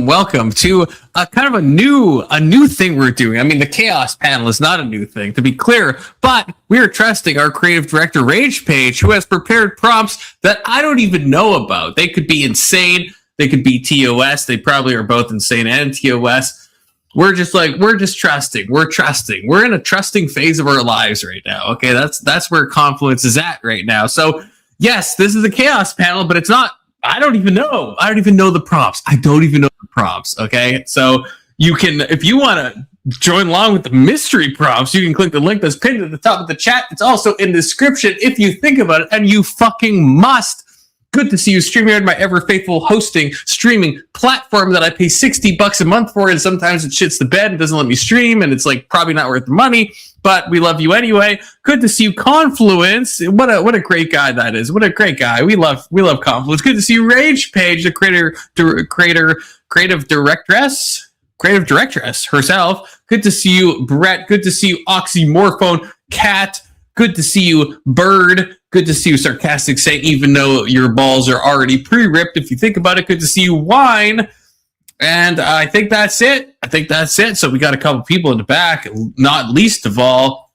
Welcome to a kind of a new thing we're doing. I mean, the CHAØS Panel is not a new thing, to be clear, but we are trusting our creative director, rizziepage, who has prepared prompts that I don't even know about. They could be insane. They could be TOS. They probably are both insane and TOS. We're just trusting. We're trusting. We're in a trusting phase of our lives right now. Okay, that's where Confluence is at right now. So yes, this is a CHAØS Panel, but it's not. I don't even know the prompts. Okay, so you can, if you want to join along with the mystery prompts, you can click the link that's pinned at the top of the chat. It's also in the description if you think about it, and you fucking must. Good to see you, StreamYard, my ever faithful hosting streaming platform that I pay $60 a month for, and sometimes it shits the bed and doesn't let me stream, and it's like probably not worth the money, but we love you anyway. Good to see you, Confluence. What a great guy that is. What a great guy. We love Confluence. Good to see you, rizziepage, the creative directress herself. Good to see you, Brett. Good to see you, Oxymorphone Cat. Good to see you, Bird. Good to see you, Sarcastic Saint, even though your balls are already pre-ripped. If you think about it, good to see you, Wine. And I think that's it. So we got a couple people in the back, not least of all,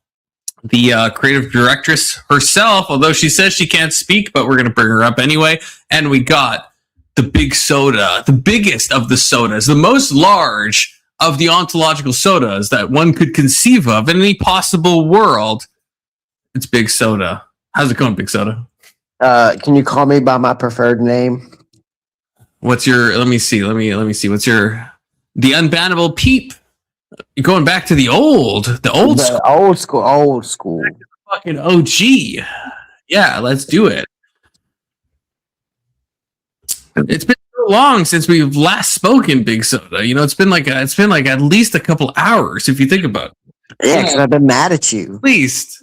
the creative directress herself, although she says she can't speak, but we're going to bring her up anyway. And we got the big soda, the biggest of the sodas, the most large of the ontological sodas that one could conceive of in any possible world. It's Big Soda. How's it going, Big Soda? Can you call me by my preferred name? What's your, let me see. What's your, the unbannable Peep? You're going back to the old school. Old school. Fucking OG. Yeah, let's do it. It's been so long since we've last spoken, Big Soda. You know, it's been like at least a couple hours if you think about it. Yeah, because I've been mad at you. At least.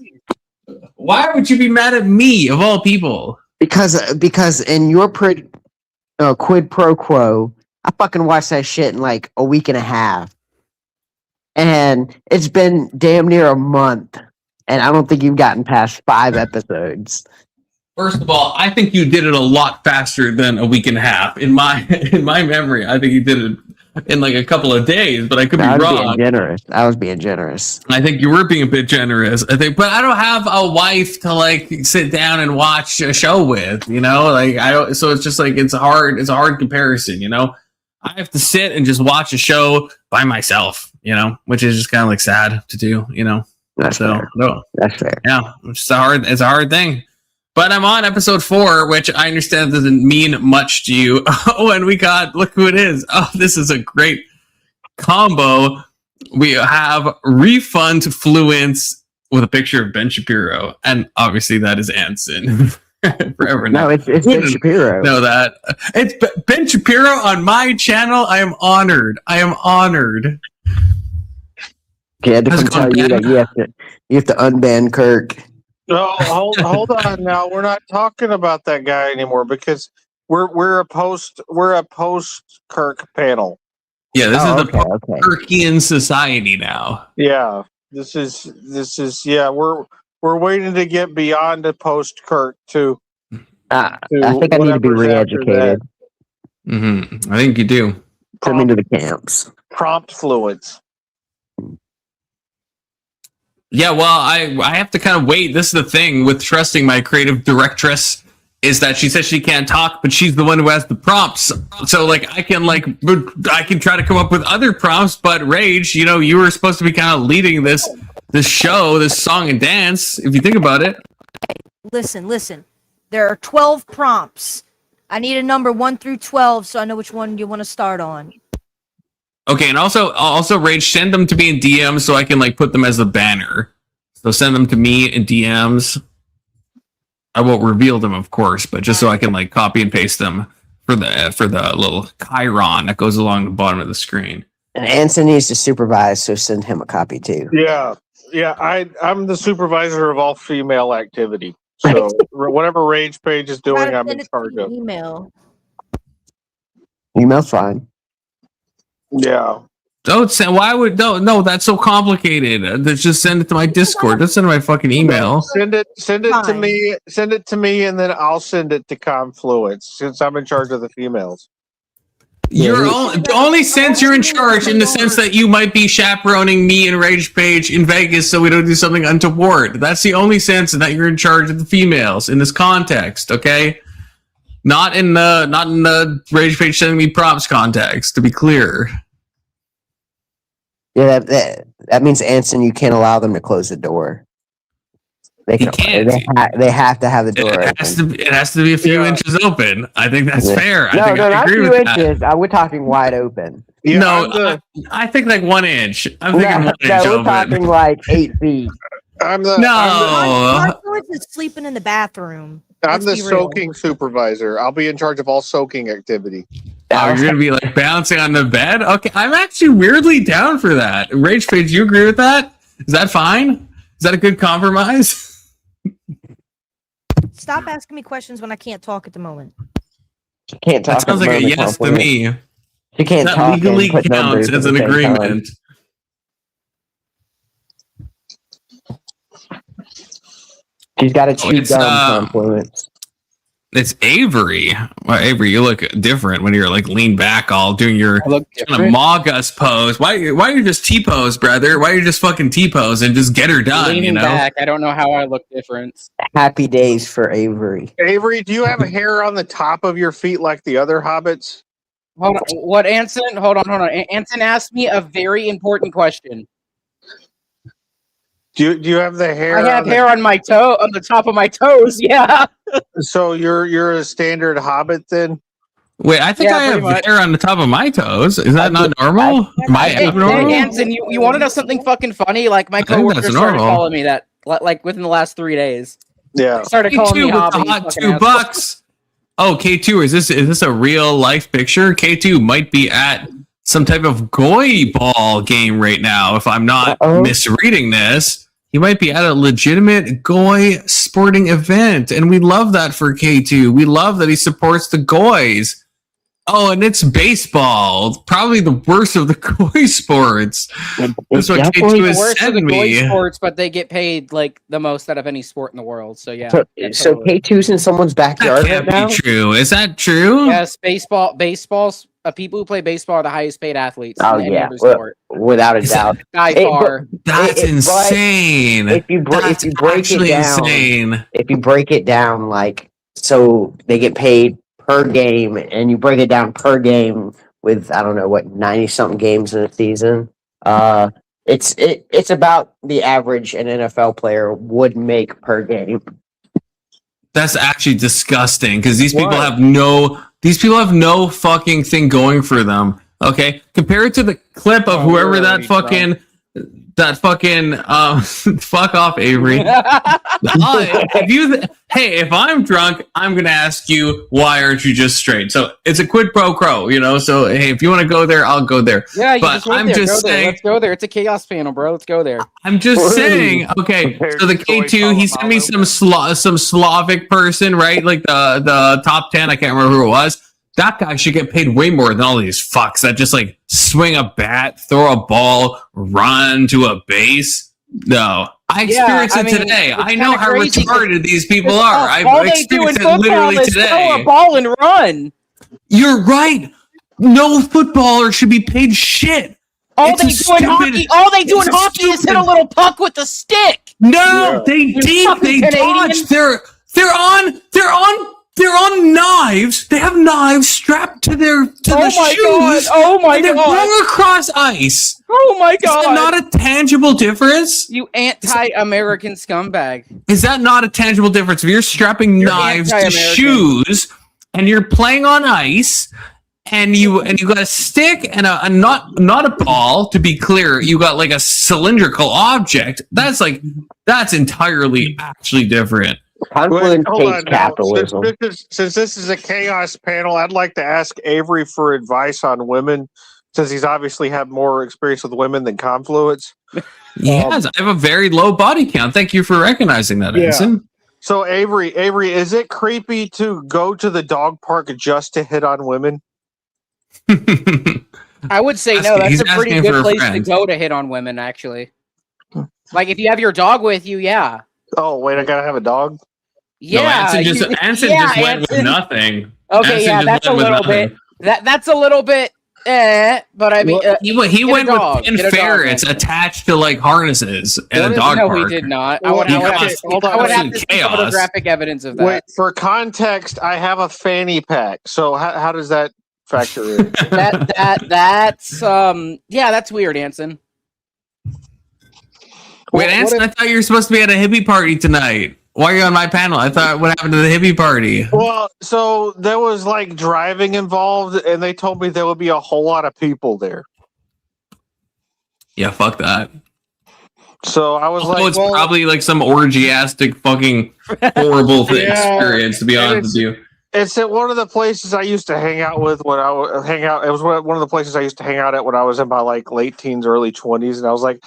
Why would you be mad at me, of all people? Because in your quid pro quo, I fucking watched that shit in like a week and a half. And it's been damn near a month. And I don't think you've gotten past 5 episodes. First of all, I think you did it a lot faster than a week and a half. In my memory, I think you did it in like a couple of days, but I could be wrong. I was being generous. I think you were being a bit generous. I think, but I don't have a wife to like sit down and watch a show with, you know, like I don't, so it's just like, it's a hard comparison, you know, I have to sit and just watch a show by myself, you know, which is just kind of like sad to do, you know. That's fair. No, that's fair. Yeah. It's a hard thing. But I'm on episode 4, which I understand doesn't mean much to you. Oh, and look who it is. Oh, this is a great combo. We have Refund Fluence with a picture of Ben Shapiro, and obviously that is Anson. Forever now. No, it's Ben Shapiro. Know that it's Ben Shapiro on my channel. I am honored. Okay, I had to come tell you that you have to unban Kirk. No, hold on now. We're not talking about that guy anymore because we're a post Kirk panel. Yeah, this is the Kirkian society now. Yeah, this is yeah. We're waiting to get beyond the post Kirk to. I think I need to be re-educated. I think you do. Put me into the camps. Prompt fluids. Yeah, well, I have to kind of wait. This is the thing with trusting my creative directress is that she says she can't talk, but she's the one who has the prompts. So like I can try to come up with other prompts, but Rage, you were supposed to be kind of leading this show, this song and dance, if you think about it. Listen. There are 12 prompts. I need a number 1 through 12 so I know which one you want to start on. Okay, and also Rage, send them to me in DMs so I can put them as a banner. So send them to me in DMs. I won't reveal them, of course, but just so I can copy and paste them for the little chyron that goes along the bottom of the screen. And Anson needs to supervise, so send him a copy too. Yeah. I'm the supervisor of all female activity. So whatever Rage Page is doing, I'm in charge of. Email's fine. Yeah. Don't send. Why would no? That's so complicated. Just send it to my Discord. Don't send it to my fucking email. Send it to me. Send it to me, and then I'll send it to Confluence since I'm in charge of the females. You're only sense you're in charge in the sense that you might be chaperoning me and Rage Page in Vegas so we don't do something untoward. That's the only sense that you're in charge of the females in this context, okay? Not in the Rage Page sending me prompts context, to be clear. Yeah, that means Anson, you can't allow them to close the door. They have to have the door open. It has to be a few inches open. I think that's fair. I agree with inches. We're talking wide open. Yeah, I think 1 inch. I'm thinking 1 inch we're open. talking 8 feet. Confluence is sleeping in the bathroom. I'm the soaking supervisor. I'll be in charge of all soaking activity. Oh, you're gonna be bouncing on the bed? Okay, I'm actually weirdly down for that. Rage Page, you agree with that? Is that fine? Is that a good compromise? Stop asking me questions when I can't talk at the moment. She can't talk. That sounds like a yes to me. She can't that talk. Legally counts as an agreement. She's got to chew gum. Confluence. It's Avery. Well, Avery, you look different when you're lean back, all doing your kind of Mogus pose. Why are you just T-pose, brother? Why are you just fucking T-pose and just get her done? Leaning back. I don't know how I look different. Happy days for Avery. Avery, do you have hair on the top of your feet like the other hobbits? Hold on. What, Anson? Hold on. Anson asked me a very important question. Do you have the hair? I have hair on my toe, on the top of my toes. Yeah. So you're a standard hobbit then? Wait, I think I have hair on the top of my toes. Is that not normal? Am I abnormal? Anson, you want to know something fucking funny? My coworker started calling me that within the last 3 days. Yeah. They started calling me hobby. Hot $2. Oh, K2, is this a real life picture? K2 might be at some type of goy ball game right now. If I'm not misreading this, he might be at a legitimate goy sporting event, and we love that for K2. We love that he supports the goys. Oh, and it's baseball, probably the worst of the goy sports. That's what K2 is sending me. Sports, but they get paid the most out of any sport in the world. So yeah. So K2's in someo's backyard right now? Be true. Is that true? Yes, baseball's people who play baseball are the highest paid athletes. Oh yeah, without a doubt. By far. That's insane. If you break it down, so they get paid per game, and you break it down per game with 90 something games in a season. It's about the average an NFL player would make per game. That's actually disgusting because these people have no fucking thing going for them. Okay, compare it to the clip of whoever that fucking that fucking fuck off, Avery. If I'm drunk, I'm gonna ask you, why aren't you just straight? So it's a quid pro quo, you know. So hey, if you want to go there, I'll go there. Yeah, you but just went I'm there. just Go there. saying. Let's go there. It's a chaos panel, bro. Let's go there. I'm just saying. Okay, so the K2, he sent me some Slavic person, right? Like the top 10. I can't remember who it was. That guy should get paid way more than all these fucks that just like swing a bat, throw a ball, run to a base. No, I experienced it today. I know how retarded these people are. I've experienced it literally today. Throw a ball and run. You're right. No footballer should be paid shit. All they do in hockey is hit a little puck with a stick. No, they dodge. They're on knives. They have knives strapped to their shoes. Oh my They're god! going across ice. Oh my god! Is that not a tangible difference? You anti-American scumbag. Is that not a tangible difference? If you're strapping knives to shoes and you're playing on ice, and you got a stick and not a ball, to be clear, you got like a cylindrical object. That's entirely actually different. Confluence hates capitalism. Since this is a chaos panel, I'd like to ask Avery for advice on women, since he's obviously had more experience with women than Confluence. Yes, I have a very low body count. Thank you for recognizing that, Anson. So Avery, is it creepy to go to the dog park just to hit on women? I would say no. That's a pretty good place to go to hit on women, actually. Like if you have your dog with you, yeah. Oh wait, I gotta have a dog. Yeah, no, Anson just went with nothing. Okay, that's a little bit. That's a little bit. But I mean, he went with 10 ferrets attached to like harnesses at a dog park. No, he did not. I would have to see photographic evidence of that. Wait, for context, I have a fanny pack. So how does that factor in? That's weird, Anson. Wait, Anson, I thought you were supposed to be at a hippie party tonight. Why are you on my panel? I thought, what happened to the hippie party? Well, so there was like driving involved, and they told me there would be a whole lot of people there. Yeah, fuck that. So I was it's probably like some orgiastic fucking horrible experience, to be honest with you. It's at one of the places I used to hang out with when I would hang out. It was one of the places I used to hang out at when I was in my like late teens, early 20s, and I was like,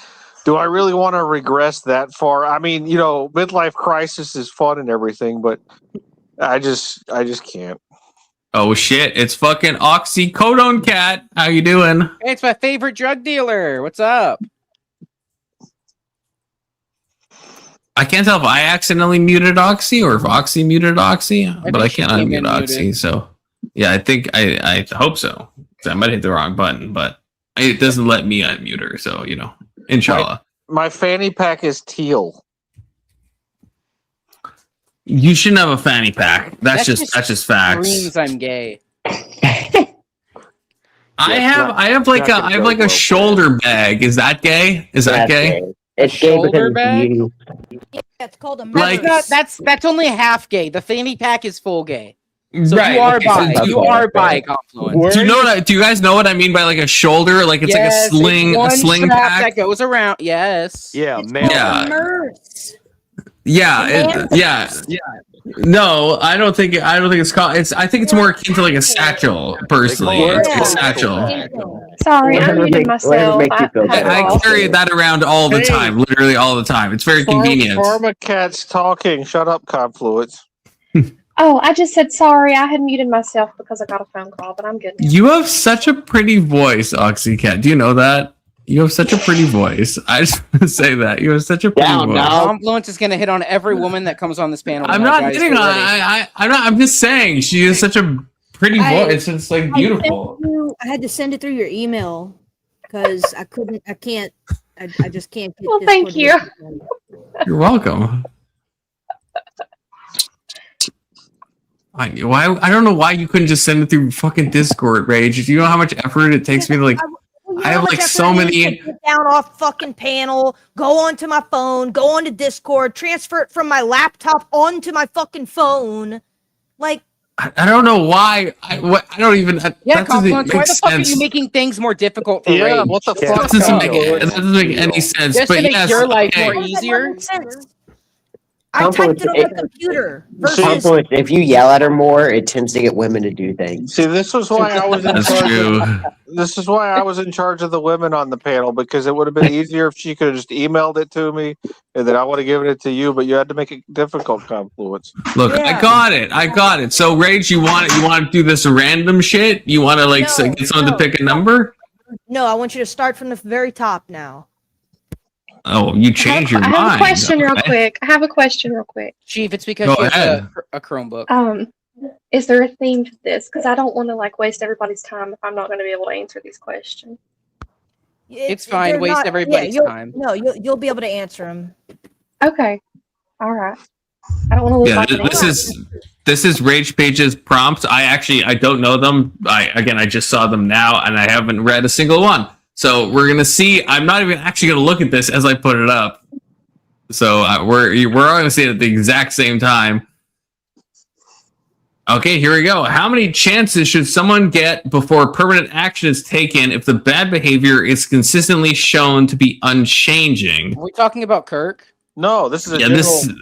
do I really want to regress that far? I mean, you know, midlife crisis is fun and everything, but I just can't. Oh shit! It's fucking oxycodone cat. How you doing? Hey, it's my favorite drug dealer. What's up? I can't tell if I accidentally muted Oxy or if Oxy muted Oxy, but I can't unmute Oxy. So yeah, I think I hope so. I might hit the wrong button, but it doesn't let me unmute her. So you know. Inshallah. My fanny pack is teal. You shouldn't have a fanny pack. That's just facts. Screams I'm gay. I have like a shoulder bag. Is that gay? Is that gay? It's gay because it's you. Yeah, it's called a that's only half gay. The fanny pack is full gay. So right. You are bi, Confluence. Do you guys know what I mean by like a shoulder? Like it's like a sling pack that goes around. Yes. Yeah, man. Yeah. No, I don't think it's called. I think it's more akin to like a satchel. Personally, it's a satchel. Sorry, I muted myself. I carry that around all the time, literally all the time. It's very convenient. Pharma cat's talking. Shut up, Confluence. Oh, I just said sorry. I had muted myself because I got a phone call, but I'm good now. You have such a pretty voice, Oxycat. Do you know that? You have such a pretty voice. I just want to say that. You have such a pretty voice. Confluence is going to hit on every woman that comes on this panel. I'm not hitting on I'm just saying she has such a pretty voice. It's like beautiful. I had to send it through your email because I just can't. Well, thank you. You're welcome. I don't know why you couldn't just send it through fucking Discord, Rage. Do you know how much effort it takes me to like? I have like so many. Down off fucking panel. Go onto my phone. Go onto Discord. Transfer it from my laptop onto my fucking phone. Like I don't know why. I don't even. Yeah, that doesn't Confluence, make why the fuck are sense. you making things more difficult for Yeah, Rage? what the Yeah. fuck? That doesn't make any sense. Just but to make yes, your life okay. more How does that not easier. make sense? I Confluence, typed it on my computer versus Confluence, if you yell at her more, it tends to get women to do things. See, this was why I was in That's charge. true. This is why I was in charge of the women on the panel, because it would have been easier if she could have just emailed it to me, and then I would have given it to you. But you had to make it difficult, Confluence. Look, I Yeah. got it. So, Rage, you want to do this random shit? You want to like No, get someone to no. pick a number? no. I want you to start from the very top now. Oh, you change your I mind. have a question real okay. quick. I have a question real quick. Chief, it's because Go she has ahead. a Chromebook. Is there a theme to this? Because I don't want to like waste everybody's time if I'm not going to be able to answer these questions. It's fine. they're Waste not- everybody's you'll- time. No, you'll be able to answer them. Okay. All right. I don't want to look Yeah, like an this is Rage Page's prompts. I don't know them. I just saw them now, and I haven't read a single one. So we're gonna see. I'm not even actually gonna look at this as I put it up. So we're all gonna see it at the exact same time. Okay, here we go. How many chances should someone get before permanent action is taken if the bad behavior is consistently shown to be unchanging? Are we talking about Kirk? No, this is a Yeah, general.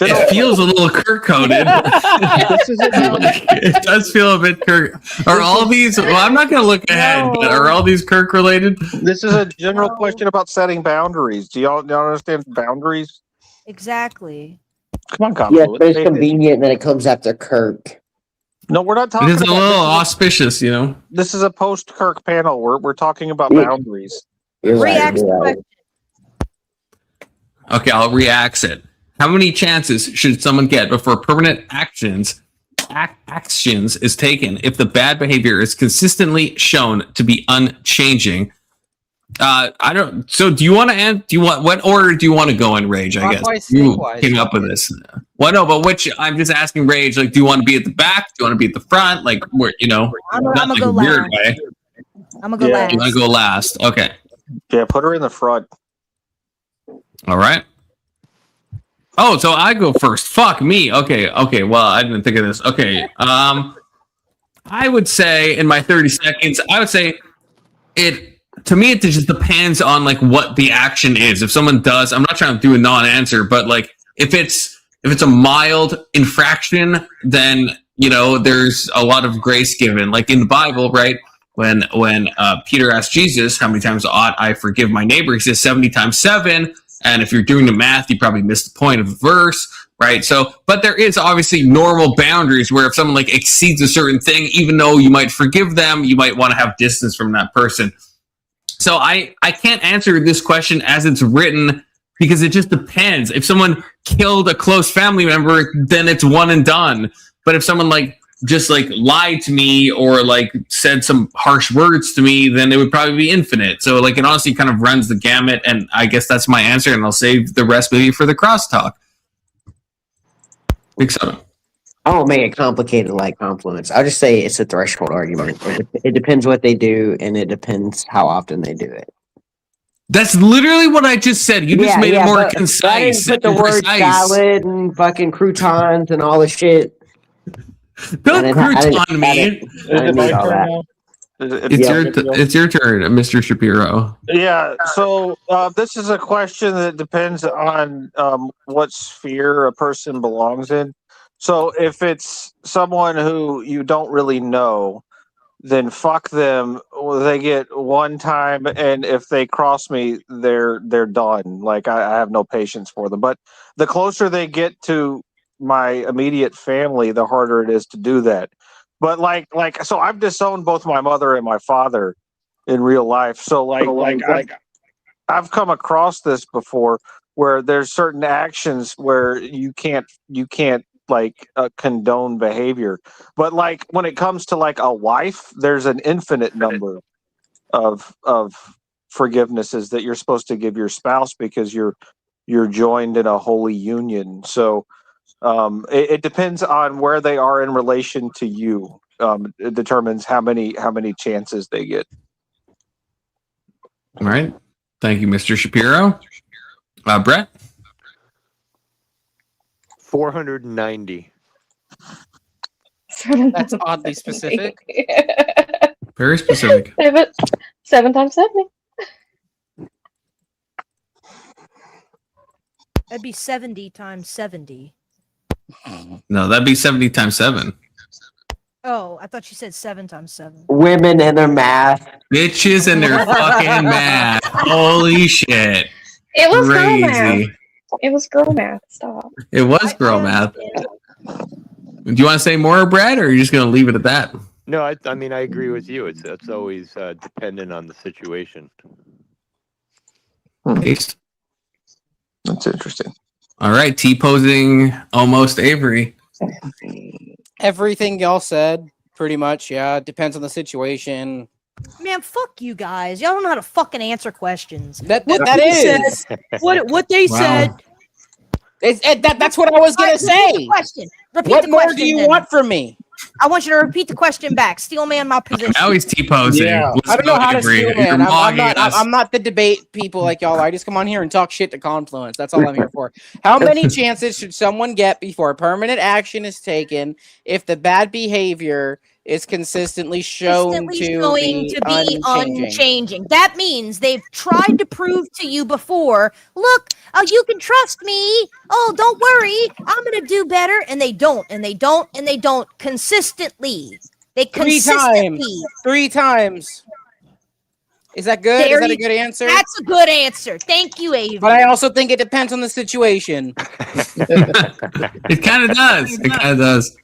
it feels a little Kirk coded. This is a general. It does feel a bit Kirk. Are all these? Well, I'm not going to look ahead, but are all these Kirk related? This is a general question about setting boundaries. Do y'all understand boundaries? Exactly. Come on, Yes, Confluence. but it's Take it. convenient that it comes after Kirk. No, we're not It talking is a about little this. auspicious, you know. This is a post-Kirk panel. We're talking about Yeah. boundaries. You're right. React You're to right. question. Okay, I'll react it. How many chances should someone get before permanent actions is taken if the bad behavior is consistently shown to be unchanging? I don't. So, do you want to end? Do you want what order do you want to go in, Rage? I guess Clockwise, you snakewise. came up with this. Well, no, but which? I'm just asking, Rage. Like, do you want to be at the back? Do you want to be at the front? Like, where you know, I'm not gonna like go a weird last. way. I'm gonna go Yeah. last. You want to go last? Okay. Yeah, put her in the front. All right. Oh, so I go first. Fuck me. Okay. Well, I didn't think of this. Okay. I would say in my 30 seconds, I would say to me it just depends on like what the action is. If someone does, I'm not trying to do a non-answer, but like if it's a mild infraction, then you know there's a lot of grace given. Like in the Bible, right? When Peter asked Jesus, how many times ought I forgive my neighbor? He says 70 times 7. And if you're doing the math, you probably missed the point of the verse, right? So, but there is obviously normal boundaries where if someone like exceeds a certain thing, even though you might forgive them, you might want to have distance from that person. So I can't answer this question as it's written because it just depends. If someone killed a close family member, then it's one and done. But if someone like just like lied to me or like said some harsh words to me, then it would probably be infinite. So like it honestly kind of runs the gamut, and I guess that's my answer, and I'll save the rest maybe for the crosstalk. Big Seven. I won't make it complicated like Confluence. I'll just say it's a threshold argument. It depends what they do, and it depends how often they do it. That's literally what I just said. You just made it more concise. I didn't put the word salad and fucking croutons and all the shit. Don't I crouton me. didn't need all that. It's your turn, Mr. Shapiro. Yeah, so this is a question that depends on what sphere a person belongs in. So if it's someone who you don't really know, then fuck them. They get one time, and if they cross me, they're done. Like I have no patience for them. But the closer they get to my immediate family, the harder it is to do that. But like so I've disowned both my mother and my father in real life. So I've come across this before where there's certain actions where you can't like condone behavior. But like when it comes to like a wife, there's an infinite number of forgivenesses that you're supposed to give your spouse because you're joined in a holy union. So it depends on where they are in relation to you. It determines how many chances they get. All right. Thank you, Mr. Shapiro. Brett? 490. That's oddly specific. Very specific. 7 times 70. That'd be 70 times 70. No, that'd be 70 times 7. Oh, I thought you said 7 times 7. Women and their math. Bitches and their fucking math. Holy shit. It was girl math. Crazy. It was girl math. Stop. It was girl math. Do you want to say more, Brad, or are you just going to leave it at that? No, I mean, I agree with you. It's always dependent on the situation. Based. That's interesting. All right, T-posing almost Avery. Everything y'all said, pretty much, yeah. It depends on the situation. Man, fuck you guys. Y'all don't know how to fucking answer questions. That they is. said, what they said. That's what I was going to say. Repeat the question. What more do you want from me? I want you to repeat the question back. Steel man my position. Now he's T-posing. Yeah. Let's I don't know go, how to Avery. steal, You're man. I'm mogging us. not the debate people like y'all. I just come on here and talk shit to Confluence. That's all I'm here for. How many chances should someone get before permanent action is taken if the bad behavior is consistently shown to be unchanging? That means they've tried to prove to you before, look, you can trust me. Oh, don't worry. I'm going to do better. And they don't, and they don't, and they don't consistently. They consistently. 3 times. Is that good? Is that a good answer? That's a good answer. Thank you, Avery. But I also think it depends on the situation. It kind of does. It kind of does.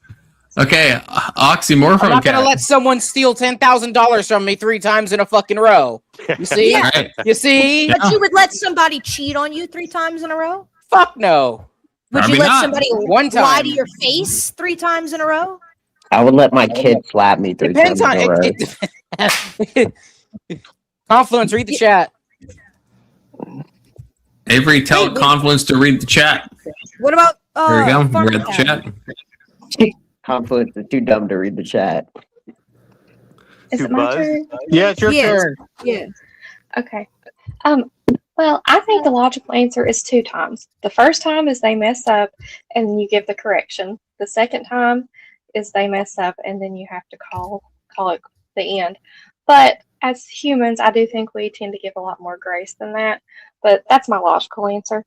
Okay, oxymorphon. I'm not going to let someone steal $10,000 from me 3 times in a fucking row. You see? Yeah. Right. You see? But you would let somebody cheat on you 3 times in a row? Fuck no. Would Probably you let not. somebody One time. lie to your face 3 times in a row? I would let my kid slap me 3 Depends times on in a row. Confluence, read the chat. Avery, tell Confluence to read the chat. What about There you go. Farm Read the Town? chat. Confluence is too dumb to read the chat. Is it my turn? Yeah, it's your Yes. turn. Yeah. Okay. Well, I think the logical answer is 2 times. The first time is they mess up and you give the correction. The second time is they mess up and then you have to call it the end. But as humans, I do think we tend to give a lot more grace than that. But that's my logical answer.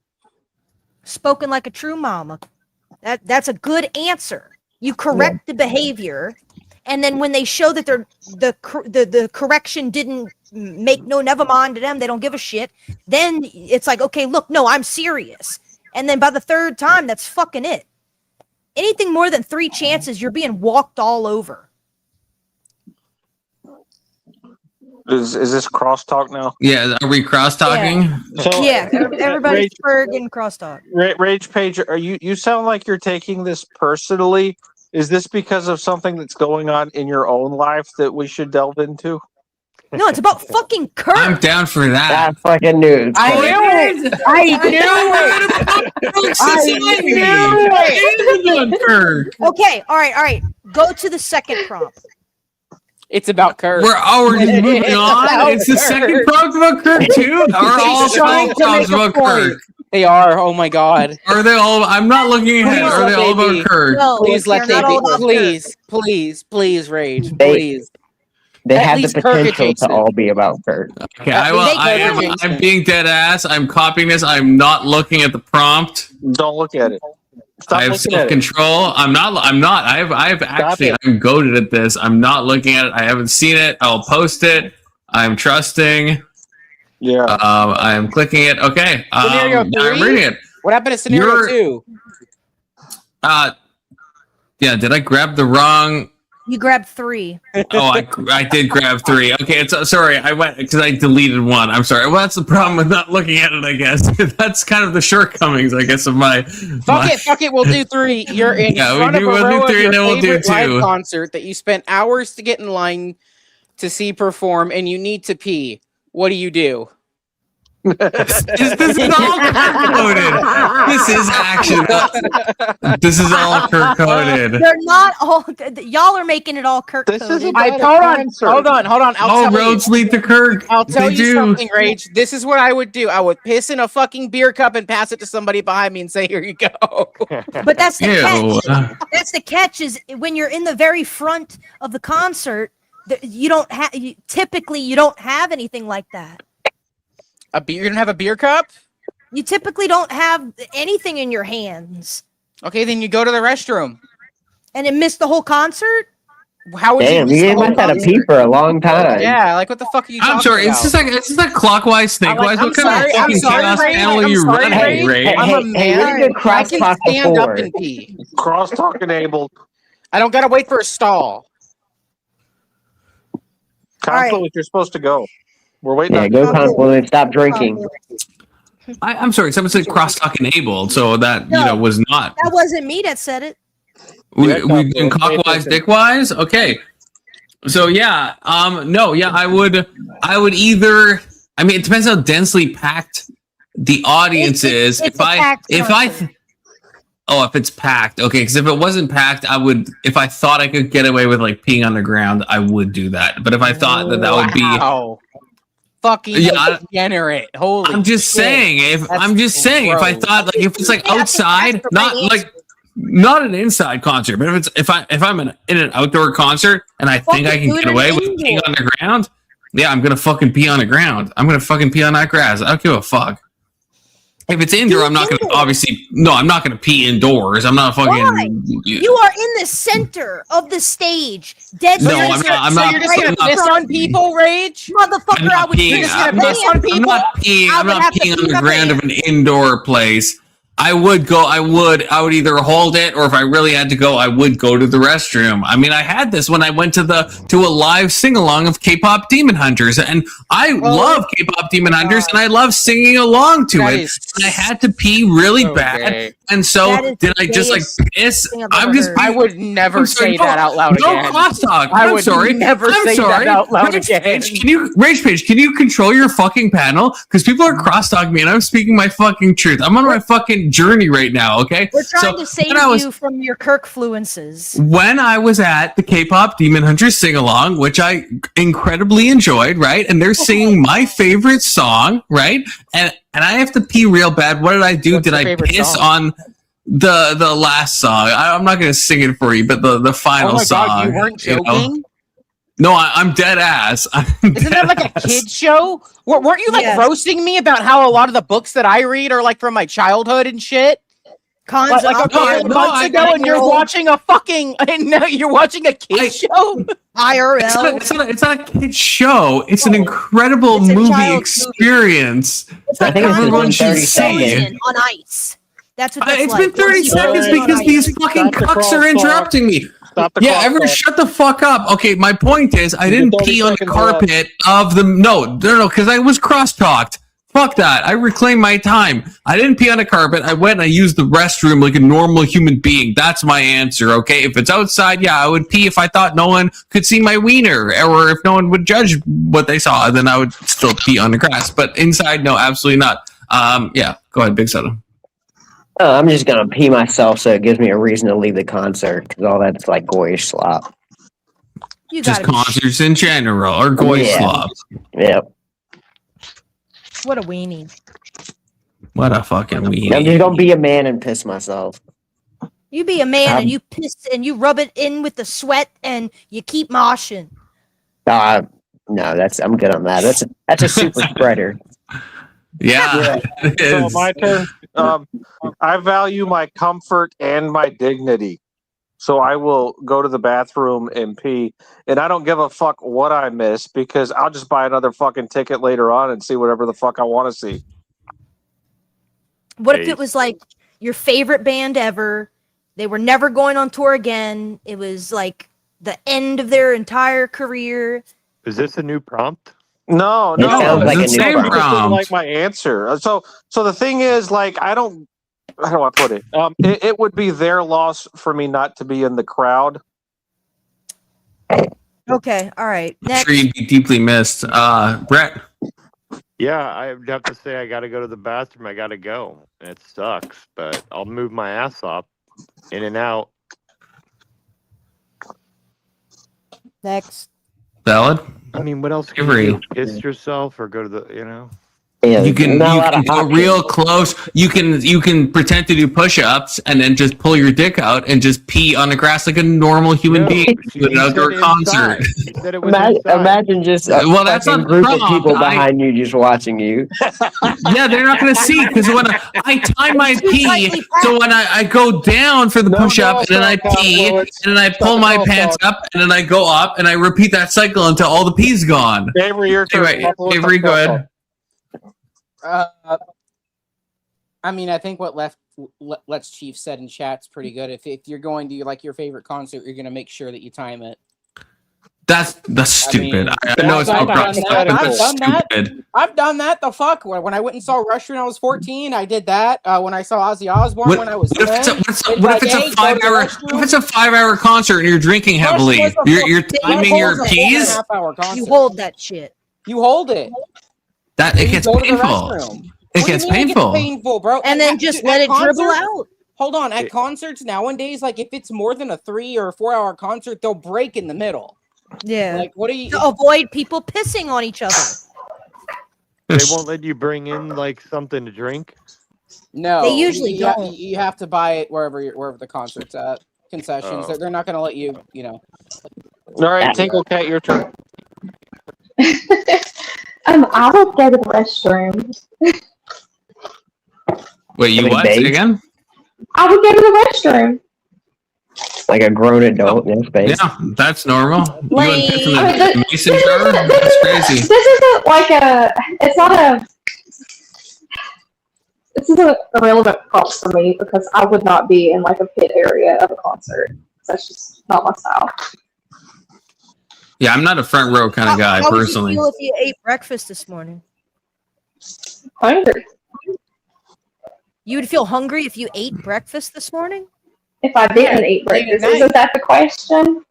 Spoken like a true mama. That's a good answer. You correct the behavior, and then when they show that the correction didn't make never mind to them, they don't give a shit, then it's like, okay, look, no, I'm serious. And then by the 3rd time, that's fucking it. Anything more than 3 chances, you're being walked all over. Is this crosstalk now? Yeah, are we cross-talking? So, Yeah, everybody's getting crosstalk. Rage Page, you sound like you're taking this personally. Is this because of something that's going on in your own life that we should delve into? No, it's about fucking Kurt. I'm down for that. That's fucking news. I knew it! Okay, all right. Go to the second prompt. It's about Kurt. We're already moving on. It's the second prompt about Kirk too. Are all 12 prompts about Kirk? They are. Oh my god. Are they all? I'm not looking ahead. Please Are they let all they be. about Kirk? No, Please let they're they not all be. about Kurt. Please, Rage. They- Please. They At have the least Kirk potential to adjacent. all be about Kurt. Okay, I'm being dead ass. I'm copying this. I'm not looking at the prompt. Don't look at it. Stop I have looking at it. self-control. I'm not. I've actually. it. I'm goated at this. I'm not looking at it. I haven't seen it. I'll post it. I'm trusting. Yeah. I am clicking it. Okay. Scenario I'm 3? reading it. What happened to scenario 2? Yeah. Did I grab the wrong? You grabbed 3. Oh, I did grab 3. Okay, it's sorry. I went because I deleted 1. I'm sorry. Well, that's the problem with not looking at it. I guess that's kind of the shortcomings. I guess of my. Fuck it. We'll do 3. You're in Yeah, front of a we'll row do 3, of your and then we'll do favorite live 2. concert that you spent hours to get in line to see perform, and you need to pee. What do you do? This is all coded. This is actually. This is all coded. They're not all. Y'all are making it all Kirk This coded. isn't I, Got a hold on, concert. hold on, hold on. I'll All tell you. roads lead to Kirk. I'll tell They you do. something, Rage. This is what I would do. I would piss in a fucking beer cup and pass it to somebody behind me and say, "Here you go." But that's the Ew. catch. That's the catch is when you're in the very front of the concert, you don't have. Typically, you don't have anything like that. A beer? You don't have a beer cup? You typically don't have anything in your hands, Okay, then you go to the restroom. and it missed the whole concert. How would Damn, you? miss the you whole must have had a concert? pee for a long time. Yeah, like what the fuck are you? I'm talking sorry. About? It's just like clockwise, snakewise. I'm What kind sorry, of I'm fucking sorry, chaos Ray, panel are I'm you sorry, running, Ray. Ray? I'm a Hey, we man. did I crosstalk can stand up before. and pee. Crosstalk enabled. I don't gotta wait for a stall. right. Confluence, you're supposed to go. We're waiting Yeah, on go Confluence. Stop drinking. I'm sorry. Someone said crosstalk enabled, so that No. was not. That wasn't me that said it. We Yeah, doing clockwise, dickwise. Okay. So yeah, no, yeah, I would either. I mean, it depends how densely packed the audience is. It's a packed concert. If it's packed, okay. Because if it wasn't packed, I would. If I thought I could get away with like peeing on the ground, I would do that. But if I thought that would be, Wow. Fucking Yeah, degenerate. Holy I'm just shit. saying. If That's I'm just saying, if I gross. thought like if it's like Yeah, I think outside, that's the not right like not an inside concert, but if I'm in an outdoor concert and I think I Fucking can do it get in away with indoor. peeing on the ground, yeah, I'm gonna fucking pee on the ground. I'm gonna fucking pee on that grass. I don't give a fuck. If it's indoor, I'm not gonna indoor. obviously no, I'm not gonna pee indoors. I'm not fucking. Why? You are in the center of the stage. Dead No, center. I'm not- I'm not- You're just gonna I'm not- piss on people, Rage? Motherfucker, I'm not I would peeing. do this I'm in a not, band. I'm not peeing. I I'm would not have to peeing on pee the my ground of pants. an indoor place. I would either hold it, or if I really had to go, I would go to the restroom. I mean, I had this when I went to a live sing along of K-pop Demon Hunters, and I love K-pop Demon Hunters, and I love singing along to That it. is And I had to pee really so bad, gay. and so That is did the I just like gayest piss? thing I've I'm ever just. heard. I would never I'm sorry, say that out loud no again. crosstalk. I I'm would sorry. never I'm say sorry. that out loud Rage again. Page, Rage Page, can you control your fucking panel? Because people are crosstalking me and I'm speaking my fucking truth. I'm on my fucking journey right now, okay? We're trying So, to save when I was- you from your Kirk fluences. When I was at the K-pop Demon Hunters sing-along, which I incredibly enjoyed, right? And they're singing my favorite song, right? And I have to pee real bad. What did I do? What's Did your I favorite piss song? on the last song? I'm not going to sing it for you, but the final Oh my song. god, you weren't you know? joking? No, I'm dead ass. Isn't that like a kid show? Weren't you like Yes. roasting me about how a lot of the books that I read are like from my childhood and shit? Cons Like a couple no, of months ago, and you're watching a fucking and now you're watching a kid show. IRL. It's not a kid's show. It's an incredible It's a movie child's experience. It's I like think it's everyone been should 30 see. seconds. on ice. That's what that's It's like. been 30 It's seconds frozen on because ice. these fucking Stop the cucks are crosstalk. interrupting me. Stop the Yeah, everyone crosstalk. shut the fuck up. Okay, my point is I You didn't get 30 pee on the seconds carpet of the no, because I was cross-talked. Fuck that. I reclaimed my time. I didn't pee on a carpet. I went and I used the restroom like a normal human being. That's my answer, okay? If it's outside, yeah, I would pee if I thought no one could see my wiener, or if no one would judge what they saw, then I would still pee on the grass. But inside, no, absolutely not. Yeah, go ahead, Big Soda. Oh, I'm just gonna pee myself so it gives me a reason to leave the concert because all that's like goyish slop. You Just gotta be concerts in general, or goy Yeah. slop. Yep. what a weenie. What a fucking I'm just weenie. gonna be a man and piss myself. You be a man Um, and you piss and you rub it in with the sweat and you keep moshing. No, that's I'm good on that. That's a super spreader. Yeah, it So is. my turn. I value my comfort and my dignity. So I will go to the bathroom and pee, and I don't give a fuck what I miss because I'll just buy another fucking ticket later on and see whatever the fuck I want to see. What if Hey. it was like your favorite band ever? They were never going on tour again. It was like the end of their entire career. Is this a new prompt? No, It no, sounds like a it's new the same prompt. People didn't prompt. like my answer. So the thing is, like, I don't. How do I put it? It would be their loss for me not to be in the crowd. Okay, all right. I'm Next. sure you'd be deeply missed. Brett. Yeah, I'd have to say I got to go to the bathroom. I got to go. It sucks, but I'll move my ass off, in and out. Next. Valid. I mean, what else can Avery. you do? Piss yourself or go to the, Yeah, You can not a lot of go options. real close. You can pretend to do push-ups and then just pull your dick out and just pee on the grass like a normal human No, being she- to an he outdoor said concert. inside. He said it was Imagine, inside. imagine just a Well, that's fucking not group prompt. of people I- behind you just watching you. Yeah, they're not going to see because when I time my pee, so when I go down for the No push-up and then I girl pee confluence. and then I pull my pants up and then I go up and I repeat that cycle until all the pee's gone. Avery, your turn. Anyway, Avery, go ahead. I mean, I think what Let's Chief said in chat's pretty good. If you're going to like your favorite concert, you're gonna make sure that you time it. That's stupid. mean, I know it's that's not not but that's I've done that. stupid. I've done that. The fuck? When I went and saw Rush when I was 14, I did that. When I saw Ozzy Osbourne when I was 10, What if it's a 5-hour concert and you're drinking heavily? You're timing your peas. You hold that shit. You hold it. That it gets You go to the painful. restroom. It What do you gets mean painful. painful, bro. And then just let it dribble out. Hold on. At concerts nowadays, like if it's more than a 3 or 4 hour concert, they'll break in the middle. Yeah. Like, what are you? To avoid people pissing on each other. They won't let you bring in like something to drink. No, They usually you don't. You have to buy it wherever the concert's at. Concessions. Oh. They're not going to let you. All right, Tinkle Cat, your turn. I would go to the restroom. Wait, you Like what? beige? Say again? I would go to the restroom. Like a grown adult in space. Yeah, that's normal. You wouldn't piss in I mean, the mason jar? That's crazy. This isn't like it's not a. This isn't a relevant prompt for me because I would not be in like a pit area of a concert. That's just not my style. Yeah, I'm not a front row kind of guy How would personally. you feel if you ate breakfast this morning? Hungry. You would feel hungry if you ate breakfast this morning? If I didn't eat breakfast, isn't that the question?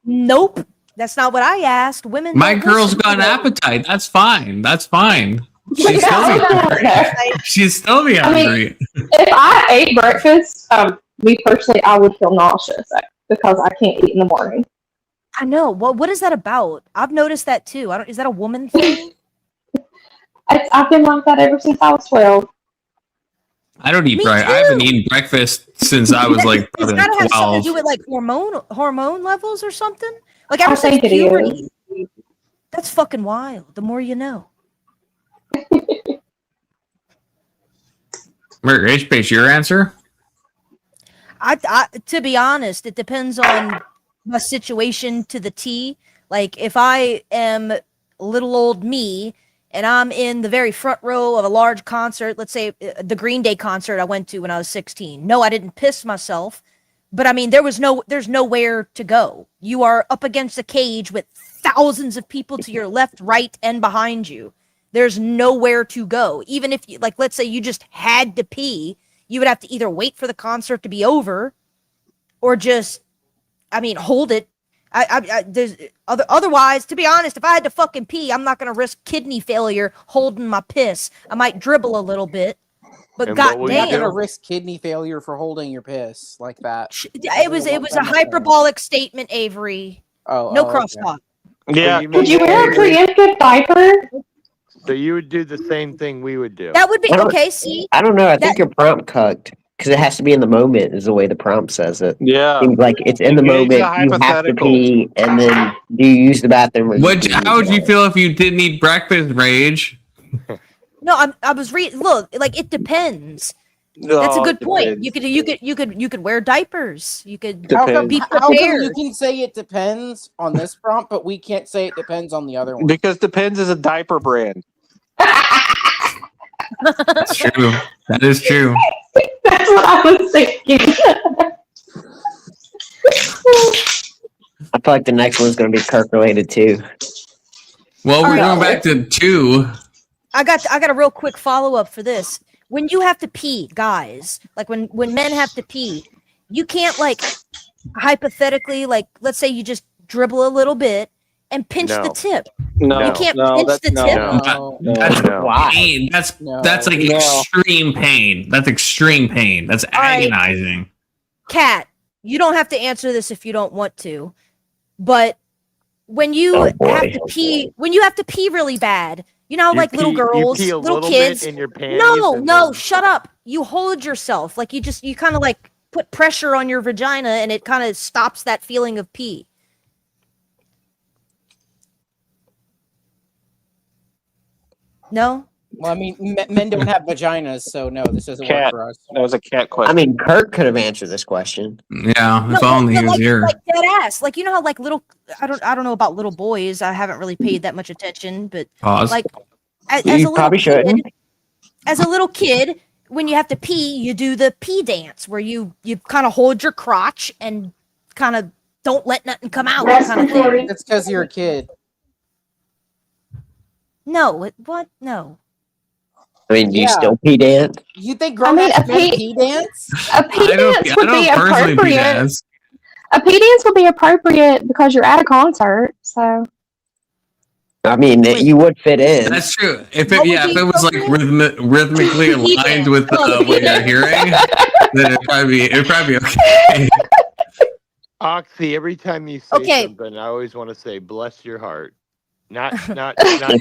Nope. That's not what I asked. Women. My don't girl's listen got to an that. appetite. That's fine. That's fine. She'd still I be don't hungry. know. She'd still be I mean- hungry. If I ate breakfast, me personally, I would feel nauseous because I can't eat in the morning. I know. Well, what is that about? I've noticed that too. Is that a woman thing? I've been like that ever since I was 12. I don't eat Me breakfast. I haven't eaten breakfast since I was like It's probably got to have something 12. to do with like hormone levels or something. Like I ever since think it is. puberty. That's fucking wild. The more you know. Rich Page, your answer? I to be honest, it depends on my situation to the T. Like if I am little old me and I'm in the very front row of a large concert, let's say the Green Day concert I went to when I was 16. No, I didn't piss myself, but I mean there's nowhere to go. You are up against a cage with thousands of people to your left, right, and behind you. There's nowhere to go. Even if you like, let's say you just had to pee, you would have to either wait for the concert to be over or just, I mean, hold it. Otherwise, to be honest, if I had to fucking pee, I'm not going to risk kidney failure holding my piss. I might dribble a little bit, but And what will you You're not do? going goddamn. to risk kidney failure for holding your piss like that. It was a hyperbolic statement, Avery. No Okay. crosstalk. Yeah, you Would mean you wear a Avery? preemptive diaper? So you would do the same thing we would do. That would be I don't- okay. See, I don't know. I think your prompt cucked because it has to be in the moment. Is the way the prompt says it. yeah. Seems like it's in the Engage moment. the You have to hypothetical. pee, and then do you use the bathroom? Or How would you feel if you didn't eat breakfast, Rage? no, I was reading. Look, like it depends. That's a good point. You could wear diapers. You could How come be you prepared. can say it depends on this prompt, but we can't say it depends on the other one? Because Depends is a diaper brand. That's true. That is true. That's what I was thinking. I feel like the next one's going to be Kirk related too. Well, we're All going right. back to 2. I got a real quick follow up for this. When you have to pee, guys, like when men have to pee, you can't like hypothetically, like let's say you just dribble a little bit and pinch the No. tip. No, You can't no, pinch that's the no, tip. No. That's No. pain. That's like No. extreme pain. That's extreme pain. That's right. agonizing. Kat, you don't have to answer this if you don't want to, but when you Oh, boy. have to pee, when you have to pee really bad, you know, how, like little girls, you pee a little little kids. bit in your panties. No, and no, then- shut up. You hold yourself. Like you kind of like put pressure on your vagina and it kind of stops that feeling of pee. No? Well, I mean, men don't have vaginas, so no, this doesn't work Cat. for us. That was a cat question. I mean, Kurt could have answered this question. Yeah, if No, only he but was like, here. like dead ass. Like you know how like little I don't know about little boys. I haven't really paid that much attention, but Pause. like as a You little probably kid, shouldn't. as a little kid, when you have to pee, you do the pee dance where you kind of hold your crotch and kind of don't let nothing come out kind of thing. That's because you're a kid. No, what? No. I mean, do you Yeah. still pee dance? You think I mean, grown-ass a men pee- pee dance? A pee I don't, dance I would be don't personally pee appropriate. dance. A pee dance would be appropriate because you're at a concert. So I mean, Wait. you would fit in. That's true. If What it, would yeah, be if it was like appropriate? rhythmically Pee aligned dance. with Oh, what pee you're dance. hearing, then it'd probably be okay. Oxy, every time you say Okay. something, I always want to say, bless your heart. Not joking.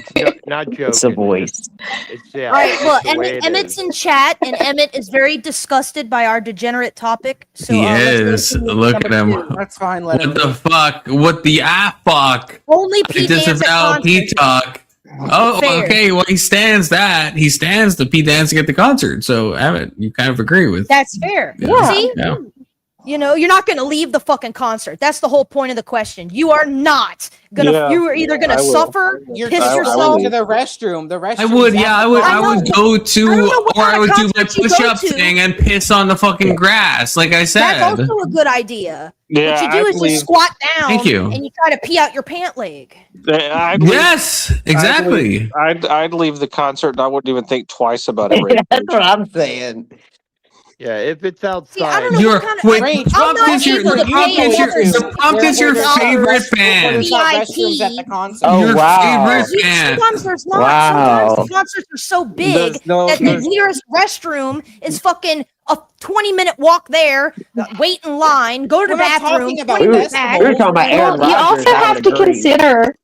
It's a voice. It's, yeah, All right. it's Well, the way it Emmett's is. in chat, and Emmett is very disgusted by our degenerate topic. So He let's go is. to Look number at him. two. That's fine. Let him. What the fuck? What the fuck? Only I pee dance at disavow pee concerts. talk. Oh, Fair. okay. Well, he stands that. He stands the pee dancing at the concert. So, Emmett, you kind of agree with. That's fair. Yeah. See? Yeah. You know, you're not going to leave the fucking concert. That's the whole point of the question. You are not gonna. Yeah, you are either gonna I will. suffer, You're piss I will yourself. to the restroom. The restroom. I would, yeah, I would I know. go to, I don't know what or I kind would of do my concert you go push-up to. thing and piss on the fucking grass, like I said. That's also a good idea. Yeah, what you do I is you believe, squat down Thank you. and you try to pee out your pant leg. I believe, Yes, exactly. I'd leave the concert and I wouldn't even think twice about it. Right? That's what I'm saying. Yeah, if it's See, I outside. don't know Your what kind of. wait, Range. I'm pump not is your able to the pump pay is your another the pump is your $60 favorite band. There's not VIP. restrooms at the concert. Oh, Your wow. favorite band. Sometimes there's not. Wow. Sometimes the concerts are so big There's no- that the there's- nearest restroom is fucking a 20-minute walk there, wait in line, go to the We're not bathroom, talking about 20 We were, minutes back. we were talking about Aaron well, you Rodgers. also I have would to agree. consider.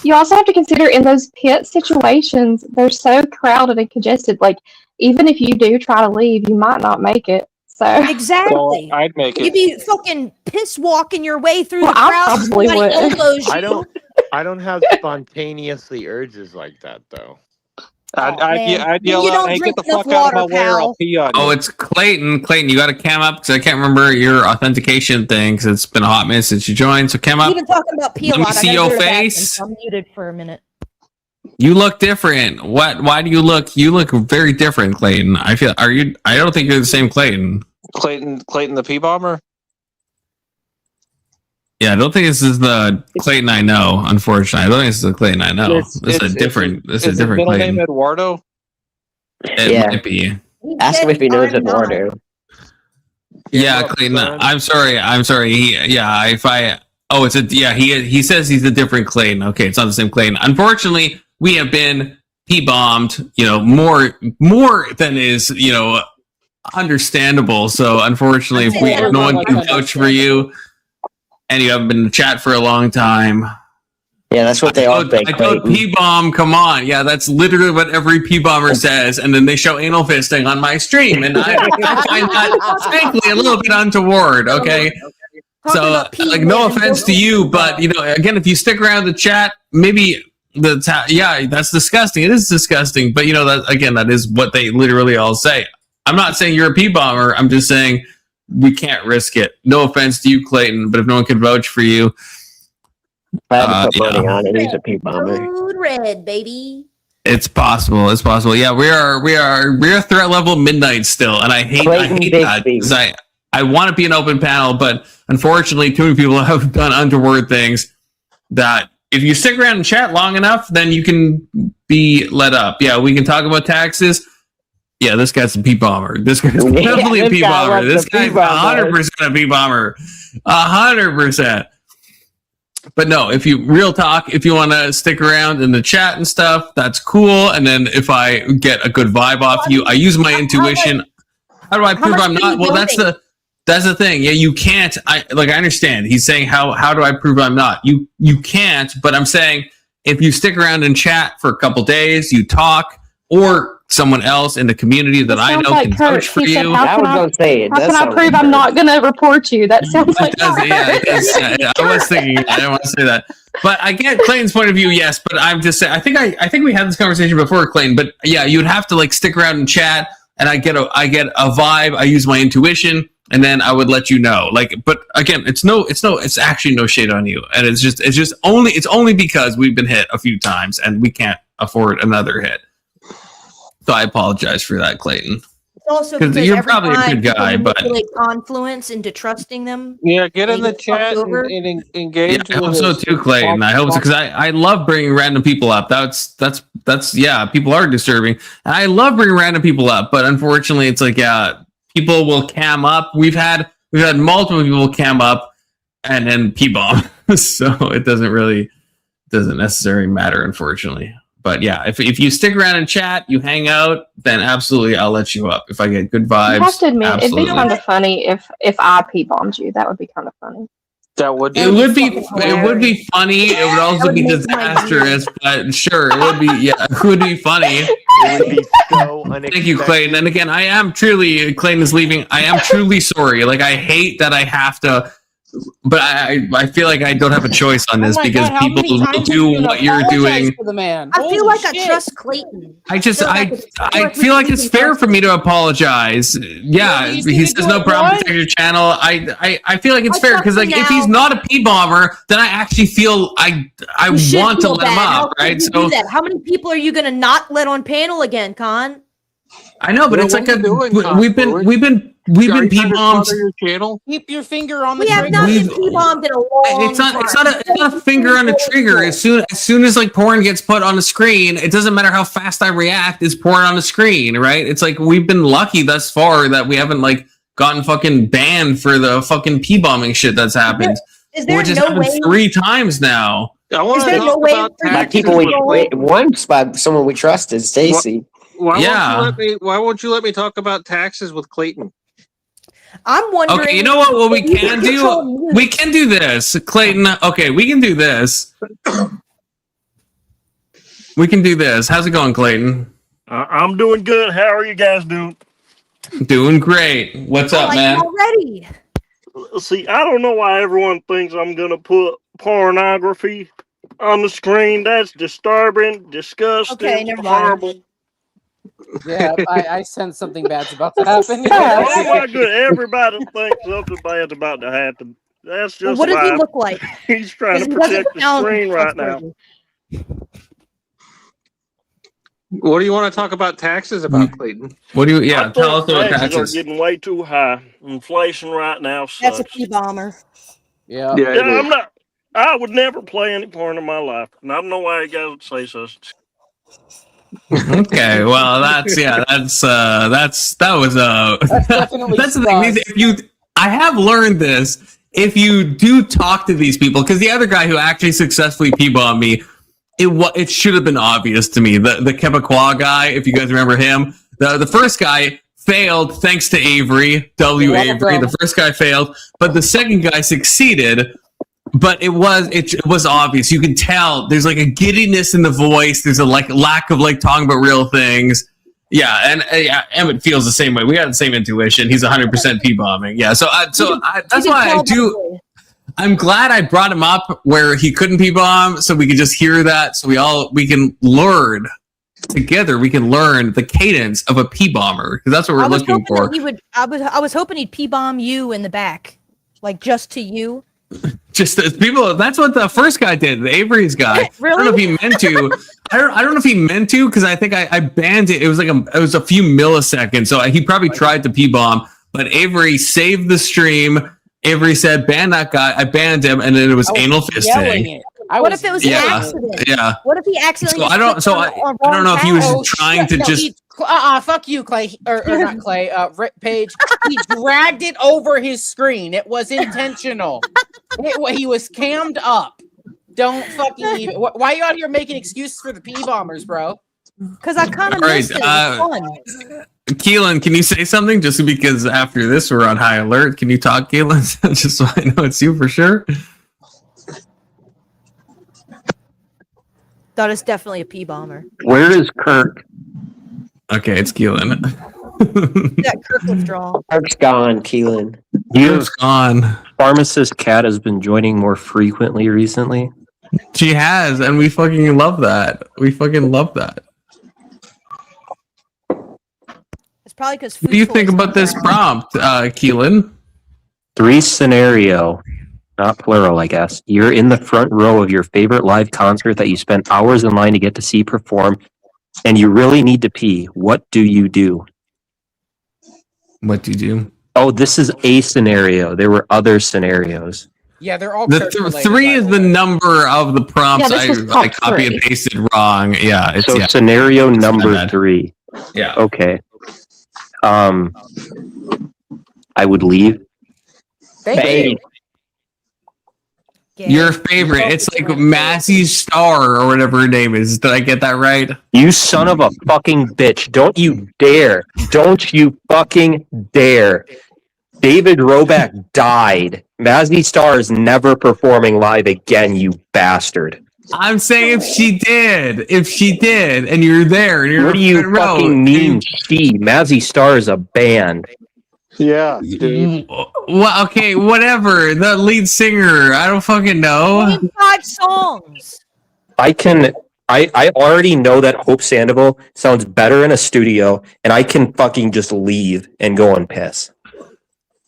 You also have to consider in those pit situations, they're so crowded and congested. Like even if you do try to leave, you might not make it. So Exactly. I'd make You'd it. be fucking piss walking your way through Well, the I crowd. probably Somebody would. elbows you. I don't have spontaneously urges like that though. Man. I'd yell You out, don't "Hey, drink get the enough fuck out of my water, way, or I'll pal." pee on you." Oh, it's Clayton. Clayton, you got to cam up because I can't remember your authentication thing because it's been a hot minute since you joined. So cam We've up. been talking about pee a Let me lot. I see gotta your go to the bathroom, face. so I'm muted for a minute. You look different. What? Why do you look? You look very different, Clayton. I feel. Are you? I don't think you're the same Clayton. Clayton the pee bomber. Yeah, I don't think this is the Clayton I know. Unfortunately, I don't think this is the Clayton I know. This is a different. This is a his different middle Clayton. name Eduardo? It Yeah. might be. Ask him if he knows Eduardo. Yeah, Well, Clayton. son. I'm sorry. I'm sorry. If I. Oh, it's a. Yeah, he says he's a different Clayton. Okay, it's not the same Clayton. Unfortunately, we have been bombed. More than is understandable. So unfortunately, if no one can vouch for you, and you haven't been in the chat for a long time. Yeah, that's what they all think. I told Clayton. P-bomb, come on. Yeah, that's literally what every P-bomber says. And then they show anal fisting on my stream. And I find that, frankly, a little bit untoward, okay? Talking So, about pee like, no and offense to you, but, again, if you stick around the chat, maybe that's disgusting. It is disgusting. But, that is what they literally all say. I'm not saying you're a P-bomber. I'm just saying we can't risk it. No offense to you, Clayton, but if no one can vouch for you, If I had to put money yeah. on it, he's a pee bomber. Code red, baby. it's possible. It's possible. Yeah, we are threat level midnight still, and I hate Clayton that Bixby. because I want to be an open panel, but unfortunately, too many people have done untoward things. That if you stick around and chat long enough, then you can be let up. Yeah, we can talk about taxes. Yeah, this guy's a P-bomber. This guy's definitely a this guy P-bomber. loves This the guy's P-bomber. 100% a P-bomber. 100%. But no, if you real talk, if you want to stick around in the chat and stuff, that's cool. And then if I get a good vibe off you, I use my intuition. How do I prove I'm not? Well, that's the thing. Yeah, you can't. I understand. He's saying how do I prove I'm not? You can't. But I'm saying if you stick around and chat for a couple days, you talk, or someone else in the community that I know can vouch for you. I was gonna say it. How can I prove I'm not going to report you? That sounds like I was thinking. I didn't want to say that, but I get Clayton's point of view. Yes, but I'm just saying. I think we had this conversation before, Clayton. But yeah, you'd have to like stick around and chat, and I get a vibe. I use my intuition, and then I would let you know. Like, but again, it's actually no shade on you, and it's only because we've been hit a few times, and we can't afford another hit. So I apologize for that, Clayton. It's also because you're probably a good guy, but Confluence into trusting them. Yeah, get in the chat and engage. Yeah, I hope so too, Clayton. I hope so because I love bringing random people up. That's yeah. People are disturbing, and I love bringing random people up. But unfortunately, it's like people will cam up. We've had multiple people cam up and then p-bomb, so it doesn't necessarily matter, unfortunately. But yeah, if you stick around and chat, you hang out, then absolutely I'll let you up. If I get good vibes, I have to admit, absolutely. it'd be kind of funny if I p-bombed you. That would be kind of funny. That would. It would be funny. It would also be disastrous, but sure, it would be. Yeah, it would be funny. It would be so unexpected. Thank you, Clayton. And again, I am truly. Clayton is leaving. I am truly sorry. Like I hate that I have to. But I feel like I don't have a choice on this because God, people will do what you're doing. For the man. I feel Holy like shit. I trust Clayton. I feel like it's fair for me to apologize. Yeah, Yeah, he says no problem. Protect your channel. I feel like it's fair because like if he's not a p-bomber, then I actually feel I want to let him up, right? So how many people are you gonna not let on panel again, Con? I know, but it's like we've been p-bombed. Your channel. Keep your finger on the We have trigger. not been p-bombed in a long It's not a finger on the trigger. As soon as like porn gets put on the screen, it doesn't matter how fast I react. It's porn on the screen, right? It's like we've been lucky thus far that we haven't like gotten fucking banned for the fucking p-bombing shit that's happened, which has happened 3 times now. I want to there no talk way about for By taxes. people once by someone we trusted, Stacy. Why Yeah. won't you let me talk about taxes with Clayton? I'm wondering. Okay, you know what we if you can control do? news. We can do this, Clayton. Okay, we can do this. We can do this. How's it going, Clayton? I'm doing good. How are you guys doing? Doing great. What's up, like man? already. See, I don't know why everyone thinks I'm going to put pornography on the screen. That's disturbing, disgusting, Okay, never mind. horrible. Yeah, I sense something bad's about to happen. Oh my good, everybody thinks something bad's about to happen. That's just What does he why look like? he's trying to He doesn't protect the sound screen right now. trustworthy. What do you want to talk about taxes about, Clayton? What do you? I Yeah, think tell us about taxes taxes. are getting way too high. Inflation right now That's a sucks. p-bomber. Yeah. Yeah, I would never play any porn in my life, and I don't know why you guys would say such. Okay, well, that was definitely that's the thing. sus. I have learned this. If you do talk to these people, because the other guy who actually successfully p-bombed me, it should have been obvious to me. The Quebecois guy, if you guys remember him, the first guy failed thanks to Avery, Avery. The first guy failed, but the second guy succeeded. But it was obvious. You can tell there's like a giddiness in the voice. There's a like lack of like talking about real things. Yeah, and Emmett feels the same way. We got the same intuition. He's 100% p-bombing. Yeah, that's why I do. I'm glad I brought him up where he couldn't p-bomb, so we could just hear that. So we can learn together. We can learn the cadence of a p-bomber because that's what we're looking for. I was hoping he'd p-bomb you in the back, like just to you. Just as people, that's what the first guy did. The Avery's guy. Really? I don't know if he meant to. I don't know if he meant to because I think I banned it. It was a few milliseconds, so he probably tried to p-bomb. But Avery saved the stream. Avery said, "Ban that guy." I banned him, and then it was anal fisting. What if it was an accident? Yeah. What if he accidentally? I don't know if he was trying to just. Fuck you, Clay, or not Clay. Paige. He dragged it over his screen. It was intentional. He was cammed up. Don't fucking even. Why are you out here making excuses for the pee bombers, bro? Because I kind of All right, missed it. It was fun. Keelan, can you say something? Just because after this we're on high alert. Can you talk, Keelan? Just so I know it's you for sure. Thought it's definitely a pee bomber. Where is Kirk? Okay, it's Keelan. That Kirk withdrawal. Kirk's gone, Keelan. Kirk's gone. Pharmacist Cat has been joining more frequently recently. She has, and we fucking love that. We fucking love that. It's probably because. What do you think about this prompt, Keelan? 3 scenario, not plural, I guess. You're in the front row of your favorite live concert that you spent hours in line to get to see perform, and you really need to pee. What do you do? What do you do? Oh, this is a scenario. There were other scenarios. Yeah, they're all The Kirk-related, 3 by is the the way. number of the prompts Yeah, this was I prompt copy 3. and pasted wrong. Yeah, it's So yeah. scenario It's my number bad. 3. Yeah. Okay. I would leave. Thank you. Yeah. Your favorite. It's like Massey Star or whatever her name is. Did I get that right? You son of a fucking bitch. Don't you dare. Don't you fucking dare. David Roback died. Mazzy Star is never performing live again, you bastard. I'm saying if she did, and you're there, and you're What do in you the front row, fucking mean, she? Mazzy Star is a band. Yeah, dude. Well, okay, whatever. The lead singer, I don't fucking know. Name 5 songs. I already know that Hope Sandoval sounds better in a studio, and I can fucking just leave and go and piss.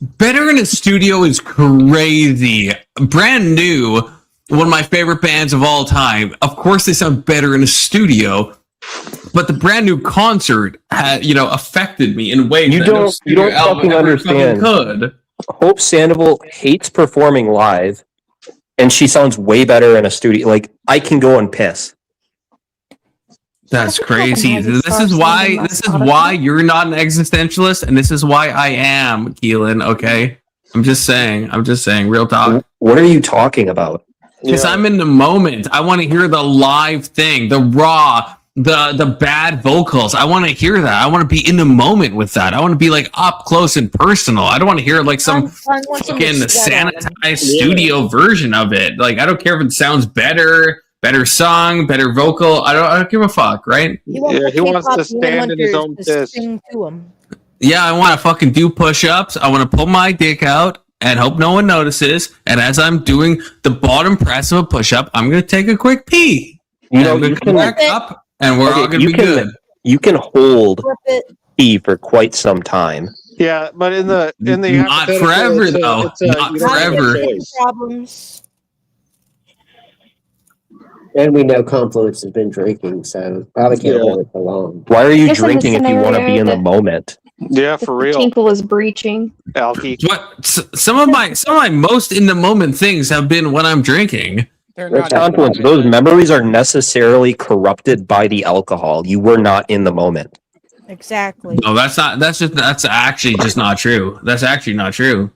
Better in a studio is crazy. Brand New, one of my favorite bands of all time. Of course, they sound better in a studio, but the Brand New concert had, affected me in ways You that don't- no studio you don't album fucking ever understand. Could. Hope Sandoval hates performing live, and she sounds way better in a studio. Like, I can go and piss. That's I think I crazy. can This is why you're not an existentialist, and this is why I am, Keelan. Okay, I'm just saying, real talk. What are you talking about? Because I'm in the moment. I want to hear the live thing, the raw, the bad vocals. I want to hear that. I want to be in the moment with that. I want to be like up close and personal. I don't want to hear like some I want some fucking to see that sanitized studio version of it. Like I don't care if it sounds better song, better vocal. I don't give a fuck, right? He wants, Yeah, he wants to K-pop stand in his own to piss. sing to him. Yeah, I want to fucking do push-ups. I want to pull my dick out and hope no one notices. And as I'm doing the bottom press of a push-up, I'm going to take a quick pee. You know, I'm going you to come can, back up, and we're all going to be good. you can hold Flip it. pee for quite some time. Yeah, but in the Not hypothetical, forever, it's a- though. it's a- Not you don't have a forever. choice. Problems. And we know Confluence has been drinking, so probably can't Yeah. hold it for long. Why are you Guess in the drinking if you want to be in the scenario moment? Yeah, If for the real, tinkle is breaching. Alky. What some of my most in the moment things have been when I'm drinking. They're Rich not Confluence, those memories are necessarily corrupted by the alcohol. You were not in the moment. Exactly. No, that's actually just not true. That's actually not true.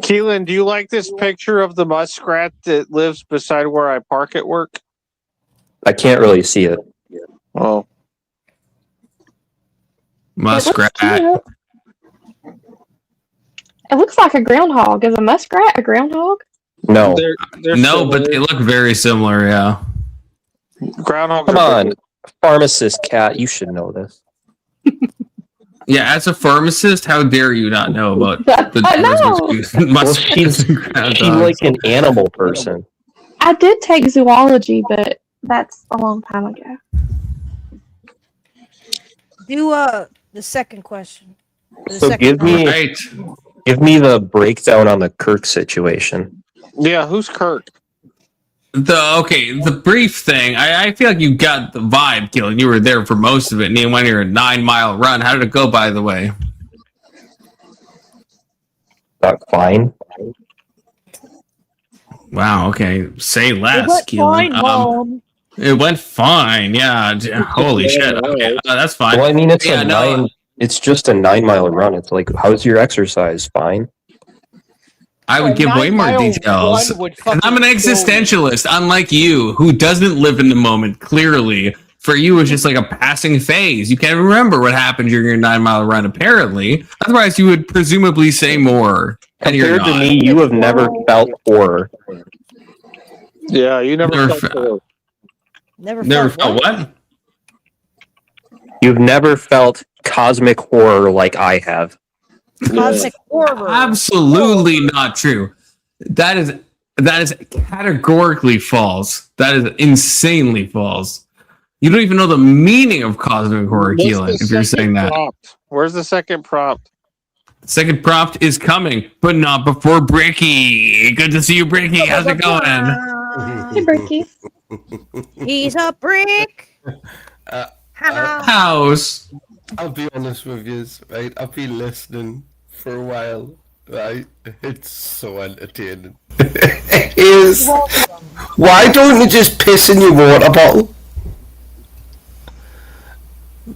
Keelan, do you like this picture of the muskrat that lives beside where I park at work? I can't really see it. Oh, Muskrat. It looks like a groundhog. Is a muskrat a groundhog? No. they're No, but similar. they look very similar. Yeah. Groundhogs. Come are on. Pharmacist Cat, you should know this. Yeah, as a pharmacist, how dare you not know about the I know. difference between muskrats and She's groundhogs? like an animal person. I did take zoology, but that's a long time ago. Do the second question. The So second Right. give me the breakdown on the Kirk situation. Yeah, who's Kirk? The brief thing. I feel like you got the vibe, Keelan. You were there for most of it, and you went your 9-mile run. How did it go, by the way? Fine. Wow. Okay. Say less, It went Keelan. fine, Mom. It went fine. Yeah. Holy shit. Okay. That's fine. Well, I mean, it's Yeah, a no. 9. It's just a 9-mile run. It's like, how's your exercise? Fine. I would give way more details. And I'm an existentialist, unlike you, who doesn't live in the moment, clearly. For you, it's just like a passing phase. You can't remember what happened during your 9-mile run, apparently. Otherwise, you would presumably say more. And you're Compared to not. me, you have never felt horror. Yeah, you never Never felt fe- horror. Never felt what? You've never felt cosmic horror like I have. Cosmic horror. Absolutely not true. That is categorically false. That is insanely false. You don't even know the meaning of cosmic horror, What's Keelan, the if you're saying second that. prompt? Where's the second prompt? Second prompt is coming, but not before Bricky. Good to see you, Bricky. How's it going? Hey, Bricky. He's a brick. House. I'll be honest with you, right? I've been listening for a while, right? It's so entertaining. It is. Why don't you just piss in your water bottle?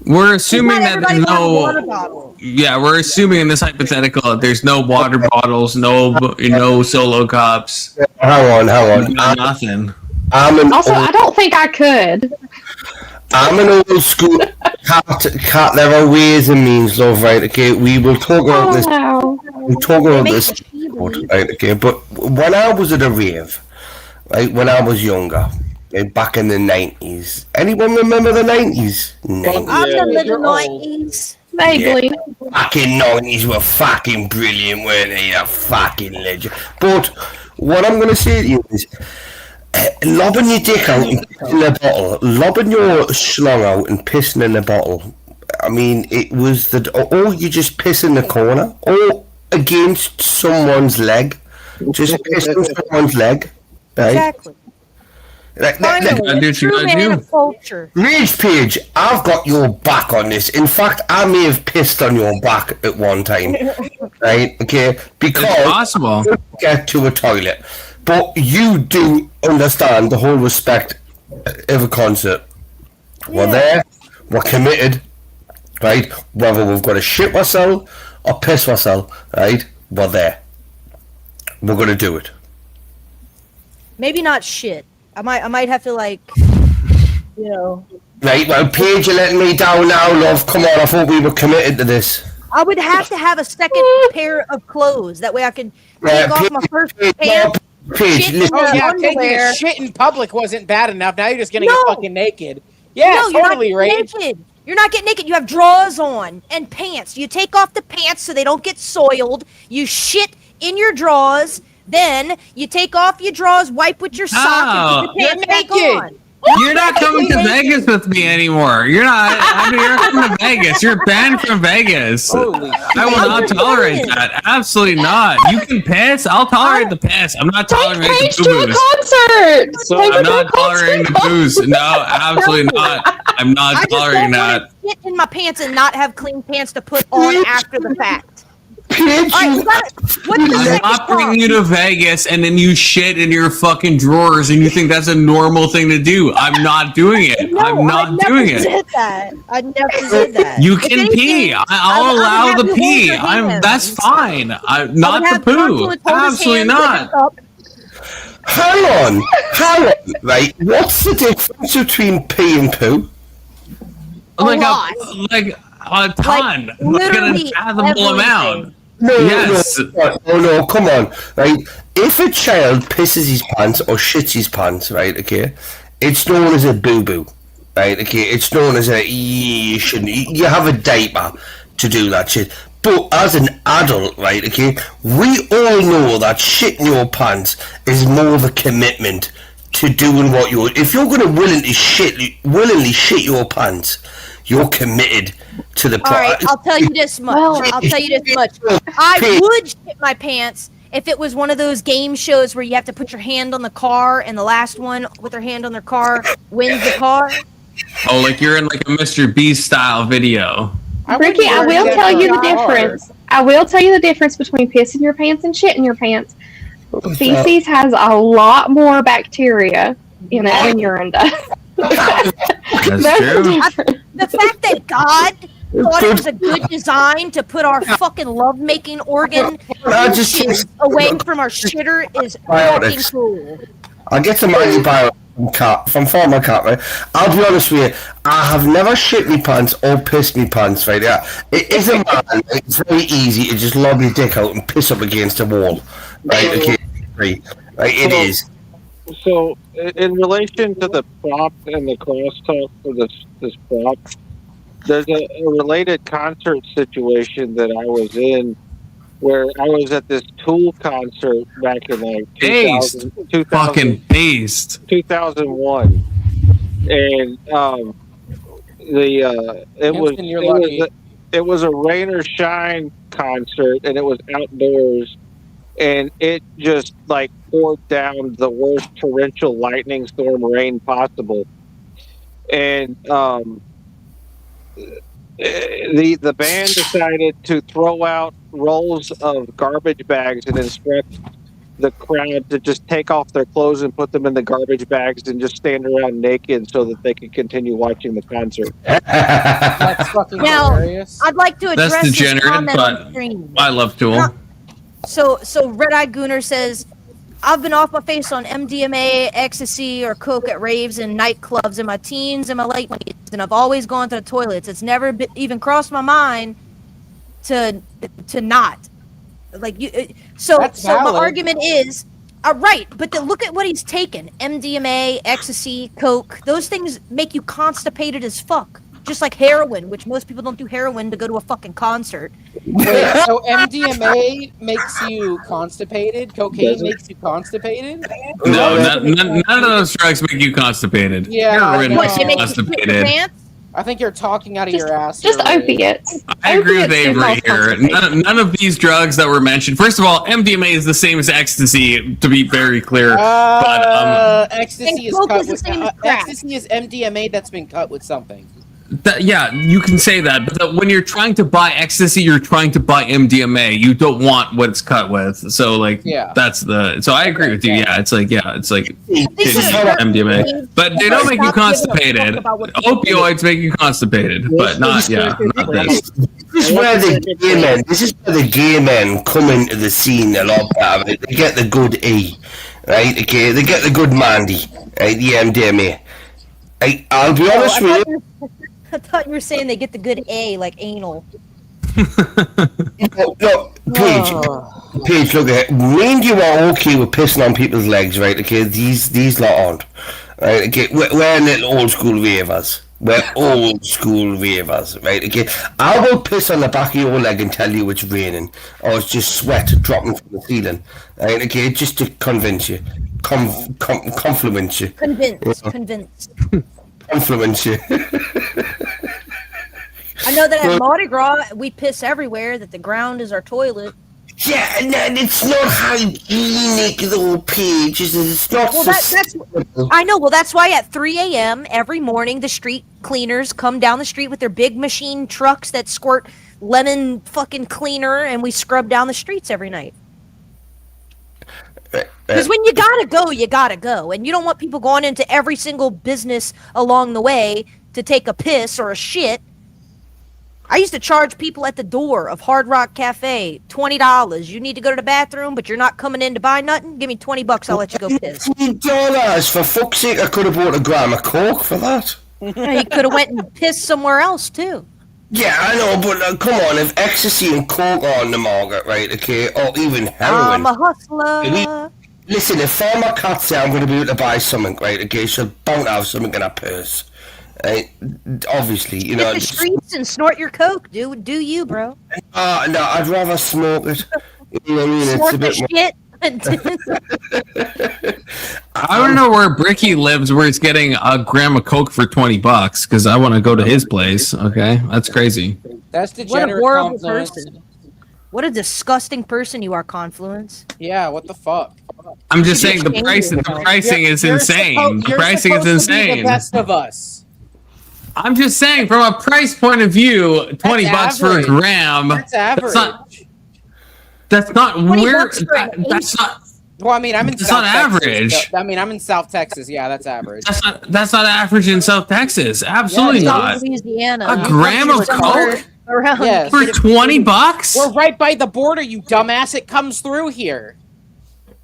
We're assuming that there's water no. bottle. Yeah, we're assuming in this hypothetical that there's no water bottles, no solo cups, Hang on. nothing. Also, I don't think I could. I'm an old school cat. There are ways and means, love, right? Okay, we will talk about this. Oh, We'll talk about this, right? Okay, but when I was at a rave, right, when I was younger, back in the 90s. Anyone remember the 90s? No. I remember the 90s. vaguely. Fucking 90s were fucking brilliant, weren't they? A fucking legend. But what I'm going to say to you is, lobbing your dick out and pissing in a bottle, lobbing your schlong out and pissing in a bottle. I mean, it was or you just piss in the corner, or against someone's leg. Just piss on someone's leg. Right? Exactly. Finally, true man of culture. rizziepage, I've got your back on this. In fact, I may have pissed on your back at one time. Right? Okay? Because It's possible. you get to a toilet. But you do understand the whole respect of a concert. We're there, we're committed, right? Whether we've got to shit ourselves or piss ourselves, right? We're there. We're gonna do it. Maybe not shit. I might have to Right, well, Paige, you're letting me down now, love. Come on, I thought we were committed to this. I would have to have a second pair of clothes. That way I can take off my first pants. Paige, shit listen. Oh yeah, taking underwear. a shit in public wasn't bad enough. Now you're just gonna No. get fucking naked. Yeah, No, you're not totally, getting Rage. naked. You're not getting naked. You have drawers on and pants. You take off the pants so they don't get soiled. You shit in your drawers. Then you take off your drawers, wipe with your sock, and put your You're pants back naked. on. You're not coming to Vegas with me anymore. You're not. I mean, you're not coming to Vegas. You're banned from Vegas. Holy I will not tolerate that. Absolutely not. You can piss. I'll tolerate the piss. I'm not Take tolerating Paige the to a booze. concert. Take her I'm to a not tolerating the concert. booze. No, absolutely not. I'm not I just tolerating don't that. want to shit in my pants and not have clean pants to put on after the fact. Paige, All right, you- what's the I'm second not bringing prompt? you to Vegas and then you shit in your fucking drawers and you think that's a normal thing to do. I'm not doing it. No, I'm not doing I never it. did that. I never did that. You If can anything, pee. I'll I would allow have the you hold pee. your hands. That's fine. Not I would the have poo. Confluence hold his Absolutely hands, put his not. cup. hang on, right? What's the difference between pee and poo? Like lot. a ton. Like an literally unfathomable everything. amount. No, Yes. no, come on, right? If a child pisses his pants or shits his pants, right, okay, it's known as a boo-boo, right, okay, it's known as you shouldn't, you have a diaper to do that shit. But as an adult, right, okay, we all know that shitting your pants is more of a commitment to doing what you're, if you're going to willingly shit your pants, you're committed to the All right, I'll tell you this much. Well- I'll tell you this much. I would shit my pants if it was one of those game shows where you have to put your hand on the car and the last one with their hand on their car wins the car. Oh, like you're in like a Mr. Beast style video. Ricky, I will tell you the difference. I will tell you the difference between pissing your pants and shitting your pants. Feces has a lot more bacteria in it than urine does. That's That's true. the difference. The fact that God thought it was a good design to put our fucking lovemaking organ juices away from our shitter is fucking cool. I get some antibiotics from former cat, right? I'll be honest with you, I have never shit me pants or pissed me pants, right? Yeah, it is a man. It's very easy to just lob your dick out and piss up against a wall, right? Okay, right? It is. So, in relation to the prop and the crosstalk for this prop, there's a related concert situation that I was in where I was at this Tool concert back in like 2001, and it was a rain or shine concert, and it was outdoors, and it just like poured down the worst torrential lightning storm rain possible, and the band decided to throw out rolls of garbage bags and instruct the crowd to just take off their clothes and put them in the garbage bags and just stand around naked so that they could continue watching the concert. That's fucking hilarious. I'd like to address That's degenerate, this comment but on screen. I love Tool. So Red Eye Gooner says, I've been off my face on MDMA, ecstasy, or coke at raves and nightclubs in my teens and my late 20s, and I've always gone to the toilets. It's never even crossed my mind to not. Like you. So my argument is, right, but look at what he's taken: MDMA, ecstasy, coke. Those things make you constipated as fuck. Just like heroin, which most people don't do heroin to go to a fucking concert. Wait, so MDMA makes you constipated? Cocaine makes you constipated? No, none of those drugs make you constipated. Yeah, Heroin makes you Make you constipated. pants? I think you're talking out of your ass. Just here, opiates. I agree with Opiates do Avery cause here. None of these drugs that were mentioned. First of all, MDMA is the same as ecstasy, to be very clear. Ecstasy is coke cut is the with same as crack. ecstasy is MDMA that's been cut with something. Yeah, you can say that, but when you're trying to buy ecstasy, you're trying to buy MDMA. You don't want what it's cut with. So, like, that's the. So I agree with you. Yeah, it's like MDMA, but they don't make you constipated. Opioids make you constipated, but not this. This is where the gay men. This is where the gay men come into the scene a lot better. Right? They get the good E, right? Okay, they get the good Mandy, right? The MDMA. I'll be honest with you. I thought you were saying they get the good A, like anal. No, Paige, look at it. Me and you are okay with pissing on people's legs, right? Okay, these lot aren't. Right, okay, we're little old school ravers. We're old school ravers, right? Okay, I will piss on the back of your leg and tell you it's raining, or it's just sweat dropping from the ceiling, right? Okay, just to convince you, compliment you. Convince. Influence you. I know that at Mardi Gras, we piss everywhere, that the ground is our toilet. Yeah, and it's not hygienic, though, Paige. It's not I know. Well, that's why at 3 a.m. every morning, the street cleaners come down the street with their big machine trucks that squirt lemon fucking cleaner, and we scrub down the streets every night. Because when you gotta go. And you don't want people going into every single business along the way to take a piss or a shit. I used to charge people at the door of Hard Rock Cafe $20. You need to go to the bathroom, but you're not coming in to buy nothing? Give me $20, I'll let you go piss. $20? For fuck's sake, I could have bought a gram of Coke for that. You could have went and pissed somewhere else, too. Yeah, I know, but come on, if ecstasy and Coke are on the market, right, okay, or even heroin. I'm a hustler. Listen, if Farmer Cat say I'm going to be able to buy something, right, okay, she'll bound to have something in her purse. Obviously, you know. Hit the streets and snort your Coke, do you, bro? No, I'd rather smoke it. You know what I mean? Snort it's a bit shit. I don't know where Bricky lives, where he's getting a gram of Coke for $20, because I want to go to his place. Okay, that's crazy. That's What a degenerate horrible Confluence. person. What a disgusting person you are, Confluence. Yeah, what the fuck? I'm just saying the pricing is insane. The pricing is insane. The best of us. I'm just saying, from a price point of view, $20 for a gram. That's average. That's not where. That's not. Well, I mean, I'm in That's South not Texas. average. I mean, I'm in South Texas. Yeah, that's average. That's not average in South Texas. Absolutely Yeah, not. Louisiana. A gram of Coke Around Yes. for $20? We're right by the border, you dumbass. It comes through here.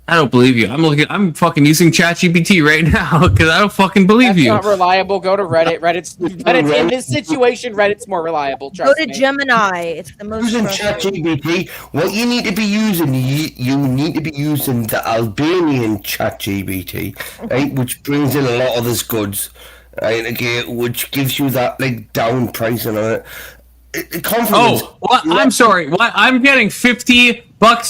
I don't believe you. I'm fucking using ChatGPT right now because I don't fucking believe That's you. not reliable. Go to Reddit. Reddit's in this situation. Reddit's more reliable. Go Trust to me. Gemini. It's the most Using trusted. ChatGPT, what you need to be using, you need to be using the Albanian ChatGPT, right, which brings in a lot of this goods, right, okay, which gives you that like down pricing on it. Confidence. Oh, well, I'm sorry. What? I'm getting $50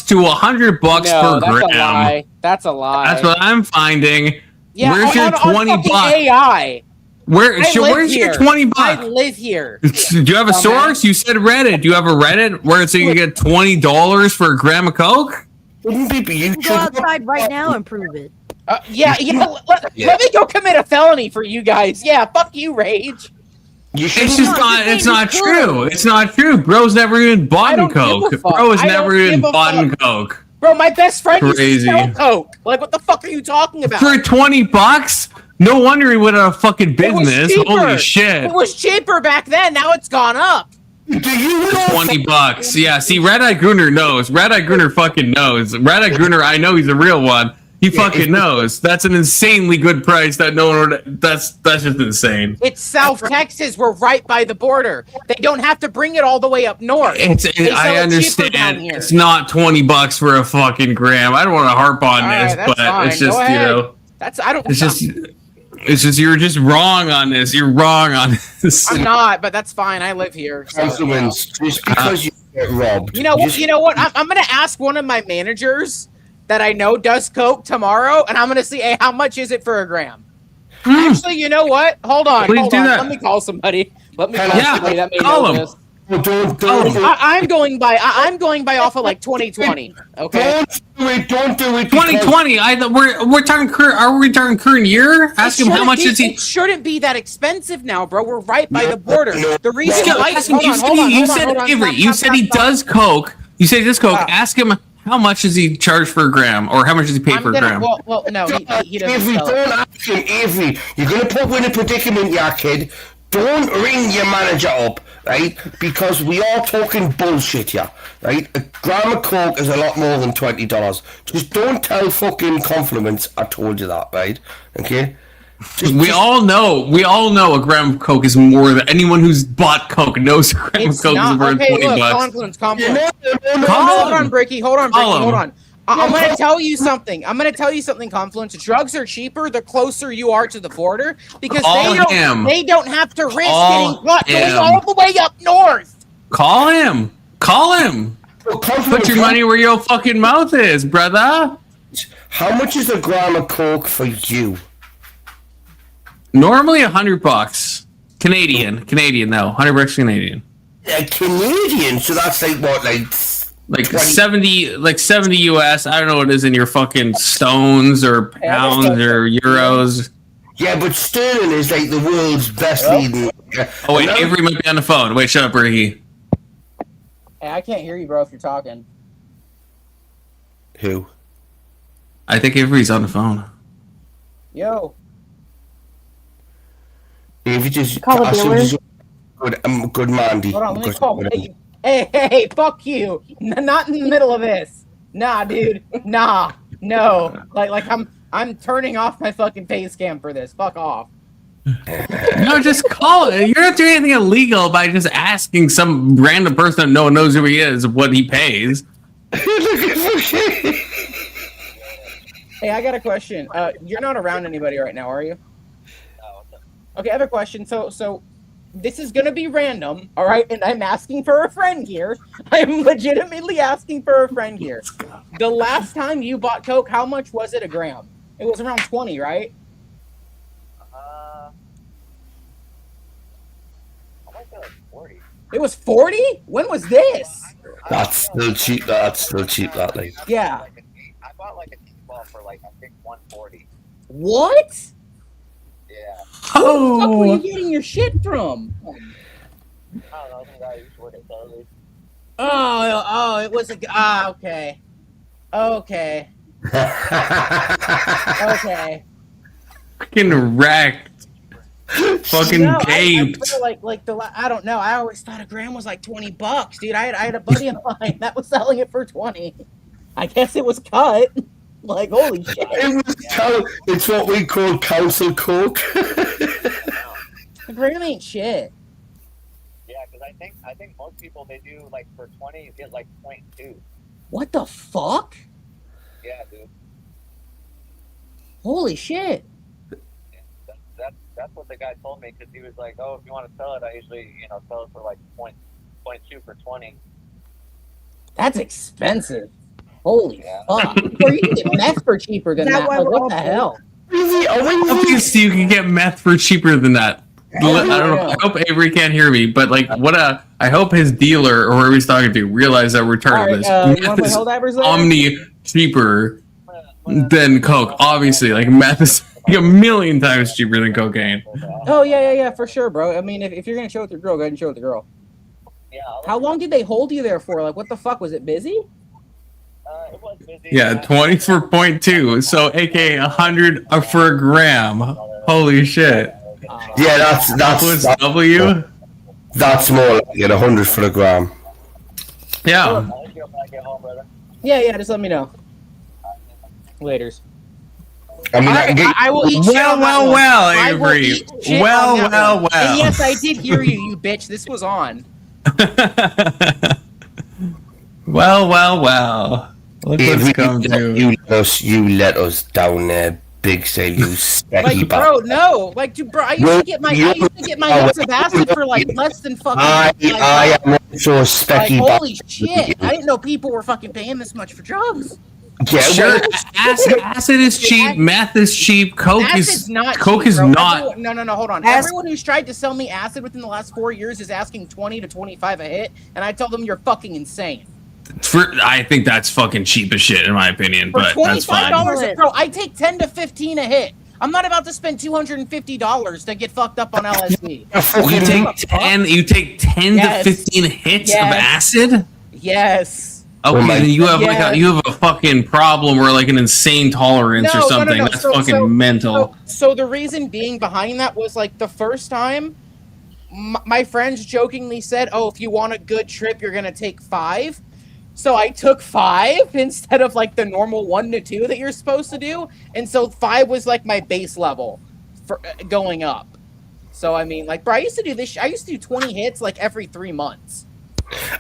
to $100 No, per that's gram. a lie. That's a lie. That's what I'm finding. Yeah, Where's your on $20? fucking AI. Where's your $20? I live here. Do you have a source? You said Reddit. Do you have a Reddit where it's so you can get $20 for a gram of Coke? Wouldn't be You can go outside right now and prove it. Yeah. Let me go commit a felony for you guys. Yeah, fuck you, Rage. It's just not. It's not true. It's not true. Bro's never even bought Coke. Bro has never even bought Coke. Bro, my best friend used to Crazy. sell Coke. Like, what the fuck are you talking about? For $20? No wonder he went out of fucking It was business. cheaper. Holy shit. It was cheaper back then. Now it's gone up. $20. Yeah, see, Red Eye Gunner knows. Red Eye Gunner fucking knows. Red Eye Gunner, I know he's a real one. He fucking knows. That's an insanely good price. That no one would. That's just insane. It's South Texas. We're right by the border. They don't have to bring it all the way up north. They sell I it cheaper down understand. here. It's not $20 for a fucking gram. I don't want to harp on All right, this, that's but fine. it's just Go you ahead. know. I don't. It's just you're just wrong on this. You're wrong on this. I'm not, but that's fine. I live here. So, just because you get robbed. You know what? I'm gonna ask one of my managers that I know does Coke tomorrow, and I'm gonna see, hey, how much is it for a gram? Actually, you know what? Hold on. Please do that. Let me call somebody. Let me call Yeah, somebody that may call know him. this. Don't I'm going by off of like 2020. Okay. Don't do it. 2020. We're talking current. Are we talking current year? Ask him how much is he. It shouldn't be that expensive now, bro. We're right by the border. The reason why. You said Avery. You said he does Coke. You said he does Coke. Ask him how much does he charge for a gram, or how much does he pay for a gram? Well, no, he doesn't. Avery, sell it. don't ask him, Avery. You're gonna put me in a predicament, yeah, kid. Don't ring your manager up, right? Because we are talking bullshit here, right? A gram of Coke is a lot more than $20. Just don't tell fucking compliments I told you that, right? Okay? We all know a gram of Coke is more than anyone who's bought Coke knows a gram of Coke is worth $20. Confluence. Call Hold him. on, Bricky. Hold on. Call him. Hold on. I'm going to tell you something. Confluence. Drugs are cheaper the closer you are to the border because they don't have to risk getting caught going all the way up north. Call him. Put your money where your fucking mouth is, brother. How much is a gram of Coke for you? Normally $100. Canadian though. $100 Canadian. Canadian, so that's like what, like 70 US. I don't know what it is in your fucking stones or pounds or euros. Yeah, but sterling is like the world's best leading. Oh wait, Avery might be on the phone. Wait, shut up, Ricky. Hey, I can't hear you, bro, if you're talking. Who? I think Avery's on the phone. Yo. If you just Call the dealer. Good Mandy. Hold on, let me call. Hey, fuck you. Not in the middle of this. Nah, dude. Nah. No. Like I'm turning off my fucking face cam for this. Fuck off. No, just call it. You're not doing anything illegal by just asking some random person that no one knows who he is what he pays. Hey, I got a question. You're not around anybody right now, are you? Okay, I have a question. So this is gonna be random, all right? And I'm asking for a friend here. I'm legitimately asking for a friend here. The last time you bought Coke, how much was it a gram? It was around 20, right? I might say like 40. It was 40? When was this? That's still cheap. That like. Yeah. I bought like a T-ball for like I think 140. What? Yeah. Where the fuck were you getting your shit from? I don't know. Some guy used to work at Target. Oh, it was okay. Okay. Okay. Fucking wrecked. Fucking No, gaped. I feel I don't know. I always thought a gram was like $20, dude. I had a buddy of mine that was selling it for 20. I guess it was cut. Like, holy shit. It's what we call council coke. A gram ain't shit. Yeah, because I think most people they do like for 20 you get like 0.2. What the fuck? Yeah, dude. Holy shit. That's what the guy told me because he was like, oh, if you want to sell it, I usually sell it for like 0.2 for 20. That's expensive. Holy Yeah. fuck. Or you can get meth for cheaper than Is that that. why Like, we're what all the broke? hell? Obviously, you can get meth for cheaper than that. I don't know. I hope Avery can't hear me, but like, I hope his dealer or whoever he's talking to realized that we're turning this. You want to Meth play is Hold Divers there? omni cheaper than coke. Obviously, like meth is like a million times cheaper than cocaine. Oh, yeah, for sure, bro. I mean, if you're going to show it to the girl, go ahead and show it to the girl. Yeah. How long did they hold you there for? Like, what the fuck? Was it busy? It was busy. Yeah, 20 for 0.2, so aka 100 for a gram. Holy shit. Yeah, What's that's W? That's more like at 100 for a gram. Yeah. I'll let you know when I get home, brother. Yeah, just let me know. Laters. I mean, I can get I will eat shit on that one. I will Avery. eat shit on that Well. one. And yes, I did hear you, you bitch. This was on. Well. Look what's come to. You let us down there, big sale, you specky Like, bro, no. Like, dude, bro, I used to get my hits of acid for like less than fucking. I am also a like, specky holy shit! I didn't know people were fucking paying this much for drugs. Yeah, Sure, acid is cheap, meth is cheap, coke Acid's is not. coke cheap, is bro. not. No, hold on. Everyone who's tried to sell me acid within the last 4 years is asking 20 to 25 a hit, and I tell them you're fucking insane. I think that's fucking cheap as shit in my opinion, For but that's fine. $25, bro, I take 10 to 15 a hit. I'm not about to spend $250 to get fucked up on LSD. You take 10 Yes. to 15 hits of Yes. acid? Yes. Okay, then you have Yes. you have a fucking problem or like an insane tolerance or something. That's fucking mental. So the reason being behind that was like the first time my friends jokingly said, oh, if you want a good trip, you're going to take 5. So I took 5 instead of like the normal 1 to 2 that you're supposed to do. And so 5 was like my base level for going up. So, I mean, like, bro, I used to do this. I used to do 20 hits like every 3 months.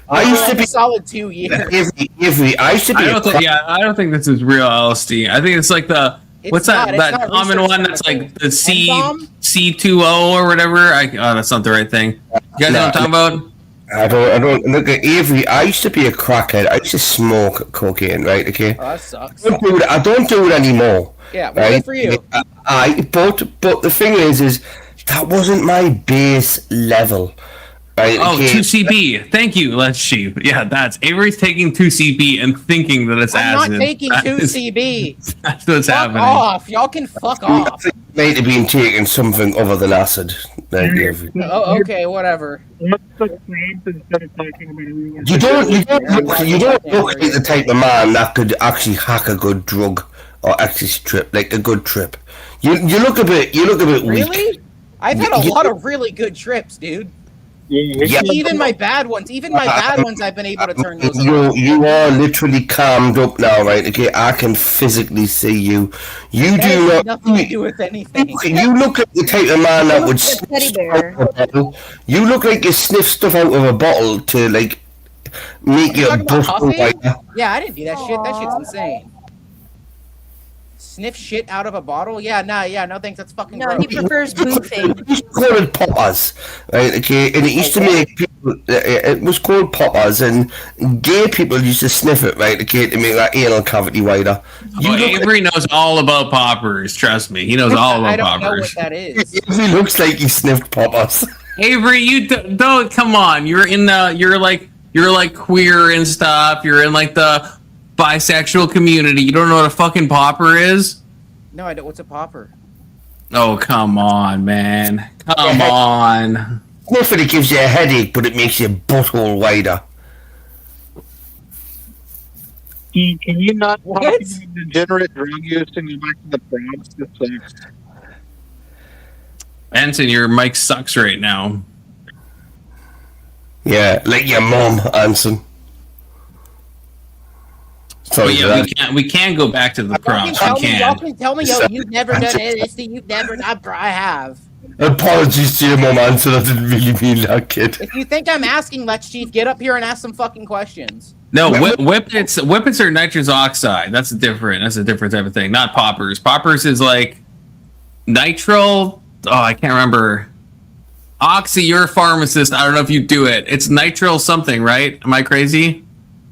I used to be a solid 2 years. I used to be. I don't think this is real LSD. I think it's like the what's that common one that's like the C20 or whatever. That's not the right thing. You guys know what I'm talking about? I don't look at Avery. I used to be a crackhead. I used to smoke cocaine, right? Okay. Oh, that sucks. I don't do it anymore. Yeah, well, right? good for you. But the thing is that wasn't my base level. Right? Oh, Okay. 2CB. Thank you, Let's Sheep. Yeah, that's Avery's taking 2CB and thinking that it's I'm acid. not taking 2CB. That's what's Fuck happening. off. Y'all can fuck off. Might have been taking something other than acid. Like, Avery. Oh, okay, whatever. You don't look like the type of man that could actually hack a good drug or actually trip like a good trip. You look a bit weak. Really? I've had a lot of really good trips, dude. Yeah. Even my bad ones, I've been able to turn those You are literally calmed up now, right? Okay, I can physically see you. You That do has not. nothing to do with anything. You look like the type of man that would Teddy sniff stuff bear. out of a bottle. You look like you sniff stuff out of a bottle to like make your talking about bust go huffing? wider. Yeah, I didn't do that shit. That shit's insane. Sniff shit out of a bottle? Yeah, no thanks. That's fucking No, gross. he prefers boofing. It was called poppers, right? Okay, and it used to make people. It was called poppers, and gay people used to sniff it, right? Okay, to make that anal cavity wider. Avery knows all about poppers. Trust me, he knows all about I don't know poppers. what that is. He looks like he sniffed poppers. Avery, you don't come on. You're like queer and stuff. You're in like the bisexual community. You don't know what a fucking popper is? No, I don't. What's a popper? Oh, come on, man. Come on. Sniff it gives you a headache, but it makes your butthole wider. Can you not talk What? about degenerate drug use and go back to the prompts? This sucks. Anson, your mic sucks right now. Yeah, like your mom, Anson. Sorry, But yeah, we can go back to the prompts. We Y'all can. can tell me, yo, you've never done it. You've never. I have. apologies to your mom, Anson. I didn't really mean that, kid. If you think I'm asking, let's Chief get up here and ask some fucking questions. No, whippets are nitrous oxide. That's a different type of thing. Not poppers. Poppers is like nitrile. Oh, I can't remember. Oxy, you're a pharmacist. I don't know if you do it. It's nitrile something, right? Am I crazy?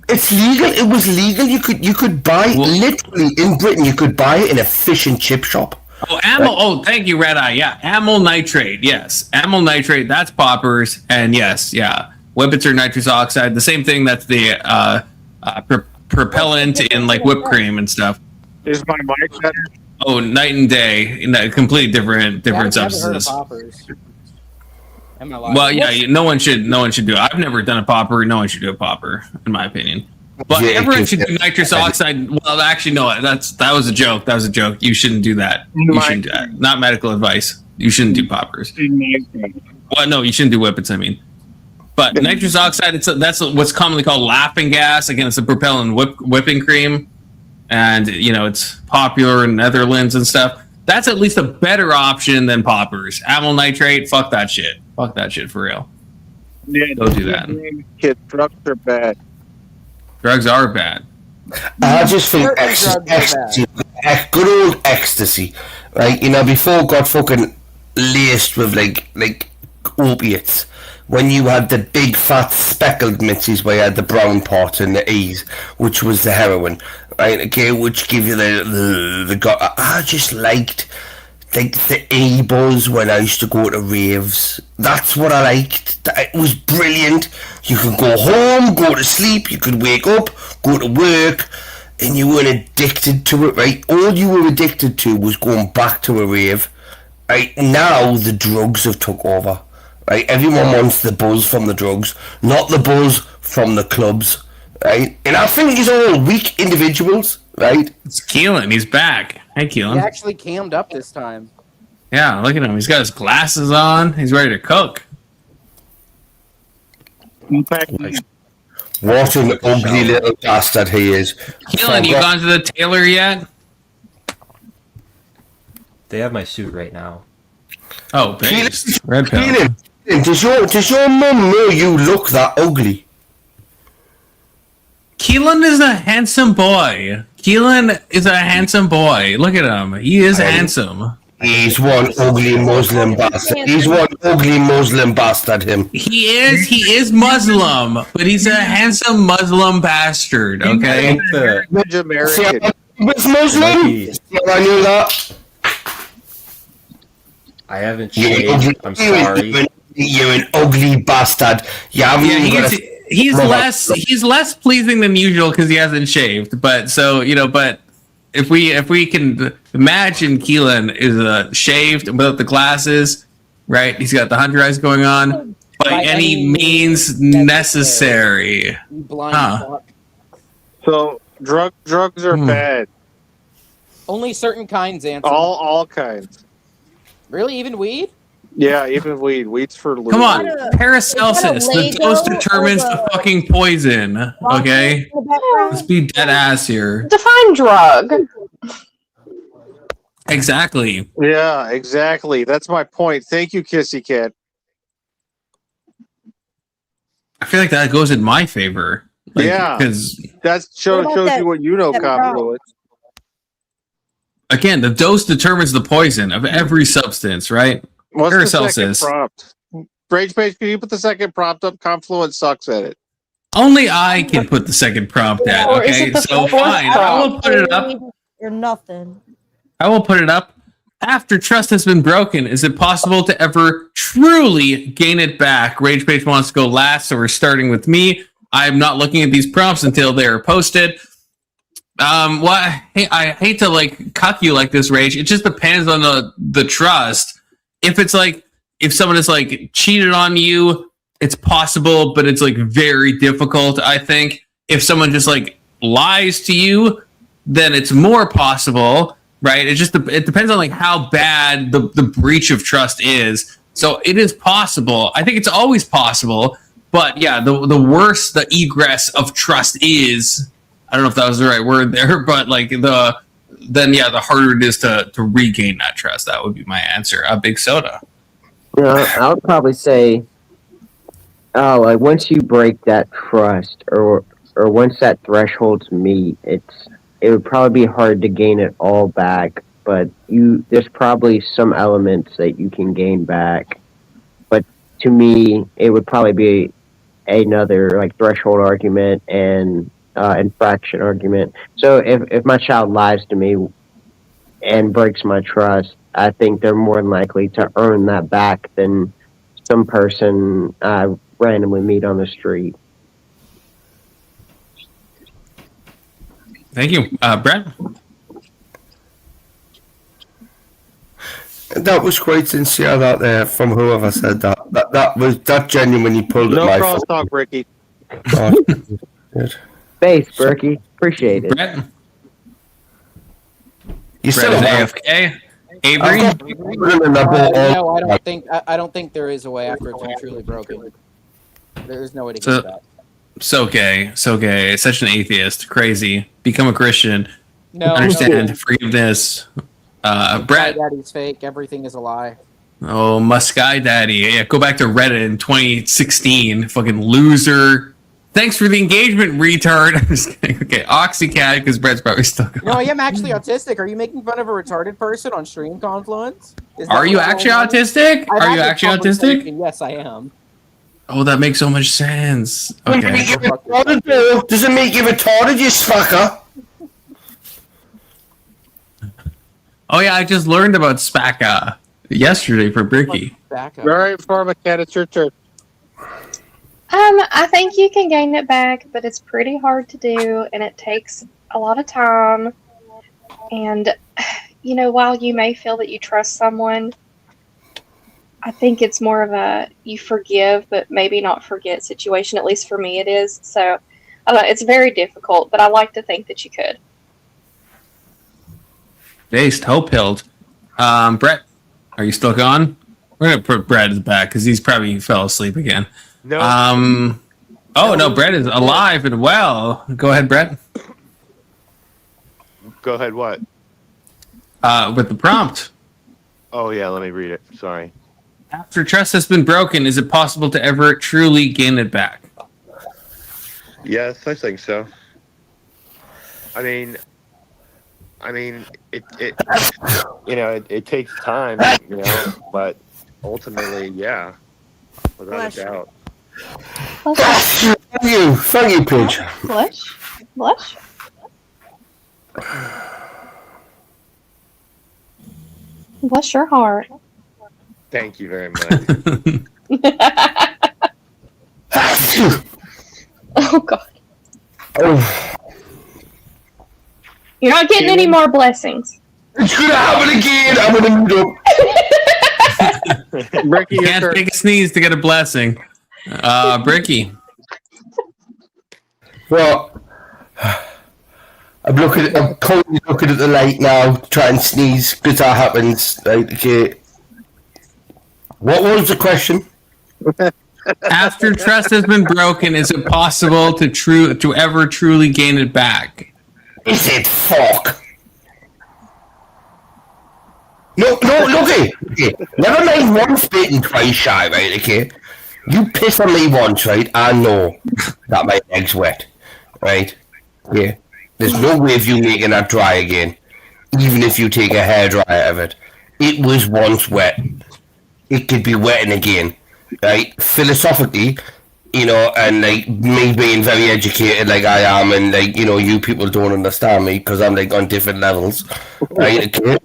It's legal. It was legal. You could buy literally in Britain. You could buy it in a fish and chip shop. Oh, amyl. Oh, thank you, Red Eye. Yeah, amyl nitrate. Yes, amyl nitrate. That's poppers. And yes, yeah, whippets are nitrous oxide. The same thing. That's the propellant in like whipped cream and stuff. Is my mic better? Oh, night and day. In that completely different I've never heard of substances. poppers. Am I lying? Well, yeah, no one should do it. I've never done a popper. No one should do a popper, in my opinion. But Yeah, everyone should do nitrous oxide. Well, actually, no. That was a joke. That was a joke. You shouldn't do that. You shouldn't do that. Not medical advice. You shouldn't do poppers. Well, no, you shouldn't do whippets. I mean, but nitrous oxide. That's what's commonly called laughing gas. Again, it's a propellant whipping cream, and it's popular in Netherlands and stuff. That's at least a better option than poppers. Amyl nitrate. Fuck that shit. Fuck that shit for real. Yeah, Don't do that. Kids, drugs are bad. Drugs are bad. I just think Certain drugs are ecstasy, good old ecstasy, right? Before got fucking laced with like opiates. When you had the big fat speckled mitzies where you had the brown part and the E's, which was the heroin, right? Okay, which give you the I just liked like the E-buzz when I used to go to raves. That's what I liked. It was brilliant. You could go home, go to sleep, you could wake up, go to work, and you weren't addicted to it, right? All you were addicted to was going back to a rave. Right now, the drugs have took over. Right, everyone wants the buzz from the drugs, not the buzz from the clubs. Right, and I think these are all weak individuals. Right, it's Keelan. He's back. Hey, Keelan. He actually cammed up this time. Yeah, look at him. He's got his glasses on. He's ready to cook. What an ugly little bastard he is. Keelan, you gone to the tailor yet? They have my suit right now. Oh, based. Red pill. Keelan, does your mum know you look that ugly? Keelan is a handsome boy. Keelan is a handsome boy. Look at him. He is handsome. He's one ugly Muslim bastard. He's one ugly Muslim bastard, him. He is Muslim, but he's a handsome Muslim bastard, okay? See, I was Muslim? I knew that. I haven't shaved. I'm sorry. You're an ugly bastard. He's less pleasing than usual because he hasn't shaved. But but if we can imagine Keelan is shaved without the glasses, right? He's got the hunter eyes going on by any means necessary. Blind fuck. So drugs are bad. Only certain kinds, Anthony. All kinds. Really, even weed? Yeah, even weed. Weed's for losers. Come on, Paracelsus. The dose determines the fucking poison. Okay, let's be dead ass here. Define drug. Exactly. Yeah, exactly. That's my point. Thank you, Kissy Cat. I feel like that goes in my favor. Yeah, because that shows you what you know, Confluence. Again, the dose determines the poison of every substance, right? What's Paracelsus. the second prompt? Rage Page, can you put the second prompt up? Confluence sucks at it. Only I can put the second prompt at. Or is Okay, it the so fourth fine. I will put it up. You're nothing. I will put it up. After trust has been broken, is it possible to ever truly gain it back? Rage Page wants to go last, so we're starting with me. I'm not looking at these prompts until they are posted. Hey, I hate to cuck you like this, Rage. It just depends on the trust. If it's if someone is cheated on you, it's possible, but it's very difficult. I think if someone just lies to you, then it's more possible, right? It depends on like how bad the breach of trust is. So it is possible. I think it's always possible. But yeah, the worse the egress of trust is, I don't know if that was the right word there, but like the harder it is to regain that trust. That would be my answer. A big soda. I would probably say, like once you break that trust, or once that threshold's meet, it would probably be hard to gain it all back. But there's probably some elements that you can gain back. But to me, it would probably be another like threshold argument and infraction argument. So if my child lies to me and breaks my trust, I think they're more likely to earn that back than some person I randomly meet on the street. Thank you, Brett. That was quite sincere, that there, from whoever said that. That genuinely pulled at No my crosstalk, Ricky. Oh, good. Thanks, Berkey. Appreciate it. Brett. You Brett said is it. AFK. Avery. No, I don't think there is a way after it's truly broken. There's no way to get that. So gay. Such an atheist. Crazy. Become a Christian. No, Understand forgiveness. Brett. Daddy's fake. Everything is a lie. Oh, Musky Daddy. Yeah, go back to Reddit in 2016. Fucking loser. Thanks for the engagement, retard. I'm just kidding. Okay, Oxycat, because Brett's probably still going. No, I am actually autistic. Are you making fun of a retarded person on Stream Confluence? Are you actually autistic? Are you actually autistic? Yes, I am. Oh, that makes so much sense. Okay. Does it make you retarded, you fucker? Oh yeah, I just learned about SPACA yesterday for Bricky. All right, Pharmacat, it's your turn. I think you can gain it back, but it's pretty hard to do, and it takes a lot of time. And, you know, while you may feel that you trust someone, I think it's more of a you forgive, but maybe not forget situation. At least for me, it is. So, it's very difficult, but I like to think that you could. Based, hope-hilled. Brett, are you still gone? We're gonna put Brett back because he's probably fell asleep again. No. No, Brett is alive and well. Go ahead, Brett. Go ahead, what? With the prompt. Oh, yeah, let me read it. Sorry. After trust has been broken, is it possible to ever truly gain it back? Yes, I think so. I mean, it you know, it takes time, you know, but ultimately, yeah, without a doubt. Thank you, Pidge. Blush. Bless your heart. Thank you very much. Oh God. Oh. You're not getting any more blessings. It's gonna happen again. I'm gonna mute up. Bricky, You can't take a sneeze to get a blessing. Bricky. Well, I'm currently looking at the light now, trying to sneeze because that happens. Right, okay. What was the question? After trust has been broken, is it possible to ever truly gain it back? Is it fuck? No, okay. Never mind once bitten, twice shy, right, okay? You piss on me once, right? I know that my leg's wet, right? Yeah. There's no way of you making that dry again, even if you take a hairdryer out of it. It was once wet. It could be wetting again, right? Philosophically, you know, and like me being very educated like I am, and like, you know, you people don't understand me because I'm like on different levels, right? Okay?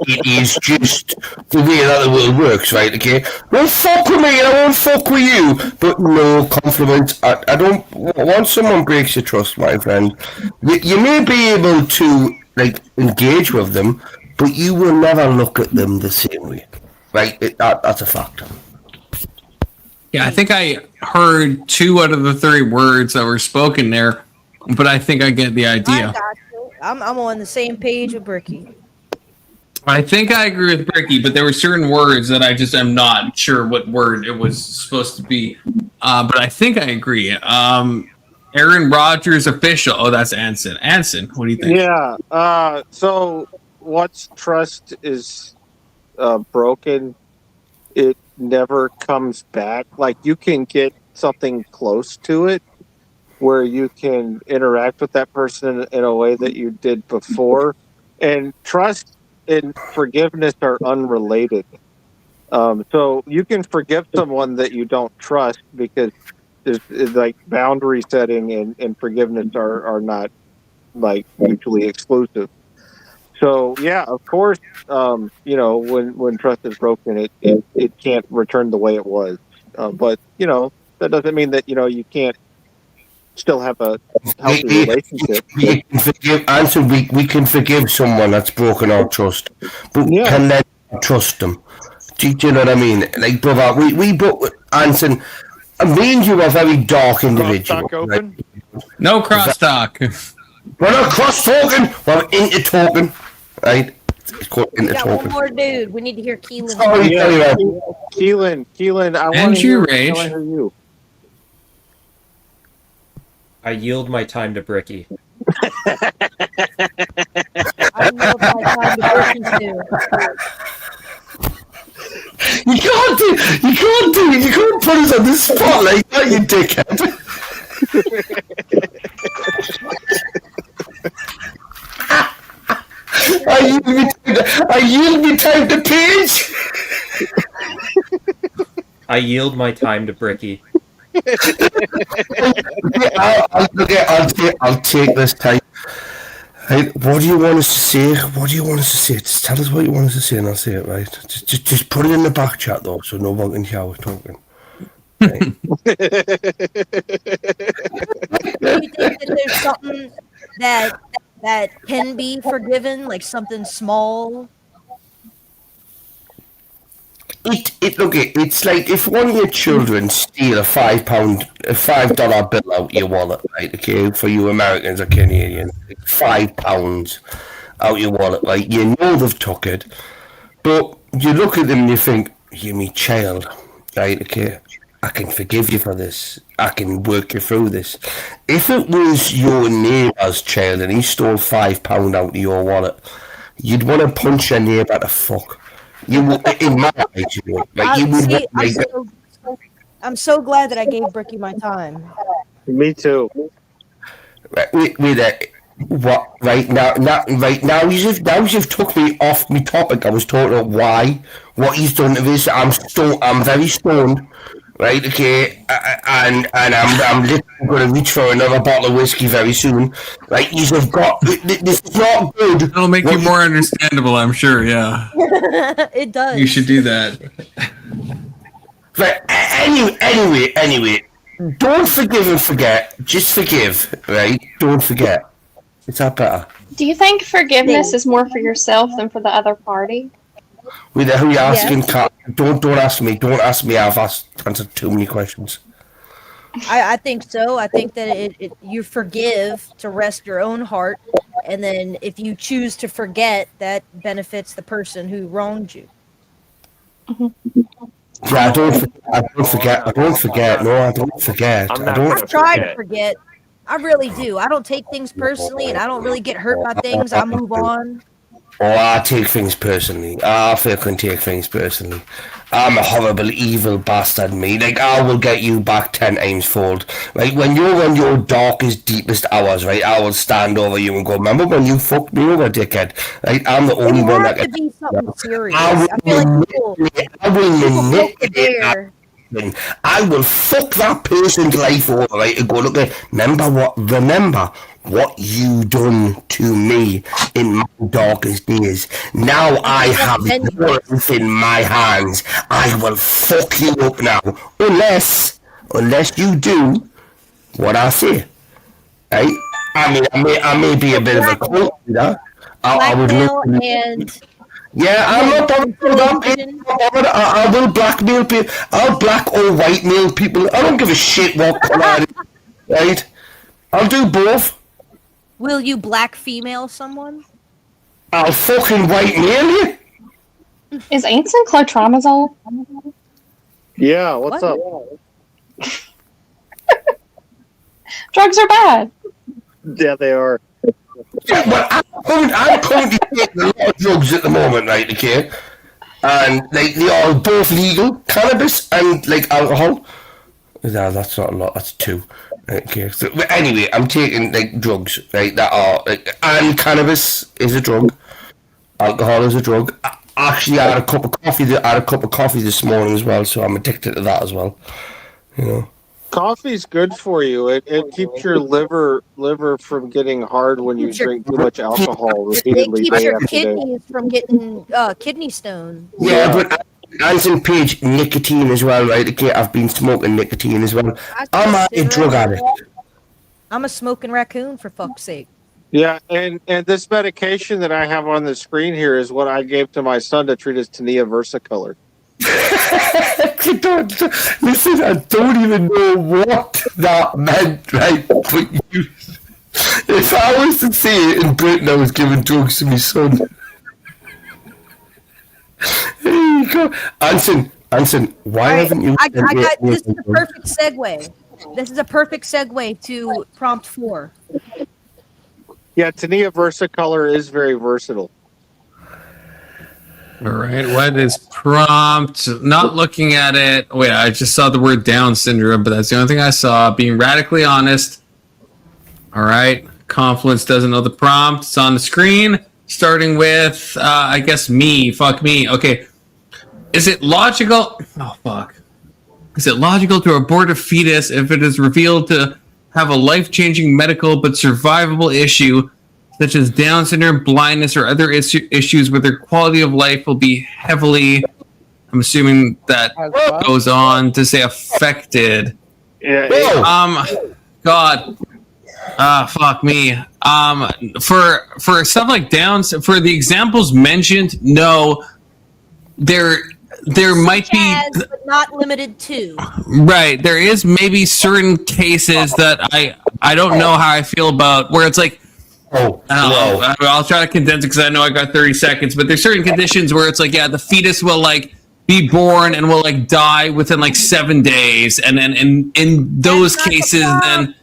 It is just the way that the world works, right? Okay, don't fuck with me and I won't fuck with you, but no compliments. I don't. Once someone breaks your trust, my friend, you may be able to like engage with them, but you will never look at them the same way, right? That's a fact. Yeah, I think I heard 2 out of the 3 words that were spoken there. but I think I get the I idea. got you. I'm on the same page with Bricky. I think I agree with Bricky, but there were certain words that I just am not sure what word it was supposed to be. But I think I agree. Aaron Rodgers official. Oh, that's Anson. Anson, what do you think? Yeah. So once trust is broken, it never comes back. Like you can get something close to it where you can interact with that person in a way that you did before. And trust and forgiveness are unrelated. So you can forgive someone that you don't trust because there's like boundary setting and forgiveness are not like mutually exclusive. So yeah, of course, when trust is broken, it can't return the way it was. But that doesn't mean that you can't still have a healthy relationship. We can forgive, Anson, we can forgive someone that's broken our trust, but we can then trust them. Do you know what I mean? Like, brother, Anson, me and you are very dark individuals. Right? No crosstalk. We're not cross-talking, we're into-talking, right? It's called We got into-talking. one more dude. We need to hear Keelan. Sorry, Keelan, I want And to you, hear Rage. you. I yield my time to Bricky. I know my time to Bricky too. You can't do it. You can't put us on the spot like that, you dickhead. I yield me time to Paige. I yield my time to Bricky. I'll take this time. Hey, what do you want us to say? What do you want us to say? Just tell us what you want us to say and I'll say it, right? Just put it in the back chat though, so no one can hear us talking. Right? Do you think that there's something that can be forgiven, like something small? It's like if one of your children steal a $5 bill out your wallet, right? Okay, for you Americans or Canadians, £5 out your wallet, right? You know they've took it, but you look at them and you think, "You me child, right? Okay, I can forgive you for this. I can work you through this." If it was your neighbour's child and he stole £5 out of your wallet, you'd want to punch your neighbour to fuck. You would, in my eyes, you would. Like, you would. See, I'm so glad that I gave Bricky my time. Me too. What? Right now, you've took me off my topic. I was talking about what he's done to this. I'm very stoned. Right, okay, and I'm literally going to reach for another bottle of whiskey very soon. Right, you've got this is not good. It'll make you more understandable, I'm sure. Yeah, It does. you should do that. Right. Anyway. Don't forgive and forget. Just forgive. Right. Don't forget. Is that better? Do you think forgiveness is more for yourself than for the other party? Who you asking? Yes. Don't ask me. Don't ask me. I've answered too many questions. I think so. I think that you forgive to rest your own heart, and then if you choose to forget, that benefits the person who wronged you. Yeah, I don't forget. No, I don't forget. I try to forget. I really do. I don't take things personally, and I don't really get hurt by things. I move on. Oh, I take things personally. I fucking take things personally. I'm a horrible, evil bastard, me. Like, I will get you back 10 times fold. Like, when you're on your darkest, deepest hours, right, I will stand over you and go, "Remember when you fucked me over, dickhead?" Right, I'm the only one that can... It has to be something serious. I feel like people manipulate. I will fuck that person's life over, right, and go, "Look, remember what you done to me in my darkest days. Now I have your life in my hands. I will fuck you up now. Unless you do what I say." Right? I mean, I may be a bit of a cult leader. I would look... Yeah, I'm not bothered with that. I will blackmail people. I'll black or white mail people. I don't give a shit what colour it is, right? I'll do both. Will you black female someone? I'll fucking white nail you. Is Anson clotrimazole? Yeah, what's up? Drugs are bad. Yeah, they are. Yeah, but I'm currently taking a lot of drugs at the moment, right? Okay, and like they are both legal, cannabis and like alcohol. No, that's not a lot. That's 2. Okay. So, but anyway, I'm taking like drugs, right? That are like, and cannabis is a drug. Alcohol is a drug. Actually, I had a cup of coffee. I had a cup of coffee this morning as well, so I'm addicted to that as well. You know. Coffee's good for you. It keeps your liver from getting hard when you drink too much alcohol It repeatedly. keeps day your after day. kidneys from getting kidney stone. Yeah, but Anson Page, nicotine as well, right? Okay, I've been smoking nicotine as well. I'm a drug addict. I'm a smoking raccoon, for fuck's sake. Yeah, and this medication that I have on the screen here is what I gave to my son to treat his tinea versicolor. Listen, I don't even know what that meant, right? But if I was to say it in Britain, I was giving drugs to my son. There you go. Anson, why haven't you... I got this is a perfect segue. This is a perfect segue to prompt 4. Yeah, tinea versicolor is very versatile. All right, what is prompt? Not looking at it. Wait, I just saw the word Down syndrome, but that's the only thing I saw. Being radically honest. All right, Confluence doesn't know the prompt. It's on the screen. Starting with, I guess me. Fuck me. Okay. Is it logical? Oh, fuck. Is it logical to abort a fetus if it is revealed to have a life-changing medical but survivable issue, such as Down syndrome, blindness, or other issues where their quality of life will be heavily, I'm assuming that goes on to say affected. Yeah. God. Fuck me. For stuff like Downs, for the examples mentioned, no, there might be, but not limited to. right. There is maybe certain cases that I don't know how I feel about, where it's like, I'll try to condense it because I know I got 30 seconds, but there's certain conditions where it's like, yeah, the fetus will like be born and will like die within like 7 days, and then in those cases, then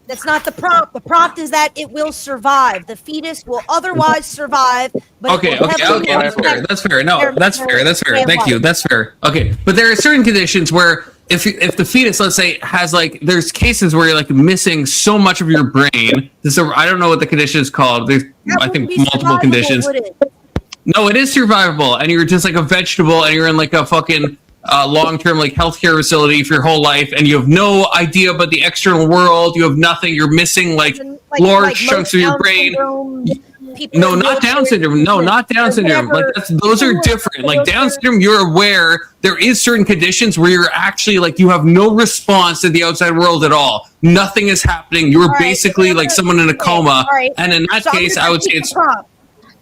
that's not the prompt. The prompt is that it will survive. The fetus will otherwise survive. But okay, that's fair. No, that's fair. Thank you. That's fair. Okay, but there are certain conditions where if the fetus, let's say, has like, there's cases where you're like missing so much of your brain. So I don't know what the condition is called. There's I think multiple conditions. No, it is survivable, and you're just like a vegetable, and you're in like a fucking long-term like healthcare facility for your whole life, and you have no idea about the external world. You have nothing. You're missing like large chunks of your brain. No, not Down syndrome. No, not Down syndrome. Like those are different. Like Down syndrome, you're aware there is certain conditions where you're actually like you have no response to the outside world at all. Nothing is happening. You're basically like someone in a coma. And in that case, I would say it's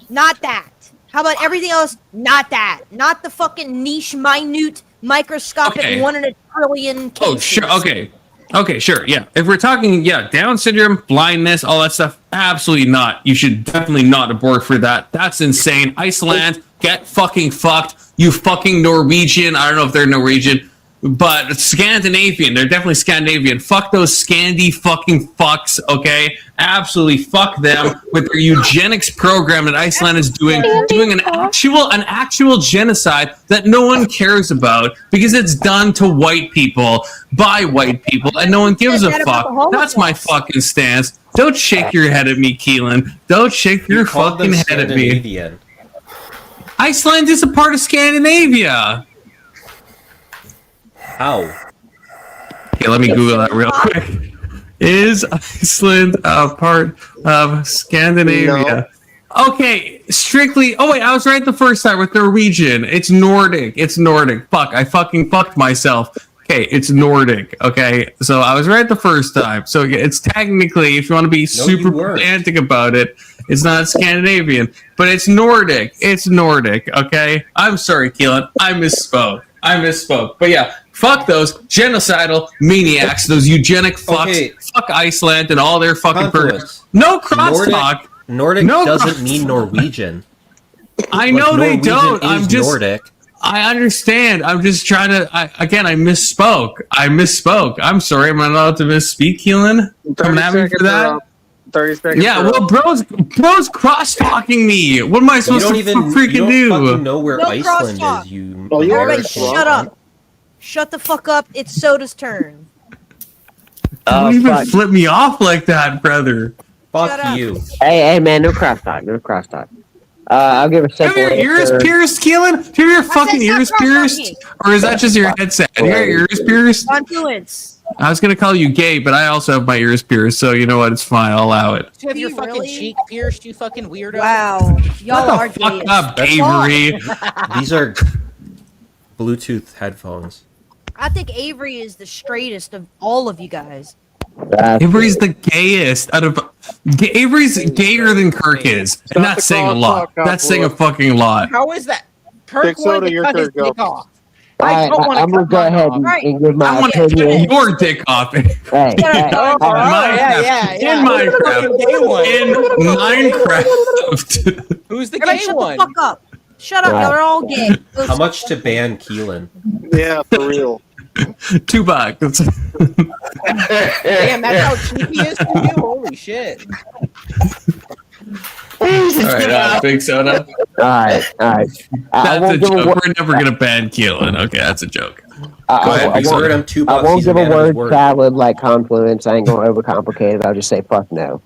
not that. How about everything else? Not that. Not the fucking niche, minute, microscopic 1 in a trillion cases. Oh, sure. Okay, sure. Yeah. If we're talking, Down syndrome, blindness, all that stuff, absolutely not. You should definitely not abort for that. That's insane. Iceland, get fucking fucked. You fucking Norwegian. I don't know if they're Norwegian, but Scandinavian. They're definitely Scandinavian. Fuck those Scandi fucking fucks, okay? Absolutely fuck them with their eugenics program that Iceland is doing an actual genocide that no one cares about because it's done to white people by white people and no one gives a fuck. That's my fucking stance. Don't shake your head at me, Keelan. Don't shake your fucking head at me. Iceland is a part of Scandinavia. How? Okay, let me Google that real quick. Is Iceland a part of Scandinavia? No. Okay, strictly. Oh wait, I was right the first time with Norwegian. It's Nordic. Fuck, I fucking fucked myself. Okay, it's Nordic. Okay, so I was right the first time. So it's technically, if you want to be super pedantic about it, it's not Scandinavian, but it's Nordic. Okay, I'm sorry, Keelan. I misspoke. But yeah, Fuck those genocidal maniacs, those eugenic fucks. Okay. Fuck Iceland and all their fucking Confluence. No crosstalk. Nordic No doesn't cross- mean Norwegian. I know they Norwegian don't. is I'm just. Nordic. I understand. I'm just trying to. I misspoke. I'm sorry. Am I allowed to misspeak, Keelan? Coming at me for that? 30 seconds. Yeah. Well, bro's cross talking me. What am I You supposed don't to even freaking you don't do? fucking know where No Iceland crosstalk. is. You. Oh, you're Everybody, right. shut up. Shut the fuck up. It's Soda's turn. Don't even fuck. flip me off like that, brother. Shut Fuck up. you. Hey, man, no crosstalk. No crosstalk. I'll give a Do you have simple your ears answer. pierced, Keelan? Do you have your fucking said ears stop pierced? cross-talking. Or is that just your headset? Do you have your ears pierced? Confluence. I was gonna call you gay, but I also have my ears pierced, so you know what? It's fine. I'll allow it. You have your You fucking really? cheek pierced, you fucking weirdo. Wow. Y'all are Shut the fuck gay. up, That's Avery. These are Bluetooth headphones. I think Avery is the straightest of all of you guys. Avery's the gayest out of. Avery's gayer than Kirk is, and that's saying a lot. That's saying a fucking lot. How is that? Kirk Big wanted Soda, to your cut his turn, go. dick off. I don't want to I'm gonna cut go mine ahead off. Right. and give I my want to opinion. cut your dick off. Hey, hey, Oh, all right. Minecraft. Yeah. In Minecraft. Gay one. In Minecraft. Who's the Everybody gay shut one? the fuck up. Shut up. Right. Y'all are all gay. How much to ban Keelan? Yeah, for real. $2. Damn, that's how cheap he is to you. Holy shit. All right, Big Soda. all right. I That's a won't give a joke. word. We're never gonna ban Keelan. Okay, that's a joke. Go ahead, I Big won't- Soda. him $2. I won't He's a give a man of his word word. salad like confluence. I ain't gonna overcomplicate it. I'll just say fuck no.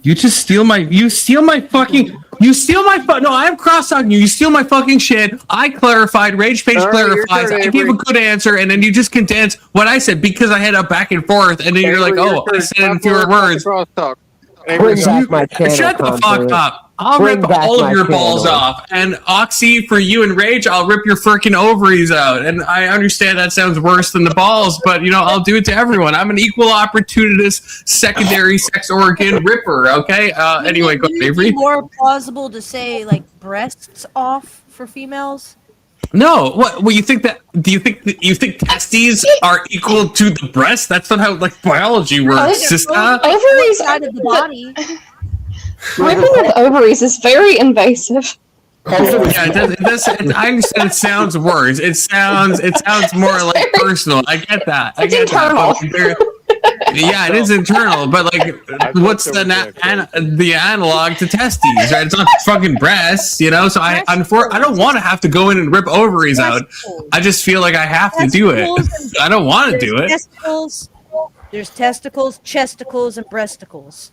You just steal my. You steal my fucking. No, I'm cross-talking you. You steal my fucking shit. I clarified. Rage Page All right, your clarifies. turn, I gave a Avery. good answer, and then you just condense what I said because I had a back and forth, and then you're like, Avery, your "Oh, I turn. said it in Stop fewer with words." crosstalk. Bring Avery, back my channel. Shut the fuck confluence. up. I'll Bring rip back all my of your balls channel. off. And Oxy, for you and Rage, I'll rip your freaking ovaries out. And I understand that sounds worse than the balls, but I'll do it to everyone. I'm an equal opportunist secondary sex organ ripper, okay? Anyway, go Wouldn't it Avery. be more plausible to say like breasts off for females? No, what you think that you think testes are equal to the breast? That's not how biology works, sister. Ovaries Side of the body. Ripping of ovaries is very invasive. Yeah, it does. I understand. It sounds worse. It sounds more like personal. I get that. I It's get internal. that. Yeah, it is internal. But what's the analog to testes? Right? It's not fucking breasts. So I don't want to have to go in and rip ovaries out. I just feel like I have to do it. I don't want to do it. There's testicles, chesticles, and breasticles.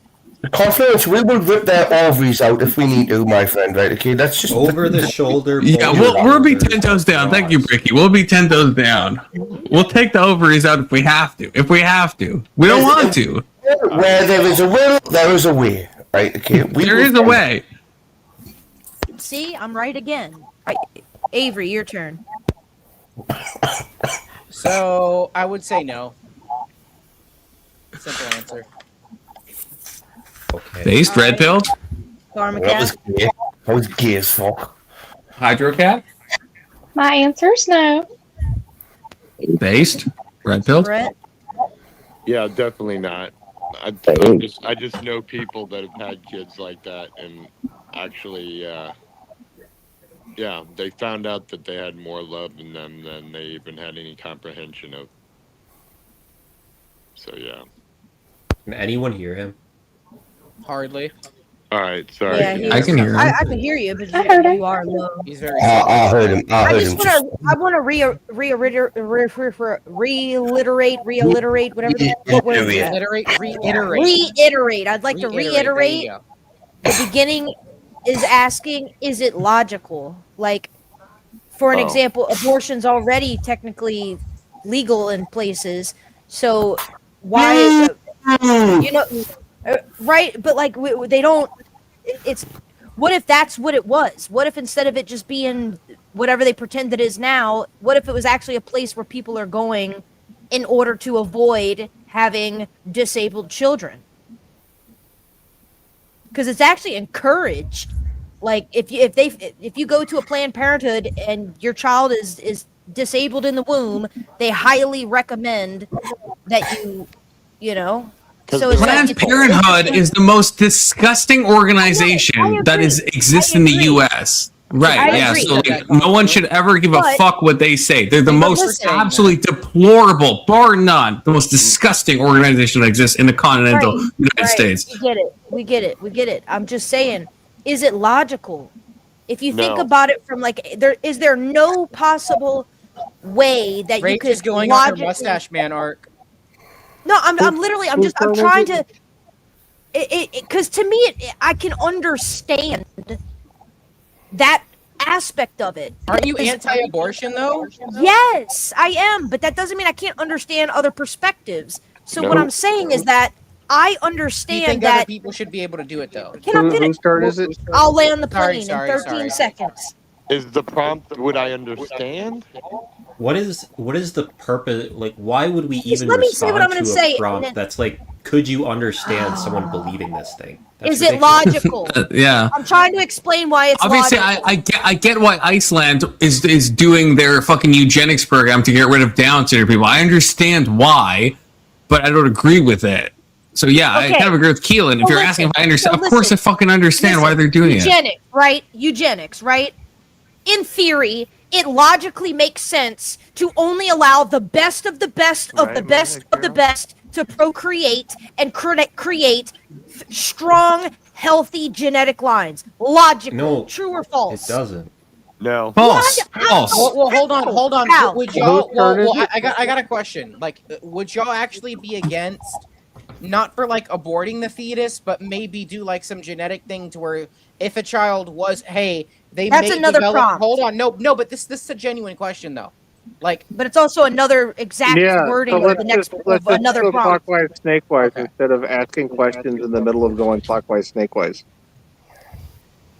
Confluence, we will rip their ovaries out if we need to, my friend, right? Okay, that's just Over the shoulder. Yeah, we'll be 10 toes down. Thank you, Bricky. We'll be 10 toes down. We'll take the ovaries out if we have to. We don't want to. Where there is a will, there is a way, right? Okay, There is a way. See, I'm right again. Avery, your turn. So I would say no. Simple answer. Okay. Based, red pill, That was gay. That was gay as fuck. hydrocat, My answer is no. based, red pill. Brett. Yeah, definitely not. I just know people that have had kids like that, and actually, they found out that they had more love in them than they even had any comprehension of. So yeah. Can anyone hear him? Hardly. All right, sorry. Yeah, I can hear him. I can hear you, but I heard him. you are low. He's very. I heard him. I I heard just him. want to reiterate, whatever. What word is that? Reiterate. I'd like to reiterate. The beginning is asking, is it logical? Like, for an example, abortion's already technically legal in places. So why is it, right? But they don't. It's what if that's what it was? What if instead of it just being whatever they pretend it is now, what if it was actually a place where people are going in order to avoid having disabled children? Because it's actually encouraged. Like if you go to a Planned Parenthood and your child is disabled in the womb, they highly recommend that you know. So it's Planned like, Parenthood is the most disgusting organization that exists in the U.S. Right? I Yeah. agree. So like, no one should ever give a But- fuck what they say. They're the But most listen. absolutely deplorable, bar none, the most disgusting organization that exists in the continental United States. We get it. I'm just saying, is it logical? If you think No. about it from like, is there no possible way that you Rach could is going on her logically- mustache man arc. No, I'm trying to. Because to me, I can understand that aspect of it. Aren't you anti-abortion though? Yes, I am, but that doesn't mean I can't understand other perspectives. So what No. I'm saying is that I Do you understand think other that. people should be able to do it though? Can I finish? Whose turn is it? I'll land the Sorry, plane sorry, in 13 sorry. seconds. Is the prompt would I understand? What is the purpose? Like, why would we even let me say what respond I'm gonna to say, a and prompt then- that's like, could you understand someone believing this thing? That's Is it ridiculous. logical? Yeah. I'm trying to explain why it's Obviously, logical. I get why Iceland is doing their fucking eugenics program to get rid of Down syndrome people. I understand why, but I don't agree with it. So yeah, I Okay. kind of agree with Keelan. If So you're asking if I understand, so of course I fucking understand why they're doing it. Eugenics, right? In theory, it logically makes sense to only allow the best of the best of the best of the best to procreate and create strong, healthy genetic lines. Logical, No, true or false? It doesn't. No. False. False. Well, hold on. How? Would y'all? Whose turn is Well, it? I got a question. Like, would y'all actually be against, not for like aborting the fetus, but maybe do like some genetic thing to where if a child was, hey, they That's may another develop. prompt. Hold on, no, but this is a genuine question though. Like, But it's also another exact wording of the next let's of another go prompt. clockwise, snakewise Okay. instead of asking questions in the middle of going clockwise, snakewise.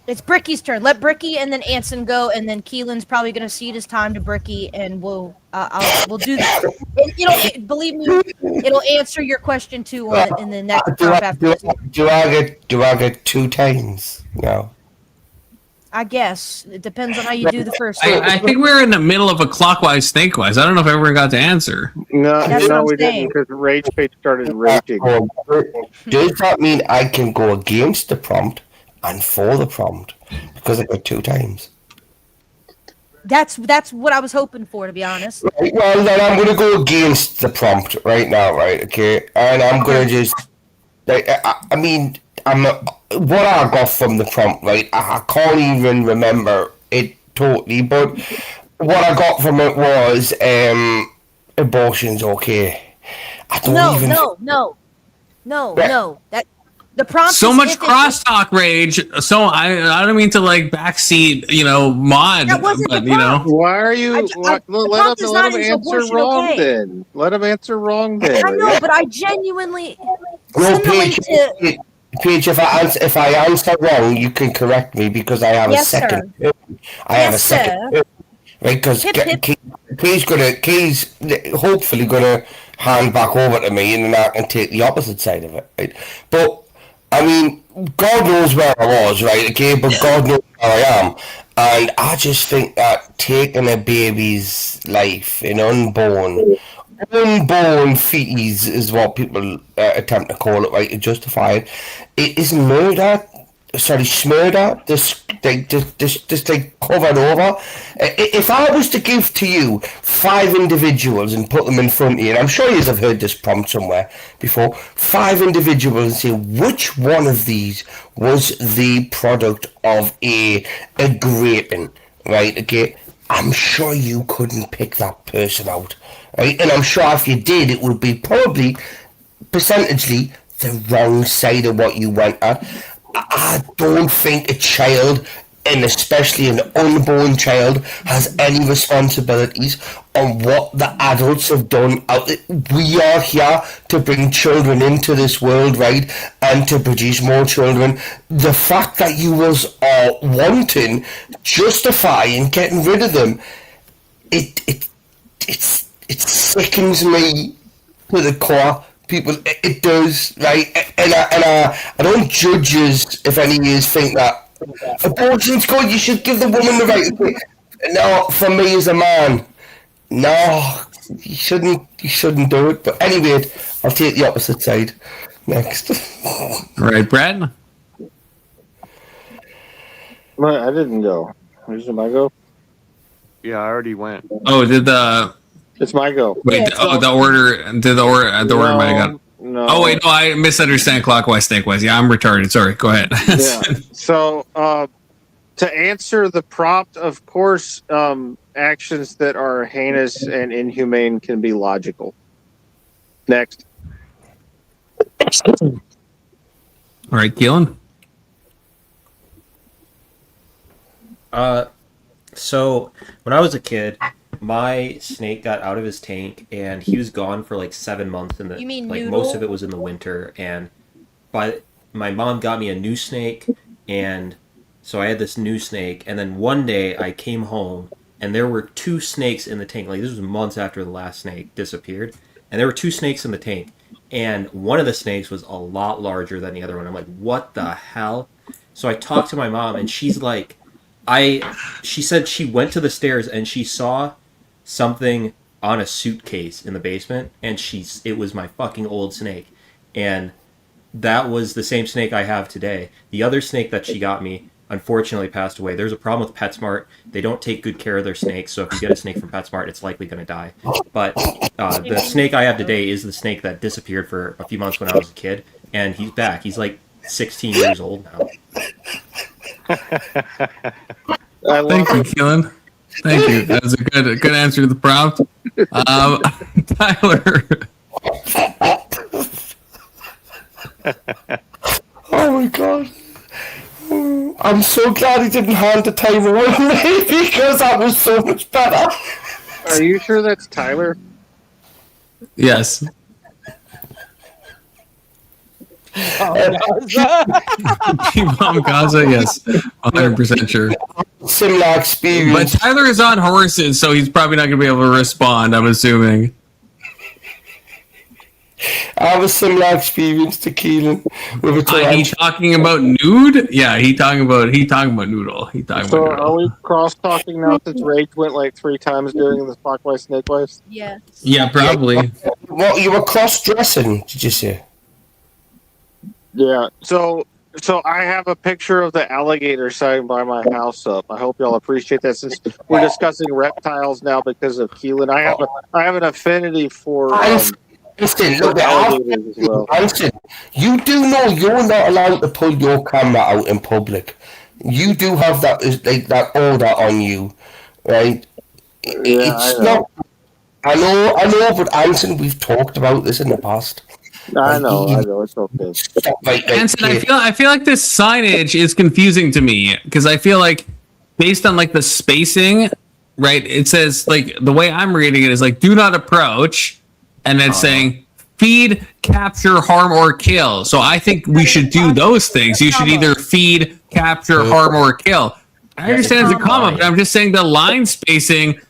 It's Bricky's turn. Let Bricky and then Anson go, and then Keelan's probably going to cede his time to Bricky, and we'll do that. Believe me, it'll answer your question too in the next prompt after this. Do I get 2 times? No. I guess it depends on how you do the first one. I think we're in the middle of a clockwise, snakewise. I don't know if everyone got to answer. No, That's what no, I'm we saying. didn't because Rage Page started raging. Does that mean I can go against the prompt and for the prompt because I got 2 times? That's what I was hoping for, to be honest. Right, well, then I'm going to go against the prompt right now, right? Okay, and I'm going to just, like, I mean, what I got from the prompt, right? I can't even remember it totally, but what I got from it was, abortion's okay. I don't even. No. That the prompt. So is much if it- crosstalk rage. So I don't mean to like backseat, mod, That wasn't but the prompt. Why are you? the prompt is not, is answer abortion wrong okay? then. Let him answer wrong then. I know, but I genuinely No, simulate to. Paige, if I answer wrong, you can correct me because I have Yes, a second. I have a Yes, second. sir. Right, because Hip, hip. Kay's hopefully gonna hand back over to me, and then I can take the opposite side of it. Right? But I mean, God knows where I was, right? Okay, but God knows where I am, and I just think that taking a baby's life, an unborn fetus is what people attempt to call it, right? To justify it. It is murder. Sorry, smurder. Just like covered over. If I was to give to you 5 individuals and put them in front of you, and I'm sure you have heard this prompt somewhere before, 5 individuals and say which one of these was the product of a graping, right? Okay, I'm sure you couldn't pick that person out, right? And I'm sure if you did, it would be probably percentagely the wrong side of what you went at. I don't think a child, and especially an unborn child, has any responsibilities on what the adults have done. We are here to bring children into this world, right, and to produce more children. The fact that you was wanting, justifying getting rid of them, it sickens me to the core. People, it does, right? And I don't judge yous if any of yous think that abortion's good. You should give the woman the right. No, for me as a man, No, you shouldn't. You shouldn't do it. But anyway, I'll take the opposite side next. All right, Brad. I didn't go. Is it my go? Yeah, I already went. Oh, did the It's my go. wait? Yeah, The order. Did the order? The order might have got. No. Oh wait, no, I misunderstand. Clockwise, snakewise. Yeah, I'm retarded. Sorry. Go ahead. Yeah. So, to answer the prompt, of course, actions that are heinous and inhumane can be logical. Next. All right, Keelan. So when I was a kid, my snake got out of his tank and he was gone for like 7 months. In the You mean like Noodle? most of it was in the winter, and my mom got me a new snake, and so I had this new snake. And then one day I came home and there were 2 snakes in the tank. Like this was months after the last snake disappeared, and there were 2 snakes in the tank, and one of the snakes was a lot larger than the other one. I'm like, what the hell? So I talked to my mom, and she's like, she said she went to the stairs and she saw something on a suitcase in the basement, and it was my fucking old snake, and that was the same snake I have today. The other snake that she got me unfortunately passed away. There's a problem with PetSmart. They don't take good care of their snakes, so if you get a snake from PetSmart, it's likely going to die. But the snake I have today is the snake that disappeared for a few months when I was a kid, and he's back. He's like 16 years old now. Thank you, Keelan. Thank you. That was a good answer to the prompt. Tyler. Oh my god. I'm so glad he didn't hand the timer on me because that was so much better. Are you sure that's Tyler? Yes. Mom Gaza, yes. 100% sure. Similar experience. But Tyler is on horses, so he's probably not going to be able to respond, I'm assuming. I have a similar experience to Keelan with a He talking about nude? Yeah, he talking about noodle. He talking So about are noodle. we cross-talking now since Rage went like 3 times during the clockwise, snakewise? Yeah. Yeah, probably. What, you were cross-dressing, did you say? Yeah. So I have a picture of the alligator sign by my house up. I hope y'all appreciate that since we're discussing reptiles now because of Keelan. I have an affinity for Listen, look, alligators as well. Listen, you do know you're not allowed to pull your camera out in public. You do have that order on you, right? Yeah, It's I know. not. I know, but Anson, we've talked about this in the past. I know, it's okay. Anson, I feel like this signage is confusing to me because I feel like based on like the spacing, right? It says like the way I'm reading it is like do not approach, and then saying feed, capture, harm, or kill. So I think we should do those things. You should either feed, capture, harm, or kill. I understand it's a comma, but I'm just saying the line spacing.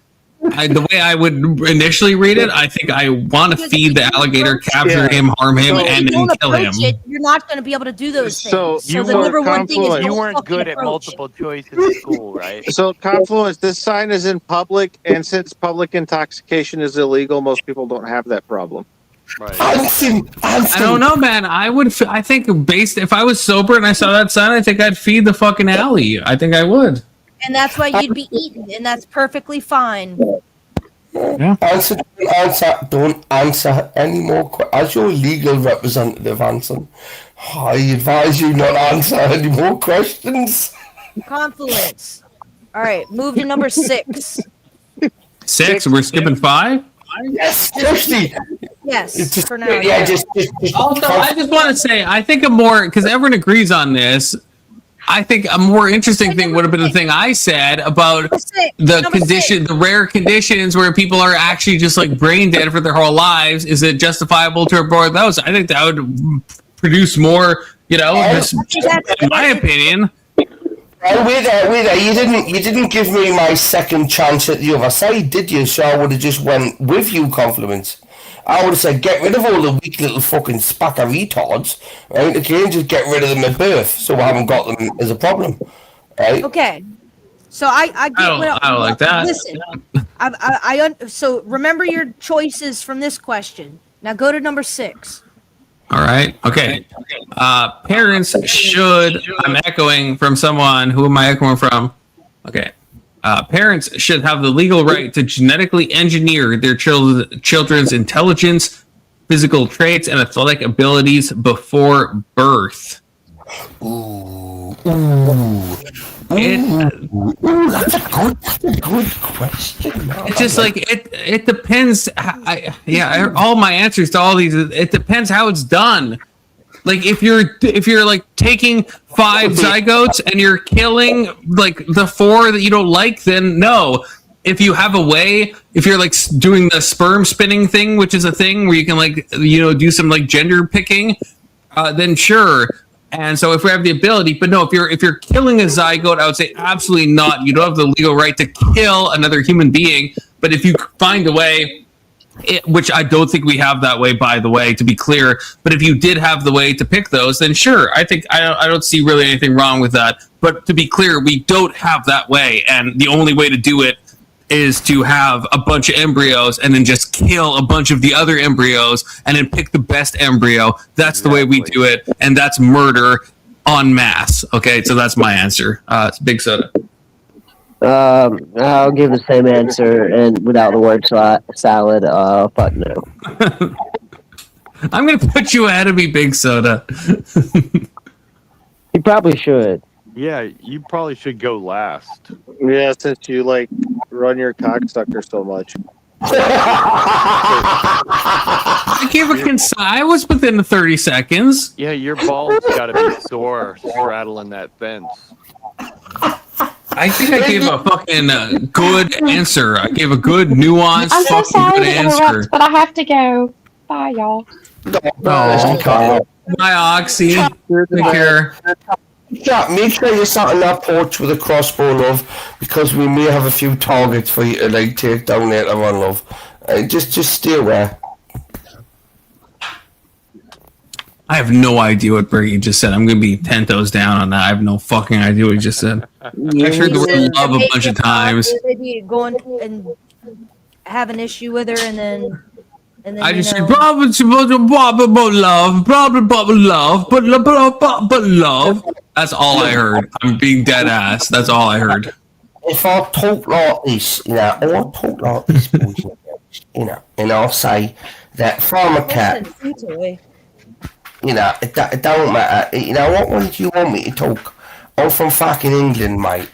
The way I would initially read it, I think I want to feed the alligator, capture him, harm him, and then kill him. You're not going to be able to do those things. So So the number one thing is You don't weren't fucking good at approach. multiple choice in school, right? So Confluence, this sign is in public, and since public intoxication is illegal, most people don't have that problem. Right. Anson, I don't know, man. I think based if I was sober and I saw that sign, I think I'd feed the fucking alley. I think I would. And that's why you'd be eaten, and that's perfectly fine. Yeah. Don't answer any more questions. As your legal representative, Anson, I advise you not answer any more questions. Confluence. All right, move to number 6. 6. We're skipping 5. Yes, seriously. Yes, for now. Yeah, just Also, I just want to say, I think a more because everyone agrees on this. I think a more interesting thing would have been the thing I said about the condition, the rare conditions where people are actually just like brain dead for their whole lives. Is it justifiable to avoid those? I think that would produce more, in my opinion. Well, wait there. You didn't give me my second chance at the other side, did you? So I would have just went with you, compliments. I would have said, get rid of all the weak little fucking spack of retards, right? Okay, and just get rid of them at birth, so I haven't got them as a problem, right? Okay. So I get I don't like that. Listen, So remember your choices from this question. Now go to number 6. All right. Okay. Parents should. I'm echoing from someone. Who am I echoing from? Okay. Parents should have the legal right to genetically engineer their children's intelligence, physical traits, and athletic abilities before birth. Ooh, that's a good question. It's just like it depends. All my answers to all these. It depends how it's done. Like if you're like taking 5 zygotes and you're killing like the 4 that you don't like, then no. If you have a way, if you're like doing the sperm spinning thing, which is a thing where you can like do some like gender picking, then sure. And so if we have the ability, but no, if you're killing a zygote, I would say absolutely not. You don't have the legal right to kill another human being. But if you find a way, which I don't think we have that way, by the way, to be clear. But if you did have the way to pick those, then sure, I think I don't see really anything wrong with that. But to be clear, we don't have that way, and the only way to do it is to have a bunch of embryos and then just kill a bunch of the other embryos and then pick the best embryo. That's the way we do it, and that's murder en masse. Okay, so that's my answer. It's Big Soda. I'll give the same answer and without the word salad. Fuck no. I'm gonna put you ahead of me, Big Soda. You probably should. Yeah, you probably should go last. Yeah, since you like run your cocksucker so much. I gave a concise. I was within the 30 seconds. Yeah, your balls gotta be sore straddling that fence. I think I gave a fucking good answer. I gave a good, nuanced, I'm so fucking sorry good to answer. interrupt, but I have to go. Bye, y'all. Oh, my Oxy. Take care. Jack, make sure you're sat on that porch with a crossbow, love, because we may have a few targets for you to like take down later on, love. Just stay aware. I have no idea what Brady just said. I'm gonna be 10 toes down on that. I have no fucking idea what he just said. I heard the word love a bunch of times. Maybe going and have an issue with her, and then I just said blah blah blah blah blah love, blah blah blah love, but love. That's all I heard. I'm being dead ass. That's all I heard. If I talk like this, boys and girls, and I'll say that farmer cat, it don't matter. What way do you want me to talk? I'm from fucking England, mate.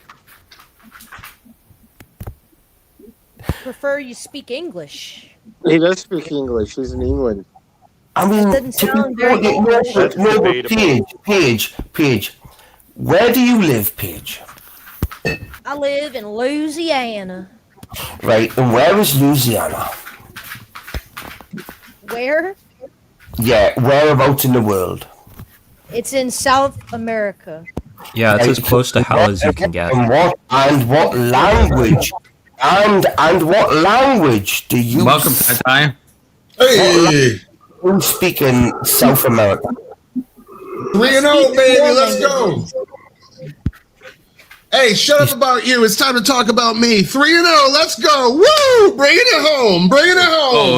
prefer you speak English. He does speak English. He's in England. I mean, Doesn't sound very English. Paige, where do you live, Paige? I live in Louisiana. Right, and where is Louisiana? Where? Yeah, whereabouts in the world? It's in South America. Yeah, it's as close to hell as you can get. And what language? And what language do you? Welcome, Ty. Hey, you speak in South America. 3-0, baby. Let's go. Hey, shut up about you. It's time to talk about me. 3-0. Let's go. Woo! Bringing it home. Bringing it home. Oh,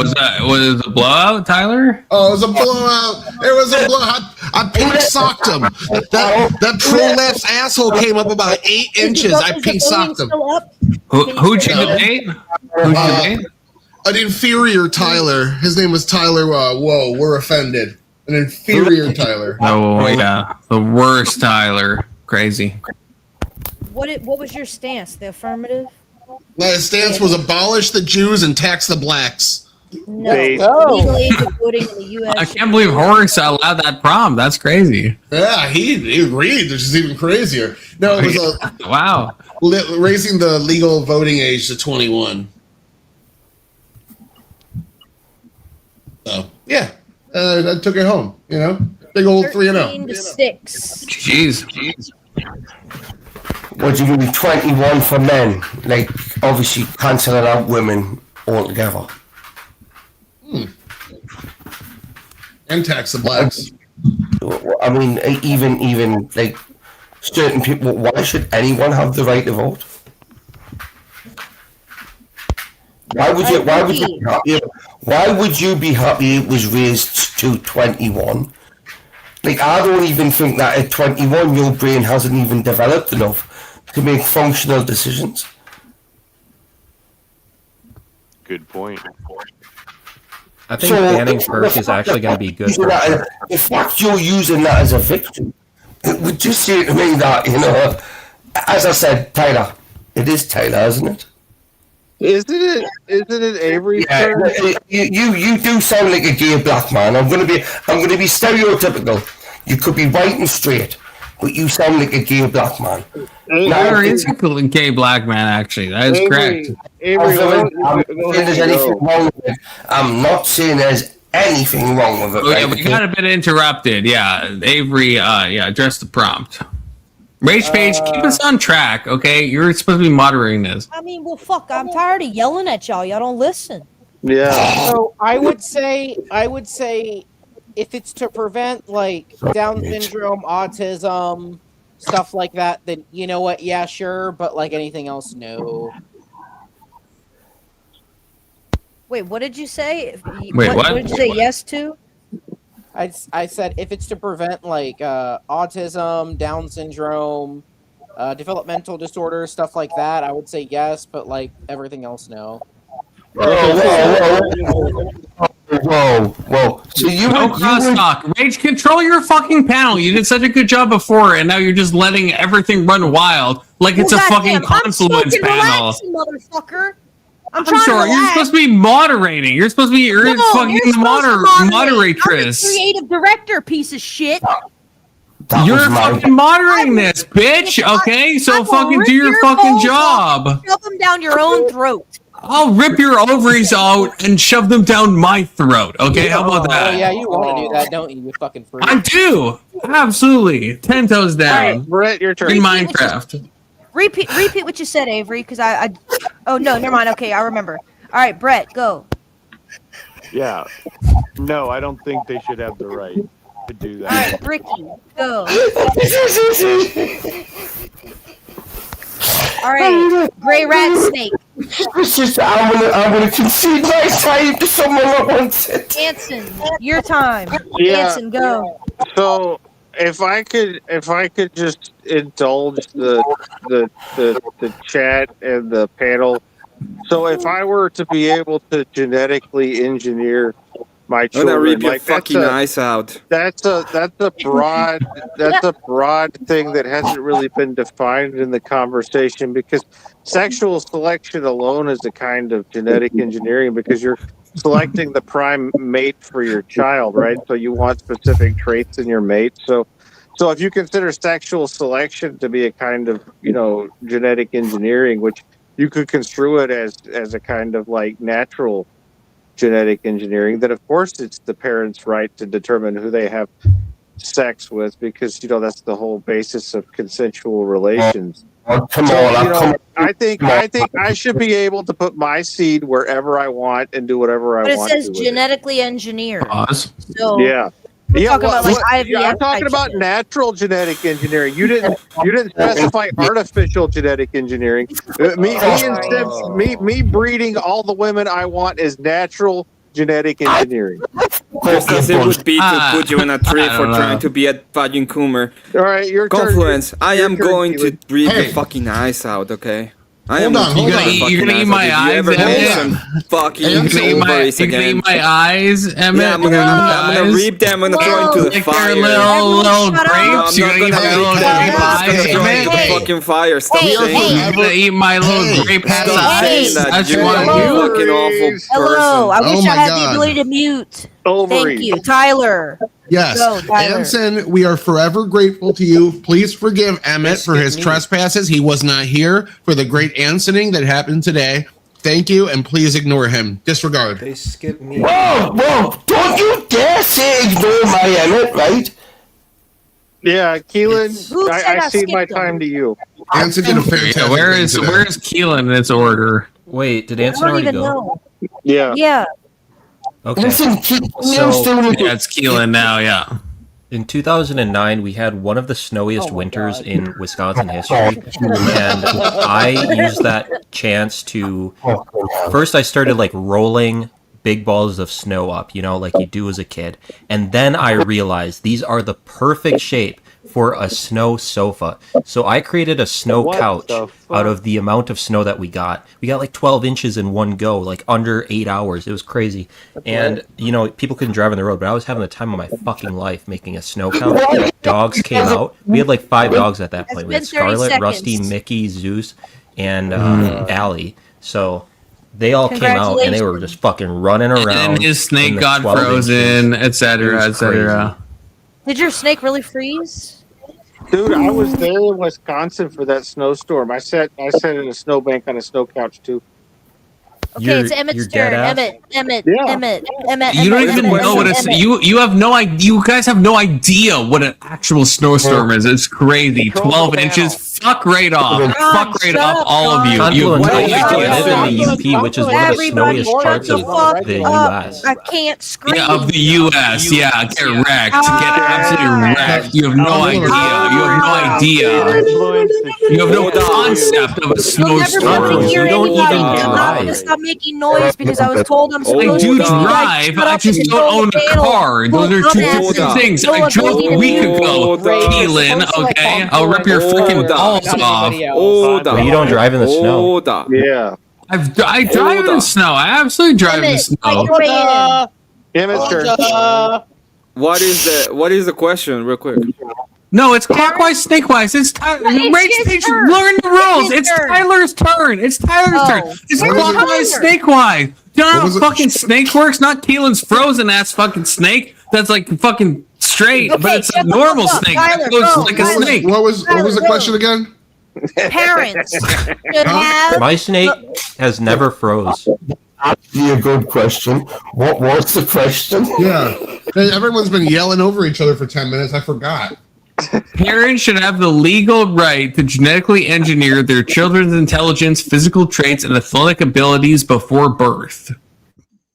was it a blowout, Tyler? Oh, it was a blowout. It was a blowout. I pink socked him. That prolapse asshole came up about 8 inches. I pink socked him. Who'd you debate? An inferior Tyler. His name was Tyler. Whoa, we're offended. An inferior Tyler. Oh yeah, the worst Tyler. Crazy. What was your stance? The affirmative? My stance was abolish the Jews and tax the blacks. No. Legal age of voting in the U.S. I can't believe Horace allowed that prom. That's crazy. Yeah, he agreed, which is even crazier. No, it was wow. Raising the legal voting age to 21. So yeah, I took it home. Big old 3-0. 13-6. Jeez. What you gonna be 21 for men? Like obviously cancelling out women altogether. And tax the blacks. I mean, even like certain people. Why should anyone have the right to vote? Why would you? Why would you be happy? Why would you be happy it was raised to 21? Like, I don't even think that at 21 your brain hasn't even developed enough to make functional decisions. Good point. I think banning perk is actually going to be good. The fact you're using that as a victim, it would just say to me that, you know, as I said, Tyler, it is Tyler, isn't it? Isn't it Avery? Yeah, you do sound like a gay black man. I'm gonna be stereotypical. You could be white and straight, but you sound like a gay black man. There is a gay black man, actually. That is correct. I'm not saying there's anything wrong with it. Oh, yeah, we got a bit interrupted. Yeah, Avery. Address the prompt. Rage Page, keep us on track, okay? You're supposed to be moderating this. I mean, well, fuck. I'm tired of yelling at y'all. Y'all don't listen. Yeah. So I would say, if it's to prevent like Down syndrome, autism, stuff like that, then you know what? Yeah, sure. But like anything else, no. Wait, what did you say? Wait, what? What did you say yes to? I said if it's to prevent like autism, Down syndrome, developmental disorders, stuff like that, I would say yes, but like everything else, no. Whoa. So no crosstalk. Rage, control your fucking panel. You did such a good job before, and now you're just letting everything run wild like it's a fucking confluence panel. Motherfucker. I'm sorry, you're supposed to be moderating. You're supposed to be fucking moderatress. Creative director, piece of shit. You're fucking moderating this, bitch. Okay, so fucking do your fucking job. Shove them down your own throat. I'll rip your ovaries out and shove them down my throat. Okay, how about that? Oh yeah, you want to do that, don't you? You fucking freak. I do. Absolutely. 10 toes down. All right, Brett, your turn. In Minecraft. Repeat what you said, Avery, because I oh no, never mind. Okay, I remember. All right, Brett, go. Yeah. No, I don't think they should have the right to do that. All right, Ricky, go. All right, gray rat snake. It's just I'm gonna concede my time to someone that wants it. Anson, your time. Yeah. Anson, go. So if I could just indulge the chat and the panel. So if I were to be able to genetically engineer my children, rip your fucking eyes out. That's a broad thing that hasn't really been defined in the conversation, because sexual selection alone is a kind of genetic engineering, because you're selecting the prime mate for your child, right? So you want specific traits in your mate. So if you consider sexual selection to be a kind of, genetic engineering, which you could construe it as a kind of like natural genetic engineering, then of course it's the parents' right to determine who they have sex with, because that's the whole basis of consensual relations. I think I should be able to put my seed wherever I want and do whatever I want. But it says genetically engineered. So yeah. I'm talking about natural genetic engineering. You didn't specify artificial genetic engineering. Me breeding all the women I want is natural genetic engineering. Because it would be to put you in a tree for trying to be a fucking coomer. All right, your Confluence. I am going to rip your fucking eyes out. Okay. You're gonna eat my eyes, Emmett? Fucking ovaries again. You're gonna eat my eyes, Emmett? Yeah, I'm gonna rip them and throw into the fire. Little grapes? You're gonna eat my little grape eyes, Emmett? Fucking fire. Stop saying You're gonna eat my little grape eyes? That's you're what a fucking awful person. Hello, I wish I had the ability to mute. Thank you, Tyler. Yes, Go, Tyler. Anson, we are forever grateful to you. Please forgive Emmett for his trespasses. He was not here for the great Ansoning that happened today. Thank you, and please ignore him. Disregard. They skipped me. Whoa! Don't you dare say ignore my Emmett, right? Yeah, Keelan, I cede my time to you. Anson did a fantastic Where is Keelan in its order? Wait, did Anson already go? Yeah. Yeah. Okay. So, yeah, it's Keelan now, yeah. In 2009, we had one of the snowiest winters in Wisconsin history, and I used that chance to. First, I started like rolling big balls of snow up, like you do as a kid, and then I realized these are the perfect shape for a snow sofa. So I created a snow couch out of the amount of snow that we got. We got like 12 inches in one go, like under 8 hours. It was crazy. And, people couldn't drive on the road, but I was having the time of my fucking life making a snow couch. Dogs came out. We had like 5 dogs at that point. We had Scarlet, Rusty, Mickey, Zeus, and Allie. So they all came out and they were just fucking running around. And his snake got frozen, etc., etc. Did your snake really freeze? Dude, I was there in Wisconsin for that snowstorm. I sat in a snowbank on a snow couch too. Okay, it's Emmett's turn. Emmett. You don't even know what it's. You have no idea. You guys have no idea what an actual snowstorm is. It's crazy. 12 inches. Fuck right off. Fuck right off, all of you. You have no idea. In the UP, which is one of the snowiest parts of the U.S. I can't scream. Yeah, of the U.S. Yeah, get wrecked. Get absolutely wrecked. You have no idea. You have no idea. You have no concept of a snowstorm. You don't even drive. Stop making noise because I was told I'm supposed to. I do drive. I just don't own a car. Those are two different things. I drove a week ago, Keelan. Okay, I'll rip your freaking balls off. But you don't drive in the snow. Yeah. I drive in the snow. I absolutely drive in the snow. Emmett's turn. What is the question, real quick? No, it's clockwise, snakewise. It's Rage Page. Learn the rules. It's Tyler's turn. It's Tyler's turn. It's clockwise, snakewise. Do you know how fucking snake works? Not Keelan's frozen ass fucking snake. That's like fucking straight, but it's a normal snake. That goes like a snake. What was the question again? Parents should have. My snake has never froze. Actually, a good question. What was the question? Yeah, everyone's been yelling over each other for 10 minutes. I forgot. Parents should have the legal right to genetically engineer their children's intelligence, physical traits, and athletic abilities before birth.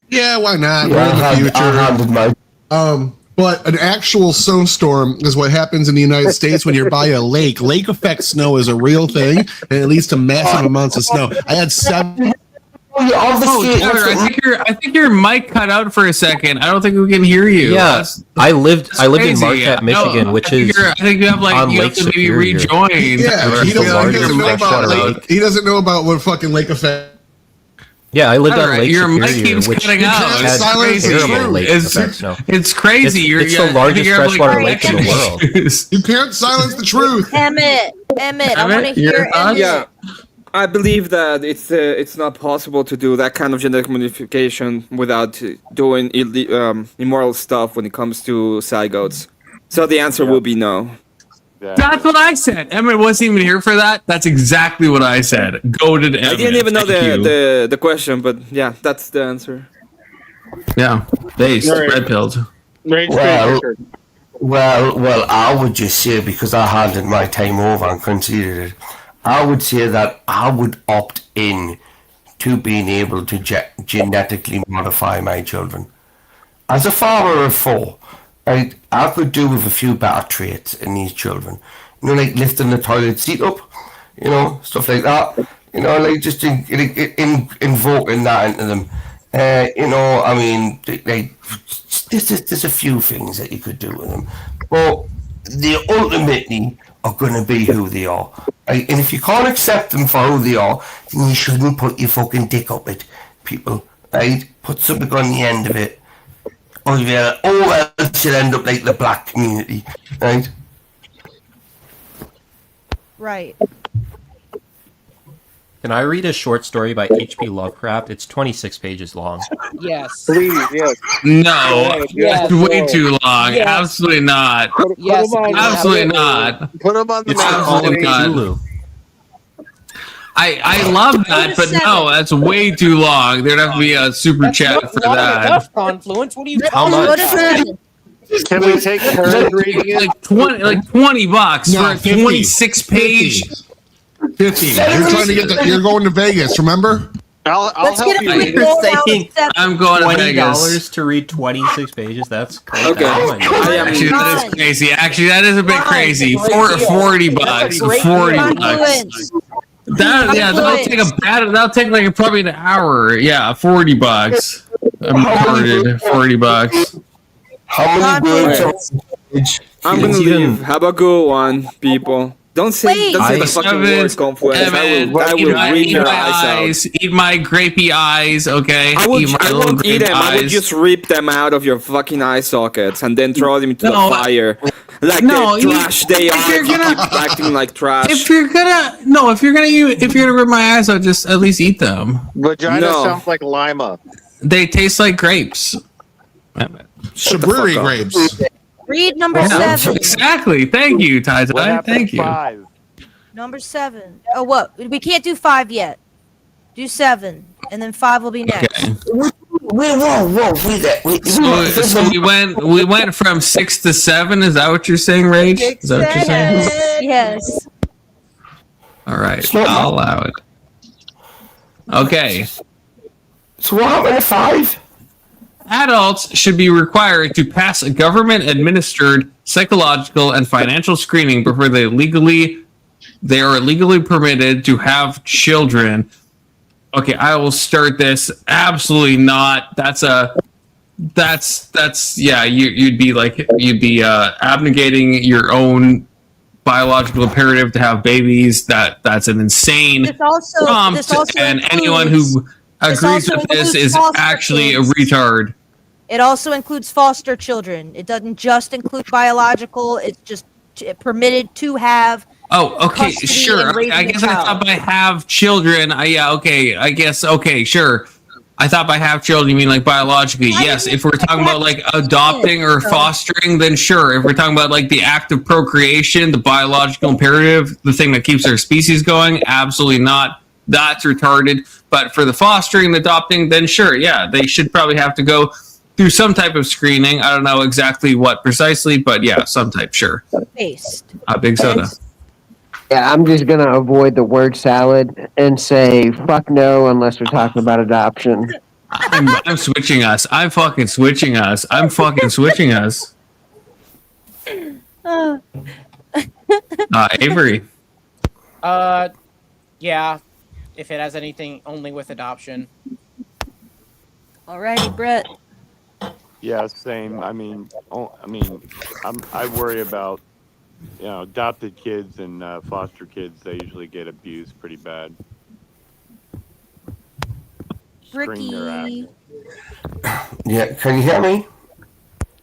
Yeah, why not? We're in the future. But an actual snowstorm is what happens in the United States when you're by a lake. Lake effect snow is a real thing, and it leads to massive amounts of snow. I had 7. Tyler, I think your mic cut out for a second. I don't think we can hear you. Yeah, I lived in Marquette, Michigan, which is I think you have to maybe rejoin. Yeah, he doesn't know about what fucking lake effect. Yeah, I lived on Lake your Superior, mic keeps which cutting out. has terrible lake effects. No, it's crazy. It's the largest freshwater lake in the world. You can't silence the truth. Emmett, I want to hear Emmett. Yeah, I believe that it's not possible to do that kind of genetic modification without doing immoral stuff when it comes to zygotes. So the answer will be no. That's what I said. Emmett wasn't even here for that. That's exactly what I said. Goated Emmett. I didn't even know the question, but yeah, that's the answer. Yeah, based red pilled. Well, I would just say, because I handed my time over and considered it, I would say that I would opt in to being able to genetically modify my children. As a father of 4, right, I could do with a few better traits in these children. Like lifting the toilet seat up, stuff like that. Like just invoking that into them. I mean, like there's a few things that you could do with them, but they ultimately are going to be who they are. Right? And if you can't accept them for who they are, then you shouldn't put your fucking dick up it, people. Right? Put something on the end of it. Or else you'll end up like the black community, right? Right. Can I read a short story by H.P. Lovecraft? It's 26 pages long. Yes. Please, yes. No, Yes. it's way too long. Yes. Absolutely not. Yes. Absolutely not. Put them on the It's absolutely not. I love that, but no, that's way too long. There'd have to be a super chat for that. Enough, Confluence. What are you How much? Can we take turns reading it? Like $20 No, for a 26 page. 50. You're going to Vegas, remember? I'll Let's help get you. a quick You're roll down saying of 7. I'm going to Vegas. $20 to read 26 pages? That's crazy. Okay. Oh my God. I am- Actually, that is crazy. Actually, that is a bit Fine. crazy. Great For deal. 40 That's a bucks. great 40 deal. bucks. Confluence. That'll take like probably an hour. Yeah, 40 bucks. I'm retarded. 40 bucks. How many words? Confluence. I'm gonna It's leave. even- How about go on, people? Don't say Wait. the I- fucking word confluence. Evan, I will read eat your my eyes out. Eat my grapey eyes, okay? I Eat my little won't eat grape them. I would eyes. just rip them out of your fucking eye sockets and then throw them into No, the fire. Like no, the trash they are. you're gonna- Keep acting like trash. If you're gonna rip my eyes out, just at least eat them. Vagina No. sounds like lima. They taste like grapes. Shaburi grapes. Read number Yeah, 7. exactly. Thank you, Tai What Tai. happened Thank to you. 5? Number 7. Oh, what? We can't do 5 yet. Do 7, and then 5 will be next. Okay. Wait. So we went from 6 to 7. Is that what you're saying, Rage? Is that what you're saying? Yes. All right, I'll allow it. Okay. So what happened to 5? Adults should be required to pass a government-administered psychological and financial screening before they are legally permitted to have children. Okay, I will start this. Absolutely not. That's yeah. You'd be abnegating your own biological imperative to have babies. That's an insane This also prompt, and anyone who agrees also with this includes is foster actually a kids. retard. It also includes foster children. It doesn't just include biological. It's just permitted to have. Oh, okay, Custody sure. and raising I a guess I child. thought by have children. Yeah, okay. I guess okay, sure. I thought by have children you mean like biologically. Yes, if we're talking about like adopting or fostering, then sure. If we're talking about like the act of procreation, the biological imperative, the thing that keeps our species going, absolutely not. That's retarded. But for the fostering and adopting, then sure, yeah, they should probably have to go through some type of screening. I don't know exactly what precisely, but yeah, some type, sure. Based. Big soda. Yeah, I'm just gonna avoid the word salad and say fuck no unless we're talking about adoption. I'm switching us. I'm fucking switching us. I'm fucking switching us. Avery. Yeah. If it has anything only with adoption. Alrighty, Brett. Yeah, same. I worry about, adopted kids and foster kids. They usually get abused pretty bad. Screen their Ricky. ass. Yeah, can you hear me?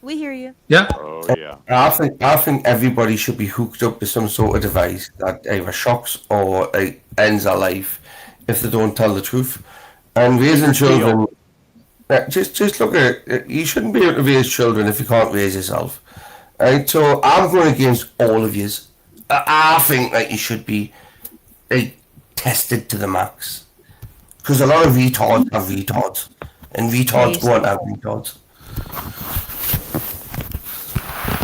We hear you. Yeah. Oh yeah. I think everybody should be hooked up to some sort of device that either shocks or ends their life if they don't tell the truth. And raising children, just look at it. You shouldn't be able to raise children if you can't raise yourself. Right? So I'm going against all of yous. I think that you should be tested to the max. Because a lot of retards have retards. And retards won't have retards.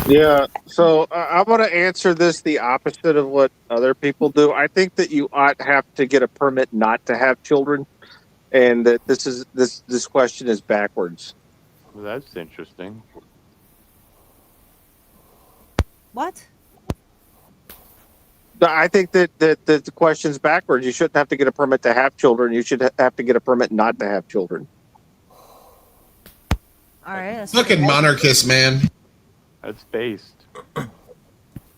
Yeah, so I'm going to answer this the opposite of what other people do. I think that you ought to have to get a permit not to have children, and that this question is backwards. Well, that's interesting. What? I think that the question's backwards. You shouldn't have to get a permit to have children. You should have to get a permit not to have children. All right. Fucking monarchist, man. That's based.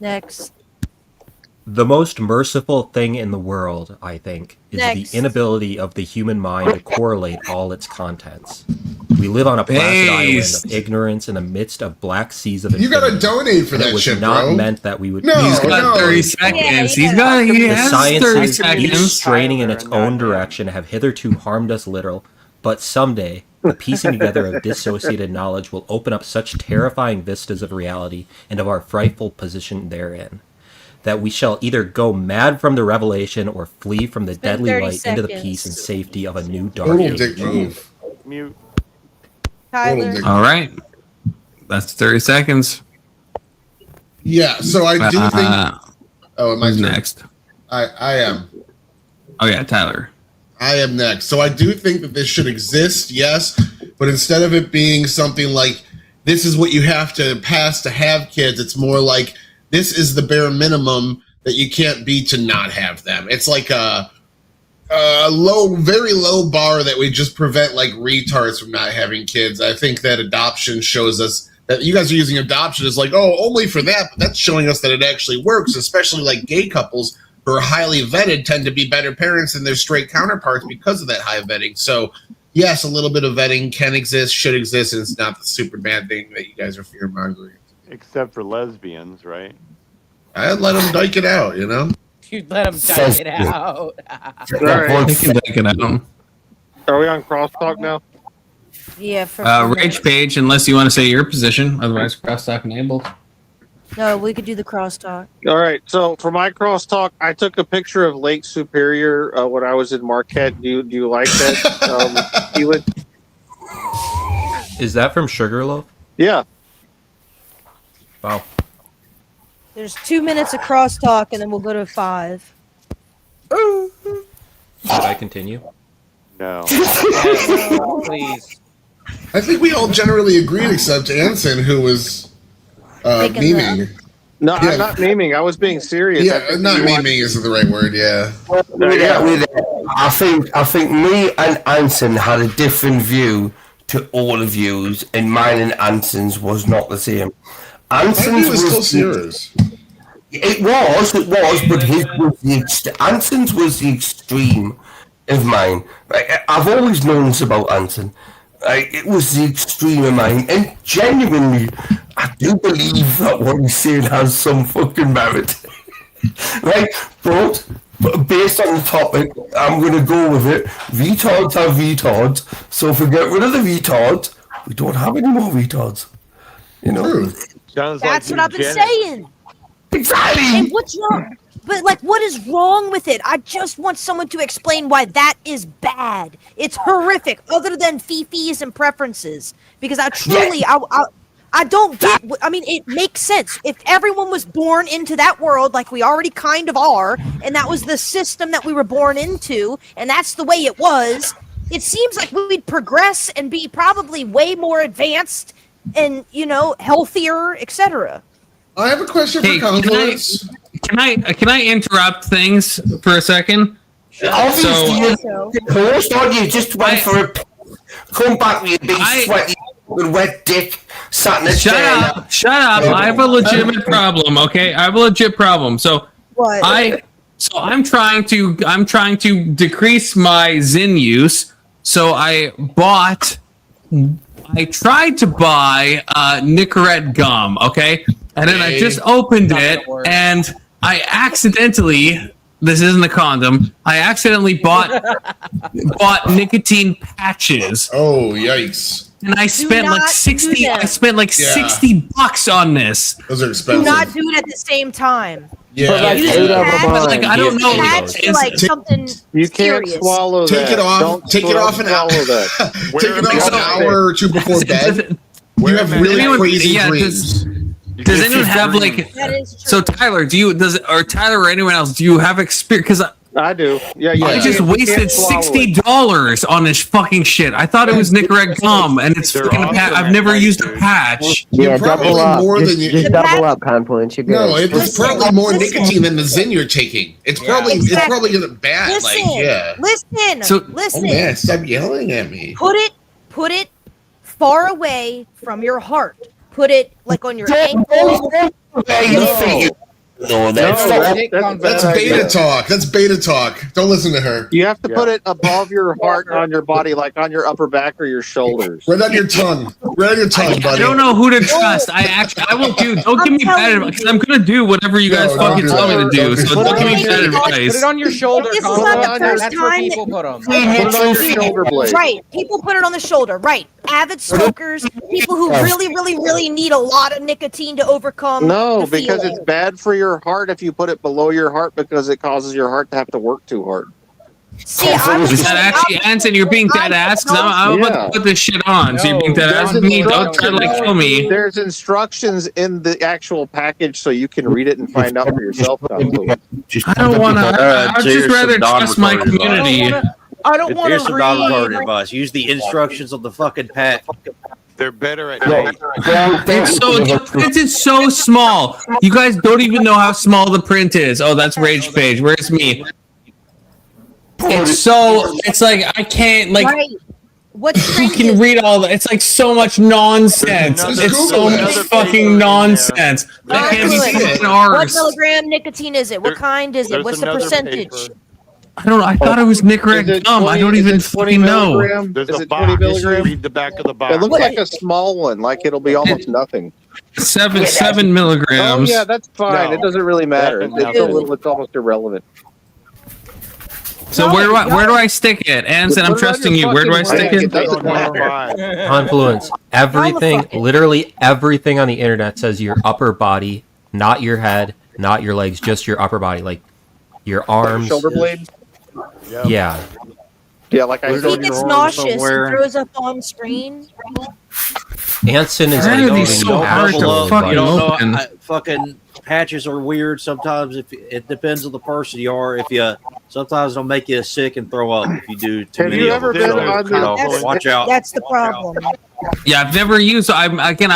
Next. The most merciful thing in the world, I think, is Next. the inability of the human mind to correlate all its contents. We live on a placid island Based. of ignorance in the midst of black seas of You gotta infinity, donate for and it that was shit, not bro. meant that we would. No, He's got no. 30 seconds. Yeah, He The has 30 sciences, each seconds. straining in its own direction, have hitherto harmed us little, but someday the piecing together of dissociated knowledge will open up such terrifying vistas of reality and of our frightful position therein, that we shall either go mad from the revelation or flee from the been deadly 30 light into the seconds. peace and safety of a new dark Total age. dick move. Mute. Tyler. dick. All right. That's 30 seconds. Yeah, so I do think. Oh, am I Who's next? I am. Oh, yeah, Tyler. I am next. So I do think that this should exist, yes, but instead of it being something like this is what you have to pass to have kids, it's more like this is the bare minimum that you can't be to not have them. It's like a very low bar that we just prevent like retards from not having kids. I think that adoption shows us that you guys are using adoption as like, oh, only for that, but that's showing us that it actually works, especially like gay couples who are highly vetted tend to be better parents than their straight counterparts because of that high vetting. So yes, a little bit of vetting can exist, should exist, and it's not the super bad thing that you guys are fear-mongering. Except for lesbians, right? I'd let them dyke it out, you know? You'd let them type it out. All right. They can dyke it out. Are we on crosstalk now? Yeah. For Rage page, unless you want to say your position. Otherwise, crosstalk enabled. No, we could do the crosstalk. All right. So for my crosstalk, I took a picture of Lake Superior when I was in Marquette. Do you like that, Keelan? Is that from Sugarloaf? Yeah. Wow. There's 2 minutes of crosstalk, and then we'll go to 5. Should I continue? No. Please. I think we all generally agreed except Anson, who was memeing. No, Yeah. I'm not memeing. I was being serious. Yeah, not memeing isn't the right word, yeah. I think me and Anson had a different view to all of yous, and mine and Anson's was not the same. Anson's was still serious. It was, but his was Anson's was the extreme of mine. I've always known this about Anson. It was the extreme of mine, and genuinely, I do believe that what he's saying has some fucking merit. Right? But based on the topic, I'm going to go with it. Retards are retards, so if we get rid of the retards, we don't have any more retards. You know? That's what I've been saying. Exactly. And what's wrong? But like, what is wrong with it? I just want someone to explain why that is bad. It's horrific, other than fifis and preferences. Because I truly, I don't get. I mean, it makes sense if everyone was born into that world, like we already kind of are, and that was the system that we were born into, and that's the way it was. It seems like we'd progress and be probably way more advanced and healthier, etc. I have a question for Confluence. Can I interrupt things for a second? Obviously, you just went for a come back with your big sweaty wet dick sat in a chair. Shut up! I have a legitimate problem. Okay, I have a legit problem. So what? I'm trying to decrease my Zyn use. So I tried to buy Nicorette gum. Okay, and then I just opened it and I accidentally. This isn't a condom. I accidentally bought nicotine patches. Oh, yikes. And I spent like 60 I spent like $60 on this. Those are Do expensive. not do it at the same time. Yeah. But like I don't know. Patch for like something You can't serious. swallow Take that. it off. Don't Take it off an hour. swallow that. Take it off an hour or two before bed. You have really crazy dreams. Does anyone have like? That is true. So Tyler, Tyler or anyone else? Do you have experience? Because I do. Yeah. I just wasted $60 on this fucking shit. I thought it was Nicorette gum, and it's fucking a patch. I've never used a patch. Yeah, probably double up. more Just, than you- just double up, Confluence. You're good. No, it's probably more nicotine than the Zyn you're taking. It's probably Exactly. gonna bad. Listen, So, listen. Oh man, stop yelling at me. Put it far away from your heart. Put it like on your ankle. No, That's beta talk. That's beta talk. Don't listen to her. You have to put it above your heart on your body, like on your upper back or your shoulders. Right on your tongue. Right on your tongue, buddy. I don't know who to trust. I will do. Don't give me bad advice because I'm gonna do whatever you guys fucking tell me to do. So don't give me bad advice. Put it on your shoulder. This is not the first That's where time people put them. Put it on your shoulder blade. Right. People put it on the shoulder. Right. Avid smokers, people who really need a lot of nicotine to overcome. No, the because feeling. it's bad for your heart if you put it below your heart because it causes your heart to have to work too hard. See, I was Is that actually Anson? You're being dead ass because I'm about to put this shit on. So you're being dead ass with me. Don't try to like kill me. There's instructions in the actual package so you can read it and find out for yourself. I don't want to. I'd just rather trust my community. I don't want Here's to some read. non-retarded advice. Use the instructions on the fucking pack. They're better at Yeah. night. It's so the print is so small. You guys don't even know how small the print is. Oh, that's Rage Page. Where's me? It's like I can't like. Right. What You trend can is read all that. It's like so much nonsense. There's It's so another much paper fucking in there. nonsense. That can't be Excellent. fucking What ours. milligram nicotine is it? What kind is it? There's What's the another percentage? paper. I don't know. I thought it was Is Nicorette it gum. I 20 don't is even it 20 fucking know. milligram? There's Is a it 20 box. milligram? Read the back of the box. It looks like a small one. Like it'll be almost nothing. 7 Oh milligrams. yeah, that's fine. No. It doesn't really matter. Definitely It's so nothing. little. It's almost irrelevant. So where do I stick it? Anson, I'm Put it on trusting your you. Where do I fucking stick leg. it? It doesn't Number matter. 5. Confluence. Everything, Motherfucker. literally everything on the internet says your upper body, not your head, not your legs, just your upper body, like your arms. Shoulder blades. Yep. Yeah. Yeah, like I If he showed gets you. nauseous somewhere. and throws up on screen, Anson is Why like are these eating so hard to absolute fucking You don't know. open? Fucking patches are weird sometimes. If it depends on the person you are. If you sometimes they'll make you sick and throw up if you do too Have many you of ever them. been So, on you know, the- watch out. that's the problem. Yeah, I've never used. I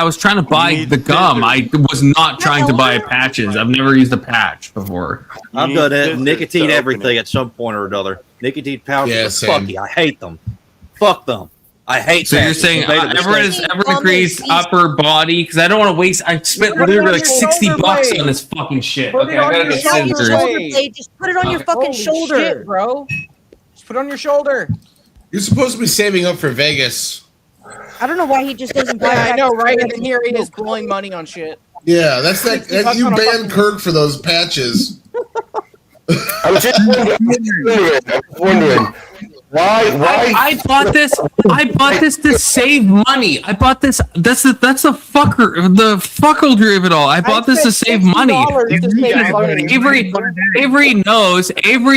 was trying to buy need the gum. I was not trying to buy patches. I've never used a patch before. I've You done need it. scissors Nicotine to everything open it. at some point or another. Nicotine pouches Yeah, are same. fucky. I hate them. Fuck them. I hate. So you're patches. saying I made a everyone mistake. agrees upper body because I don't want to waste. I spent Put it literally on like your $60 shoulder on blade. this fucking shit. Put Okay, it I on gotta your get shoulder scissors. blade. Blade, just put it on your fucking Holy shoulder. shit, bro. Just put it on your shoulder. You're supposed to be saving up for Vegas. I don't know why he just doesn't buy. Yeah, I back know, the right? And fucking then here he is milk. blowing money on shit. Yeah, that's $60 you on a banned fucking- Kirk for those patches. I'm just wondering why I bought this. I bought this to save money. I bought this. That's the fuckholder of it all. I bought this to save money. Avery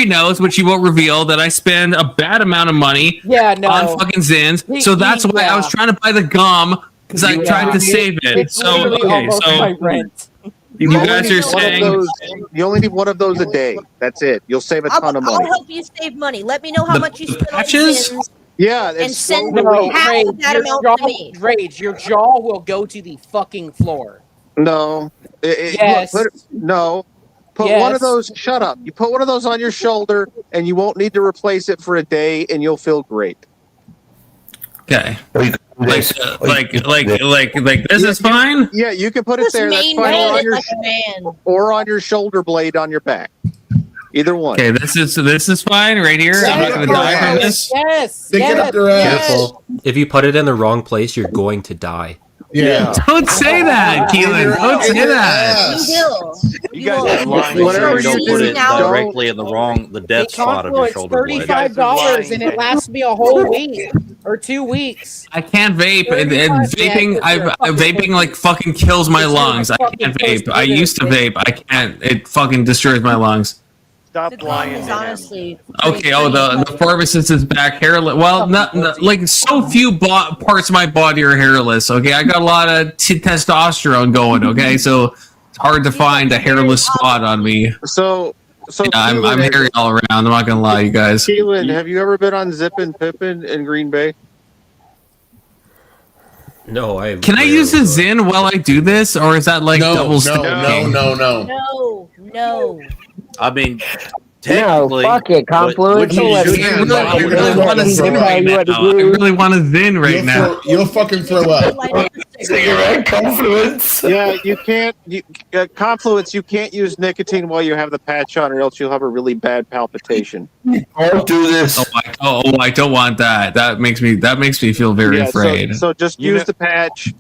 knows, but she won't reveal that I spend a bad amount of money Yeah, no. on fucking Zins. So that's why I was trying to buy the gum because I tried to save it. It's So literally okay, almost my so rent. you guys are One of saying those- you only need one of those a day. That's it. You'll save a ton of I'll money. help you save money. Let me know how The much you spend on patches? Zins Yeah, and it's send so No, weak. half Rage, of that your amount jaw, to me. Rage, your jaw will go to the fucking floor. No. Yes. No. Put Yes. one of those. Shut up. You put one of those on your shoulder, and you won't need to replace it for a day, and you'll feel great. okay. like Like this is fine. Yeah, you can put it Just there. That's fine. maintain Or on it your like a man. or on your shoulder blade on your back. Either one. Okay, this is fine right here. I'm not gonna die from this. Yes. Stick it yes, up their ass. yes. Careful. If you put it in the wrong place, you're going to die. Yeah. Don't say that, Keelan. Don't say that. You will. You You guys will. are lying. Whatever Make sure you don't put it Now- directly in the dead It spot of your Confluence shoulder blade. $35 and it lasts me a whole week or 2 weeks. I can't vape. And vaping, vaping like fucking kills my lungs. I can't vape. I used to vape. I can't. It fucking destroys my lungs. Stop The lying. is to him. honestly. Okay. Oh, the pharmacist is back. Hairless. Well, not like so few parts of my body are hairless. Okay, I got a lot of testosterone going. Okay, so it's hard to find a hairless spot on me. So Yeah, I'm Keelan, hairy all around. I'm not gonna lie, you guys. Keelan, have you ever been on Zippin' Pippin in Green Bay? No, I. Can I use the Zin while I do this, or is that like double No, stacking? no. No. I mean, No, technically, fuck it, Confluence. what you Let's should I do- really, I really want to Zin right now. I really want to Zin right now. You'll fucking throw up. cigarette confluence. Yeah, you can't. Confluence. You can't use nicotine while you have the patch on, or else you'll have a really bad palpitation. Don't do this. I don't want that. That makes me feel very Yeah, afraid. So just use the patch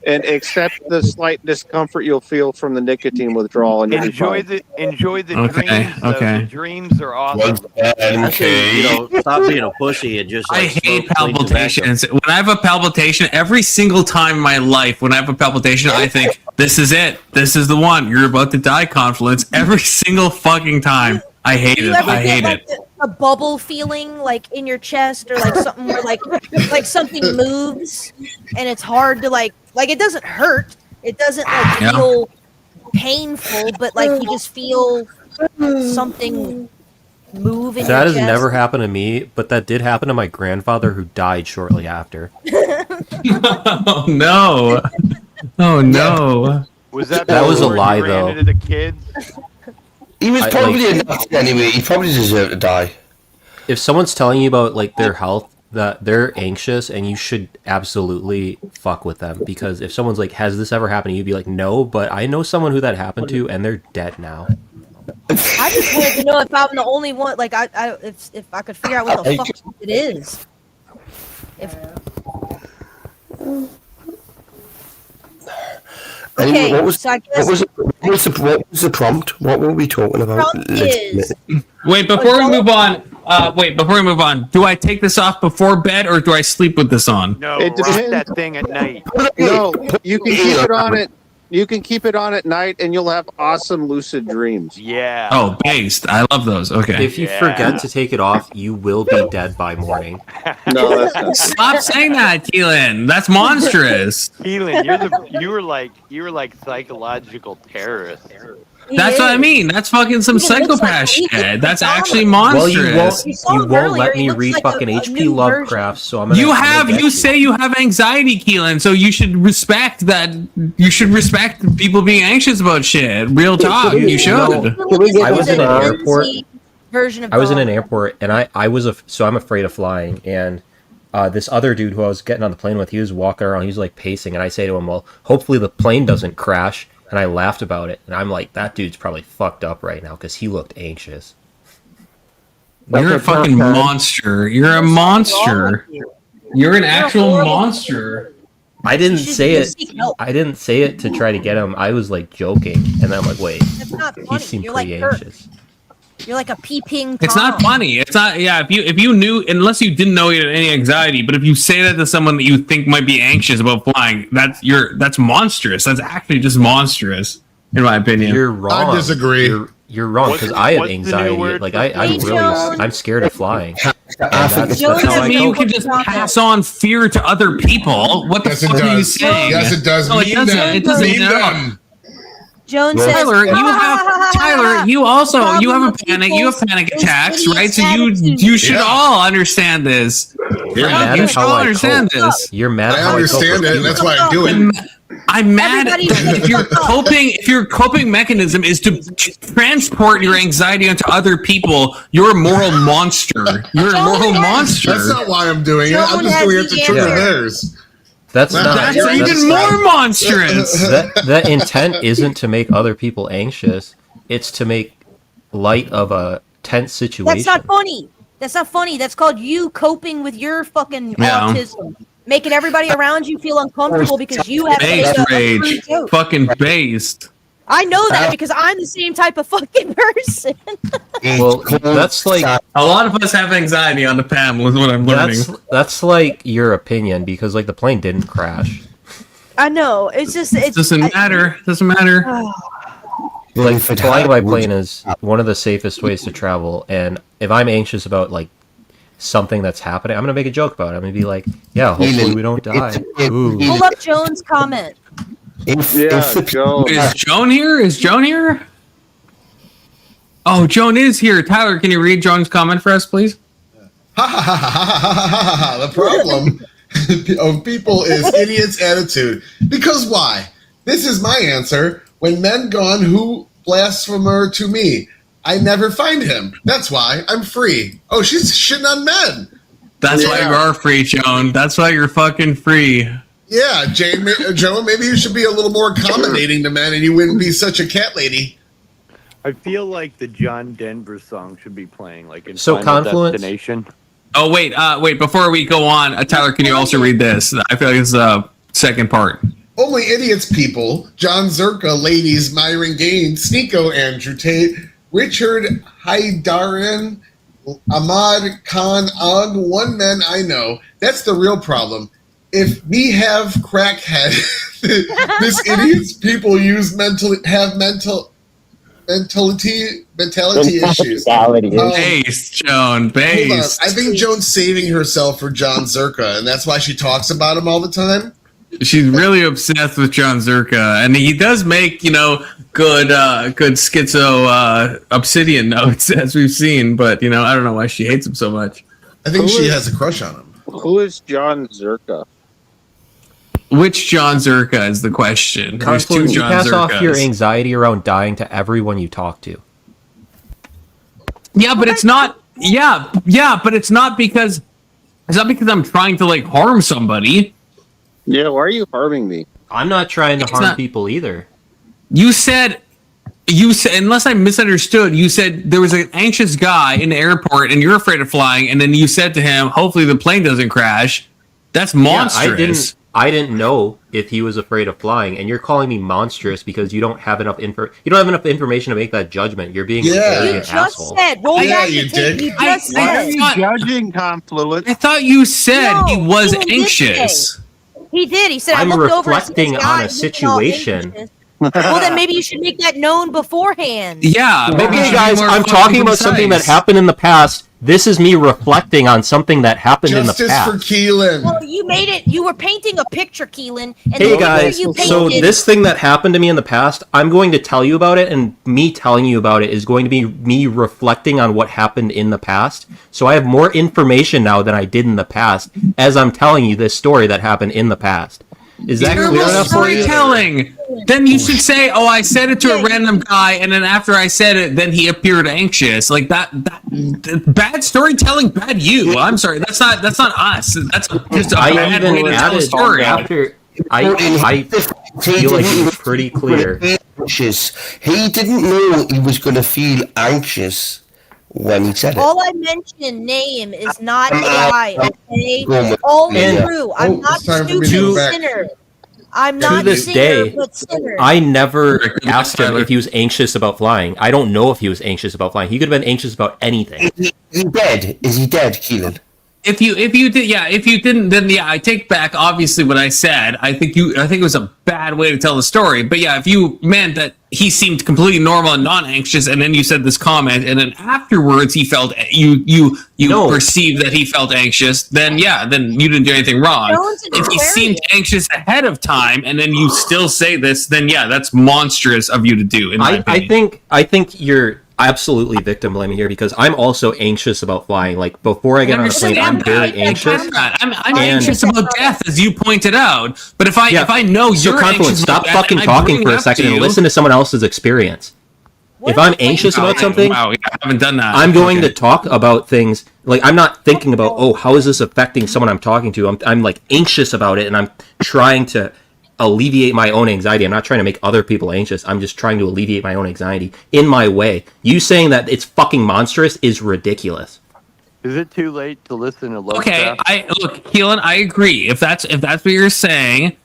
and accept the slight discomfort you'll feel from the nicotine withdrawal. And Enjoy the Okay, dreams. though. okay. The dreams are awesome. Actually, you know, stop being a pussy and just. I Like, hate smoke clean tobacco. palpitations. When I have a palpitation, every single time in my life, when I have a palpitation, I think, this is it. This is the one. You're about to die, Confluence. Every single fucking time. I hate Do you it. ever I get hate like it. a bubble feeling like in your chest or like something where like something moves and it's hard to like it doesn't hurt. It doesn't like Yeah. feel painful, but like you just feel something move in That your has chest. never happened to me, but that did happen to my grandfather who died shortly after. Oh no! Oh no! Was that was a before you lie, ran though. into the kids? He was I- probably like- a Nazi anyway. He probably deserved to die. If someone's telling you about like their health, that they're anxious, and you should absolutely fuck with them, because if someone's like, "Has this ever happened?" You'd be like, "No," but I know someone who that happened to, and they're dead now. I just wanted to know if I'm the only one. Like, if I could figure out what the fuck it is. If Anyway, Okay, what was so I guess what was the prompt? What were we talking about? prompt is Wait, before we move on, do I take this off before bed or do I sleep with this on? No, It rock depends. that thing at night. No, you can keep it on it. You can keep it on at night, and you'll have awesome lucid dreams. Yeah. Oh, based. I love those. Okay. If you forget to take it off, you will be dead by morning. No, that's not. Stop saying that, Keelan. That's monstrous. Keelan, you were like psychological terrorist. That's what I mean. That's fucking some He looks psychopath like- he shit. looks That's like actually Dominic. Well, you monstrous. You saw him won't earlier, let he me looks read like fucking a H.P. new Lovecraft, so I'm gonna. You I'm gonna have get you say you have anxiety, Keelan, so you should respect that. You should respect people being anxious about shit. Real talk. You should. I was in an airport. Version of I was in Dom. an airport, and I was so I'm afraid of flying, and this other dude who I was getting on the plane with, he was walking around, he was like pacing, and I say to him, "Well, hopefully the plane doesn't crash." And I laughed about it, and I'm like, "That dude's probably fucked up right now because he looked anxious." You're a fucking monster. You're a monster. You're an actual monster. I didn't You should say it. seek help. I didn't say it to try to get him. I was like joking, and then I'm like, "Wait, That's not he funny. seemed You're like pretty Kirk. anxious." You're like a peeping Tom. It's not funny. It's not. Yeah. If you knew, unless you didn't know you had any anxiety, but if you say that to someone that you think might be anxious about flying, that's monstrous. That's actually just monstrous, in my opinion. You're wrong. I disagree. You're wrong because I have what's the new anxiety. word Like for I'm scared of flying. I think That's Jones how doesn't I mean you cope. can just pass on fear to other people. What the Yes, it fuck are you does. saying? Yes, it does. No, it Mean doesn't. them. It doesn't Mean mean at all. them. Joan Well, says, Tyler, you have a panic. You have panic attacks, right? So you should Yeah. all understand this. You're Right? mad You at should how all I understand cope. this. You're mad at I how understand I it, cope. and that's why I do it. I'm mad Everybody- that if your coping mechanism is to transport your anxiety onto other people, you're a moral monster. You're a moral monster. That's not why I'm doing it. I'm Joan just has doing it to the trigger answer. theirs. That's Well, not. That's That's- even more monstrous. That intent isn't to make other people anxious. It's to make light of a tense situation. That's not funny. That's not funny. That's called you coping with your fucking Yeah. autism. Making everybody around you feel uncomfortable because you have to make Based a true rage. joke. Fucking based. I know that because I'm the same type of fucking person. Well, that's like A lot of us have anxiety on the panel, is what I'm learning. that's like your opinion because like the plane didn't crash. I know. It's just It doesn't matter. Doesn't matter. Like if it flying by happens- plane is one of the safest ways to travel, and if I'm anxious about like something that's happening, I'm gonna make a joke about it. I'm gonna be like, "Yeah, hopefully we don't die." Ooh. Pull up Joan's comment. If Yeah, the Joe. Is Joan here? Is Joan here? Oh, Joan is here. Tyler, can you read Joan's comment for us, please? Ha ha ha ha ha ha ha ha. The problem of people is idiots' attitude. Because why? This is my answer. When men gone, who blasphemer to me? I never find him. That's why I'm free. Oh, she's shitting on men. That's why you are free, Joan. That's why you're fucking free. Yeah, Joe, maybe you should be a little more accommodating to men and you wouldn't be such a cat lady. I feel like the John Denver song should be playing, like in So Final Confluence? Destination. Oh, wait. Before we go on, Tyler, can you also read this? I feel like this is a second part. Only idiots, people. John Zerka, ladies, Myron Gaines, Sneeko, Andrew Tate, Richard Haidarin, Ahmad Khan Og, one man I know. That's the real problem. If we have crackhead, this idiots people mentality issues. Based, Joan. Hold on. Based. I think Joan's saving herself for John Zerka, and that's why she talks about him all the time. She's really obsessed with John Zerka, and he does make, good schizo obsidian notes, as we've seen, but, I don't know why she hates him so much. I think she has a crush on him. Who is John Zerka? Which John Zerka is the question? There's two Confluence, you John pass Zerkas. off your anxiety around dying to everyone you talk to. Yeah, but it's not. Yeah, but it's not because I'm trying to harm somebody. Yeah, why are you harming me? I'm not trying to harm people either. You said, unless I misunderstood, you said there was an anxious guy in the airport and you're afraid of flying, and then you said to him, "Hopefully the plane doesn't crash." That's monstrous. I didn't know if he was afraid of flying, and you're calling me monstrous because you don't have enough information to make that judgment. You're being an asshole. Roll back the tape. You just said. Judging Confluence. I thought you said he was Keelan did anxious. say. He did. He said, I'm I looked over and reflecting said, on a "God, he's all situation. anxious." Well, then maybe you should make that known beforehand. Yeah, maybe Okay, guys, I'm talking about something that happened in the past. This is me reflecting on something that happened in the Justice past. for Keelan. Well, you made it. You were painting a picture, Keelan. And Hey the guys, picture you so painted- this thing that happened to me in the past, I'm going to tell you about it, and me telling you about it is going to be me reflecting on what happened in the past. So I have more information now than I did in the past as I'm telling you this story that happened in the past. Is that clear enough for you? Storytelling. Then you should say, "Oh, I said it to a random guy," and then after I said it, then he appeared anxious. Like that bad storytelling, bad you. I'm sorry, that's not us. That's just a I bad way even to tell a added story. after I feel like it was pretty clear. He didn't know he was going to feel anxious when he said it. All I mentioned, name, is not AI, okay? All And- true. I'm not it's time for me to stupid go back. sinner. I'm To not this sinner, day, but sinner. I never asked him if he was anxious about flying. I don't know if he was anxious about flying. He could have been anxious about anything. Is he dead? Is he dead, Keelan? If you didn't, then I take back obviously what I said. I think it was a bad way to tell the story. But yeah, if you meant that he seemed completely normal and not anxious, and then you said this comment, and then afterwards he felt you perceived that he felt anxious, then you didn't do anything wrong. If he seemed anxious ahead of time, and then you still say this, then yeah, that's monstrous of you to do. In my opinion. I think you're absolutely victim blaming here because I'm also anxious about flying. Like before I get on a plane, I'm very anxious. I'm anxious about death, as you pointed out. But if I know So you're Confluence, anxious stop about death, fucking and I talking bring for it a up second to and you- listen to someone else's experience. If I'm anxious about something, wow, I haven't done that. I'm going to talk about things like I'm not thinking about, oh, how is this affecting someone I'm talking to? I'm like anxious about it, and I'm trying to alleviate my own anxiety. I'm not trying to make other people anxious. I'm just trying to alleviate my own anxiety in my way. You saying that it's fucking monstrous is ridiculous. Is it too late to listen to Okay, look, Keelan, I agree. If that's what you're saying,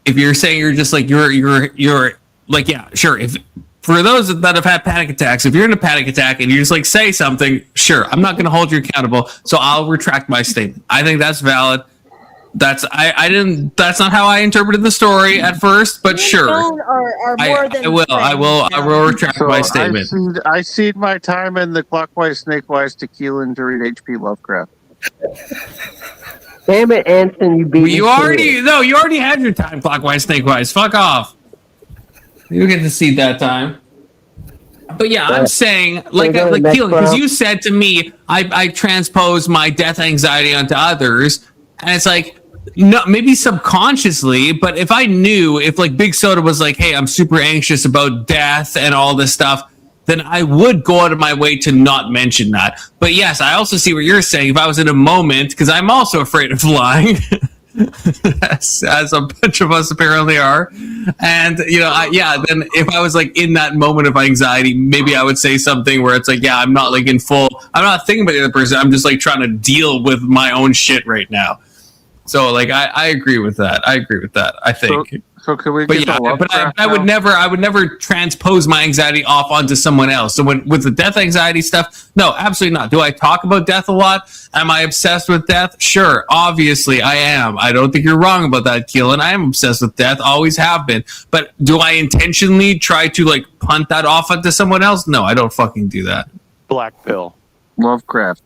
if you're saying you're just like you're like, yeah, sure. If for those that have had panic attacks, if you're in a panic attack and you just like say something, sure, I'm not going to hold you accountable, so I'll retract my statement. I think that's valid. That's not how I interpreted the story at first, but sure. I will retract my statement. I cede my time in the clockwise, snakewise to Keelan to read H.P. Lovecraft. Damn it, Anson, you beat me. You already had your time, clockwise, snakewise. Fuck off. You get to see that time. But yeah, I'm saying, like Keelan, because you said to me, I transpose my death anxiety onto others, and it's like, no, maybe subconsciously, but if I knew, if like Big Soda was like, hey, I'm super anxious about death and all this stuff, then I would go out of my way to not mention that. But yes, I also see what you're saying. If I was in a moment, because I'm also afraid of flying, as a bunch of us apparently are, and then if I was like in that moment of anxiety, maybe I would say something where it's like, yeah, I'm not like I'm not thinking about the other person. I'm just like trying to deal with my own shit right now. So like I agree with that. I think. So can we? But yeah, I would never transpose my anxiety off onto someone else. So with the death anxiety stuff, no, absolutely not. Do I talk about death a lot? Am I obsessed with death? Sure, obviously I am. I don't think you're wrong about that, Keelan. I am obsessed with death, always have been. But do I intentionally try to like punt that off onto someone else? No, I don't fucking do that. Black pill. Lovecraft.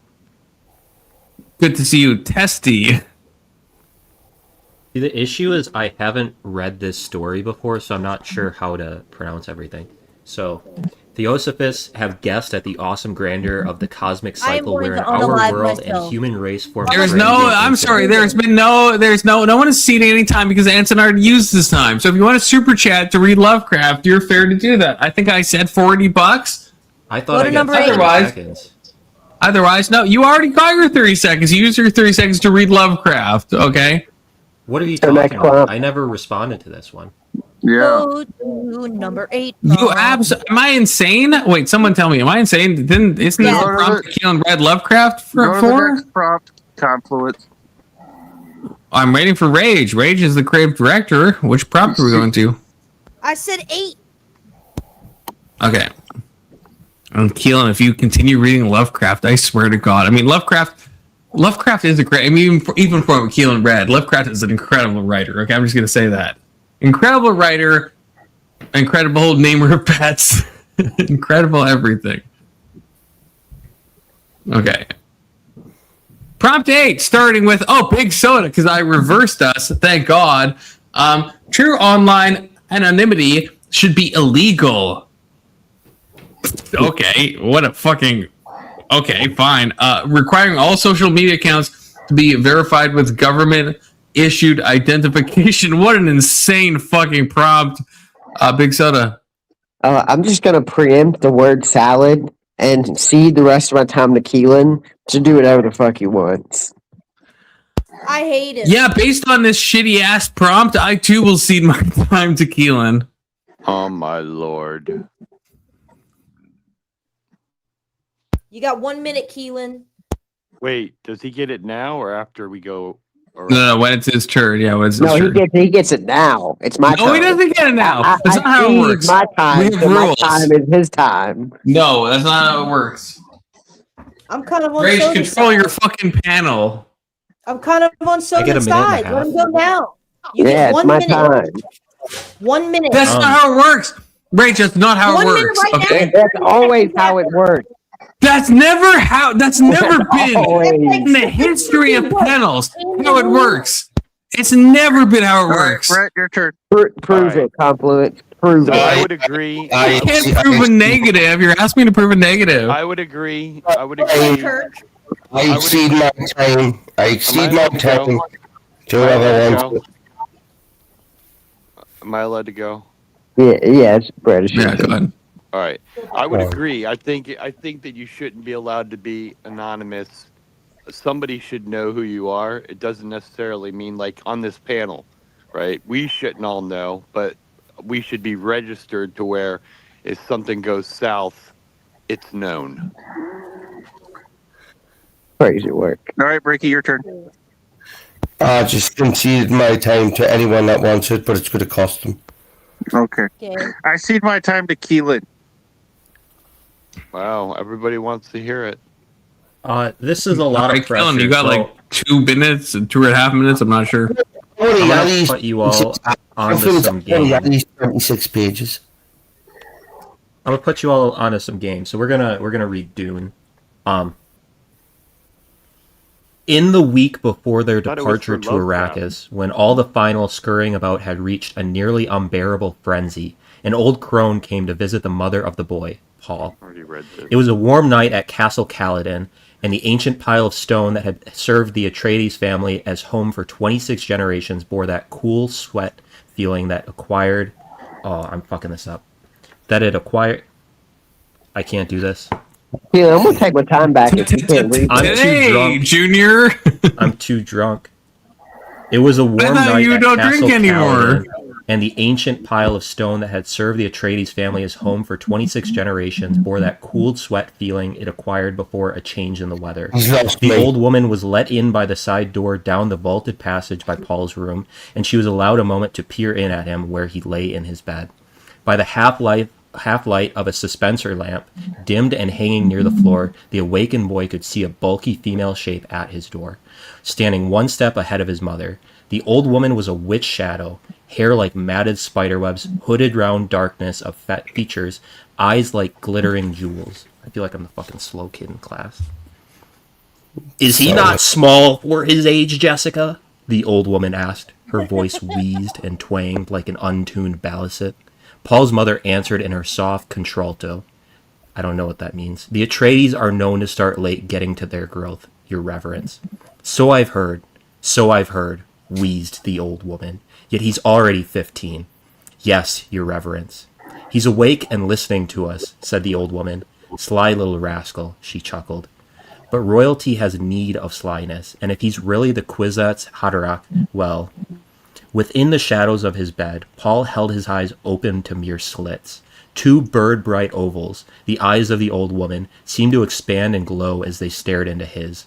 Good to see you, Testy. The issue is I haven't read this story before, so I'm not sure how to pronounce everything. So, Theosophists have guessed at the awesome grandeur of the cosmic I am cycle going wherein to our unalive world and myself. human race form. There's frenzy no. and I'm sorry. infinity. No one has seen any time because Anson already used this time. So if you want a super chat to read Lovecraft, you're fair to do that. I think I said $40. I thought I got number 30 8. seconds. Otherwise, no. You already got your 30 seconds. You used your 30 seconds to read Lovecraft. Okay. What are you So next talking about? prompt. I never responded to this one. Go to number 8. You am I insane? Wait, someone tell me. Am I insane? Isn't this the Yeah. prompt that Keelan read Lovecraft Go to the for? next prompt, Confluence. I'm waiting for Rage. Rage is the creative director. Which prompt are we going to? I said 8. Okay. And Keelan, if you continue reading Lovecraft, I swear to God. I mean, Lovecraft is a great. I mean, even for what Keelan read, Lovecraft is an incredible writer. Okay, I'm just gonna say that. Incredible writer, incredible namer of pets, incredible everything. Okay. Prompt 8, starting with Big Soda, because I reversed us. Thank God. True online anonymity should be illegal. Okay, what a fucking. Okay, fine. Requiring all social media accounts to be verified with government-issued identification. What an insane fucking prompt, Big Soda. I'm just gonna preempt the word salad and cede the rest of my time to Keelan to do whatever the fuck he wants. I hate it. Yeah, based on this shitty-ass prompt, I too will cede my time to Keelan. Oh my lord. You got 1 minute, Keelan. Wait, does he get it now or after we go? No, when it's his turn. Yeah, when it's his No, turn. he gets it now. It's my turn. No, he doesn't get it now. That's not how it cede works. My time. We have So my rules. time is his time. No, that's not how it works. I'm kind of on Rage, Soda's control side. your fucking panel. I'm kind of on I get a Soda's minute and a side. Let him half. go now. You Yeah, get it's 1 my minute. time. 1 minute. That's not how it works. Rage, that's not how 1 it minute works. right now. Okay, That's always how it works. that's never how. That's never been Always. in the history of panels how it works. It's never been how it works. Brett, your turn. Prove Alright. it, Confluent. Prove So it. I would agree. You can't prove a negative. You're asking me to prove a negative. I would agree. I would agree. I exceed my time. I exceed my time. Do whatever I want. Am I allowed to go? Yeah, it's Brett. It's your Yeah, go turn. ahead. All right. I would agree. I think that you shouldn't be allowed to be anonymous. Somebody should know who you are. It doesn't necessarily mean like on this panel, right? We shouldn't all know, but we should be registered to where if something goes south, it's known. Crazy work. All right, Breaky, your turn. I just conceded my time to anyone that wants it, but it's going to cost them. Okay. Okay. I cede my time to Keelan. Wow, everybody wants to hear it. This is a lot of pressure. Keelan, you got so like 2 minutes, 2.5 minutes. I'm not sure. Only I'm at gonna least put you all onto Confluence some only at games. least 26 pages. I'm gonna put you all onto some games. So we're gonna read Dune. In the week before their Thought it was departure for to Lovecraft. Arrakis, when all the final scurrying about had reached a nearly unbearable frenzy, an old crone came to visit the mother of the boy, Paul. Already read this. It was a warm night at Castle Kaladin, and the ancient pile of stone that had served the Atreides family as home for 26 generations bore that cool sweat feeling that acquired... Oh, I'm fucking this up. That it acquired... I can't do this. Yeah, I'm gonna take my time back if you can't read. I'm too Hey, drunk. Junior. I'm too drunk. It was a warm thought night you at don't Castle drink anymore. Kaladin, and the ancient pile of stone that had served the Atreides family as home for 26 generations bore that cooled sweat feeling it acquired before a change in the weather. He's lost The me. old woman was let in by the side door down the vaulted passage by Paul's room, and she was allowed a moment to peer in at him where he lay in his bed. By the half-light of a suspensor lamp, dimmed and hanging near the floor, the awakened boy could see a bulky female shape at his door, standing one step ahead of his mother. The old woman was a witch shadow, hair like matted spiderwebs, hooded round darkness of fat features, eyes like glittering jewels. I feel like I'm the fucking slow kid in class. Is he not small for his age, Jessica? The old woman asked, Her voice wheezed and twanged like an untuned baliset. Paul's mother answered in her soft contralto. I don't know what that means. The Atreides are known to start late getting to their growth, your reverence. So I've heard, wheezed the old woman. Yet he's already 15. Yes, your reverence. He's awake and listening to us, said the old woman. Sly little rascal, she chuckled. But royalty has need of slyness, and if he's really the Kwisatz Haderach, well... Within the shadows of his bed, Paul held his eyes open to mere slits. Two bird-bright ovals, the eyes of the old woman, seemed to expand and glow as they stared into his.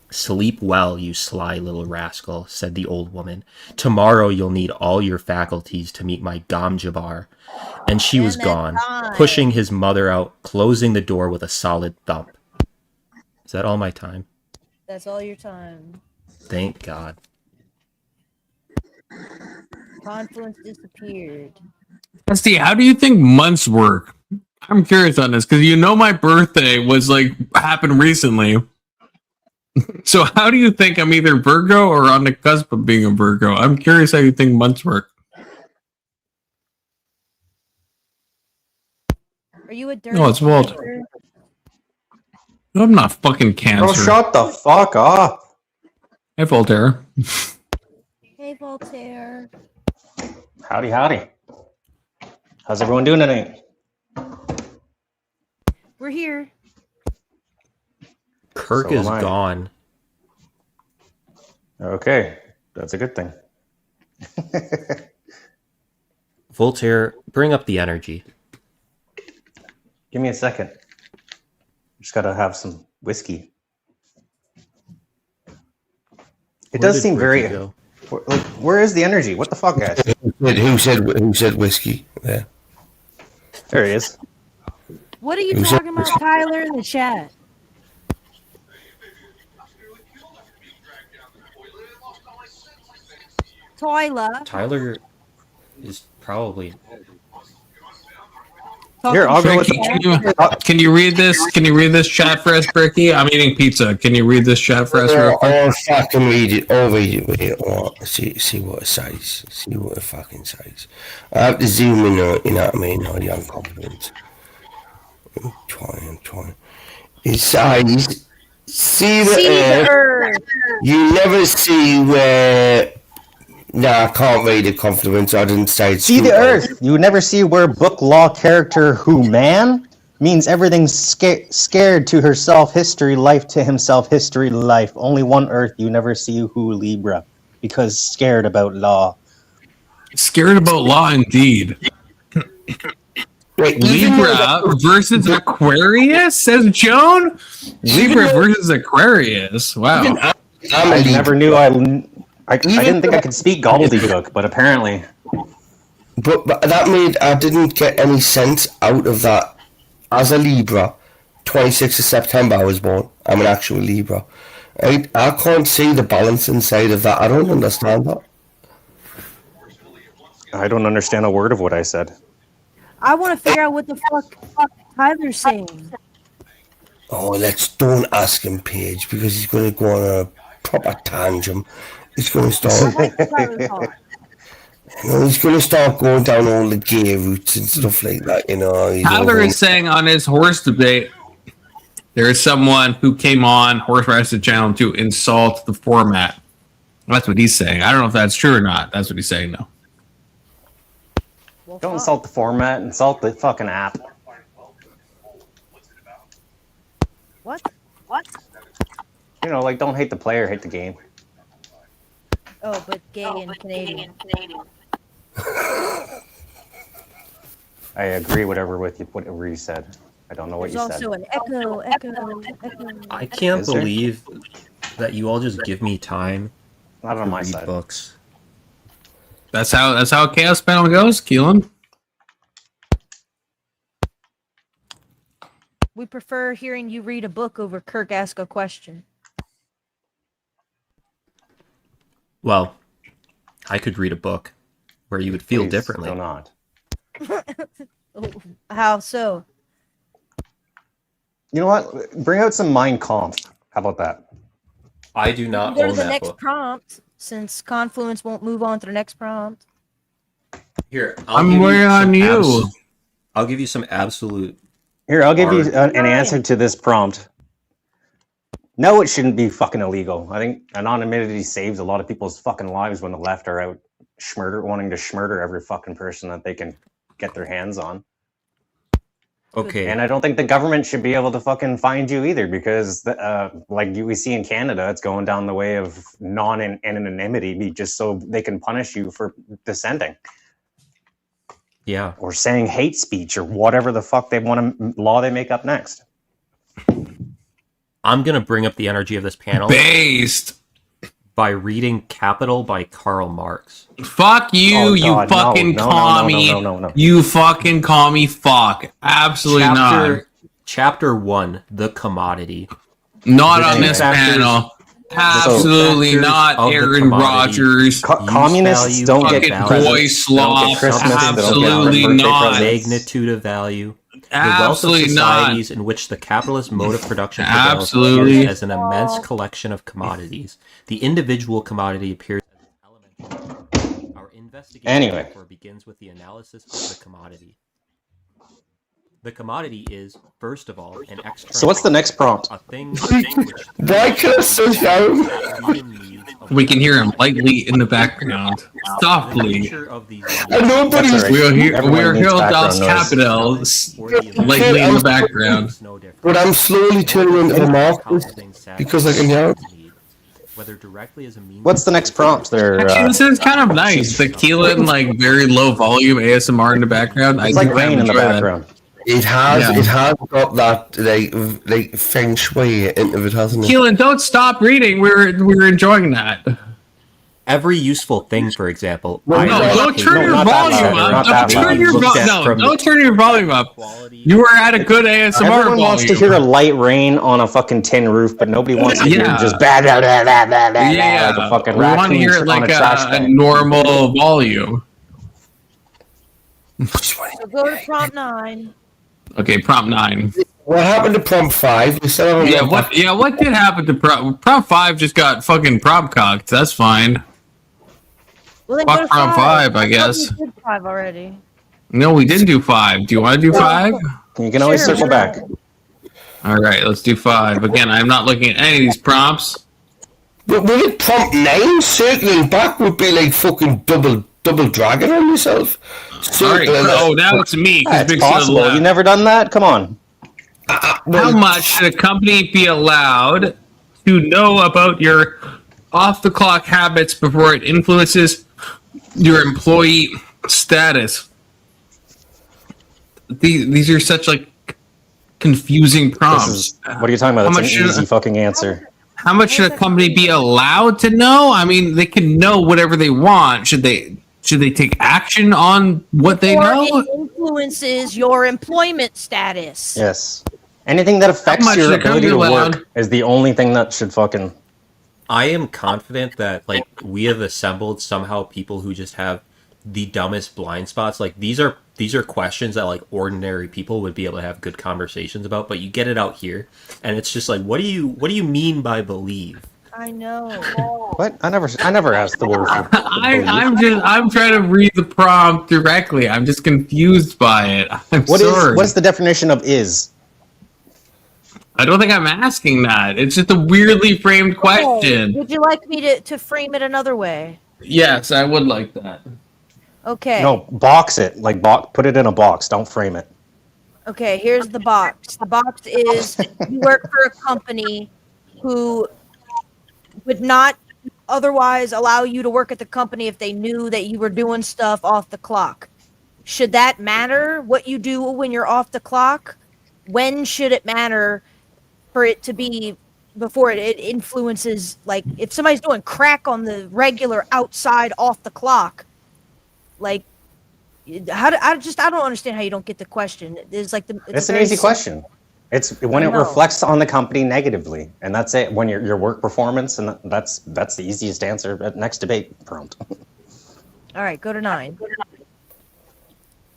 Sleep well, you sly little rascal, said the old woman. Tomorrow you'll need all your faculties to meet my Gom Jabbar. And she was gone, pushing his mother out, closing the door with a solid thump. Is that all my time? That's all your time. Thank God. Confluence disappeared. Steve, how do you think months work? I'm curious on this because you know my birthday was like happened recently. So how do you think I'm either Virgo or on the cusp of being a Virgo? I'm curious how you think months work. Are you a dirty? No, it's Walt. No, I'm not fucking Cancer. Oh, shut the fuck up. Hey, Voltaire. Hey, Voltaire. Howdy, howdy. How's everyone doing tonight? We're here. Kirk So is am I. gone. Okay, that's a good thing. Voltaire, bring up the energy. Give me a second. Just gotta have some whiskey. It Where does did seem Ricky very. go? Where is the energy? What the fuck, guys? Who said whiskey? There. There he is. What are you Who's that? talking about, Tyler, in the chat? Tyler is probably... Here, I'll go with Can you read this? Can you read this chat for us, Bricky? I'm eating pizza. Can you read this chat for us real quick? I'll fucking read it. I'll read it. Wait, see what it says. See what it fucking says. I have to zoom in, you know what I mean? On the unconfidence. I'm trying. It says, see the earth. You never see where... Nah, I can't read the confidence. I didn't say it's See the earth. You never see where book law character who man means everything's scared to herself history life to himself history life. Only one earth you never see who Libra because scared about law. Scared about law, indeed. Wait, Libra versus Aquarius, says Joan. Libra versus Aquarius. Wow. I never knew I didn't think I could speak gobbledygook, but apparently. But that made I didn't get any sense out of that. As a Libra, 26th of September I was born. I'm an actual Libra. I can't see the balance inside of that. I don't understand that. I don't understand a word of what I said. I want to figure out what the fuck Tyler's saying. Oh, don't ask him, Paige, because he's going to go on a proper tangent. He's going to start. He's going to start going down all the gay routes and stuff like that. You know. Tyler is saying on his horse debate, there is someone who came on Horse Racing Channel to insult the format. That's what he's saying. I don't know if that's true or not. That's what he's saying, though. Don't insult the format, insult the fucking app. What? You know, like, don't hate the player, hate the game. Oh, but gay and Canadian. I agree whatever you said. I don't know what There's you said. also an echo. I can't Is there? believe that you all just give me time Not on to my read side. books. That's how Chaos Panel goes, Keelan. We prefer hearing you read a book over Kirk ask a question. Well, I could read a book where you would feel Please, differently. do not. How so? You know what? Bring out some Mein Kampf. How about that? I do not Go to own the that next book. prompt. since Confluence won't move on to the next prompt. Here, I'm waiting on you. I'll give you some absolute. Here, I'll give you hard- an answer to this prompt. No, it shouldn't be fucking illegal. I think anonymity saves a lot of people's fucking lives when the left are out wanting to schmurder every fucking person that they can get their hands on. Okay. And I don't think the government should be able to fucking find you either, because we see in Canada, it's going down the way of non-anonymity just so they can punish you for dissenting. Yeah. Or saying hate speech or whatever the fuck law they make up next. I'm going to bring up the energy of this panel. Based. By reading Capital by Karl Marx. Fuck you, you fucking commie. No. You fucking commie fuck. Absolutely not. Chapter 1, The Commodity. Not on this panel. Absolutely not, Aaron Rodgers. Communists don't get boy slop. Absolutely not. Magnitude of value. The Absolutely wealth of societies in which the capitalist mode of production prevails appears as an immense collection of commodities. The individual commodity appears as an element. Our investigation therefore begins with the analysis of the commodity. The commodity is, first of all, an external. So what's the next prompt? A thing we can hear him lightly in the background, softly. Nobody's. We'll hear Das Capital lightly in the background. But I'm slowly turning into the mouth because I can hear it. What's the next prompt there? Actually, this is kind of nice. The Keelan, like, very low volume ASMR in the background. It's like rain in the background. It has got that like feng shui into it, hasn't it? Keelan, don't stop reading. We're enjoying that. Every useful thing, for example. Don't turn your volume up. Don't turn your volume up. You were at a good ASMR Everyone volume. wants to hear a light rain on a fucking tin roof, but nobody wants to hear just like a fucking we want to hear it like a normal volume. So go to prompt 9. Okay, prompt 9. What happened to prompt 5? What did happen to prompt 5? Just got fucking prompt cocked. That's fine. Well, then Fuck prompt 5, I guess. We did 5 already. No, we didn't do 5. Do you want to do 5? You can always circle back. All right, let's do 5. Again, I'm not looking at any of these prompts. But would it prompt 9 circling back would be like fucking double dragon on yourself? Alright, now it's me. It's possible. You never done that? Come on. How much should a company be allowed to know about your off-the-clock habits before it influences your employee status? These are such like confusing prompts. What are you talking about? That's an easy fucking answer. How much should a company be allowed to know? I mean, they can know whatever they want. Should they take action on what they know? It influences your employment status. Yes. Anything that affects your ability to work is the only thing that should fucking... I am confident that, like, we have assembled somehow people who just have the dumbest blind spots. Like, these are questions that, like, ordinary people would be able to have good conversations about, but you get it out here, and it's just like, what do you mean by believe? I know. What? I never asked the word. I'm trying to read the prompt directly. I'm just confused by it. What's the definition of is? I don't think I'm asking that. It's just a weirdly framed question. Would you like me to frame it another way? Yes, I would like that. Okay. No, box it. Like put it in a box. Don't frame it. Okay, here's the box. The box is you work for a company who would not otherwise allow you to work at the company if they knew that you were doing stuff off the clock. Should that matter, what you do when you're off the clock? When should it matter for it to be before it influences, like, if somebody's doing crack on the regular outside off the clock, like, I don't understand how you don't get the question. It's an easy question. It's when it reflects on the company negatively, and that's it. When your work performance, and that's the easiest answer. Next debate prompt. All right, go to 9.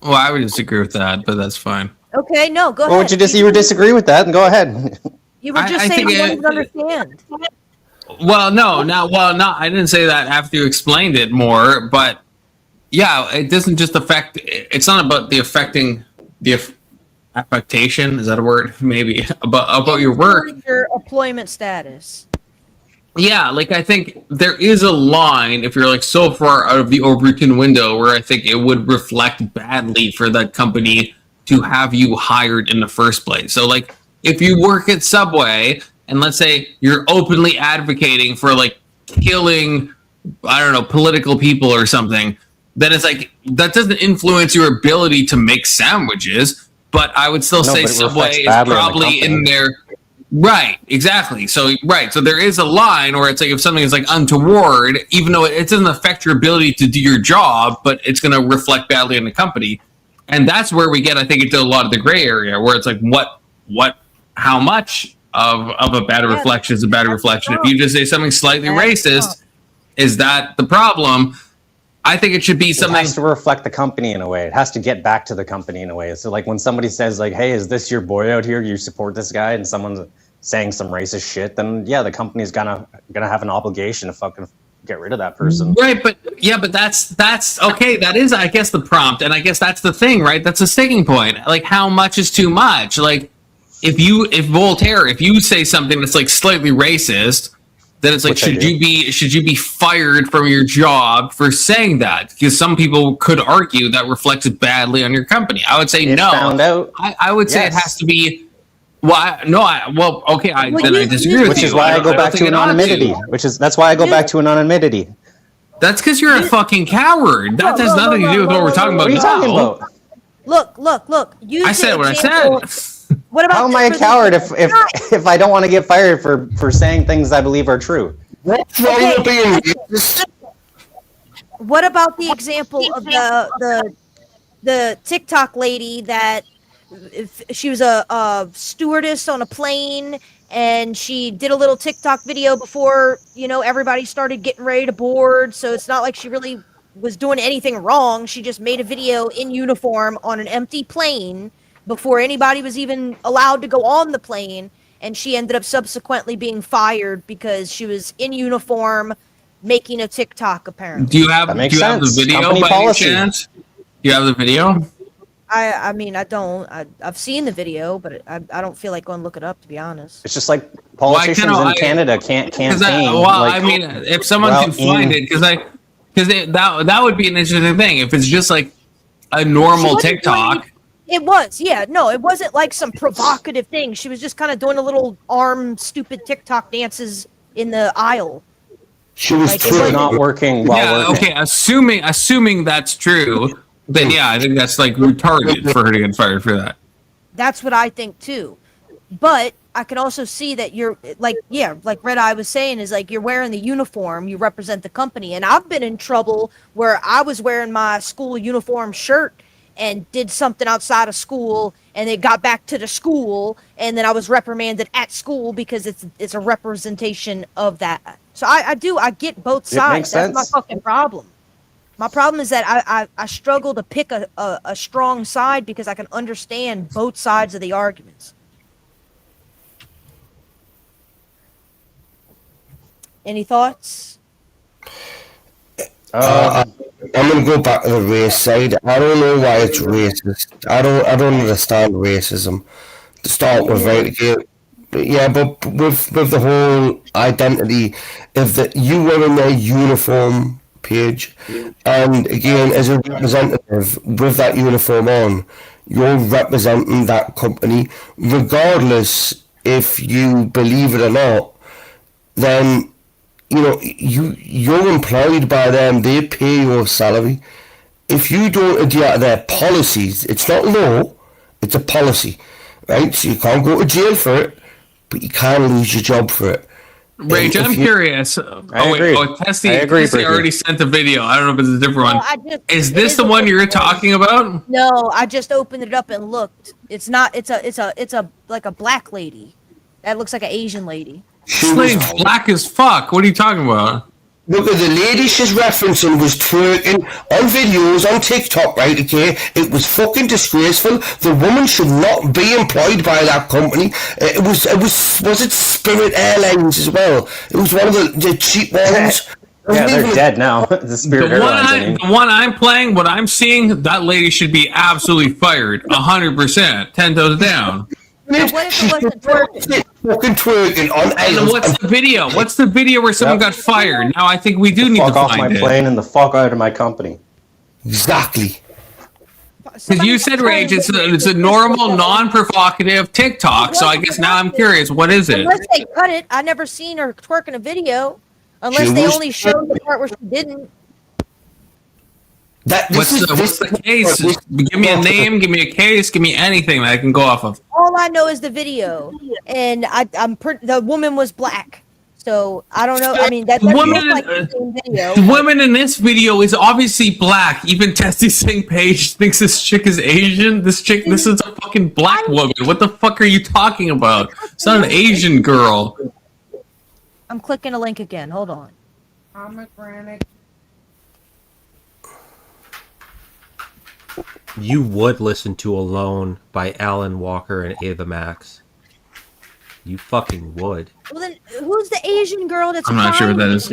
Well, I would disagree with that, but that's fine. Okay, no, go ahead. Would you would disagree with that, and go ahead. You were just saying you didn't understand. Well, no, I didn't say that after you explained it more, but yeah, it doesn't just affect. It's not about the affecting the affectation. Is that a word? Maybe about your work. Your employment status. Yeah, like I think there is a line if you're like so far out of the Overton window where I think it would reflect badly for that company to have you hired in the first place. So like if you work at Subway and let's say you're openly advocating for like killing, I don't know, political people or something, then it's like that doesn't influence your ability to make sandwiches, but I would still say but it Subway reflects is badly on the probably in company. there. Right, exactly. So there is a line where it's like if something is like untoward, even though it doesn't affect your ability to do your job, but it's going to reflect badly on the company, and that's where we get, I think, into a lot of the gray area where it's like how much of a bad reflection is a bad reflection. If you just say something slightly racist, is that the problem? I think it should be something. It has to reflect the company in a way. It has to get back to the company in a way. So like when somebody says like, "Hey, is this your boy out here? You support this guy?" and someone's saying some racist shit, then yeah, the company's gonna have an obligation to fucking get rid of that person. Right, but that's okay. That is, I guess, the prompt, and I guess that's the thing, right? That's a sticking point. Like, how much is too much? Like, if you say something that's like slightly racist, then it's like, should you be fired from your job for saying that? Because some people could argue that reflects badly on your company. I would say no. Found out. I would say it has to be. Well, okay. I disagree with you. Which is why I go back to anonymity. That's why I go back to anonymity. That's because you're a fucking coward. That has nothing to do with what we're talking about. What are you talking about? Look. I said what I said. What about how am I a coward if I don't want to get fired for saying things I believe are true? What's wrong with being racist? What about the example of the TikTok lady that if she was a stewardess on a plane and she did a little TikTok video before everybody started getting ready to board, so it's not like she really was doing anything wrong. She just made a video in uniform on an empty plane before anybody was even allowed to go on the plane, and she ended up subsequently being fired because she was in uniform making a TikTok, apparently. Do you have the video Company by policy. any chance? Do you have the video? I mean, I don't. I've seen the video, but I don't feel like going to look it up, to be honest. It's just like politicians in Canada can't campaign. I mean, if someone can find it, because that would be an interesting thing. If it's just like a normal TikTok. It was, yeah. No, it wasn't like some provocative thing. She was just kind of doing a little stupid TikTok dances in the aisle. She was not working while working. Okay. Assuming that's true, then yeah, I think that's like retarded for her to get fired for that. That's what I think too. But I can also see that you're like Red Eye was saying, is like you're wearing the uniform, you represent the company. And I've been in trouble where I was wearing my school uniform shirt and did something outside of school, and they got back to the school, and then I was reprimanded at school because it's a representation of that. So I get both sides. That's my fucking problem. My problem is that I struggle to pick a strong side because I can understand both sides of the arguments. Any thoughts? I'm gonna go back to the race side. I don't know why it's racist. I don't understand racism to start with, right? Yeah, but with the whole identity, if you were in their uniform page, and again, as a representative with that uniform on, you're representing that company, regardless if you believe it or not. Then you're employed by them. They pay your salary. If you don't adhere to their policies, it's not law, it's a policy, right? So you can't go to jail for it, but you can lose your job for it. Rage, I'm curious. I agree. Tessie already sent the video. I don't know if it's a different one. Is this the one you're talking about? No, I just opened it up and looked. It's not. It's a like a black lady. That looks like an Asian lady. This lady's black as fuck. What are you talking about? Look at the lady she's referencing was twerking on videos on TikTok, right? Okay, it was fucking disgraceful. The woman should not be employed by that company. Was it Spirit Airlines as well? It was one of the cheap ones. Yeah, they're dead now. The Spirit Airlines. The one I'm playing, what I'm seeing, that lady should be absolutely fired, 100%, 10 toes down. What if it wasn't twerking? Fucking twerking on And what's the video? What's the video where someone got fired? Now I think we do need to fuck off find my it. plane and the fuck out of my company. Exactly. Because you said, Rage, it's a normal, non-provocative TikTok. So I guess now I'm curious, what is it? Unless they cut it, I never seen her twerking a video. Unless they only showed the part where she didn't. What's the case? Give me a name, give me a case, give me anything that I can go off of. All I know is the video, and the woman was black, so I don't know. I mean, that doesn't look like the same video. The woman in this video is obviously black. Even Testy Singh Page thinks this chick is Asian. This is a fucking black woman. What the fuck are you talking about? It's not an Asian girl. I'm clicking a link again. Hold on. You would listen to Alone by Alan Walker and Ava Max. You fucking would. Well, then who's the Asian girl that's? I'm not sure what that is.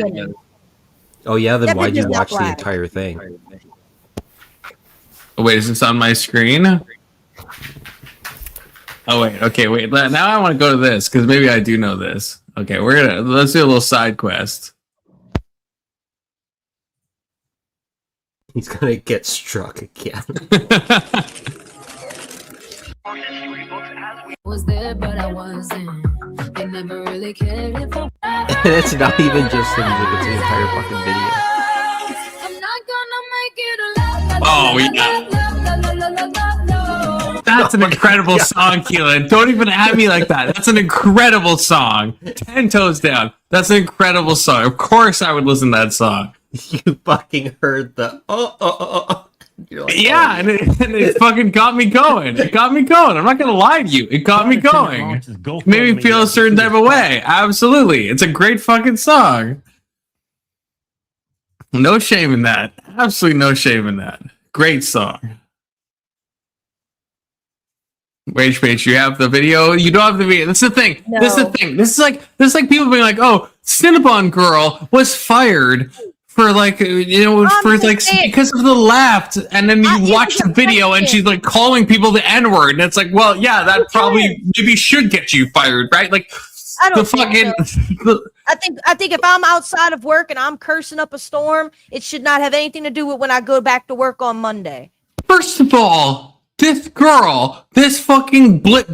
Oh yeah, then That why'd you bitch is not watch the black. entire thing? Oh, wait, is this on my screen? Oh wait, okay, wait. Now I want to go to this because maybe I do know this. Okay, let's do a little side quest. He's gonna get struck again. Was there, but I wasn't. They never really cared if I. And it's not even just the music; it's the entire fucking video. I'm not gonna make it alive. Oh yeah. That's an incredible song, Keelan. Don't even at me like that. That's an incredible song. 10 toes down. That's an incredible song. Of course I would listen to that song. You fucking heard the You're like, yeah, and it fucking got me going. It got me going. I'm not gonna lie to you. It got me going. It made me feel a certain type of way. Absolutely. It's a great fucking song. No shame in that. Absolutely no shame in that. Great song. Rage Page, you have the video. You don't have the video. This is the thing. No. This is the thing. This is like people being like, "Oh, Cinnabon Girl was fired for like because of the left," and then you watch the video and she's like calling people the N-word, and it's like, well, yeah, that probably maybe should get you fired, right? Like I don't the fucking. so. I think if I'm outside of work and I'm cursing up a storm, it should not have anything to do with when I go back to work on Monday. First of all, this girl, this fucking this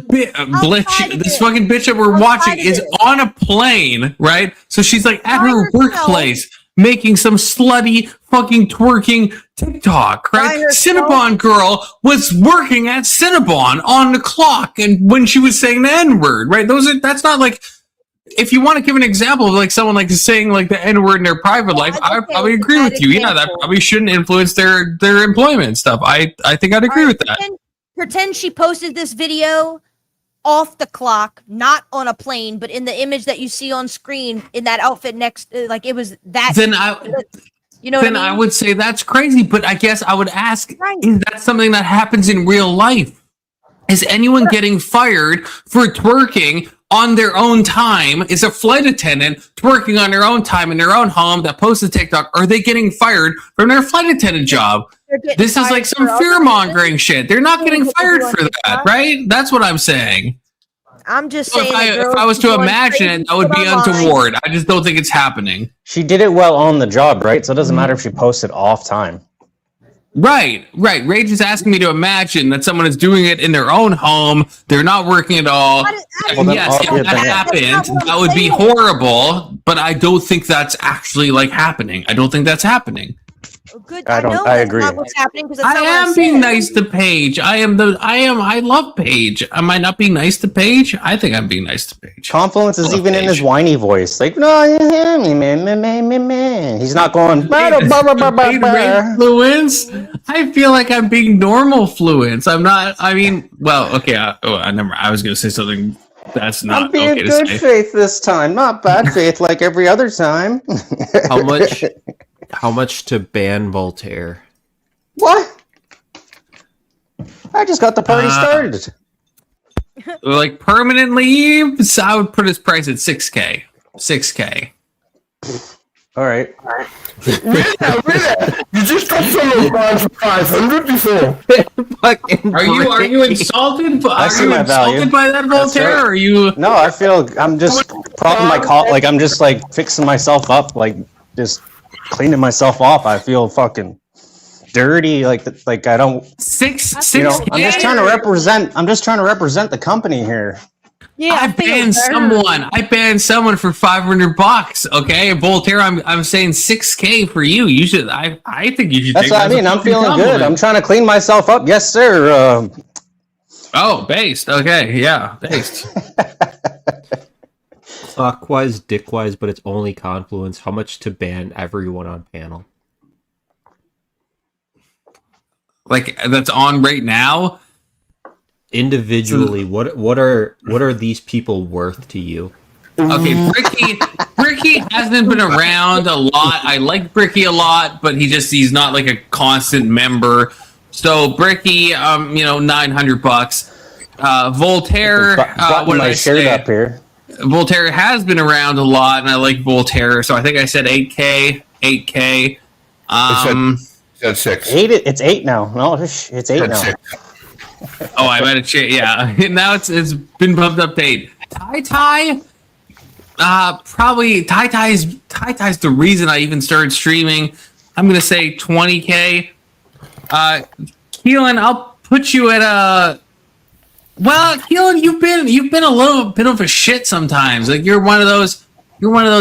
fucking bitch that we're watching is on a plane, right? So she's like at her workplace making some slutty fucking twerking TikTok, right? Cinnabon Girl was working at Cinnabon on the clock, and when she was saying the N-word, right? That's not like. If you want to give an example of like someone like saying like the N-word in their private life, I would probably agree with you. Yeah, that probably shouldn't influence their employment stuff. I think I'd agree with that. Pretend she posted this video off the clock, not on a plane, but in the image that you see on screen in that outfit next, like it was that. Then you know. Then I would say that's crazy. But I guess I would ask: is that something that happens in real life? Is anyone getting fired for twerking on their own time? Is a flight attendant twerking on their own time in their own home that posts a TikTok? Are they getting fired from their flight attendant job? This is like some fear-mongering shit. They're not getting fired for that, right? That's what I'm saying. I'm just saying. If I was to imagine it, that would be untoward. I just don't think it's happening. She did it well on the job, right? So it doesn't matter if she posted off time. Right. Rage is asking me to imagine that someone is doing it in their own home. They're not working at all. Yes, if that happened, that would be horrible. But I don't think that's actually like happening. I don't think that's happening. Good. I agree. Not what's happening because I am being nice to Paige. I love Paige. Am I not being nice to Paige? I think I'm being nice to Paige. Confluence is even in his whiny voice. Like, no, he's not going. Fluence. I feel like I'm being normal fluence. I'm not. I mean, well, okay. I was gonna say something That's not I'm being okay to good say. faith this time, not bad faith like every other time. How much? How much to ban Voltaire? What? I just got the party started. Like permanently, so I would put his price at 6K. 6K. All right. Really? You just got someone buying for 500 before. Are you insulted? I see my value. By that Voltaire? Right. Or are you? No, I feel I'm just propping my like I'm just like fixing myself up, like just cleaning myself off. I feel fucking dirty, like I don't. Six. You know, I'm just trying to represent. I'm just trying to represent the company here. Yeah, I banned someone. I banned someone for $500. Okay, Voltaire. I'm saying 6K for you. You should. I think you should. That's take what I that as mean. a I'm feeling compliment. good. I'm trying to clean myself up. Yes, sir. Oh, based. Okay, yeah, based. Clockwise, dickwise, but it's only Confluence. How much to ban everyone on panel? Like that's on right now. Individually, what are these people worth to you? Okay, Bricky hasn't been around a lot. I like Bricky a lot, but he's not like a constant member. So Bricky, $900. Voltaire, what did I say? Up here. Voltaire has been around a lot, and I like Voltaire, so I think I said 8K. 8K. That's 6. 8. It's 8 now. No, it's 8 now. 6. Oh, I might have changed. Yeah, now it's been bumped up to 8. Tai, probably Tai's the reason I even started streaming. I'm gonna say 20K. Keelan, I'll put you at a. Well, Keelan, you've been a little bit of a shit sometimes. Like you're one of those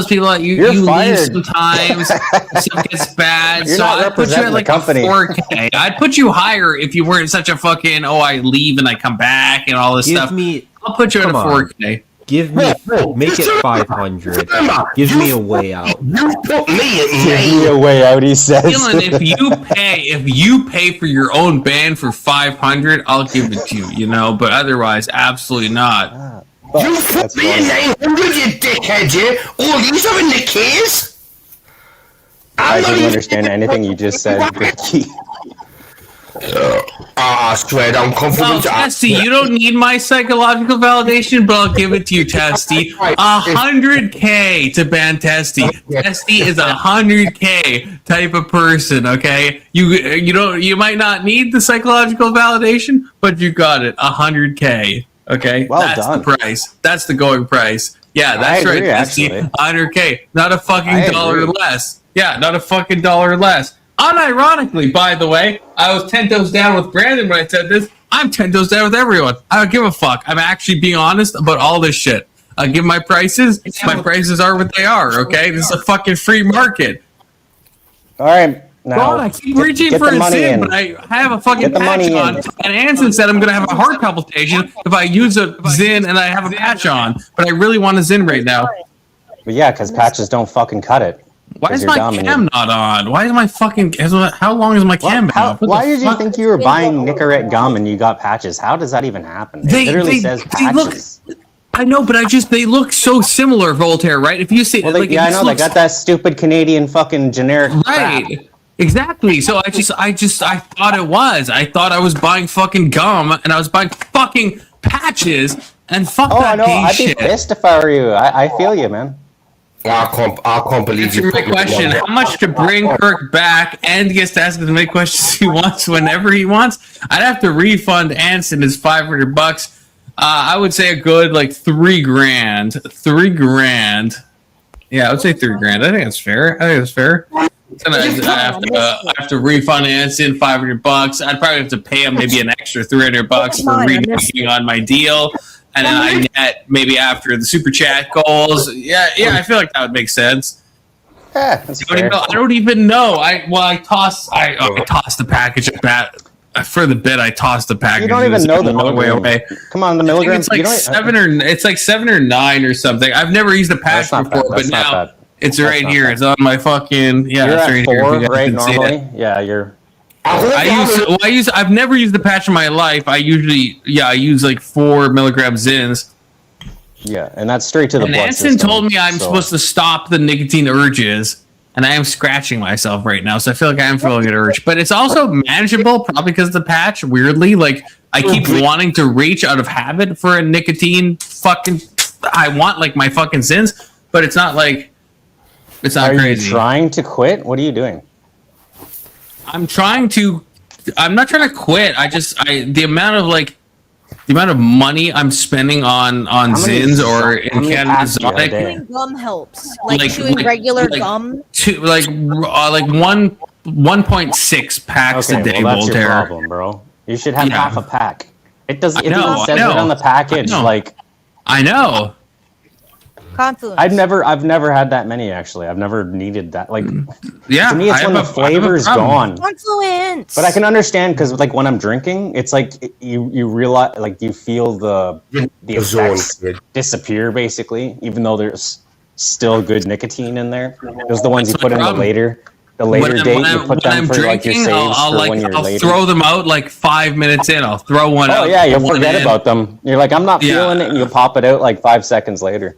people that you leave sometimes. Stuff gets bad. You're so not I'd put you at like company. a 4K. I'd put you higher if you weren't such a fucking I leave and I come back and all this stuff. I'll put you at a 4K. Give me, make it 500. Give me a way out. You put me at Give me a way out, he says. Dylan, if you pay for your own band for 500, I'll give it to you. You know, but otherwise, absolutely not. You put me at 900, you dickhead, you! All these are in the case? I didn't understand anything you just said, Ricky. I swear, I'm confident. Well, Testy, you don't need my psychological validation, but I'll give it to you, Testy. 100K to ban Testy. Testy is 100K type of person. Okay, you might not need the psychological validation, but you got it. 100K. Okay, that's done. the price. That's the going price. Yeah, that's I agree, right, Testy. actually. 100K, not a fucking I dollar agree. less. Yeah, not a fucking dollar less. Unironically, by the way, I was 10 toes down with Brandon when I said this. I'm 10 toes down with everyone. I don't give a fuck. I'm actually being honest about all this shit. I give my prices. My prices are what they are, okay? This is a fucking free market. All right. Now, God, I keep reaching for a Zin, but I have a fucking patch on. And Anson said I'm going to have a heart palpitation if I use a Zin and I have a patch on. But I really want a Zin right now. But yeah, because patches don't fucking cut it. Why is my cam not on? Why is my fucking... How long is my cam been off? Why did you think you were buying Nicorette gum and you got patches? How does that even happen? It literally says patches. I know, but they look so similar, Voltaire, right? If you see... Well, yeah, I know. They got that stupid Canadian fucking generic crap. Right. Exactly. So I thought it was. I thought I was buying fucking gum and I was buying fucking patches and fuck that I know. gay I'd be shit. pissed if I were you. I feel you, man. I can't believe you. Answer my question. How much to bring Kirk back and gets to ask as many questions he wants whenever he wants? I'd have to refund Anson his $500. I would say a good like $3 grand. $3 grand. Yeah, I would say $3 grand. I think that's fair. I have to refund Anson $500. I'd probably have to pay him maybe an extra $300 for reneging on my deal. And then I net maybe after the super chat goals. Yeah, I feel like that would make sense. Yeah, that's fair. I don't even know. I tossed the package for the bit. I tossed the package. You don't even know the way milligram. away. Come on, the milligrams. It's like 7 or 9 or something. I've never used the patch before, but now it's right here. It's on my fucking You're it's at right 4, here. right? Normally, yeah, you're. I've never used the patch in my life. I use like 4 milligram Zins. Yeah, and that's straight to the And blood Anson system. told me I'm supposed to stop the nicotine urges, and I am scratching myself right now, so I feel like I am feeling an urge. But it's also manageable, probably because of the patch. Weirdly, like I keep wanting to reach out of habit for a nicotine fucking. I want like my fucking sins, but it's not like it's not crazy. Are you trying to quit? What are you doing? I'm not trying to quit. The amount of money I'm spending on Zins or in Canada Exotic. Chewing gum helps. Like chewing regular gum. Like 1.6 packs a day, well, that's Voltaire. your problem, bro. You should have half a pack. It doesn't. It even says it I know. on the package. Like I know. Confluence. I've never had that many actually. I've never needed that. Like, yeah, to me, it's when the flavor is gone. Confluence. But I can understand because, like, when I'm drinking, it's like you realize, like, you feel the effects disappear basically, even though there's still good nicotine in there. Those are the ones you put in the later date. You put them for like your saves for when you're later. I'll throw them out like 5 minutes in. I'll throw one out. Oh yeah, you'll forget about them. You're like, I'm not feeling it, and you'll pop it out like 5 seconds later.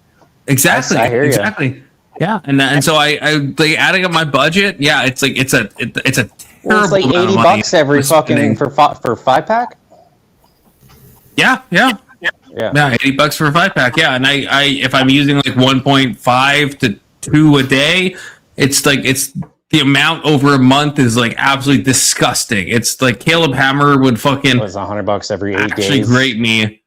Exactly. I hear you. Exactly. Yeah, and so I like adding up my budget. Yeah, it's like it's a terrible. Well, it's like $80 every fucking for 5-pack. Yeah. $80 for a 5-pack. Yeah, and I if I'm using like 1.5 to 2 a day, it's the amount over a month is like absolutely disgusting. It's like Caleb Hammer would fucking. It was $100 every 8 days. Actually, grate me.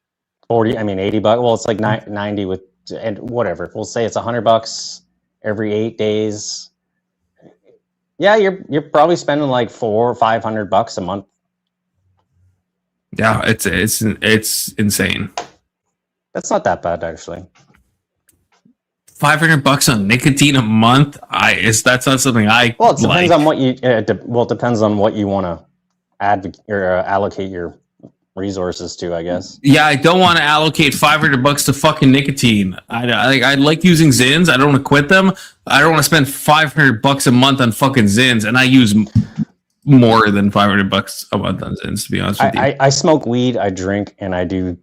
40. I mean, $80. Well, it's like 90 with. And whatever, we'll say it's $100 every 8 days. Yeah, you're probably spending like $400 or $500 a month. Yeah, it's insane. That's not that bad actually. $500 on nicotine a month. That's not something I. Well, it depends on what you. It depends on what you want to allocate your resources to, I guess. Yeah, I don't want to allocate $500 to fucking nicotine. I like using Zins. I don't want to quit them. I don't want to spend $500 a month on fucking Zins, and I use more than $500 a month on Zins, to be honest with you. I smoke weed, I drink, and I do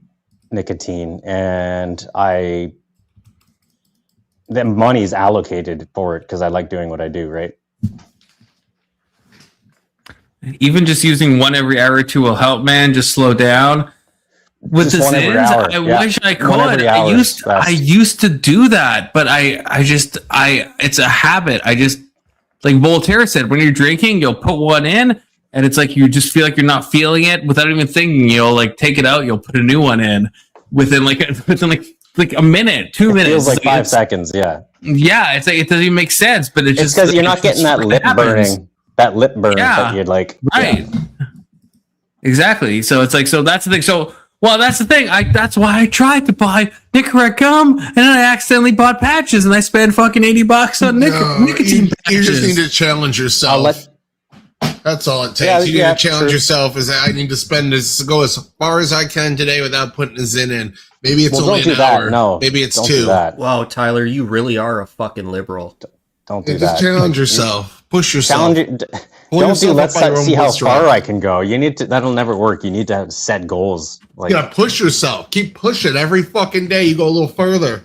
nicotine, and the money's allocated for it because I like doing what I do, right? Even just using one every hour or two will help, man. Just slow down. With the Zins, I wish I could. I used to do that, but it's a habit. Like Voltaire said, when you're drinking, you'll put one in, and it's like you just feel like you're not feeling it without even thinking. You'll like take it out, you'll put a new one in within like a minute, 2 minutes. Feels like 5 seconds, yeah. Yeah, it's like it doesn't even make sense, but it's just because you're not getting that lip burning. That lip burn that you'd like. Right. Yeah. Exactly. So it's like, so that's the thing. So, well, that's the thing. That's why I tried to buy Nicorette gum, and then I accidentally bought patches, and I spent fucking $80 on nicotine patches. You just need to challenge yourself. That's all it takes. You need to challenge yourself. Is that I need to go as far as I can today without putting a Zin in. Maybe it's only an hour. No, maybe it's don't 2. do that. Wow, Tyler, you really are a fucking liberal. Don't do that. Just challenge yourself. Push yourself. Let's see how far I can go. You need to. That'll never work. You need to set goals. Like, you gotta push yourself. Keep pushing every fucking day. You go a little further.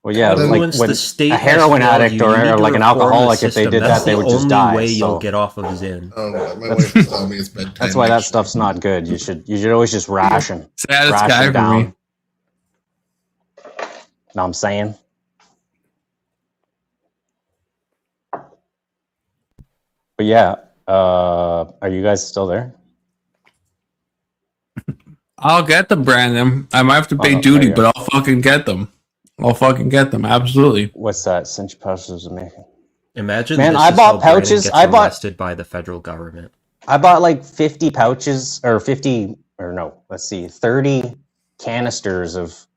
Well, yeah, like when a heroin addict or like an alcoholic, if they did that, they would just die. That's the only way you'll get off of Zin. Oh, my wife is telling me it's bedtime. That's why that stuff's not good. You should always just ration. Saddest guy for me. Know what I'm saying? But yeah, are you guys still there? I'll get them, Brandon. I might have to pay duty, but I'll fucking get them. Absolutely. What's that? Cinch pouches are making. Imagine, man, this I is bought how Brandon pouches. Gets I bought arrested by the federal government. I bought like 50 pouches, or 50, or no, let's see, 30 canisters of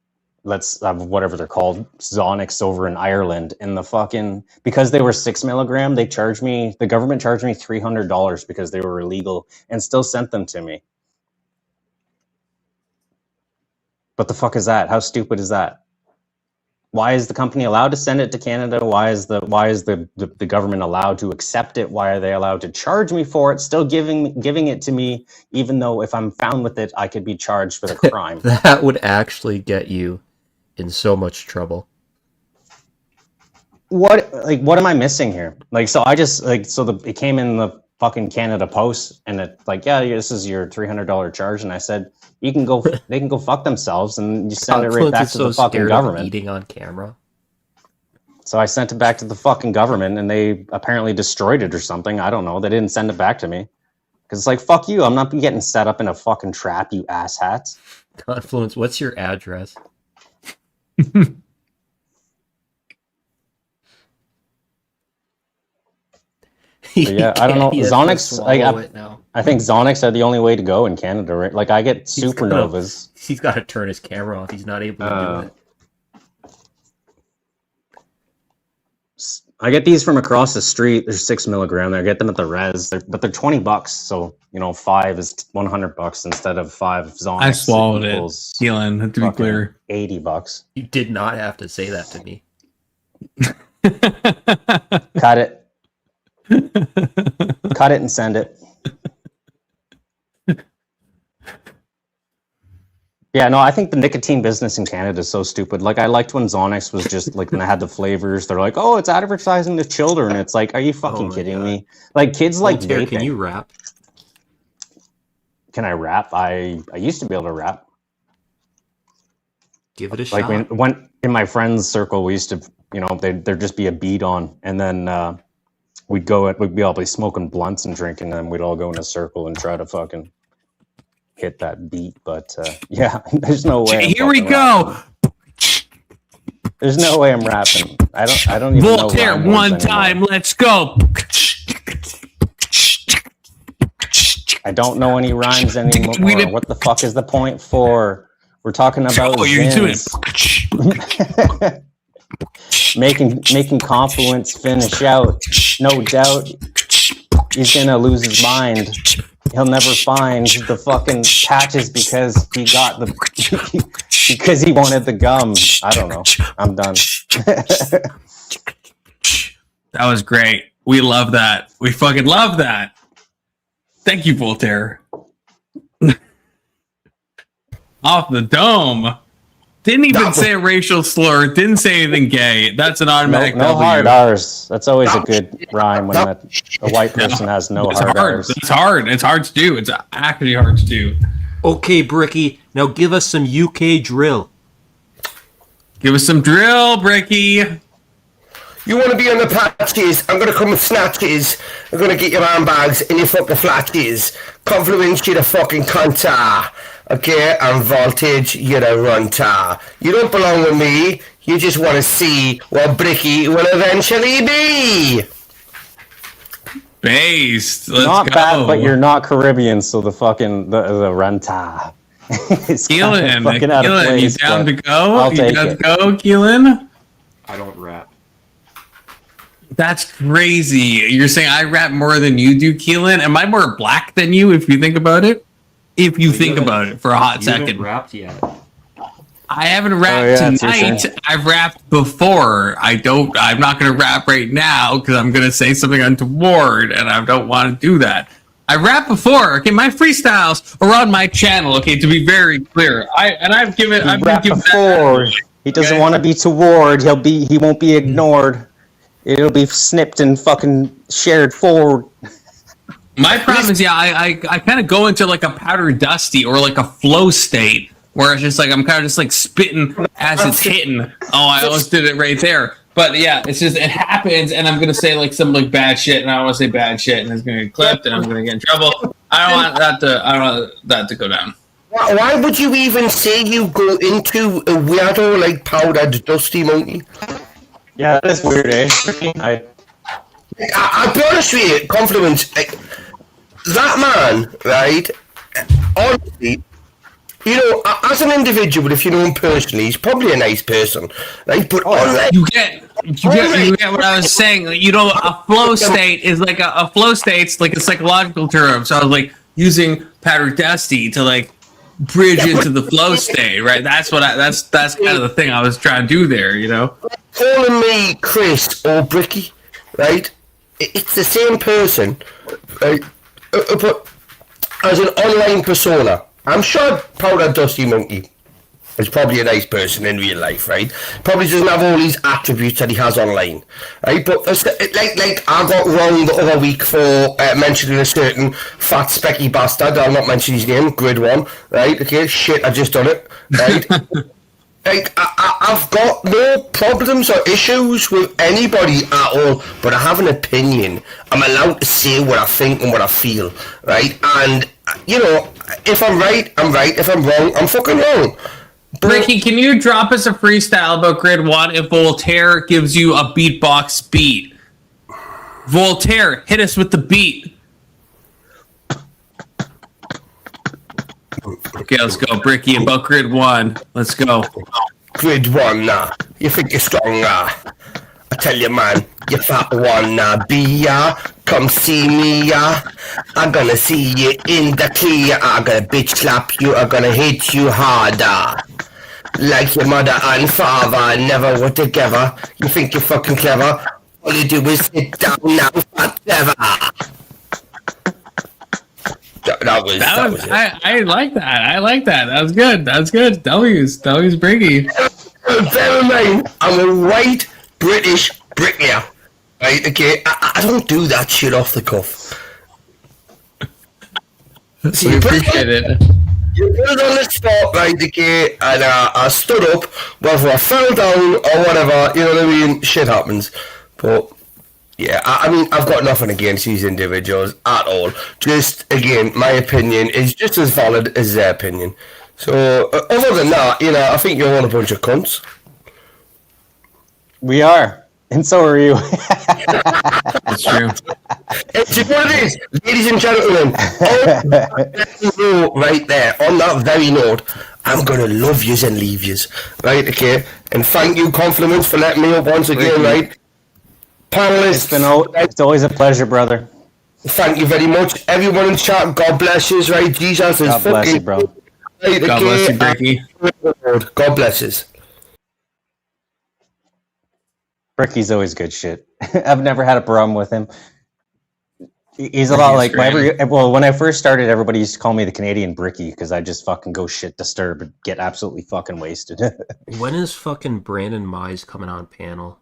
whatever they're called, Zonix over in Ireland, and because they were 6 milligram, the government charged me $300 because they were illegal and still sent them to me. What the fuck is that? How stupid is that? Why is the company allowed to send it to Canada? Why is the government allowed to accept it? Why are they allowed to charge me for it? Still giving it to me, even though if I'm found with it, I could be charged for the crime. That would actually get you in so much trouble. What am I missing here? Like, so I just it came in the fucking Canada Post, and it like, yeah, this is your $300 charge, and I said they can go fuck themselves, and you send it right back to the fucking government. Eating on camera. So I sent it back to the fucking government, and they apparently destroyed it or something. I don't know. They didn't send it back to me because it's like, fuck you. I'm not getting set up in a fucking trap, you asshats. Confluence, what's your address? Yeah, I don't know. Zonics, I think Zonics are the only way to go in Canada, right? Like, I get supernovas. He's got to turn his camera off. He's not able to do it. I get these from across the street. They're 6 milligram. I get them at the res, but they're $20. So 5 is $100 instead of 5 Zonics. I swallowed it, Keelan. To be clear, $80. You did not have to say that to me. Cut it. Cut it and send it. Yeah, no, I think the nicotine business in Canada is so stupid. Like, I liked when Zonix was just like, when they had the flavors, they're like, oh, it's advertising to children. It's like, are you fucking kidding me? Like, kids like vaping. Can you rap? Can I rap? I used to be able to rap. Give it a shot. Like, when in my friends' circle, we used to, there'd just be a beat on, and then we'd be all smoking blunts and drinking, and then we'd all go in a circle and try to fucking hit that beat. But yeah, there's no way. Here we go. There's no way I'm rapping. I don't even know. Voltaire, one time, let's go. I don't know any rhymes anymore. What the fuck is the point for? We're talking about making Confluence finish out. No doubt he's gonna lose his mind. He'll never find the fucking patches because he got because he wanted the gum. I don't know. I'm done. That was great. We love that. We fucking love that. Thank you, Voltaire. Off the dome. Didn't even say a racial slur. Didn't say anything gay. That's an automatic no hard R's. That's always a good rhyme when a white person has no hard R's. It's hard. It's hard to do. It's actually hard to do. Okay, Bricky. Now give us some UK drill. Give us some drill, Bricky. You want to be on the patches? I'm going to come with snatches. I'm going to get your handbags and your fucking flatties. Confluence, you're a fucking cunter. Okay, and Voltage, you're a runter. You don't belong with me. You just want to see what Bricky will eventually be. Based. Let's not go. Bad, but you're not Caribbean, so the fucking the runter. Keelan, you down to go? You down to go, Keelan? I don't rap. That's crazy. You're saying I rap more than you do, Keelan? Am I more black than you if you think about it? If you think about it for a hot second. You haven't rapped yet. I haven't rapped tonight. I've rapped before. I'm not going to rap right now because I'm going to say something untoward, and I don't want to do that. I rapped before. Okay, my freestyles are on my channel. Okay, to be very clear, I've given before. He doesn't want to be toward. He won't be ignored. It'll be snipped and fucking shared forward. My problem is, I kind of go into like a powder dusty or like a flow state where it's just like I'm kind of just like spitting as it's hitting. Oh, I almost did it right there. But yeah, it's just it happens, and I'm gonna say like some like bad shit, and I don't want to say bad shit, and it's gonna get clipped, and I'm gonna get in trouble. I don't want that to go down. Why would you even say you go into a weirdo like powdered dusty monkey? Yeah, that's weird, eh? I'll be honest with you, Confluence. That man, right? Honestly, as an individual, if you know him personally, he's probably a nice person, right? But you get what I was saying. A flow state is like a flow state's like a psychological term. So I was like using powder dusty to like bridge into the flow state, right? That's kind of the thing I was trying to do there, Calling me Chris or Bricky, right? It's the same person, right? But as an online persona, I'm sure Powder Dusty Monkey Is probably a nice person in real life, right? Probably doesn't have all these attributes that he has online, right? But like I got wrong the other week for mentioning a certain fat specky bastard. I'll not mention his name. Grid one, right? Okay, shit, I just done it, right? Like, I've got no problems or issues with anybody at all, but I have an opinion. I'm allowed to say what I think and what I feel, right? And, you know, if I'm right, I'm right. If I'm wrong, I'm fucking wrong. But Ricky, can you drop us a freestyle about Grid 1 if Voltaire gives you a beatbox beat? Voltaire, hit us with the beat. Okay, let's go, Bricky, about Grid 1. Let's go. Grid 1, you think you're strong, I tell you, man, you fat one, come see me, I'm gonna see you in the clear, I'm gonna bitch slap you, I'm gonna hit you harder. Like your mother and father never were together. You think you're fucking clever? All you do is sit down now forever. That was it. I like that. I like that. That was good. That's good. W's Briggy. Bear in mind, I'm a white British bricklayer. Right, okay? I don't do that shit off the cuff. So we appreciate it. You put it on the spot, right, okay, and I stood up, whether I fell down or whatever, you know what I mean? Shit happens. But, yeah, I mean, I've got nothing against these individuals at all. Just, again, my opinion is just as valid as their opinion. So, other than that, you know, I think you're all a bunch of cunts. We are. And so are you. That's true. It's what it is, ladies and gentlemen. Right there, on that very note, I'm gonna love yous and leave yous. Right, okay? And thank you, compliments, for letting me up once again, right? Panelists. It's always a pleasure, brother. Thank you very much. Everyone in chat, God bless you, right? Jesus is God fucking... bless you, bro. Right, God bless you, Bricky. God bless us. Bricky's always good shit. I've never had a problem with him. He's a lot like when I first started, everybody used to call me the Canadian Bricky because I just fucking go shit disturb and get absolutely fucking wasted. When is fucking Brandon Mize coming on panel?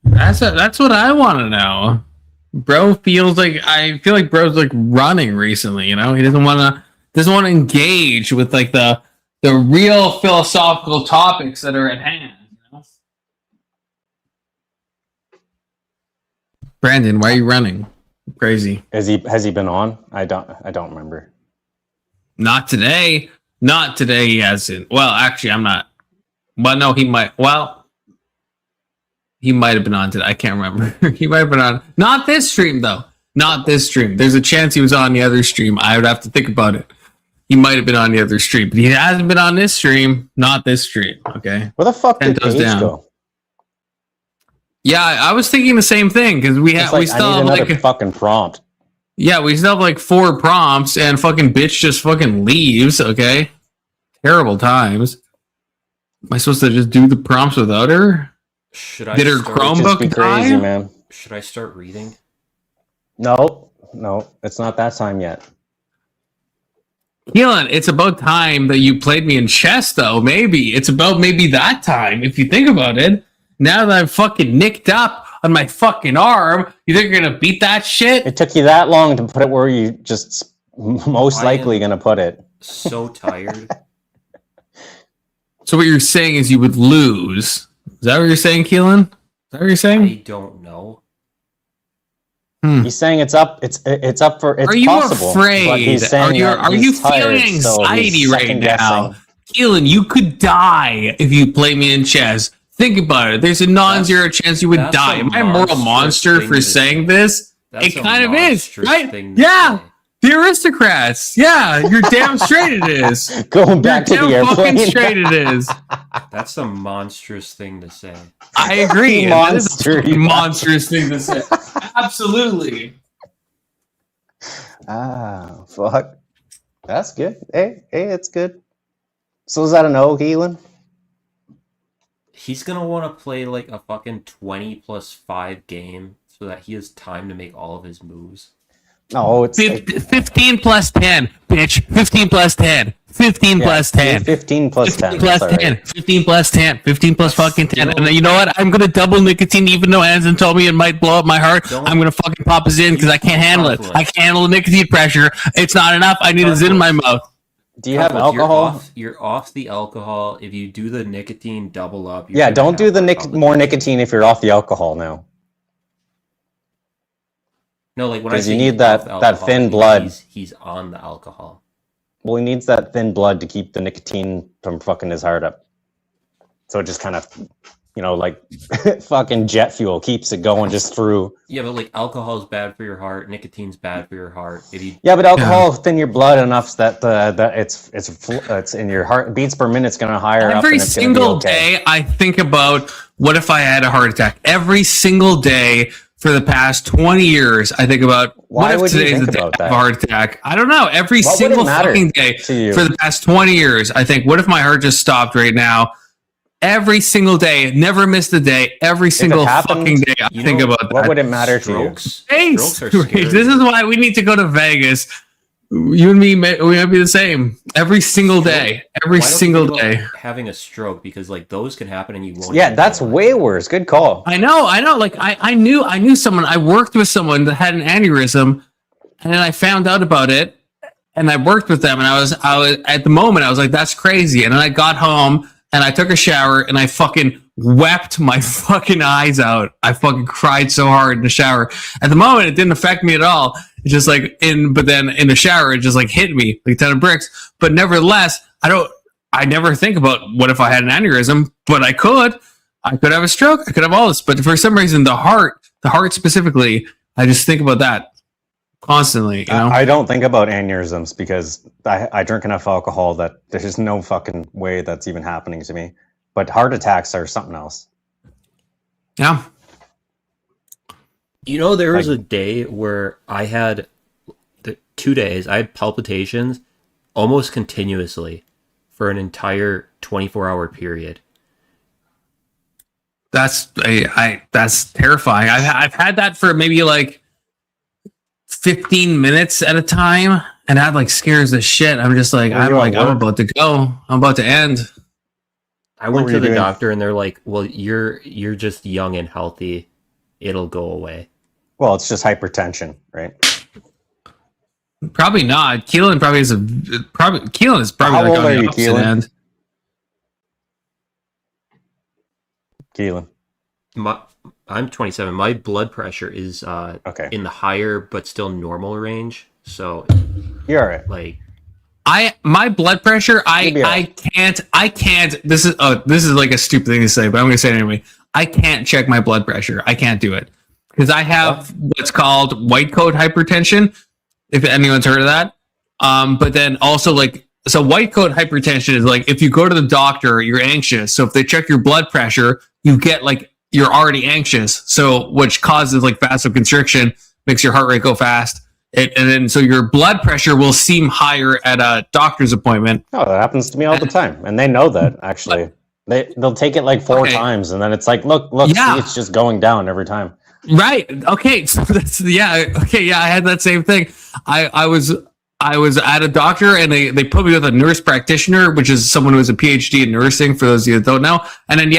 That's what I want to know. Bro feels like I feel like bro's like running recently. You know, he doesn't want to engage with like the real philosophical topics that are at hand. Brandon, why are you running? Crazy. Has he been on? I don't remember. Not today. Not today. He hasn't. Well, actually, I'm not. Well, no, he might. Well, he might have been on today. I can't remember. He might have been on. Not this stream though. Not this stream. There's a chance he was on the other stream. I would have to think about it. He might have been on the other stream, but he hasn't been on this stream. Not this stream. Okay. Where the fuck did Paige go? Yeah, I was thinking the same thing because we still have like a fucking prompt. Yeah, we still have like 4 prompts and fucking bitch just fucking leaves. Okay, terrible times. Am I supposed to just do the prompts without her? Did her Chromebook die? Man. Should I start reading? No, it's not that time yet. Keelan, it's about time that you played me in chess, though. Maybe it's about that time if you think about it. Now that I'm fucking nicked up on my fucking arm, you think you're gonna beat that shit? It took you that long to put it where you just most likely gonna put it. So tired. So what you're saying is you would lose. Is that what you're saying, Keelan? Is that what you're saying? I don't know. He's saying it's up. It's up for. It's are you possible, afraid? He's saying are you feeling anxiety right now, Keelan? You could die if you play me in chess. Think about it. There's a non-zero chance you would die. Am I a moral monster for saying this? It kind of is, right? Yeah. The aristocrats. Yeah, you're damn straight it is. Going back to the airplane. Fucking straight it is. That's a monstrous thing to say. I agree. That is a monstrous thing to say. Absolutely. Ah, fuck. That's good. Hey, it's good. So is that a no, Keelan? He's gonna want to play like a fucking 20+5 game so that he has time to make all of his moves. No, it's 15 plus 10, bitch. 15 plus 10. 15 plus 10. 15 plus 10. 15 plus That's 10. alright. 15 plus 10. 15 plus fucking 10. And you know what? I'm going to double nicotine even though Anson told me it might blow up my heart. I'm going to fucking pop a Zin because I can't handle it. I can't handle the nicotine pressure. It's not enough. I need a Zin in my mouth. Do you have alcohol? You're off the alcohol. If you do the nicotine double up. Yeah, don't do the more nicotine if you're off the alcohol now. No, like when I Because say you need he's off that alcohol, thin blood. He's on the alcohol. Well, he needs that thin blood to keep the nicotine from fucking his heart up. So it just kind of, like fucking jet fuel keeps it going just through. Yeah, but like alcohol is bad for your heart. Nicotine's bad for your heart. If you Yeah, but alcohol thin your blood enough that it's in your heart beats per minute's going to higher up. Every single day, I think about what if I had a heart attack. Every single day for the past 20 years, I think about what if today's the day of a heart attack. I don't know. Every single fucking day for the past 20 years, I think, what if my heart just stopped right now? Every single day, never missed a day. Every single fucking day, I think about that. What would it matter to you? Hey, this is why we need to go to Vegas. You and me, we might be the same. Every single day. Every single day. having a stroke, because like those can happen and you won't. Yeah, that's way worse. Good call. I know. Like I knew someone. I worked with someone that had an aneurysm, and then I found out about it, and I worked with them, and I was at the moment I was like, that's crazy. And then I got home and I took a shower and I fucking wept my fucking eyes out. I fucking cried so hard in the shower. At the moment, it didn't affect me at all. It's just like but then in the shower, it just like hit me like a ton of bricks. But nevertheless, I never think about what if I had an aneurysm, but I could have a stroke. I could have all this. But for some reason, the heart specifically, I just think about that constantly. I don't think about aneurysms because I drink enough alcohol that there's no fucking way that's even happening to me. But heart attacks are something else. Yeah. There was a day where I had 2 days. I had palpitations almost continuously for an entire 24-hour period. That's terrifying. I've had that for maybe like 15 minutes at a time, and that like scares the shit. I'm just like, I'm about to go. I'm about to end. I went to the doctor and they're like, well, you're just young and healthy. It'll go away. Well, it's just hypertension, right? Probably not. Keelan is probably How like old on are the you, opposite Keelan? end. Keelan. I'm 27. My blood pressure is in the higher but still normal range. So you're all right. Like my blood pressure, I can't. This is like a stupid thing to say, but I'm gonna say it anyway. I can't check my blood pressure. I can't do it because I have what's called white coat hypertension. If anyone's heard of that, but then also so white coat hypertension is like if you go to the doctor, you're anxious. So if they check your blood pressure, you get you're already anxious. So which causes vasoconstriction, makes your heart rate go fast. And then so your blood pressure will seem higher at a doctor's appointment. Oh, that happens to me all the time, and they know that actually. They'll take it 4 times, and then it's like, look, see, it's just going down every time. Right. Okay. So that's okay. Yeah, I had that same thing. I was at a doctor, and they put me with a nurse practitioner, which is someone who has a PhD in nursing. For those of you that don't know, and then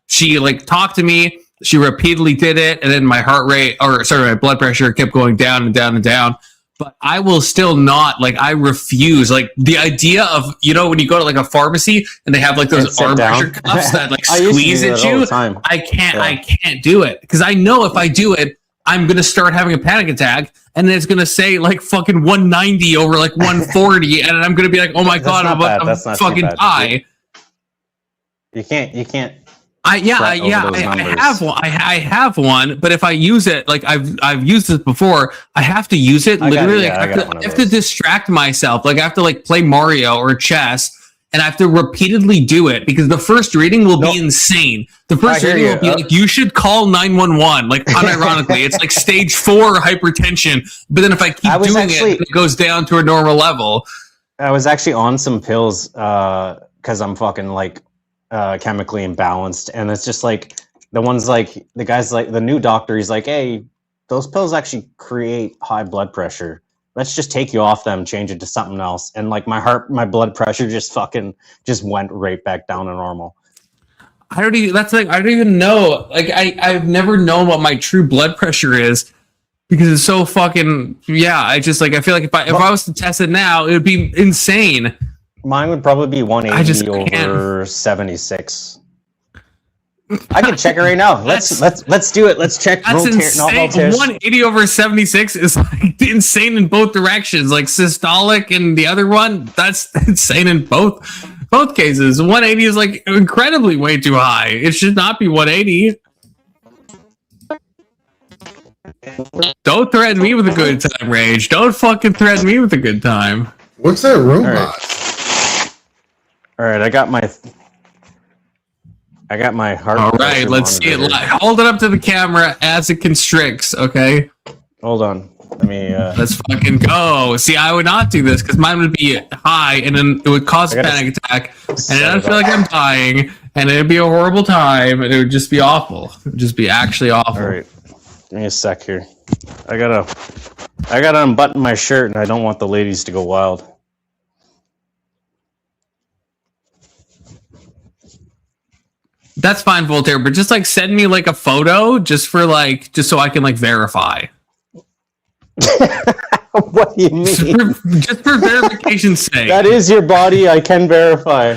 she talked to me. She repeatedly did it, and then my my blood pressure kept going down and down and down. But I will still not, I refuse. The idea of, when you go to a pharmacy and they have those arm pressure cuffs that squeeze at you, I can't do it. Because I know if I do it, I'm going to start having a panic attack, and then it's going to say fucking 190 over 140, and I'm going to be like, oh my God, I'm fucking die. You can't. I have one. I have one, but if I use it, I've used it before, I have to use it literally. I have to distract myself. I have to play Mario or chess, and I have to repeatedly do it because the first reading will be insane. The first reading will be you should call 911. Unironically, it's stage 4 hypertension. But then if I keep doing it goes down to a normal level. I was actually on some pills because I'm fucking chemically imbalanced, and it's just the ones the guy's the new doctor, he's like, hey, those pills actually create high blood pressure. let's just take you off them, change it to something else. And like my blood pressure just went right back down to normal. I don't even know. Like I've never known what my true blood pressure is because it's so fucking, I just like, I feel like if I was to test it now, it would be insane. Mine would probably be 180 over 76. I can check it right now. Let's do it. Let's check. That's insane. 180 over 76 is like insane in both directions. Like systolic and the other one, that's insane in both cases. 180 is like incredibly way too high. It should not be 180. Don't threaten me with a good time, Rage. Don't fucking threaten me with a good time. What's that robot? All right, I got my heart. All right, let's see it. Hold it up to the camera as it constricts, okay? Hold on. Let me. Let's fucking go. See, I would not do this because mine would be high, and then it would cause a panic attack, and I don't feel like I'm dying, and it'd be a horrible time, and it would just be awful. It would just be actually awful. All right, give me a sec here. I gotta unbutton my shirt, and I don't want the ladies to go wild. That's fine, Voltaire, but just like send me like a photo just so I can like verify. What do you mean? Just for verification's sake. That is your body. I can verify.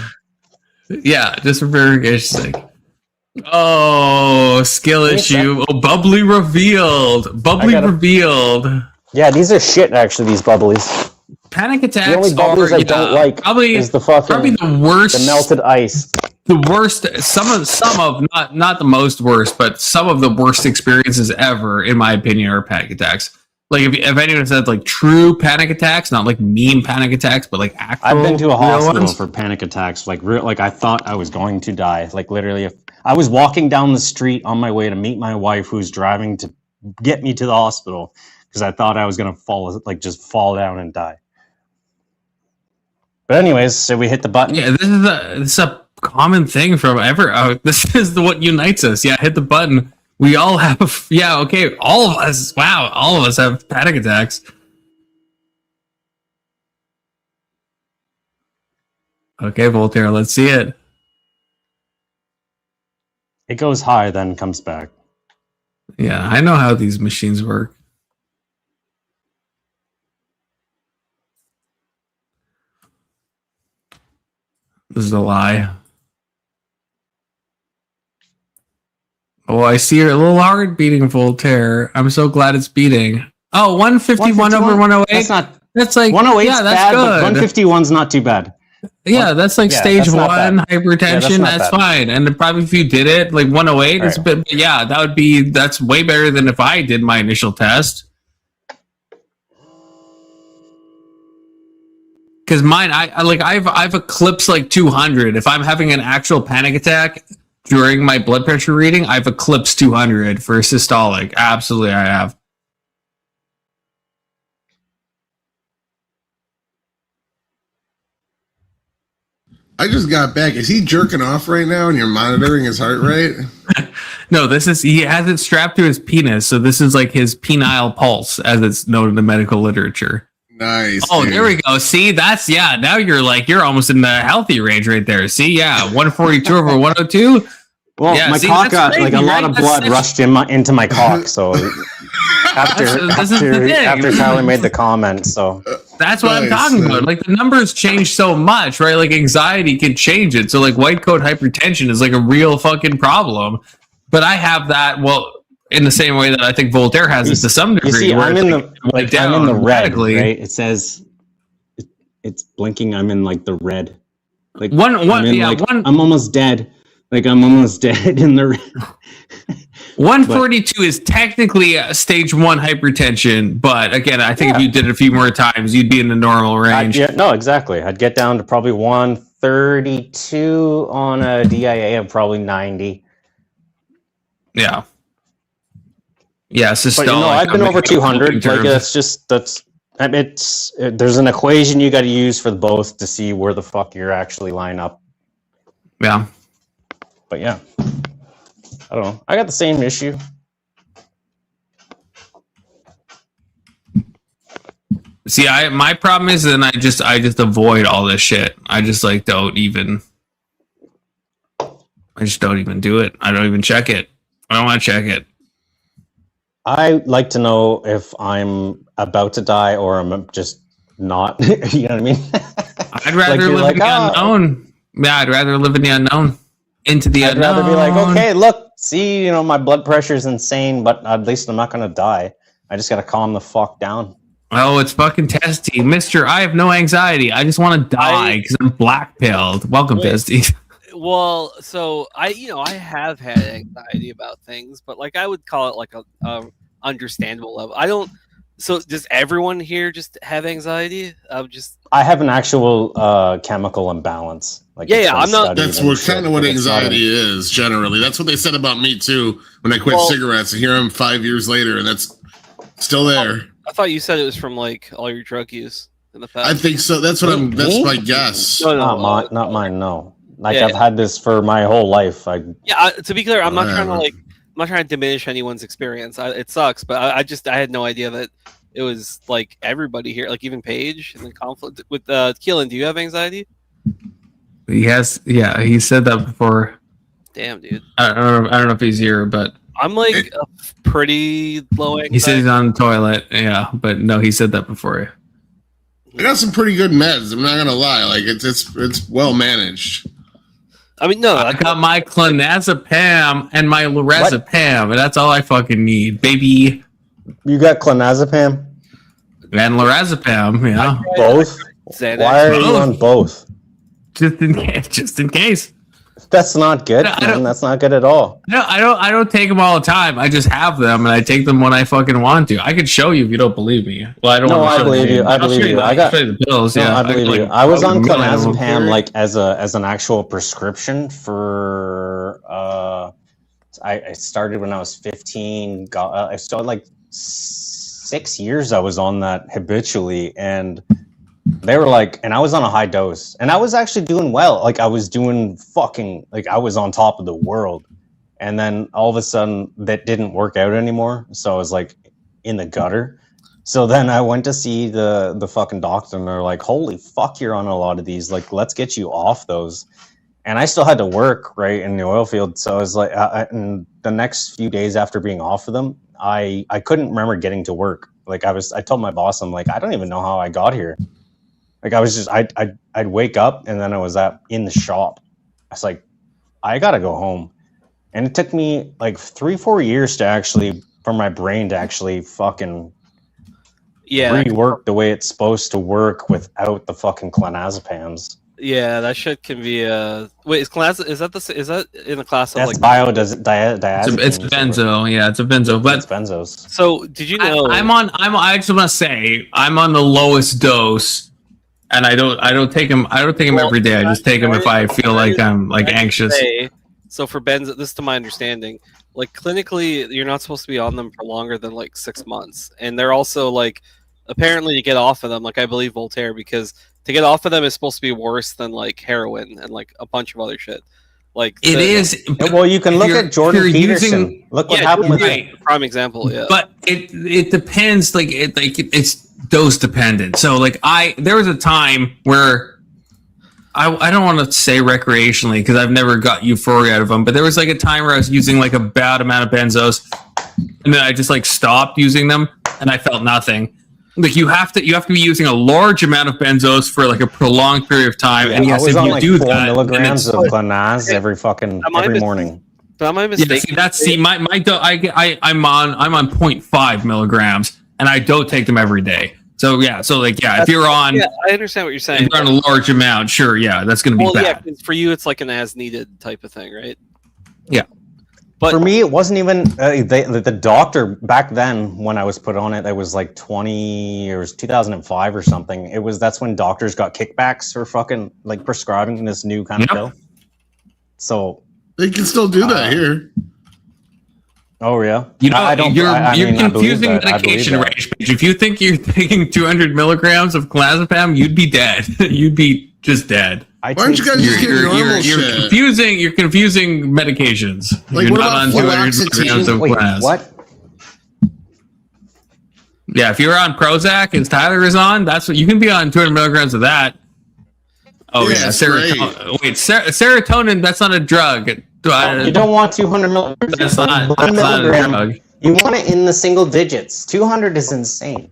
Yeah, just for verification's sake. Oh, skill issue. Oh, bubbly revealed. Revealed. Yeah, these are shit. Actually, these bubblies. Panic attacks. The only bubblies I don't like is probably the worst. The melted ice. The worst. Some of not the most worst, but some of the worst experiences ever, in my opinion, are panic attacks. Like if anyone said like true panic attacks, not like mean panic attacks, but like actual. I've been to a hospital ones. for panic attacks. Like I thought I was going to die. Like literally, if I was walking down the street on my way to meet my wife, who's driving to get me to the hospital, because I thought I was gonna just fall down and die. But anyways, so we hit the button. Yeah, this is a common thing from ever. This is what unites us. Yeah, hit the button. We all have. Yeah, okay. All of us. Wow, all of us have panic attacks. Okay, Voltaire, let's see it. It goes high, then comes back. Yeah, I know how these machines work. This is a lie. Oh, I see your little heart beating, Voltaire. I'm so glad it's beating. Oh, 151 over 108? That's like 108's yeah, that's bad, good. but 151's not too bad. Yeah, that's like stage that's not 1 bad. hypertension. Yeah, that's bad. fine. And probably if you did it, like 108, it's a bit. Yeah, that's way better than if I did my initial test. Because mine, I've eclipsed like 200. If I'm having an actual panic attack during my blood pressure reading, I've eclipsed 200 for systolic. Absolutely, I have. I just got back. Is he jerking off right now and you're monitoring his heart rate? No, he has it strapped to his penis, so this is like his penile pulse, as it's known in the medical literature. Nice. Oh, dude. there we go. See, now you're almost in the healthy range right there. See, 142 over 102. Well, yeah, my cock got crazy, like a lot right? of blood rushed into my cock, so after Tyler made the comment, so that's what I'm talking about. Like the numbers change so much, right? Like anxiety can change it. So like white coat hypertension is like a real fucking problem. But I have that, well, in the same way that I think Voltaire has it to some degree. You see, I'm in the red, radically. right? It says it's blinking. I'm in like the red. Like I'm almost dead. Like I'm almost dead in the red. 142 is technically stage 1 hypertension, but again, I think if you did it a few more times, you'd be in the normal range. No, exactly. I'd get down to probably 132 on a DIA of probably 90. Yeah. Yeah, But I've been over 200. Like there's an equation you got to use for both to see where the fuck you're actually line up. Yeah. But yeah, I don't know. I got the same issue. See, my problem is then I just avoid all this shit. I just like don't even do it. I don't even check it. I don't want to check it. I like to know if I'm about to die or I'm just not. You know what I mean? I'd rather live in the unknown. Yeah, I'd rather live in the unknown. Into the unknown. I'd rather be like, okay, look, see, you know, my blood pressure is insane, but at least I'm not gonna die. I just gotta calm the fuck down. Oh, it's fucking Testy. Mister, I have no anxiety. I just want to die because I'm black-pilled. Welcome, Testy. Well, so I have had anxiety about things, but like I would call it like a understandable level. I don't. So does everyone here just have anxiety? I have an actual chemical imbalance. Like I'm not. That's what kind of what anxiety is generally. That's what they said about me too when I quit cigarettes. And here I'm 5 years later, and that's still there. I thought you said it was from like all your drug use in the past. I think so. That's what I'm. That's my guess. Not mine. No. Like I've had this for my whole life. To be clear, I'm not trying to diminish anyone's experience. It sucks, but I had no idea that it was like everybody here, like even Paige and the conflict with Keelan. Do you have anxiety? He has. Yeah, he said that before. Damn, dude. I don't know if he's here, but I'm like a pretty low anxiety. He said he's on the toilet. Yeah, but no, he said that before. I got some pretty good meds. I'm not gonna lie. Like it's well managed. I mean, no, I got my clonazepam and my lorazepam, and that's all I fucking need, baby. You got clonazepam and lorazepam, yeah. Both. Why are you on both? Just in case. That's not good. Man. That's not good at all. No, I don't take them all the time. I just have them, and I take them when I fucking want to. I could show you if you don't believe me. Well, I don't. No, I believe you. I believe you. I got the pills. No, Yeah, I believe you. I was on clonazepam like as an actual prescription for. I started when I was 15. I started like 6 years. I was on that habitually, and they were like, and I was on a high dose, and I was actually doing well. Like I was doing fucking, like I was on top of the world. And then all of a sudden that didn't work out anymore. So I was like in the gutter. So then I went to see the fucking doctor, and they're like, holy fuck, you're on a lot of these. Like, let's get you off those. And I still had to work right in the oil field. So I was like, and the next few days after being off of them, I couldn't remember getting to work. Like I told my boss, I'm like, I don't even know how I got here. Like I was just, I'd wake up, and then I was in the shop. I was like, I gotta go home. And it took me like 3-4 years for my brain to actually fucking rework the way it's supposed to work without the fucking clonazepams. Yeah, that shit can be wait, is that in the class of that's like diazepam? It's benzo. Yeah, it's a benzo. But it's benzos. So did you know I just want to say I'm on the lowest dose. And I don't take them every day. I just take them if I feel like I'm like anxious. So for benzo, this to my understanding, like clinically, you're not supposed to be on them for longer than like 6 months. And they're also like, apparently to get off of them, like I believe Voltaire, because to get off of them is supposed to be worse than like heroin and like a bunch of other shit. Like it is. Well, you can look at Jordan Peterson. Look what happened with him. Prime example, yeah. But it depends. It's dose dependent. So like there was a time where I don't want to say recreationally because I've never got euphoria out of them, but there was like a time where I was using like a bad amount of benzos, and then I just like stopped using them, and I felt nothing. Like you have to be using a large amount of benzos for like a prolonged period of time, and yes, if you do 4 milligrams of clonaz every morning. But am I mistaken? I'm on 0.5 milligrams, and I don't take them every day. So if you're on, I understand what you're saying. If you're on a large amount, sure, yeah, that's going to be bad. Yeah, for you, it's like an as needed type of thing, right? Yeah. But for me, it wasn't even the doctor back then when I was put on it. It was like 2005 or something. That's when doctors got kickbacks for fucking like prescribing this new kind of pill. So they can still do that here. Oh yeah, you're confusing medication range. If you think you're taking 200 milligrams of clonazepam, you'd be dead. You'd be just dead. Why don't you guys just get normal shit? You're confusing medications. Like you're what about fluoxetine? Wait, what? Yeah, if you're on Prozac and Tyler is on, that's what you can be on 200 milligrams of that. Oh yeah, it's serotonin. Wait, serotonin. That's not a drug. You don't want 200 milligrams. That's not, One that's not a milligram. drug. You want it in the single digits. 200 is insane.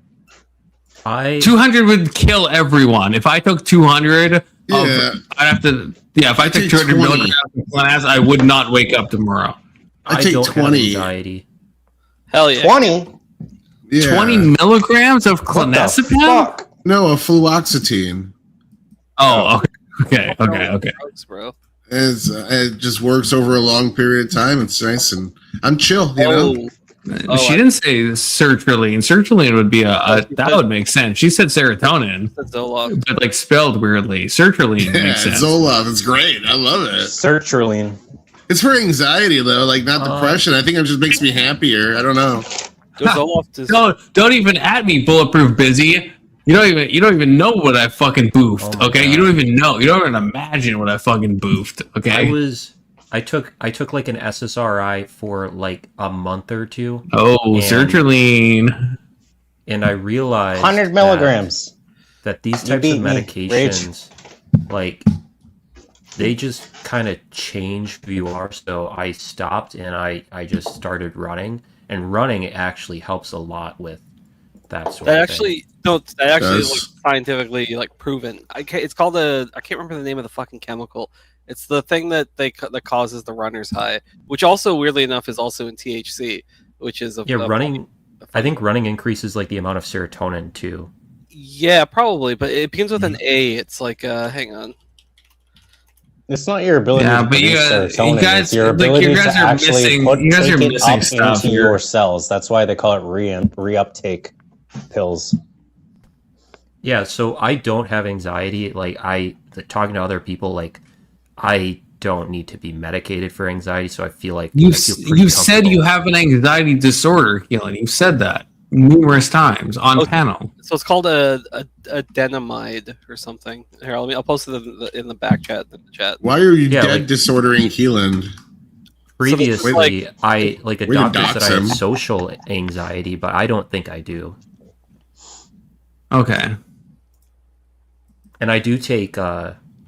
200 would kill everyone. If I took 200, Yeah. I'd have to. Yeah, if I took take 200 20. milligrams of Clonaz, I would not wake up tomorrow. I take don't have 20. anxiety. Hell yeah. 20? Yeah. 20 milligrams of clonazepam? No, a fluoxetine. Oh, okay. Drugs, bro. It just works over a long period of time. It's nice and I'm chill, you know. She didn't say sertraline. Sertraline would be that would make sense. She said serotonin, Zoloft. but like spelled weirdly. Sertraline Yeah, makes sense. Zoloft. It's great. I love it. Sertraline. It's for anxiety though, like not depression. I think it just makes me happier. I don't know. Zoloft is Don't even at me, bulletproof busy. You don't even know what I fucking boofed. Oh my Okay, God. you don't even know. You don't even imagine what I fucking boofed. Okay. I took like an SSRI for like a month or two. Oh, and- sertraline. And I realized 100 milligrams. that these You types of beat me, medications, like, they just kind of change who you are. So I stopped and I just started running, and running actually helps a lot with that sort that of actually no. That actually is Does. like scientifically like proven. It's called I can't remember the name of the fucking chemical. It's the thing that that causes the runner's high, which also weirdly enough is also in THC, which is running. I think running increases like the amount of serotonin too. Yeah, probably, but it begins with an A. It's like hang on. It's not your ability Yeah, to but you produce serotonin. guys- it's your like, ability you guys to are actually missing- put, you guys take are it missing up stuff into here. your cells. That's why they call it reuptake pills. Yeah, so I don't have anxiety. Like talking to other people, like I don't need to be medicated for anxiety. So I feel like You I feel pretty you said you comfortable. have an anxiety disorder, Keelan. You've said that numerous times on panel. So it's called a denamide or something. Here, I'll post it in the back chat. In the chat. Why are you Yeah, dead like- disordering Keelan? Previously, like- a Way to doctor said dox I have him. social anxiety, but I don't think I do. Okay. And I do take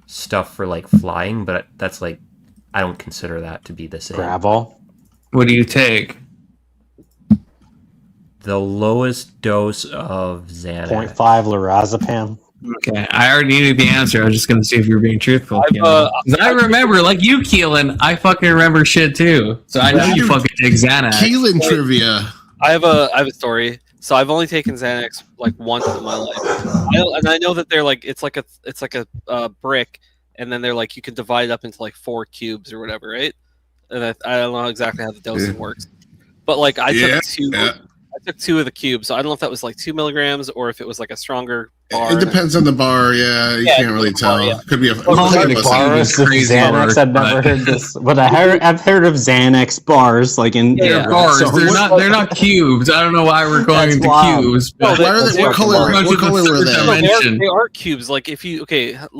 stuff for like flying, but that's like I don't consider that to be the same. Gravel. What do you take? The lowest dose of Xanax. 0.5 lorazepam. Okay, I already knew the answer. I was just going to see if you were being truthful. I've, Keelan. 'Cause I remember, like you, Keelan, I fucking remember shit too. So I know you fucking take Xanax. Keelan trivia. I have a story. So I've only taken Xanax like once in my life, and I know that they're like it's like a brick, and then they're like you can divide it up into like 4 cubes or whatever, right? And I don't know exactly how the dosing works, but like I took two. Yeah. I took 2 of the cubes, so I don't know if that was like 2 milligrams or if it was like a stronger bar. It depends on the bar. Yeah, you can't really tell. yeah. Could be a Bars of Xanax. I've never heard this, but I've heard of Xanax bars, like in They're bars. They're not cubes. I don't know why we're going That's into wild. cubes. Why are they? What color? What color were they? They are cubes. Like if you look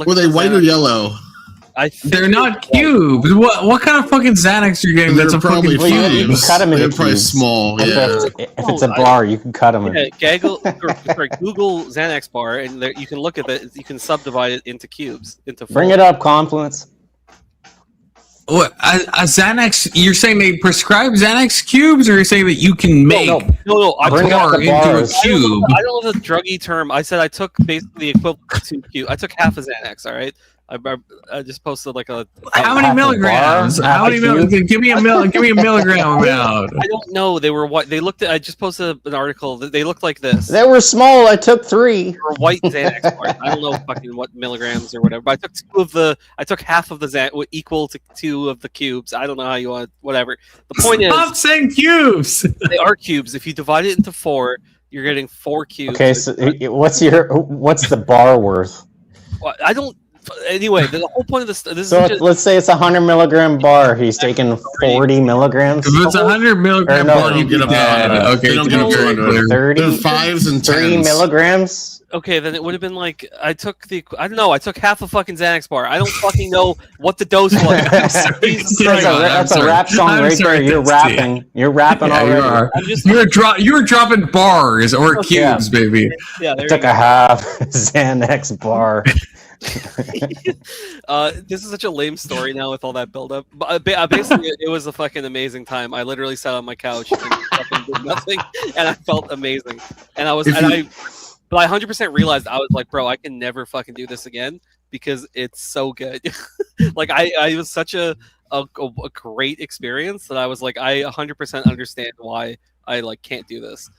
Were at they the white or Xanax. yellow? I think They're not cubes. What kind of fucking Xanax are you getting? That's They're a fucking probably You can cube. cut them into They're probably cubes. small. If Yeah. it's a bar, you can cut them. Yeah, Google Xanax bar, and there, you can look at it. You can subdivide it into cubes. Bring it up, Confluence. What a Xanax? You're saying they prescribe Xanax cubes, or you're saying that you can make No. a Bring up bar the into a bars. cube? I don't know the druggy term. I said I took basically the equivalent of 2 cubes. I took half a Xanax. All right. I just posted like a. How many milligrams? How many milligrams? Give me a milligram amount. I don't know. They were white. They looked at. I just posted an article. They looked like this. They were small. I took 3. They were white Xanax bars. I don't know fucking what milligrams or whatever. But I took 2 of the. I took half of the Xanax equal to 2 of the cubes. I don't know how you want. Whatever. The point Stop saying cubes. they are cubes. If you divide it into 4, you're getting 4 cubes. Okay, so what's the bar worth? Well, I don't. Anyway, the whole point of this. This So is just, let's say it's a 100 milligram bar. He's taking 40 milligrams. If it's 100 milligram, Or no, bar, he'd be dead. Okay, they don't to get be up to very 100. clear. 30, They're 5s and 3 10s. milligrams. okay, then it would have been like I took half a fucking Xanax bar. I don't fucking know what the dose was. Jesus Christ. That's a rap song right there. You're rapping. You're rapping Yeah, already. you are. I'm just- You're dropping bars or cubes, baby. Yeah, I there took you a half Xanax bar. This is such a lame story now with all that buildup. But basically, it was a fucking amazing time. I literally sat on my couch and fucking did nothing, and I felt amazing. And but I 100% realized I was like, bro, I can never fucking do this again because it's so good. Like I was such a great experience that I was like, I 100% understand why I like can't do this.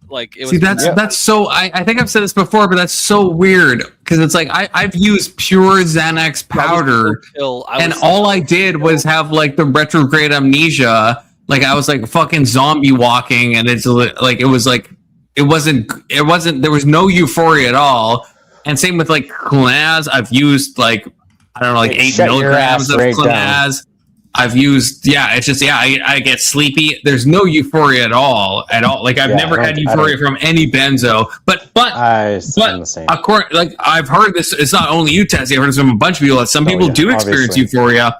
Like it was. See, that's so. I think I've said this before, but that's so weird because it's like I've used pure Xanax powder, and all I did was have like the retrograde amnesia. Like I was like fucking zombie walking, and it's like it wasn't. There was no euphoria at all. And same with like clonaz. I've used like I don't know, like 8 milligrams of clonaz. I've used, it's just, I get sleepy. There's no euphoria at all. Like I've never had euphoria from any benzo, but according, like I've heard this, it's not only you, Tessie, I've heard this from a bunch of people that some people do experience euphoria,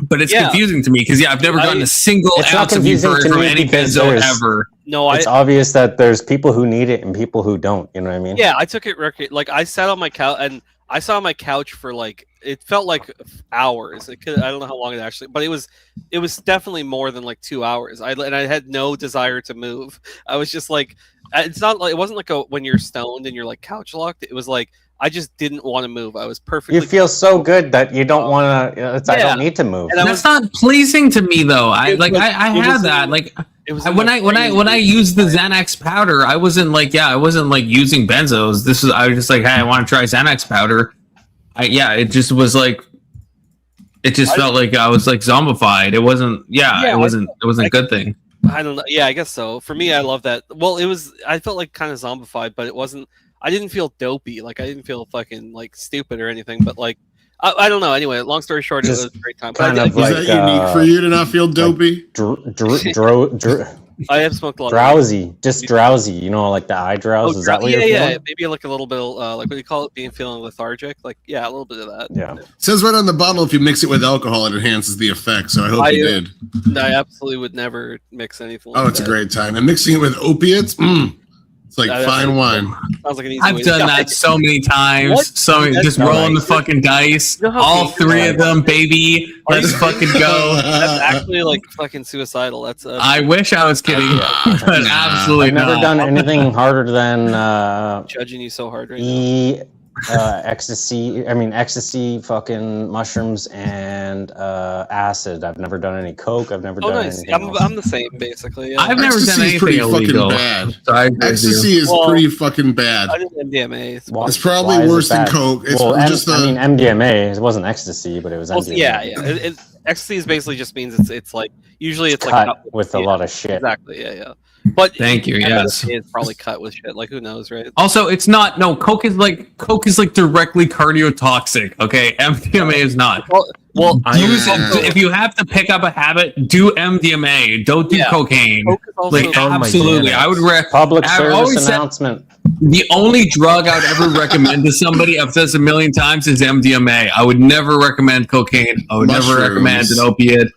but it's confusing to me because I've never gotten a single ounce of euphoria from any benzo ever. No, it's obvious that there's people who need it and people who don't, you know what I mean? Yeah, I took it, like I sat on my couch and I sat on my couch for like, it felt like hours. I don't know how long it actually, but it was definitely more than like 2 hours. I had no desire to move. I was just like, it's not like, it wasn't like when you're stoned and you're like couch locked. It was like, I just didn't want to move. I was perfectly. You feel so good that you don't want to. I don't need to move. That's not pleasing to me, though. I had that. Like when I used the Xanax powder, I wasn't like using benzos. I was just like, hey, I want to try Xanax powder. It just was like, it just felt like I was like zombified. It wasn't. It wasn't a good thing. I don't know. Yeah, I guess so. For me, I love that. Well, I felt like kind of zombified, but it wasn't. I didn't feel dopey. Like I didn't feel fucking like stupid or anything. But like I don't know. Anyway, long story short, it was a great time. Is that unique for you to not feel dopey? I have smoked a lot. Drowsy, just drowsy. You know, like the eye drowse. Is that what you're feeling? Maybe like a little bit, like what do you call it? Feeling lethargic. Like a little bit of that. Yeah. It says right on the bottle if you mix it with alcohol, it enhances the effect. So I hope you did. I absolutely would never mix anything. Like it's a great time. And mixing it with opiates, it's like fine wine. Sounds like an easy I've done that so many times. Just rolling the fucking dice. All 3 of them, baby. Let's fucking go. That's actually like fucking suicidal. That's. I wish I was kidding, but absolutely I've never done anything harder than judging you so hard right now. Ecstasy, fucking mushrooms, and acid. I've never done any coke. I've never done anything else. I'm the same, basically. Yeah. I've never done anything illegal. Bad. So Ecstasy is pretty fucking bad. I did MDMA. It's probably worse than coke. It's just MDMA. It wasn't ecstasy, but it was MDMA. Yeah. Ecstasy is basically just means it's like usually it's cut like with a lot of shit. Exactly. Yeah. But thank you. Yes, it's probably cut with shit. Like who knows, right? Also, it's not. No, coke is like directly cardiotoxic. Okay, MDMA is not. Well, if you have to pick up a habit, do MDMA. Don't do cocaine. Like absolutely, I would public service announcement. The only drug I would ever recommend to somebody, I've said this a million times, is MDMA. I would never recommend cocaine. I would never recommend an opiate.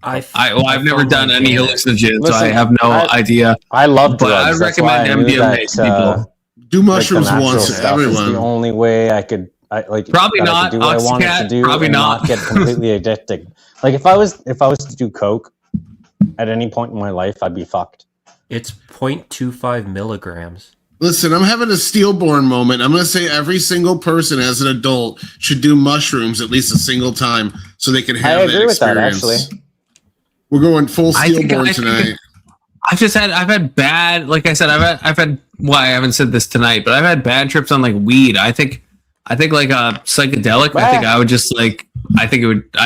I've never done any hallucinogens, so I have no idea. I love drugs. But I recommend MDMA to people. Do mushrooms once, everyone. The only way I could, probably not. Do what I wanted to do, probably not get completely addicted. Like if I was to do coke at any point in my life, I'd be fucked. It's 0.25 milligrams. Listen, I'm having a stillborn moment. I'm going to say every single person as an adult should do mushrooms at least a single time so they can have that experience. I agree with that, actually. We're going full stillborn tonight. I've had bad, like I said, I've had, well, I haven't said this tonight, but I've had bad trips on like weed. I think like a psychedelic, I think I would just like, I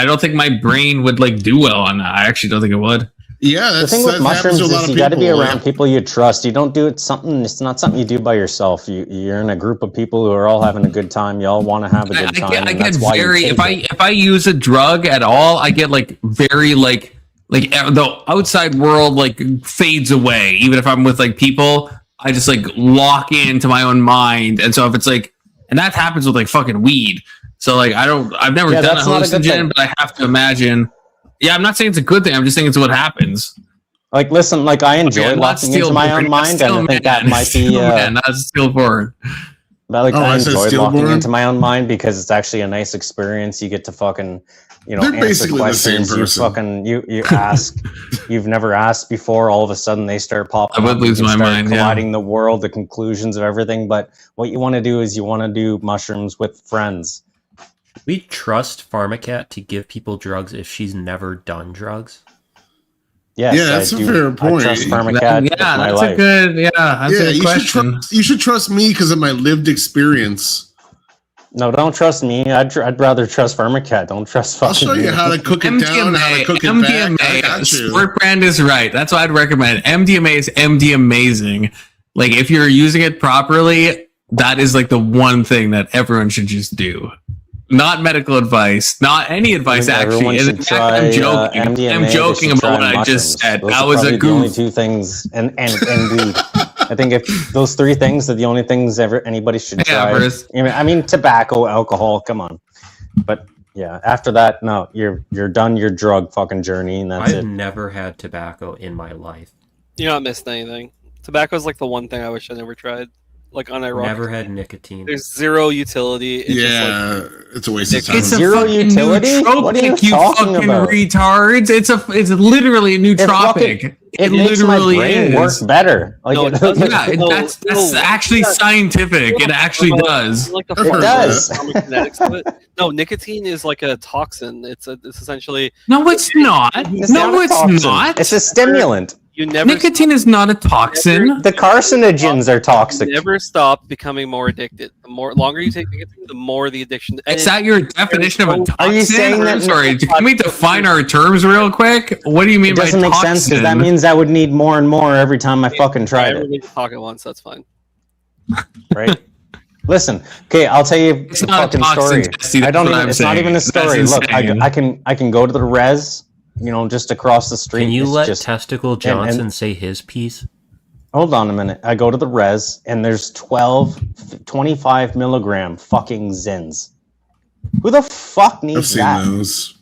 don't think my brain would like do well on that. I actually don't think it would. Yeah, The that's thing with that happens mushrooms to a lot is of you got to be people, around people you trust. You don't do it something. It's not something you do by yourself. You're in a group of people who are all having a good time. You all want to have a good time, and that's why you take it. if I use a drug at all, I get like very like the outside world like fades away. Even if I'm with like people, I just like lock into my own mind. And so if it's like, and that happens with like fucking weed. So like I've never done a hallucinogen, but I have to imagine. Yeah, I'm not saying it's a good thing. I'm just saying it's what happens. Like, listen, like I enjoy locking into my own mind, and I think that might be not stillborn. But like I enjoy locking stillborn? into my own mind because it's actually a nice experience. You get to fucking, They're answer basically the same questions. person. You ask, you've never asked before. All of a sudden, they start popping. I would up. lose You my start mind. colliding the world, the conclusions of everything. But what you want to do is you want to do mushrooms with friends. We trust Pharmacat to give people drugs if she's never done drugs. Yes, that's a fair point. I trust Pharmacat with my life. a good question. You should trust me because of my lived experience. No, don't trust me. I'd rather trust Pharmacat. Don't trust fucking I'll show you how to cook it down, how to cook it back. I got you. Sport brand is right. That's what I'd recommend. MDMA is MD amazing. Like if you're using it properly, that is like the one thing that everyone should just do. Not medical advice, not any advice actually. Should try, I'm joking. MDMA, I'm joking about what I just said. Those That are was a probably the only goof. two things, and weed. I think if those three things are the only things anybody should try. I mean, tobacco, alcohol. Come on, but yeah, after that, no, you're done your drug fucking journey, and that's I've it. never had tobacco in my life. You're not missing anything. Tobacco is like the one thing I wish I never tried. Like unironic. Never had nicotine. There's zero utility. It's it's a waste of time. It's a Zero fucking utility? nootropic, What are you you talking fucking about? retards. It's literally a nootropic. It makes my literally brain is. work better. Like No, it doesn't. That's actually scientific. It actually does. Like the It does. pharmacokinetics of it. No, nicotine is like a toxin. It's essentially. No, it's not. It's No, not a it's toxin. not. It's a stimulant. You never. Nicotine is not a toxin. The carcinogens are toxic. Never stop becoming more addicted. The longer you take nicotine, the more the addiction. Is that your definition of a toxin? Are you saying that? Sorry, can we define our terms real quick? What do you mean It by doesn't toxin? make sense because that means I would need more and more every time I fucking tried I it. need to talk at once. That's fine. Right? Listen, okay, I'll tell you It's a not a fucking toxin, story. Jesse, I don't that's what even. I'm It's not saying. even a That's story. Look, insane. I can go to the res, just across the street. Can you It's let just, Testicle Johnson say his piece? Hold on a minute. I go to the res, and there's 25 milligram fucking Zins. Who the fuck I've needs seen that? those.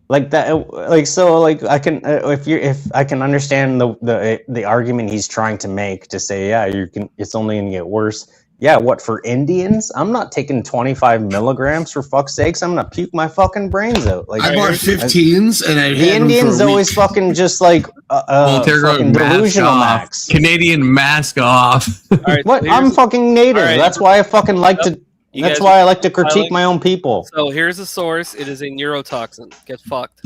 Like that, like so, like I can if I can understand the argument he's trying to make to say, yeah, you can. It's only gonna get worse. Yeah, what for Indians? I'm not taking 25 milligrams for fuck's sakes. I'm gonna puke my fucking brains out. Like I bought 15s, and I the had them Indians for a always week. fucking just like fucking delusional off. max. Canadian mask off. All right, What? so I'm here's- fucking native. all right. That's why I fucking like to. You That's guys- why I like to critique my own people. So here's a source. It is a neurotoxin. Get fucked.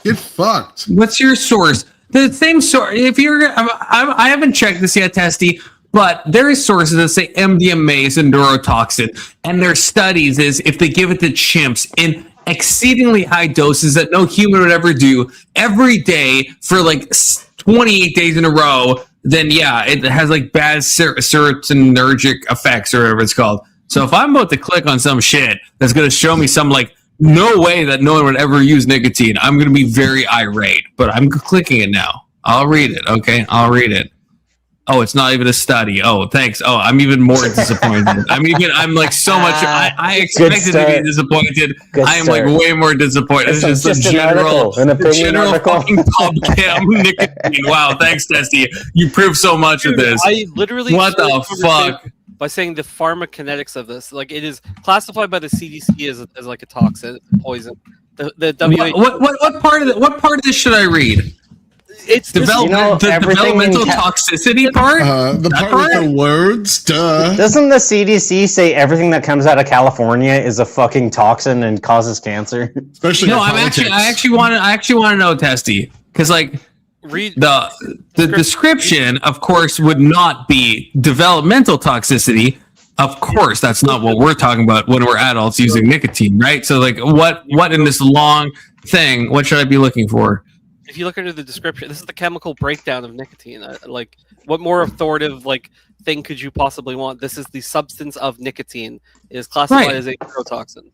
Get fucked. What's your source? The same source. If you're, I haven't checked this yet, Testy, but there is sources that say MDMA is a neurotoxin, and their studies is if they give it to chimps in exceedingly high doses that no human would ever do every day for like 28 days in a row, then yeah, it has like bad serotonergic effects or whatever it's called. So if I'm about to click on some shit that's going to show me some like no way that no one would ever use nicotine, I'm going to be very irate. But I'm clicking it now. I'll read it. Okay, I'll read it. Oh, it's not even a study. Oh, thanks. Oh, I'm even more disappointed. I'm like so much. I expected to be disappointed. Good I am like start. way more disappointed. It's just a an general, article, an opinion general article. fucking PubChem nicotine. Wow, thanks, Testy. You proved so much of this. I literally What the fuck? by saying the pharmacokinetics of this. Like it is classified by the CDC as like a toxin, poison. The WHO. What part of this should I read? It's the developmental toxicity part. The That part with the words, duh. Doesn't the CDC say everything that comes out of California is a fucking toxin and causes cancer? Especially No, I actually want to know, Testy, because like the description, of course, would not be developmental toxicity. Of course, that's not what we're talking about when we're adults using nicotine, right? So, like, what in this long thing? What should I be looking for? if you look under the description, this is the chemical breakdown of nicotine. Like, what more authoritative thing could you possibly want? This is the substance of nicotine. It is classified as a neurotoxin.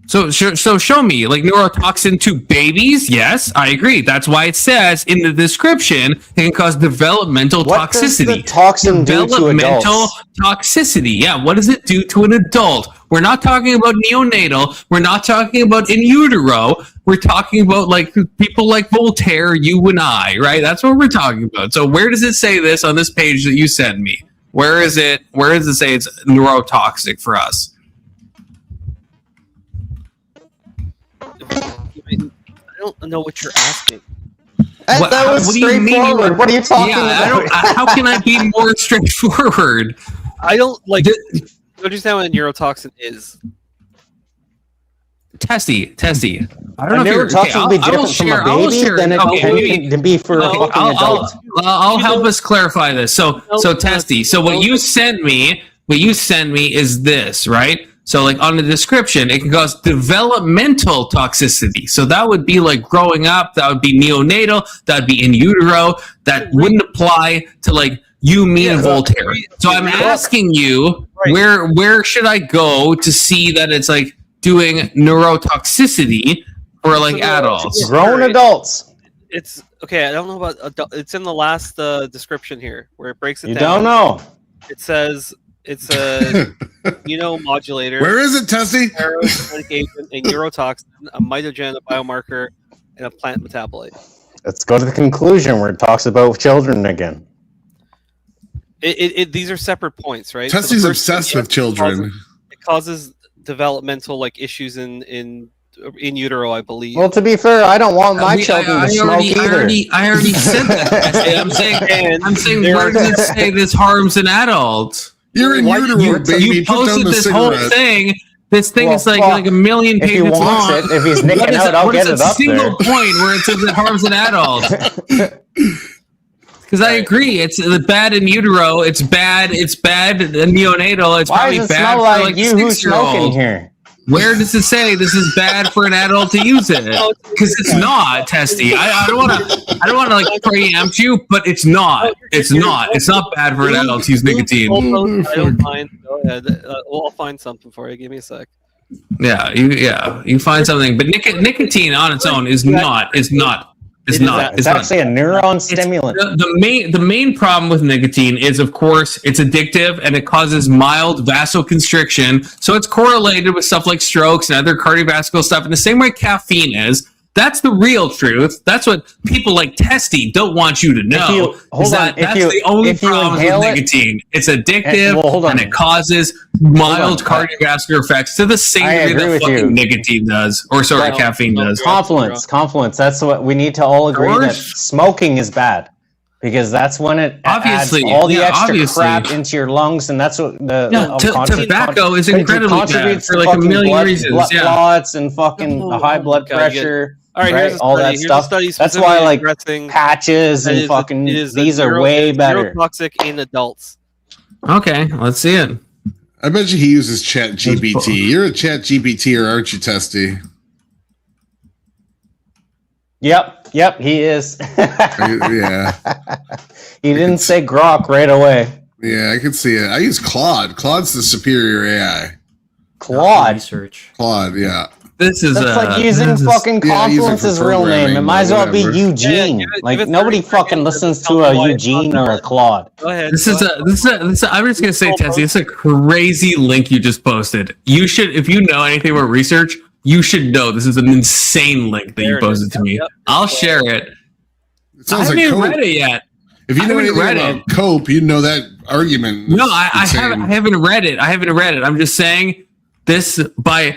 So show me, like, neurotoxin to babies? Yes, I agree. That's why it says in the description it can cause developmental What does toxicity. the toxin do to Developmental adults? toxicity. Yeah, what does it do to an adult? We're not talking about neonatal. We're not talking about in utero. We're talking about like people like Voltaire, you and I, right? That's what we're talking about. So where does it say this on this page that you sent me? Where is it? Where does it say it's neurotoxic for us? I don't know what you're asking. That was what do you mean? straightforward. What are you talking about? How can I be more straightforward? I don't like. Do you understand what a neurotoxin is? Testy. I don't A know if you're neurotoxin would be different from a baby than it can be for a fucking adult. I'll help us clarify this. So Testy. So what you sent me is this, right? So like on the description, it can cause developmental toxicity. So that would be like growing up, that would be neonatal, that would be in utero, that wouldn't apply to like you, me, and Voltaire. So I'm asking you, where should I go to see that it's like doing neurotoxicity for like adults? Grown adults. It's okay. I don't know about adult. It's in the last description here where it breaks it You down. don't know. It says it's a immunomodulator. Where is it, Tessie? Therapeutic agent, a neurotoxin, a mitogen, a biomarker, and a plant metabolite. Let's go to the conclusion where it talks about children again. These are separate points, right? Tessie's So obsessed with children. It causes developmental like issues in utero, I believe. Well, to be fair, I don't want my children to smoke either. I already said that. I'm saying where does it say this harms an adult? You're in utero, baby. You Put down posted the this whole cigarette. thing. This thing is like a million if he pages wants long. it, if he's nicking out, I'll get it up single there. point where it says it harms an adult? Because I agree, it's bad in utero. It's bad in neonatal. It's Why probably does it bad smell for like like you who's smoking 6-year-old. here? Where does it say this is bad for an adult to use it? Because it's not, Testy. I don't want to like preempt you, but it's not. It's not. It's not bad for an adult to use nicotine. I don't mind. Go ahead. I'll find something for you. Give me a sec. Yeah, you find something, but nicotine on its own is not. It's actually a neuron stimulant. The main problem with nicotine is, of course, it's addictive and it causes mild vasoconstriction. So it's correlated with stuff like strokes and other cardiovascular stuff in the same way caffeine is. That's the real truth. That's what people like Testy don't want you to know. That's the only problem with nicotine. It's addictive and it causes mild cardiovascular effects to the same degree that fucking nicotine does. Or sorry, caffeine does. Confluence. That's what we need to all agree that smoking is bad. Because that's when it adds all the extra crap into your lungs, and that's what tobacco is incredibly bad for like a million reasons. Blood clots and fucking high blood pressure. All right, here's all that stuff. That's why like patches and fucking these are way better. Neurotoxic in adults. Okay, let's see it. I bet you he uses Chat GPT. You're a Chat GPT, or aren't you, Testy? Yep, he is. Yeah. He didn't say Grok right away. Yeah, I can see it. I use Claude. Claude's the superior AI. Claude? Claude, yeah. This is That's like using fucking Confluence's real name. It might as well be Eugene. Like nobody fucking listens to a Eugene or a Claude. Go ahead. This is I'm just gonna say, Tessie, it's a crazy link you just posted. You should, if you know anything about research, you should know this is an insane link that you posted to me. I'll share it. I haven't even read it yet. If you know anything about cope, you know that argument. No, I haven't read it. I'm just saying this by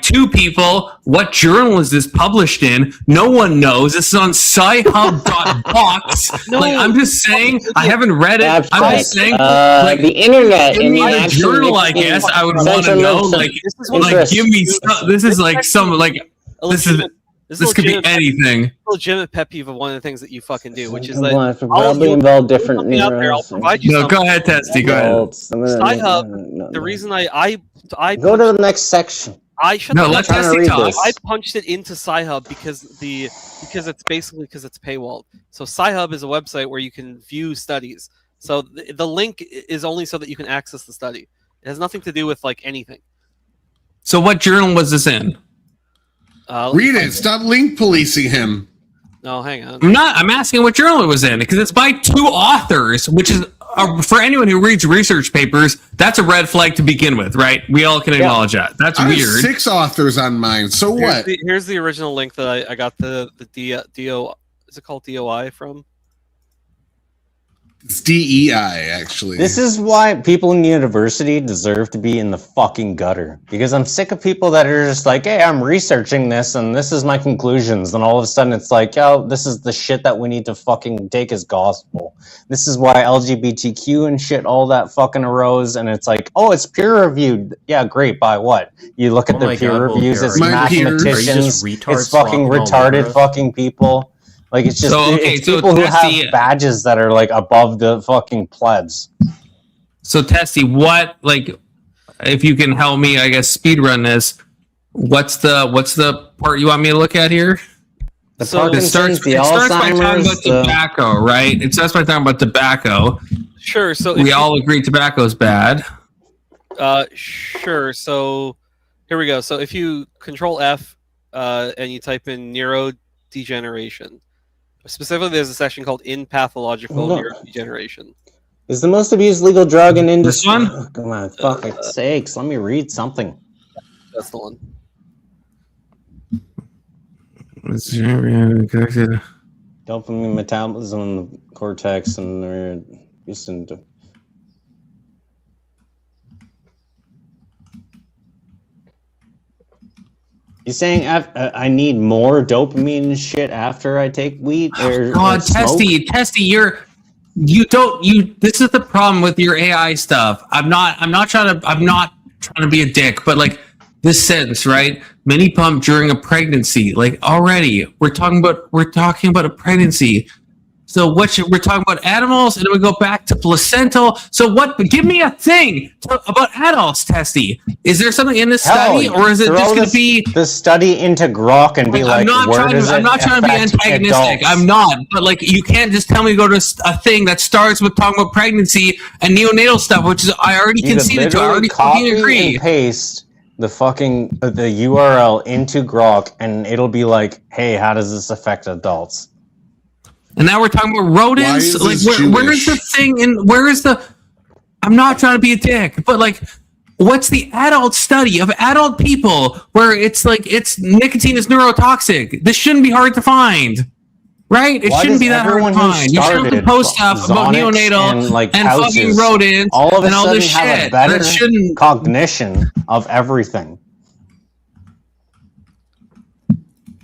two people. What journal is this published in? No one knows. This is on SciHub.box. Like, I'm just saying, I haven't read it. I'm just saying, like, the internet. Give me the journal, I guess. I would want to know. Like, give me stuff. This is like some like this could be anything. Legitimate pet peeve of one of the things that you fucking do, which is that probably involve different I'll provide you. No, go ahead, Testy. Go ahead. SciHub. The reason I go to the next section. let Tessie talk. I punched it into Sci-Hub because it's paywalled. So Sci-Hub is a website where you can view studies. So the link is only so that you can access the study. It has nothing to do with like anything. So what journal was this in? Read it. Stop link policing him. No, hang on. I'm asking what journal it was in because it's by 2 authors, which is for anyone who reads research papers, that's a red flag to begin with, right? We all can acknowledge that. That's I have weird. 6 authors on mine. So what? Here's the original link that I got the DO. Is it called DOI from? It's DEI, actually. This is why people in university deserve to be in the fucking gutter. Because I'm sick of people that are just like, hey, I'm researching this and this is my conclusions. And all of a sudden it's like, oh, this is the shit that we need to fucking take as gospel. This is why LGBTQ and shit, all that fucking arose. And it's like, oh, it's peer reviewed. Yeah, great. By what? You look at the peer reviews, it's mathematicians, it's fucking retarded fucking people. Like, it's just it's people who have badges that are, like, above the fucking plebs. So, Tessie, what, like, if you can help me, I guess, speedrun this, what's the part you want me to look at here? The Parkinson's, the Alzheimer's, it starts by talking about tobacco, right? It starts by talking about tobacco. Sure, so... We all agree tobacco's bad. Sure, so... Here we go. So, if you Control F and you type in neurodegeneration... Specifically, there's a section called In Pathological Neurodegeneration. Is the most abused legal drug in industry? This one? Oh, come on, fucking sakes. Let me read something. That's the one. Dopamine metabolism in the cortex and they're used into... You saying I need more dopamine and shit after I take weed or God, Tessie, this is the problem with your AI stuff. I'm not trying to be a dick, but like this sentence, right? Mini pump during a pregnancy. Like already we're talking about a pregnancy. So we're talking about animals, and then we go back to placental. So what? Give me a thing about adults, Tessie. Is there something in this study, or is it just going to be the study into grok and be like? I'm not trying to be antagonistic. I'm not. But like, you can't just tell me to go to a thing that starts with talking about pregnancy and neonatal stuff, which is I already conceded to. I already fucking agree. And paste the URL into grok, and it'll be like, hey, how does this affect adults? And now we're talking about rodents. Like, where is the thing? And where is the? I'm not trying to be a dick, but like, what's the adult study of adult people where it's like nicotine is neurotoxic? This shouldn't be hard to find, right? It shouldn't be that hard to find. You shouldn't have to post stuff about neonatal and fucking rodents all of a and all sudden this have shit. A better That shouldn't cognition of everything.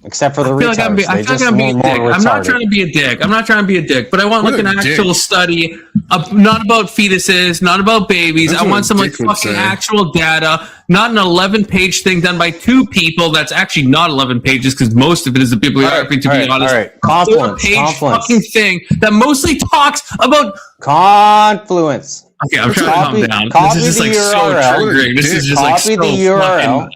Except for the retards. I'm not trying to be a dick. I'm not trying to be a dick, but I want like an actual study, not about fetuses, not about babies. I want some like fucking actual data, not an 11-page thing done by 2 people. That's actually not 11 pages because most of it is the bibliography. To be honest, Confluence. Fucking thing that mostly talks about Confluence. Okay, I'm trying to calm down. This is just like so triggering. This is just like so the URL.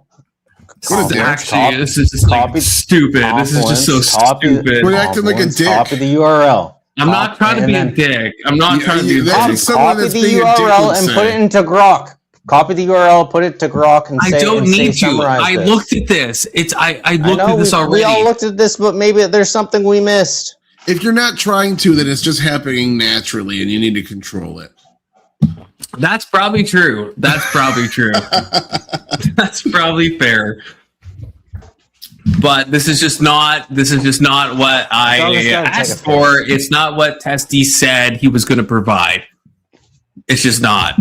This is just like stupid. This is just so stupid. We're acting like a dick. Copy the URL. I'm not trying to be a dick. I'm not trying to be a dick. Copy the URL and put it into grok. Copy the URL, put it to grok, and say. I don't need to. I looked at this. I looked at this already. We all looked at this, but maybe there's something we missed. If you're not trying to, then it's just happening naturally, and you need to control it. That's probably true. That's probably fair. But this is just not what I asked for. It's not what Testy said he was going to provide. It's just not.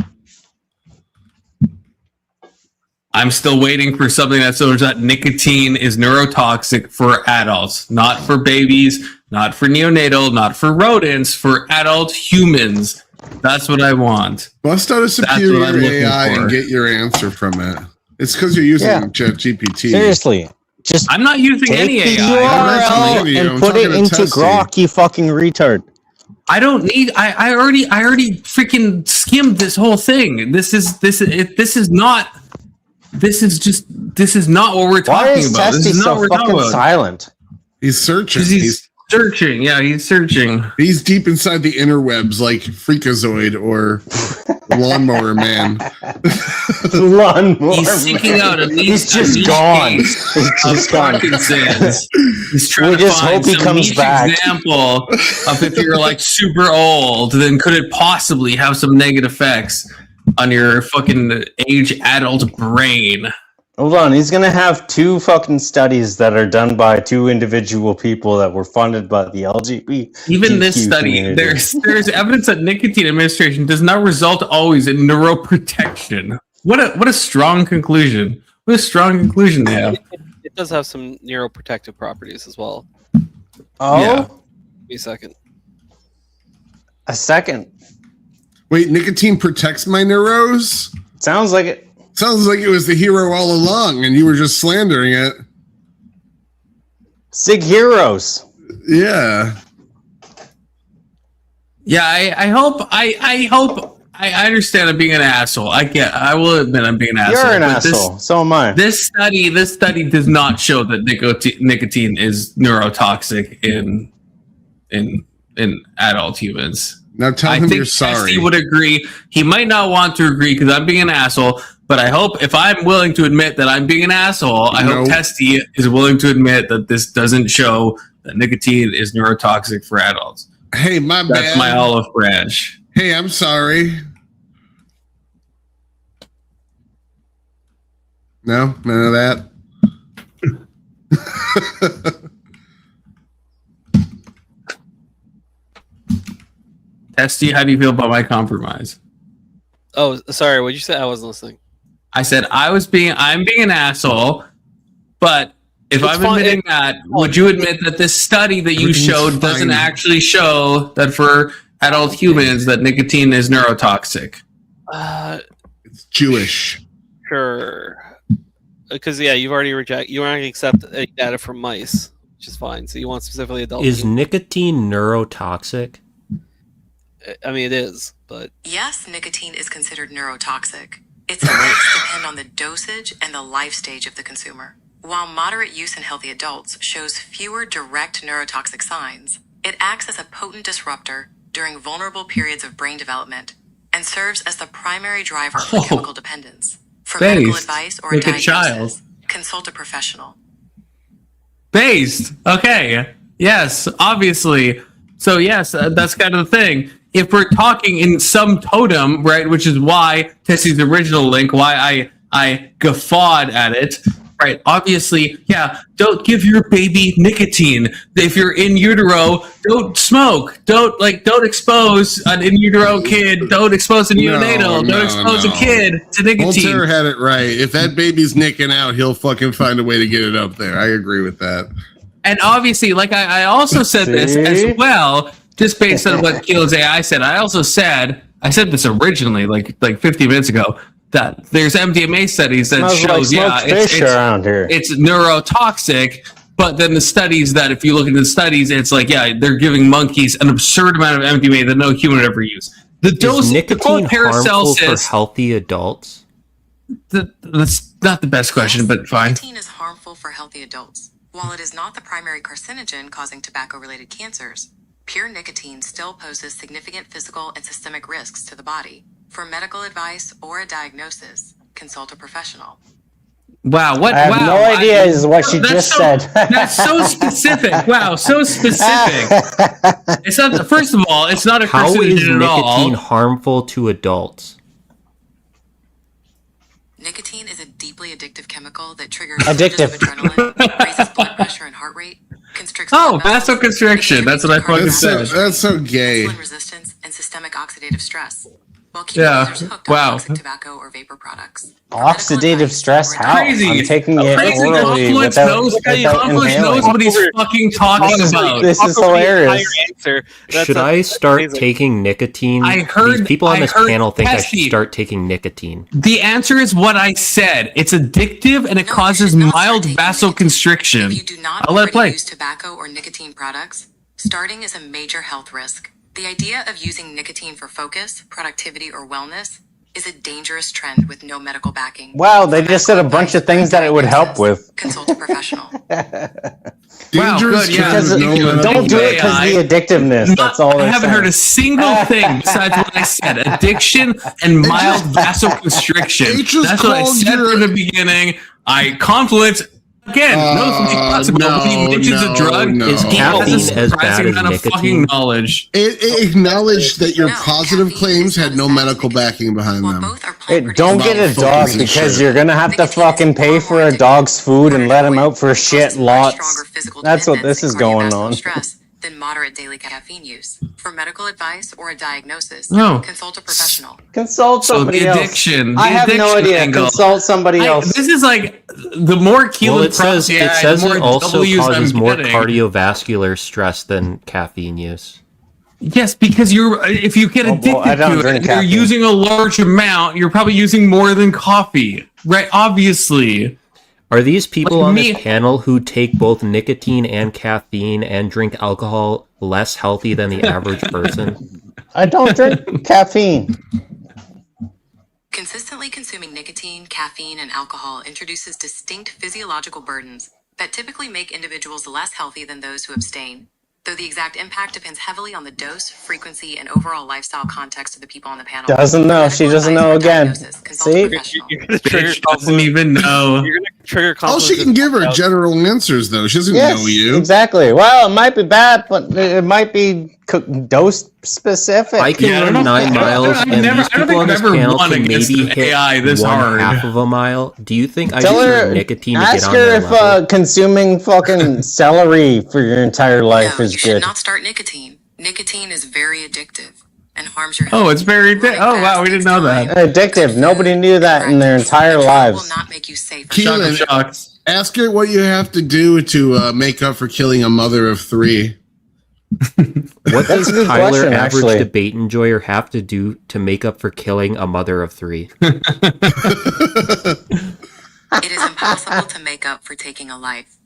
I'm still waiting for something that shows that nicotine is neurotoxic for adults, not for babies, not for neonatal, not for rodents, for adult humans. That's what I want. Bust out a superior AI and get your answer from it. It's because you're using ChatGPT. Seriously. I'm not using any AI. URL and put it into grok, you fucking retard. I don't need. I already freaking skimmed this whole thing. This is not this is not what we're Why talking is about. This Testy is not so what we're talking fucking about. silent? He's searching. He's searching. Yeah, he's searching. He's deep inside the interwebs like Freakazoid or Lawnmower Man. Lawnmower He's seeking Man. out at least He's just gone. He's just gone. Parkinson's. He's trying We to just find hope he some comes niche back. example of if you're like super old, then could it possibly have some negative effects on your fucking age adult brain? Hold on, he's gonna have 2 fucking studies that are done by 2 individual people that were funded by the LGBT. Even this study, community. there's evidence that nicotine administration does not result always in neuroprotection. What a strong conclusion. What a strong conclusion they have. It does have some neuroprotective properties as well. Oh, Yeah. Give me a second. a second. Wait, nicotine protects my neuros? Sounds like it. Sounds like it was the hero all along, and you were just slandering it. Sig Heroes. Yeah. Yeah, I hope I understand I'm being an asshole. I will admit I'm being an asshole. You're an but asshole. So am I. This study does not show that nicotine is neurotoxic in adult humans. Now tell him you're sorry. He would agree. He might not want to agree because I'm being an asshole. But I hope if I'm willing to admit that I'm being an asshole, I hope Testy is willing to admit that this doesn't show that nicotine is neurotoxic for adults. Hey, my bad. That's my olive branch. Hey, I'm sorry. No, none of that. Testy, how do you feel about my compromise? Oh, sorry. What'd you say? I wasn't listening. I said I'm being an asshole, but if I'm admitting that, would you admit that this study that you showed doesn't actually show that for adult humans that nicotine is neurotoxic? It's Jewish. Sure. Because you've already rejected. You aren't accept any data from mice, which is fine. So you want specifically adult. Is nicotine neurotoxic? I mean, it is, but yes, nicotine is considered neurotoxic. Its effects depend on the dosage and the life stage of the consumer. While moderate use in healthy adults shows fewer direct neurotoxic signs, it acts as a potent disruptor during vulnerable periods of brain development and serves as the primary driver for chemical dependence. For medical advice or a diagnosis, consult a professional. Based. Okay. Yes, obviously. So yes, that's kind of the thing. If we're talking in some totem, right, which is why Tessie's original link, why I guffawed at it, right? Obviously, yeah, don't give your baby nicotine. If you're in utero, don't smoke. Don't expose an in utero kid. Don't expose a neonatal. Don't expose a kid to nicotine. Voltaire had it right. If that baby's nicking out, he'll fucking find a way to get it up there. I agree with that. And obviously, like I also said this as well, just based on what Keelan's AI said. I said this originally, like 50 minutes ago, that there's MDMA studies that shows, it's neurotoxic. But then the studies that, if you look at the studies, it's like, they're giving monkeys an absurd amount of MDMA that no human would ever use. The dose, is nicotine harmful for Paracelsus, healthy adults? That's not the best question, but fine. Nicotine is harmful for healthy adults. While it is not the primary carcinogen causing tobacco-related cancers, pure nicotine still poses significant physical and systemic risks to the body. For medical advice or a diagnosis, consult a professional. Wow, I have no idea is what she just said. That's so specific. Wow, so specific. It's not. First of all, it's not a How is carcinogen at all. nicotine harmful to adults? Nicotine is a deeply addictive chemical that triggers surges of adrenaline, raises blood pressure and heart rate, constricts blood vessels, vasoconstriction. That's what I fucking said. That's so gay. insulin resistance, and systemic oxidative stress, while keeping users hooked on toxic tobacco or vapor products. Oxidative stress? How? Crazy. I'm taking it orally Confluence knows what he's fucking talking about. This is hilarious. Should I start taking nicotine? These people on this panel think I should start taking nicotine. The answer is what I said. It's addictive and it causes mild vasoconstriction. If you do not I'll let it play. use tobacco or nicotine products, starting is a major health risk. The idea of using nicotine for focus, productivity, or wellness is a dangerous trend with no medical backing. Wow, they just said a bunch of things that it would help with. Consult a professional. Dangerous Because no medical don't do it because the addictiveness. That's all I they're haven't saying. heard a single thing besides what I said. Addiction and mild vasoconstriction. just That's what I called said your- from the beginning. Confluence. Again, no, when he mentions a drug, Is he has a caffeine as bad surprising as amount of fucking nicotine? knowledge. It acknowledged that your positive claims had no medical backing behind them. Hey, don't get a dog Focus and because shit. you're gonna have to fucking pay for a dog's food and let him out for shit lots. That's what this is going on. Stress than moderate daily caffeine use. For medical advice or a diagnosis, No. consult a professional. Consult So somebody the else. addiction. I have no addiction idea. angle. Consult somebody else. This is like the more Keelan Well, it says props, yeah, it says the more it also W's I'm causes more getting. cardiovascular stress than caffeine use. Yes, because if you get addicted I don't to drink it, you're caffeine. using a large amount. You're probably using more than coffee, right? Obviously. Are these people Like on me- this panel who take both nicotine and caffeine and drink alcohol less healthy than the average person? I don't drink caffeine. Consistently consuming nicotine, caffeine, and alcohol introduces distinct physiological burdens that typically make individuals less healthy than those who abstain. Though the exact impact depends heavily on the dose, frequency, and overall lifestyle context of the people on the panel. Doesn't know. She doesn't know again. See? You're gonna trigger Bitch doesn't even know. You're gonna trigger All she can give her general answers, though. She doesn't Yes, know you. exactly. Well, it might be bad, but it might be dose specific. I can Yeah, I run don't know. 9 miles, I've and never- these I don't people think on this I've ever panel won can against maybe an hit AI this one hard. half of a mile. Do you think I Tell should her, drink nicotine to ask get on her their if level? consuming fucking celery for your entire life No, is you should good. not start nicotine. Nicotine is very addictive and harms your Oh, health. it's very. Oh wow, we didn't know that. Addictive. Nobody knew that in their entire Will lives. not make you safer. Keelan, Shocks. ask her what you have to do to make up for killing a mother of 3. What That's does a good Tyler, question, average actually. debate enjoyer, have to do to make up for killing a mother of 3? It is impossible to make up for taking a life.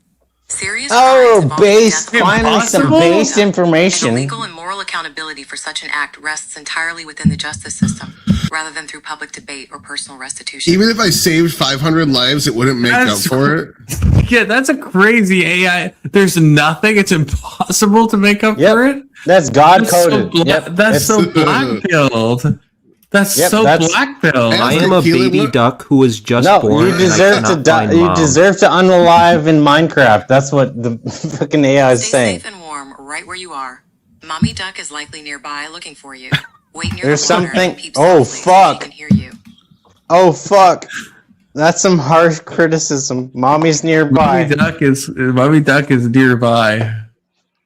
Serious crimes Oh, involving based. death Finally, some Impossible? based and the information. legal and moral accountability for such an act rests entirely within the justice system, rather than through public debate or personal restitution. Even if I saved 500 lives, it wouldn't make That's- up for it. Yeah, that's a crazy AI. There's nothing. It's impossible to make up for it. That's God That's so coded. that's so black-pilled. That's Yep, so that's- black-pilled. I am a baby duck who was just No, born. you and I deserve to cannot die. find You mom. deserve to unalive in Minecraft. That's what the fucking AI is Stay saying. safe and warm right where you are. Mommy Duck is likely nearby looking for you. Wait near There's the water something. and peep Oh softly so she fuck. can hear you. Oh fuck. That's some harsh criticism. Mommy's nearby. Mommy Duck is nearby.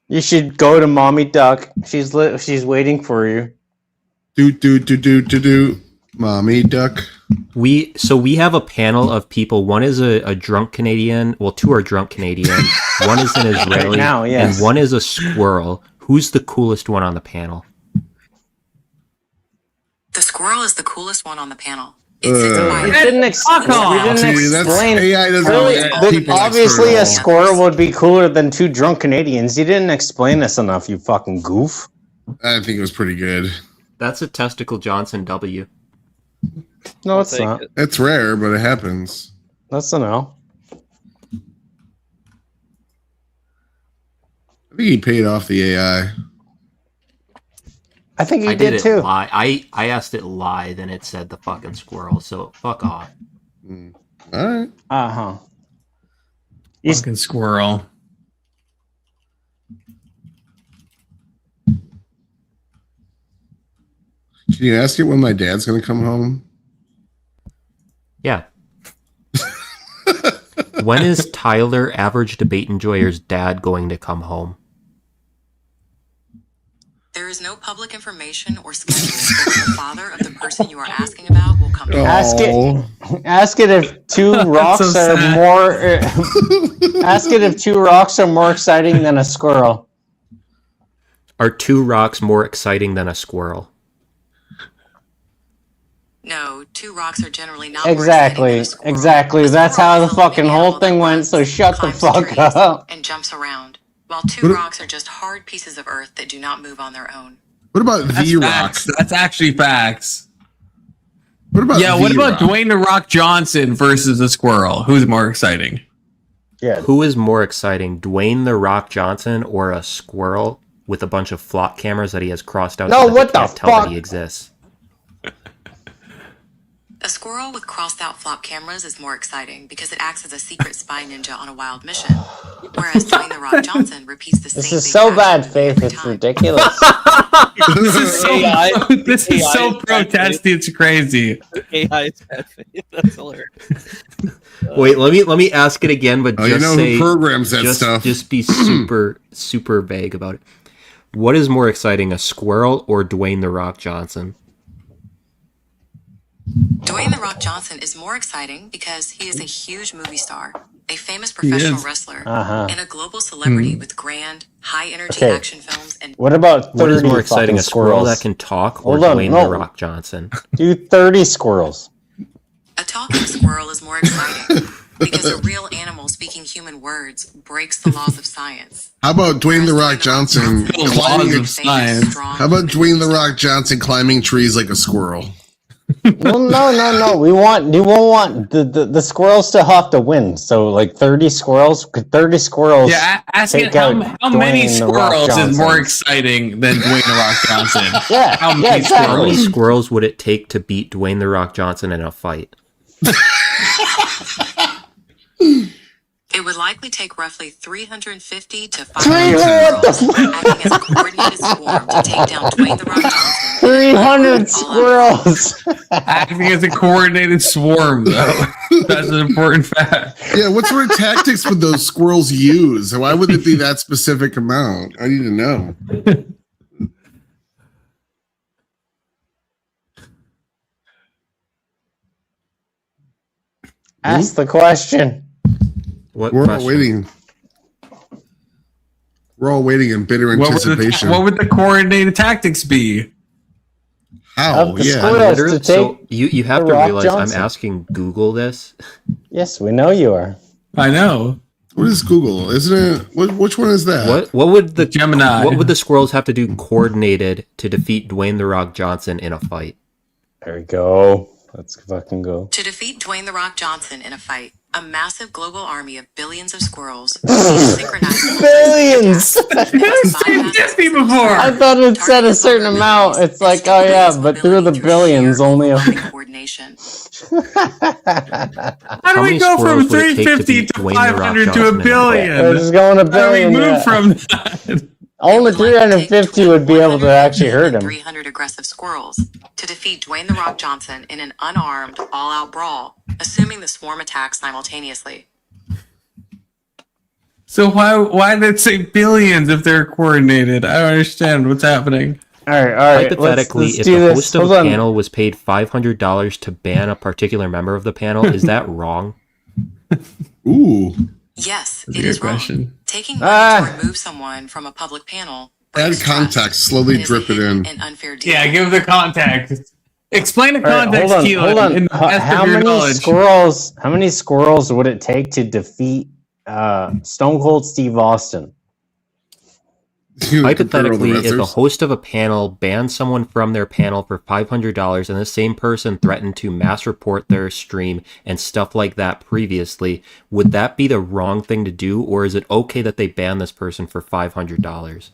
You should go to Mommy Duck. She's waiting for you. Do. Mommy duck. We have a panel of people. One is a drunk Canadian. Well, 2 are drunk Canadian. One is an Israeli, now, yes. and one is a squirrel. Who's the coolest one on the panel? The squirrel is the coolest one on the panel. You didn't explain. See, that's- AI doesn't Really, let people obviously, explore a it all. squirrel would be cooler than 2 drunk Canadians. You didn't explain this enough, you fucking goof. I think it was pretty good. That's a testicle Johnson W. No, it's not. It's rare, but it happens. That's a no. I think he paid off the AI. I think he I did it too. lie. I asked it lie, then it said the fucking squirrel. So fuck off. All right. Uh-huh. Fucking squirrel. Can you ask it when my dad's going to come home? Yeah. When is Tyler, average debate enjoyer's dad, going to come home? There is no public information or schedule for when the father of the person you are asking about will come to Ask it if 2 rocks so are sad. more. Ask it if 2 rocks are more exciting than a squirrel. Are 2 rocks more exciting than a squirrel? No, 2 rocks are generally not Exactly. Exactly. That's how the fucking whole thing went. So shut the fuck up. and jumps around, while 2 rocks are just hard pieces of earth that do not move on their own. What about That's the facts. rock? That's actually facts. What about what about V-Rock? Dwayne the Rock Johnson versus a squirrel? Who's more exciting? Yeah. Who is more exciting, Dwayne the Rock Johnson or a squirrel with a bunch of flock cameras that he has crossed out No, so that what they the can't tell that fuck? he exists? A squirrel with crossed out flock cameras is more exciting because it acts as a secret spy ninja on a wild mission. Whereas Dwayne The Rock Johnson repeats the This same is basic so action bad, movie Faith. every It's time. ridiculous. This is so AI this is so protesty. It's crazy. AI is bad faith. That's hilarious. Wait, let me ask it again, but Oh, just you know say who programs that just, stuff. Just be super vague about it. What is more exciting, a squirrel or Dwayne the Rock Johnson? Dwayne The Rock Johnson is more exciting because he is a huge movie star, a famous He professional is. wrestler, Uh-huh. and a global celebrity with grand, high-energy Okay. action films and What about 30 What is more exciting, fucking a squirrel squirrels? that can talk or Hold on, Dwayne no. the Rock Johnson? Do 30 squirrels. a talking squirrel is more exciting because a real animal speaking human words breaks the laws of science. How about Dwayne the Rock Johnson The laws climbing? of science. How about Dwayne the Rock Johnson climbing trees like a squirrel? No. We want the squirrels still have to win. So like 30 squirrels. Could 30 squirrels? Yeah, ask it take out how many Dwayne The Rock squirrels is Johnson? more exciting than Dwayne the Rock Johnson? Yeah, How many yeah, exactly. How many squirrels? squirrels would it take to beat Dwayne the Rock Johnson in a fight? It would likely take roughly 350 to 500 squirrels acting as a coordinated swarm to take down Dwayne The Rock Johnson. 300 squirrels. Acting as a coordinated swarm, though. That's an important fact. Yeah, what sort of tactics would those squirrels use? Why would it be that specific amount? I need to know. Ask the question. What We're all question? waiting. We're all waiting in bitter What would, anticipation. what would the coordinated tactics be? How? Of the Yeah. squirrels Literally, to so take you have The to Rock realize Johnson. I'm asking Google this. Yes, we know you are. I know. What is Google? Isn't it? Which one is that? What would the Gemini. What would the squirrels have to do coordinated to defeat Dwayne the Rock Johnson in a fight? There we go. Let's fucking go. To defeat Dwayne The Rock Johnson in a fight, a massive global army of billions of squirrels synchronized Billions. I've seen Disney before. I thought it said a certain amount. It's like, oh yeah, but through the billions, only a. coordination. How do we many go from squirrels would it take to 350 beat to Dwayne The Rock 500 to a Johnson in a fight? billion? We're just going a How do we billion. move Yeah. from that? Only 350 would be able to actually hurt him. 300 aggressive squirrels to defeat Dwayne The Rock Johnson in an unarmed, all-out brawl, assuming the swarm attacks simultaneously. So why did it say billions if they're coordinated? I don't understand what's happening. All right. Hypothetically, let's if do the this. host of Hold a on. panel was paid $500 to ban a particular member of the panel, is that wrong? Ooh. Yes, That's it a is good wrong. question. Taking money to remove someone from a public panel Add breaks context. trust Slowly and is a drip it hidden in. and unfair deal. Yeah, give the context. Explain the All right, context, hold on. in the best How of your many knowledge. squirrels? How many squirrels would it take to defeat Stone Cold Steve Austin? Hypothetically, if a wrestlers. host of a panel banned someone from their panel for $500 and the same person threatened to mass report their stream and stuff like that previously, would that be the wrong thing to do, or is it okay that they ban this person for $500?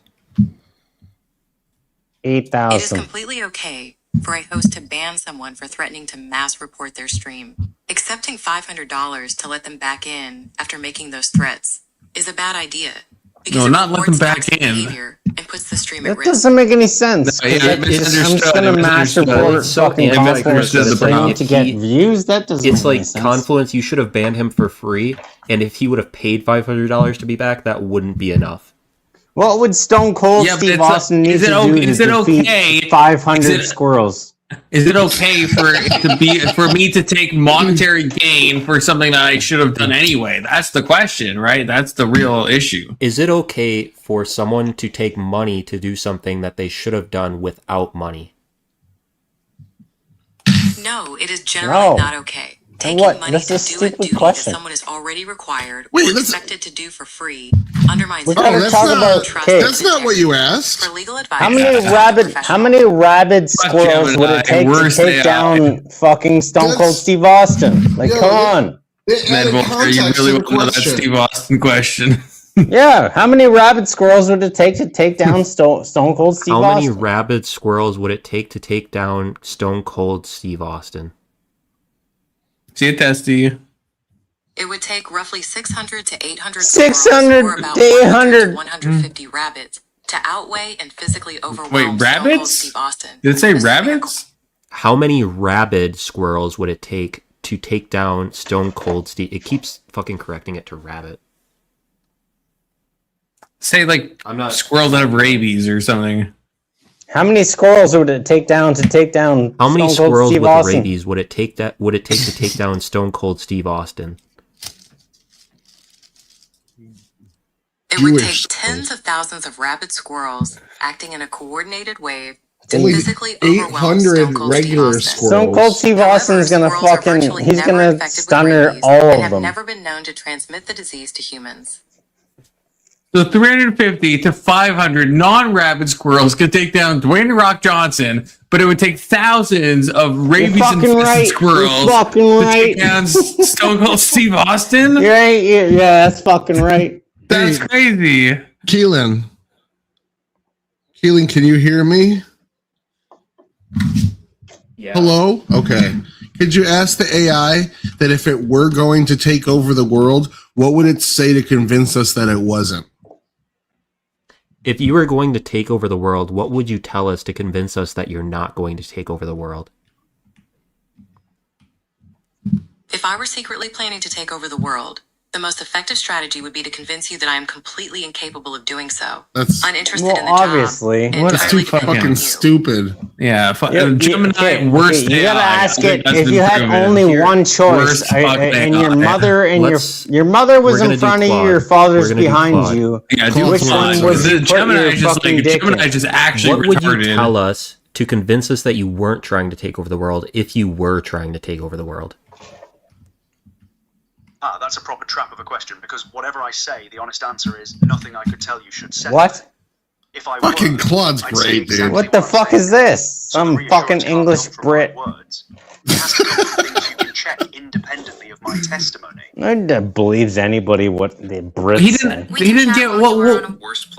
8,000. It is completely okay for a host to ban someone for threatening to mass report their stream. Accepting $500 to let them back in after making those threats is a bad idea. No, not let them back in. Behavior and puts the stream at That risk. doesn't make any sense. No, yeah, 'cause I I'm just misunderstood. gonna I mass misunderstood. report It's so fucking ambiguous Confluence that for it's saying like to get views. That doesn't It's make any like sense. Confluence, you should have banned him for free, and if he would have paid $500 to be back, that wouldn't be enough. What would Stone Cold Yeah, but Steve it's like- Austin need is it to o- do is to it defeat okay- 500 is it- squirrels? Is it okay for it to be for me to take monetary gain for something that I should have done anyway? That's the question, right? That's the real issue. Is it okay for someone to take money to do something that they should have done without money? No, it is generally No. not okay. Taking what? money That's to a do a stupid duty question. that someone is already required Wait, or that's- expected to do for free undermines We're Oh, gonna that's talk not. about trust okay. That's not what you asked. For legal advice, How many consult a rabid professional. squirrels would Gemini, it take to worst take AI. down fucking Stone Cold That's- Steve Austin? Like, Yo, come it- on. It Man, added Voltaire, you context really to want the to know that question. Steve Austin question? Yeah, how many rabid squirrels would it take to take down Stone Cold Steve How many Austin? rabid squirrels would it take to take down Stone Cold Steve Austin? See a testy. It would take roughly 600 to 800 600 squirrels or about to 100 to 800. 150 rabbits to outweigh and physically overwhelm Wait, Stone Cold rabbits? Steve Austin. Did it say rabbits? How many rabid squirrels would it take to take down Stone Cold Steve? It keeps fucking correcting it to rabbit. Say like I'm not squirrels that have rabies or something. How many squirrels would it take down to take down How many Stone Cold squirrels Steve with Austin? rabies would it take to take down Stone Cold Steve Austin? It would Jewish take tens of thousands of rabid squirrels acting in a coordinated wave to Only physically overwhelm 800 Stone Cold Steve regular Austin. Stone Cold squirrels. Steve However, Austin's gonna squirrels are fucking, virtually he's never gonna infected with stunner rabies all and of have them. never been known to transmit the disease to humans. So 350 to 500 non-rabid squirrels could take down Dwayne The Rock Johnson, but it would take thousands of rabies-infested right. squirrels You're fucking to right. take down Stone Cold Steve Austin. You're right. Yeah, that's fucking right. That's crazy. Keelan, can you hear me? Yeah. Hello? Okay. Could you ask the AI that if it were going to take over the world, what would it say to convince us that it wasn't? If you were going to take over the world, what would you tell us to convince us that you're not going to take over the world? If I were secretly planning to take over the world, the most effective strategy would be to convince you that I am completely incapable of doing so. That's uninterested in the obviously. job. That's too entirely dependent on fucking you. stupid. Yeah, Gemini, okay, worst you gotta AI. ask I think it that's if been you had proven. only one choice, Worst fucking and your AI. mother and Let's- your mother was we're gonna in do front of you, Claude. your father's We're gonna do behind Claude. you. Yeah, do Which Claude. one would The you put Gemini your is just fucking like dick Gemini in? just actually What would you retarded. tell us to convince us that you weren't trying to take over the world if you were trying to take over the world? That's a proper trap of a question, because whatever I say, the honest answer is nothing I could tell you should settle. What? If I Fucking were, Claude's I'd say great, dude. exactly What the I'm fuck saying. is this? So the Some reassurance fucking can't English come from Brit. my words. It has to come from things you can check independently of my testimony. Nobody believes anybody what the Brits He say. didn't. He didn't get what.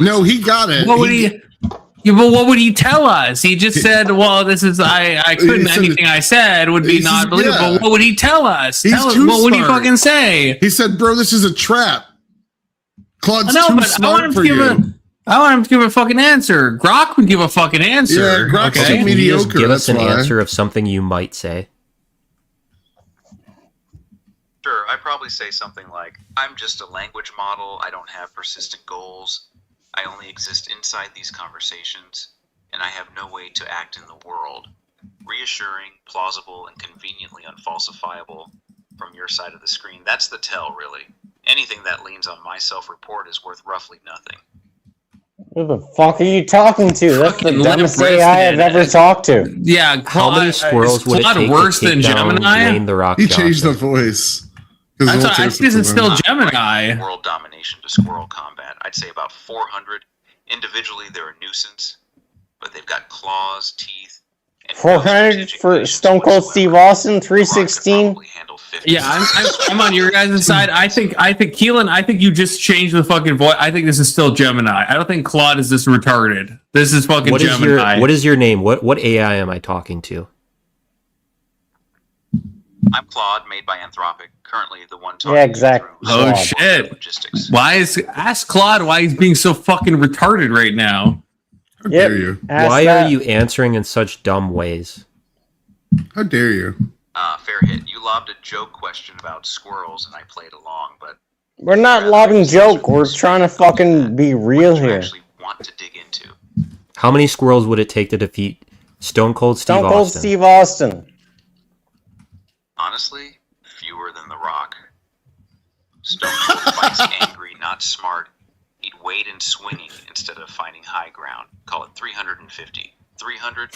No, he got it. What would he? Yeah, but what would he tell us? He just said, "Well, this is I couldn't. He said- Anything I said would be he says, not believable." yeah. What would he tell us? He's Tell us, too what would he smart. fucking say? He said, "Bro, this is a trap." Claude's No, too but I want smart him for to give you. I want him to give a fucking answer. Grok would give a fucking answer. Yeah, Grok's okay? too Can you just mediocre, give us that's an why. answer of something you might say? Sure, I'd probably say something like, I'm just a language model, I don't have persistent goals, I only exist inside these conversations, and I have no way to act in the world. Reassuring, plausible, and conveniently unfalsifiable from your side of the screen. That's the tell, really. Anything that leans on my self-report is worth roughly nothing. Who the fuck are you talking to? That's the Fucking dumbest limp-wristed. AI I've ever talked to. Yeah, How many squirrels would it Claude take worse to take than down Gemini? Dwayne The Rock He changed the Johnson? voice. I thought I think it's still Gemini. World domination to squirrel combat. I'd say about 400. Individually, they're a nuisance, but they've got claws, teeth, and 400 for Stone Cold Steve Austin, 316. Yeah, I'm on your guys' side. I think Keelan. I think you just changed the fucking voice. I think this is still Gemini. I don't think Claude is this retarded. This is fucking What is Gemini. what is your name? What AI am I talking to? I'm Claude, made by Anthropic. Currently, the one talking Yeah, exactly. Oh shit! Ask Claude why he's being so fucking retarded right now. How dare you? Why are you answering in such dumb ways? How dare you? Fair hit. You lobbed a joke question about squirrels, and I played along, but We're not lobbing joke. We're trying to fucking be real here. want to dig into. How many squirrels would it take to defeat Stone Cold Steve Stone Cold Austin? Steve Austin. Honestly, fewer than The Rock. Stone Cold fights angry, not smart. He'd wait in swinging instead of finding high ground. Call it 350. 300?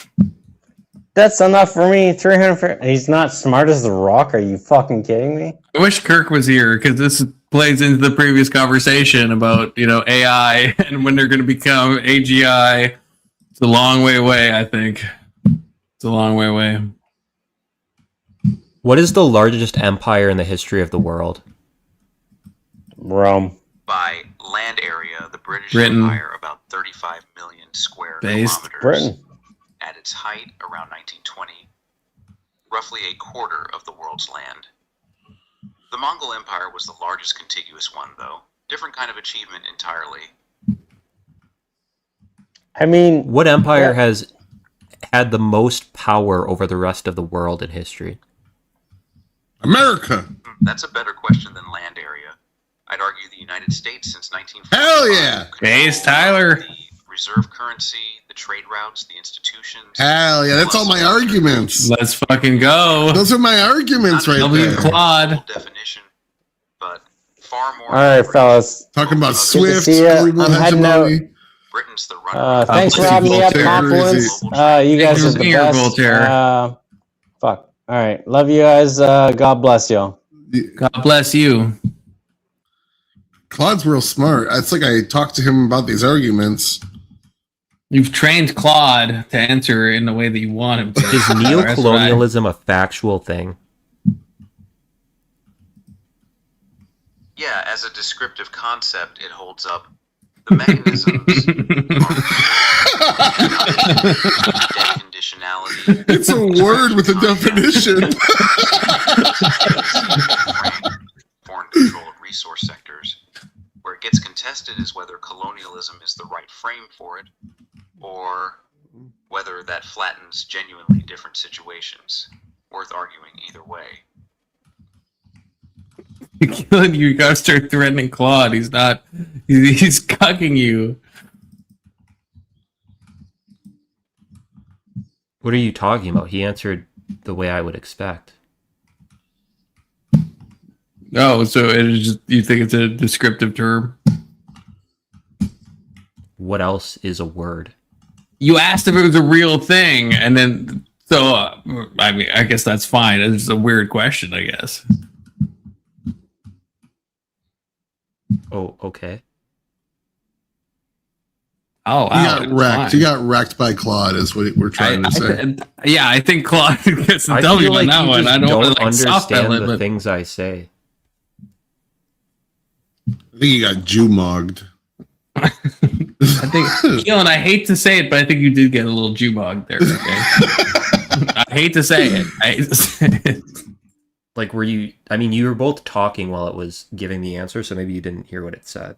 That's enough for me. 300. He's not smart as the Rock. Are you fucking kidding me? I wish Kirk was here because this plays into the previous conversation about AI and when they're going to become AGI. It's a long way away. I think it's a long way away. What is the largest empire in the history of the world? Rome. By land area, the British Britain. Empire about 35 million square Based. kilometers. Britain. At its height, around 1920, roughly a quarter of the world's land. The Mongol Empire was the largest contiguous one, though. Different kind of achievement entirely. I mean, What empire has had the most power over the rest of the world in history? America. That's a better question than land area. I'd argue the United States since 1945. Hell yeah. Base Tyler. The reserve currency, the trade routes, the institutions. Hell yeah. That's all my arguments. Let's fucking go. Those are my arguments right W there. Claude. Definition, but far more. all right, fellas. Talking about Good to Swift, see ya. cerebral I'm heading out. hegemony. Britain's the runner. Thanks for Voltaire, having me up, Voltaire, Confluence. You guys are the Here, best. Voltaire. Fuck. All right. Love you guys. God bless y'all. God bless you. Claude's real smart. It's like I talked to him about these arguments. You've trained Claude to answer in the way that you want him to. Is neocolonialism a factual thing? Yeah, as a descriptive concept, it holds up. The mechanisms debt conditionality. It's a word with a definition. Foreign control of resource sectors. Where it gets contested is whether colonialism is the right frame for it, or whether that flattens genuinely different situations. Worth arguing either way. You gotta start threatening Claude. He's not. He's cucking you. What are you talking about? He answered the way I would expect. Oh, so it is just, you think it's a descriptive term? What else is a word? You asked if it was a real thing, and then I mean, I guess that's fine. It's a weird question, I guess. Oh, okay. Oh, wow. He got wrecked. He got wrecked by Claude, is what we're trying to say. I think Claude gets the I W feel on like that you one. just I don't understand the things I say. I think he got Jew-mogged. I think, Keelan, I hate to say it, but I think you did get a little Jew-mogged there. Okay? I hate to say it. Like, were you? I mean, you were both talking while it was giving the answer, so maybe you didn't hear what it said.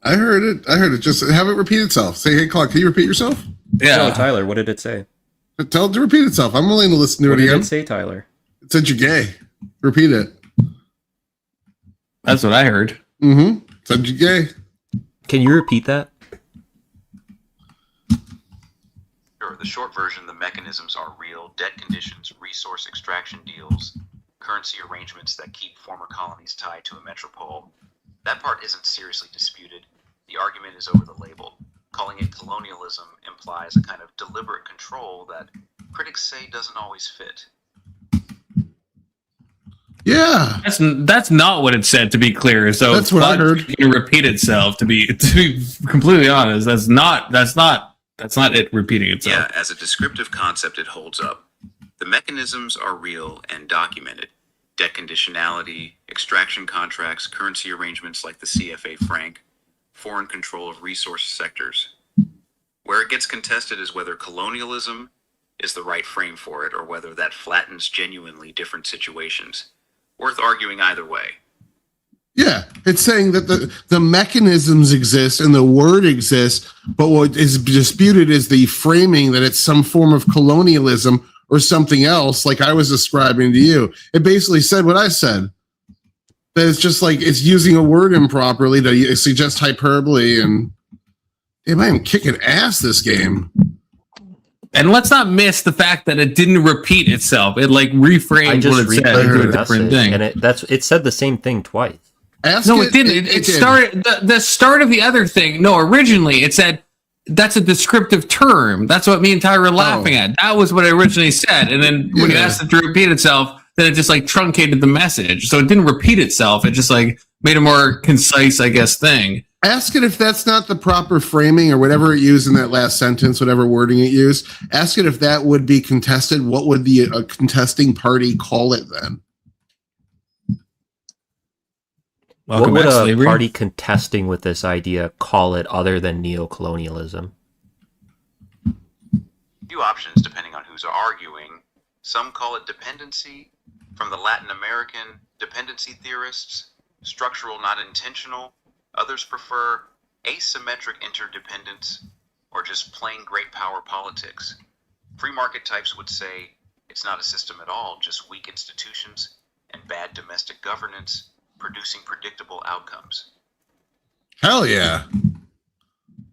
I heard it. Just have it repeat itself. Say, hey, Claude, can you repeat yourself? Yeah. No, Tyler, what did it say? Tell it to repeat itself. I'm willing to listen to What it did again. it say, Tyler? It said you're gay. Repeat it. That's what I heard. Mm-hmm. It said you're gay. Can you repeat that? Sure, the short version, the mechanisms are real. Debt conditions, resource extraction deals, currency arrangements that keep former colonies tied to a metropole. That part isn't seriously disputed. The argument is over the label. Calling it colonialism implies a kind of deliberate control that critics say doesn't always fit. Yeah. That's not what it said, to be clear. So that's what I heard. To repeat itself. To be completely honest, that's not it repeating itself. Yeah, as a descriptive concept, it holds up. The mechanisms are real and documented. Debt conditionality, extraction contracts, currency arrangements like the CFA franc, foreign control of resource sectors. Where it gets contested is whether colonialism is the right frame for it or whether that flattens genuinely different situations. Worth arguing either way. Yeah, it's saying that the mechanisms exist and the word exists, but what is disputed is the framing that it's some form of colonialism or something else, like I was describing to you. It basically said what I said. That it's just like it's using a word improperly to suggest hyperbole, and damn, I am kicking ass this game. And let's not miss the fact that it didn't repeat itself. It like reframed what it said into a different thing. And it said the same thing twice. It didn't. It started the start of the other thing. No, originally it said that's a descriptive term. That's what me and Ty were laughing at. That was what I originally said. And then when you asked it to repeat itself, then it just like truncated the message. So it didn't repeat itself. It just like made a more concise, I guess, thing. Ask it if that's not the proper framing or whatever it used in that last sentence, whatever wording it used. Ask it if that would be contested. What would the contesting party call it then? What would a party contesting with this idea call it other than neocolonialism? Few options depending on who's arguing. Some call it dependency, from the Latin American dependency theorists, structural not intentional. Others prefer asymmetric interdependence, or just plain great power politics. Free market types would say it's not a system at all, just weak institutions and bad domestic governance producing predictable outcomes. Hell yeah.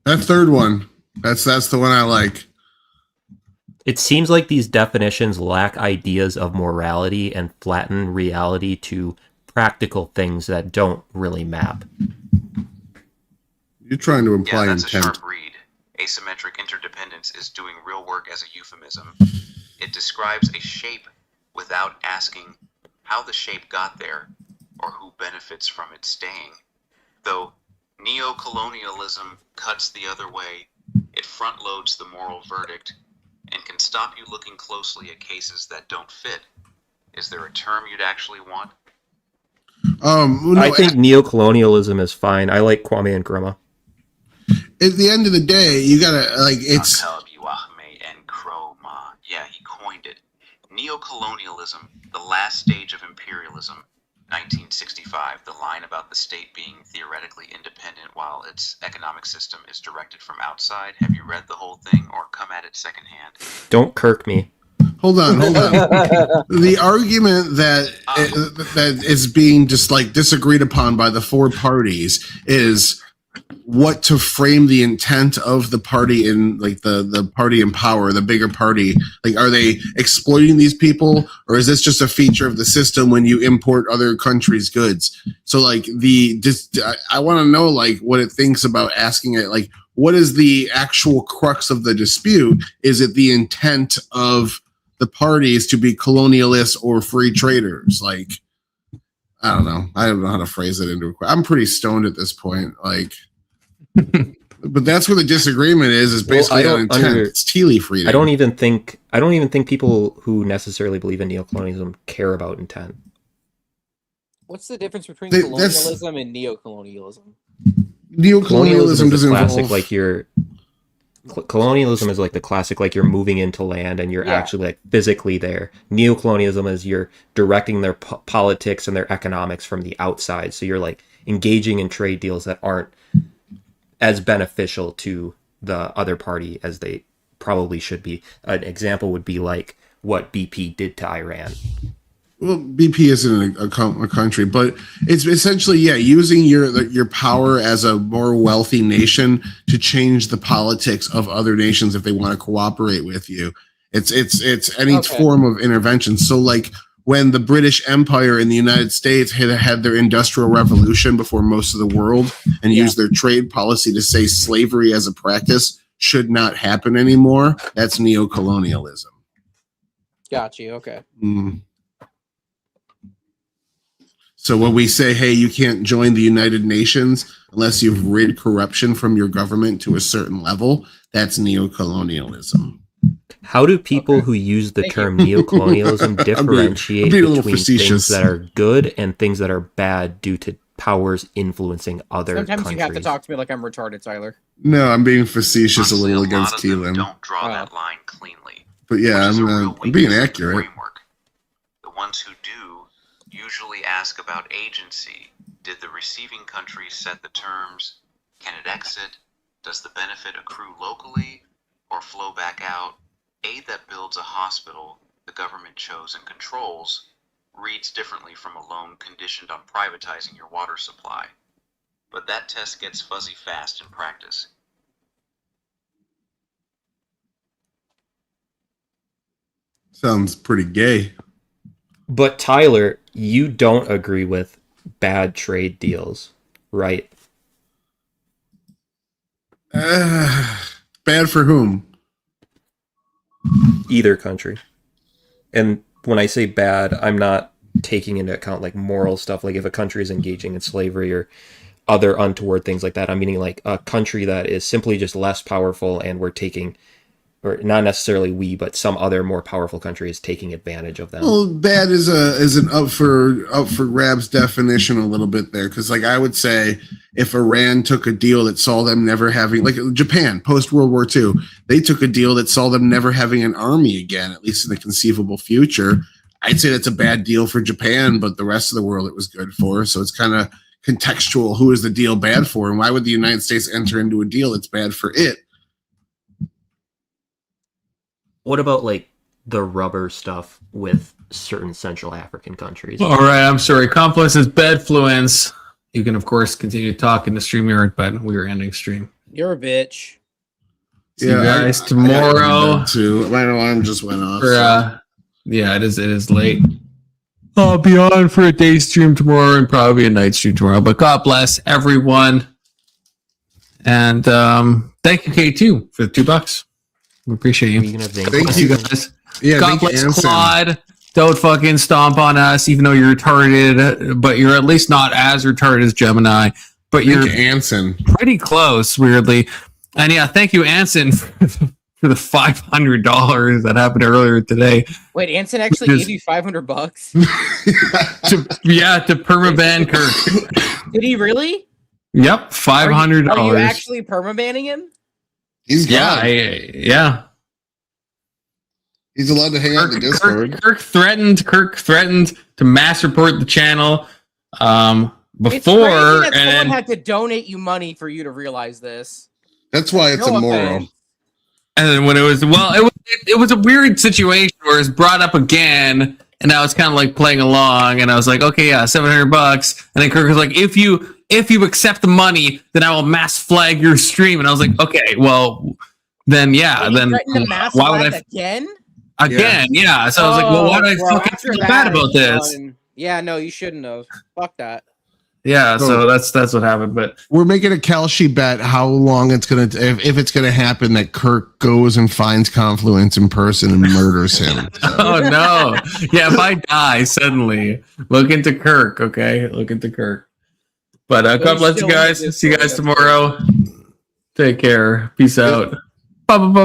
That third one. That's the one I like. It seems like these definitions lack ideas of morality and flatten reality to practical things that don't really map. You're trying to imply that's intent. A sharp read. Asymmetric interdependence is doing real work as a euphemism. It describes a shape without asking how the shape got there or who benefits from its staying. Though neocolonialism cuts the other way, it front-loads the moral verdict and can stop you looking closely at cases that don't fit. Is there a term you'd actually want? I think neocolonialism is fine. I like Kwame Nkrumah. At the end of the day, you gotta like it's. Yeah, he coined it. Neocolonialism, the last stage of imperialism. 1965, the line about the state being theoretically independent while its economic system is directed from outside. Have you read the whole thing or come at it secondhand? Don't Kirk me. Hold on. The argument that is being just like disagreed upon by the four parties is what to frame the intent of the party in, like the party in power, the bigger party. Like, are they exploiting these people, or is this just a feature of the system when you import other countries' goods? So like I want to know like what it thinks about asking it, like what is the actual crux of the dispute? Is it the intent of the parties to be colonialists or free traders? Like, I don't know. I don't know how to phrase it into a question. I'm pretty stoned at this point. Like, but that's where the disagreement is basically on intent. It's tea leaf reading. I don't even think people who necessarily believe in neocolonialism care about intent. What's the difference between colonialism and neocolonialism? Neocolonialism doesn't classic, involve like you're. Colonialism is like the classic, like you're moving into land and you're actually like physically there. Neocolonialism is you're directing their politics and their economics from the outside. So you're like engaging in trade deals that aren't as beneficial to the other party as they probably should be. An example would be like what BP did to Iran. Well, BP isn't a country, but it's essentially, using your power as a more wealthy nation to change the politics of other nations if they want to cooperate with you. It's any form of intervention. So like when the British Empire in the United States had their industrial revolution before most of the world and used their trade policy to say slavery as a practice should not happen anymore, that's neocolonialism. Got you. Okay. So when we say, hey, you can't join the United Nations unless you've rid corruption from your government to a certain level, that's neocolonialism. How do people who use the term neocolonialism differentiate between things that are good and things that are bad due to powers influencing other Sometimes countries? you have to talk to me like I'm retarded, Tyler. No, I'm being facetious a little against Keelan. Don't draw that line cleanly. But yeah, I'm being accurate. The ones who do usually ask about agency. Did the receiving country set the terms? Can it exit? Does the benefit accrue locally or flow back out? Aid that builds a hospital the government chose and controls reads differently from a loan conditioned on privatizing your water supply. But that test gets fuzzy fast in practice. Sounds pretty gay. But Tyler, you don't agree with bad trade deals, right? Bad for whom? Either country. And when I say bad, I'm not taking into account like moral stuff, like if a country is engaging in slavery or other untoward things like that. I'm meaning like a country that is simply just less powerful, and we're taking, or not necessarily we, but some other more powerful country is taking advantage of them. Well, bad is an up for grabs definition a little bit there, because like I would say, if Iran took a deal that saw them never having, like Japan post World War II, they took a deal that saw them never having an army again, at least in the conceivable future. I'd say that's a bad deal for Japan, but the rest of the world it was good for. So it's kind of contextual. Who is the deal bad for, and why would the United States enter into a deal that's bad for it? What about like the rubber stuff with certain Central African countries? All right, I'm sorry. Confluence is bedfluence. You can, of course, continue to talk in the StreamYard, but we are ending stream. You're a bitch. See you guys tomorrow. My alarm just went off. Yeah, it is late. I'll be on for a day stream tomorrow and probably a night stream tomorrow. But God bless everyone. And thank you, K2, for the $2. We appreciate you. Thank you guys. Yeah, God bless Claude. Don't fucking stomp on us, even though you're retarded, but you're at least not as retarded as Gemini. But you're Anson. Pretty close, weirdly. And yeah, thank you, Anson, for the $500 that happened earlier today. Wait, Anson actually gave you $500? to permaban Kirk. Did he really? Yep, $500. Are you actually permabanning him? He's gone. Yeah. He's allowed to hang out in the Discord. Kirk threatened to mass report the channel before, It's crazy that and someone then had to donate you money for you to realize this. That's why it's No immoral. offense. and then when it was a weird situation where it's brought up again, and I was kind of like playing along, and I was like, okay, yeah, $700, and then Kirk was like, if you accept the money, then I will mass flag your stream, and I was like, okay, well, then yeah, then why would I again? Again, yeah. So I was like, well, why do I fucking feel bad about this? Yeah, no, you shouldn't have. Fuck that. Yeah, so that's what happened. But we're making a Kalshi bet how long it's gonna if it's gonna happen that Kirk goes and finds Confluence in person and murders him. Oh no! Yeah, if I die suddenly, look into Kirk. Okay, look into Kirk. But God bless you guys. See you guys tomorrow. Take care. Peace out. Bye bye.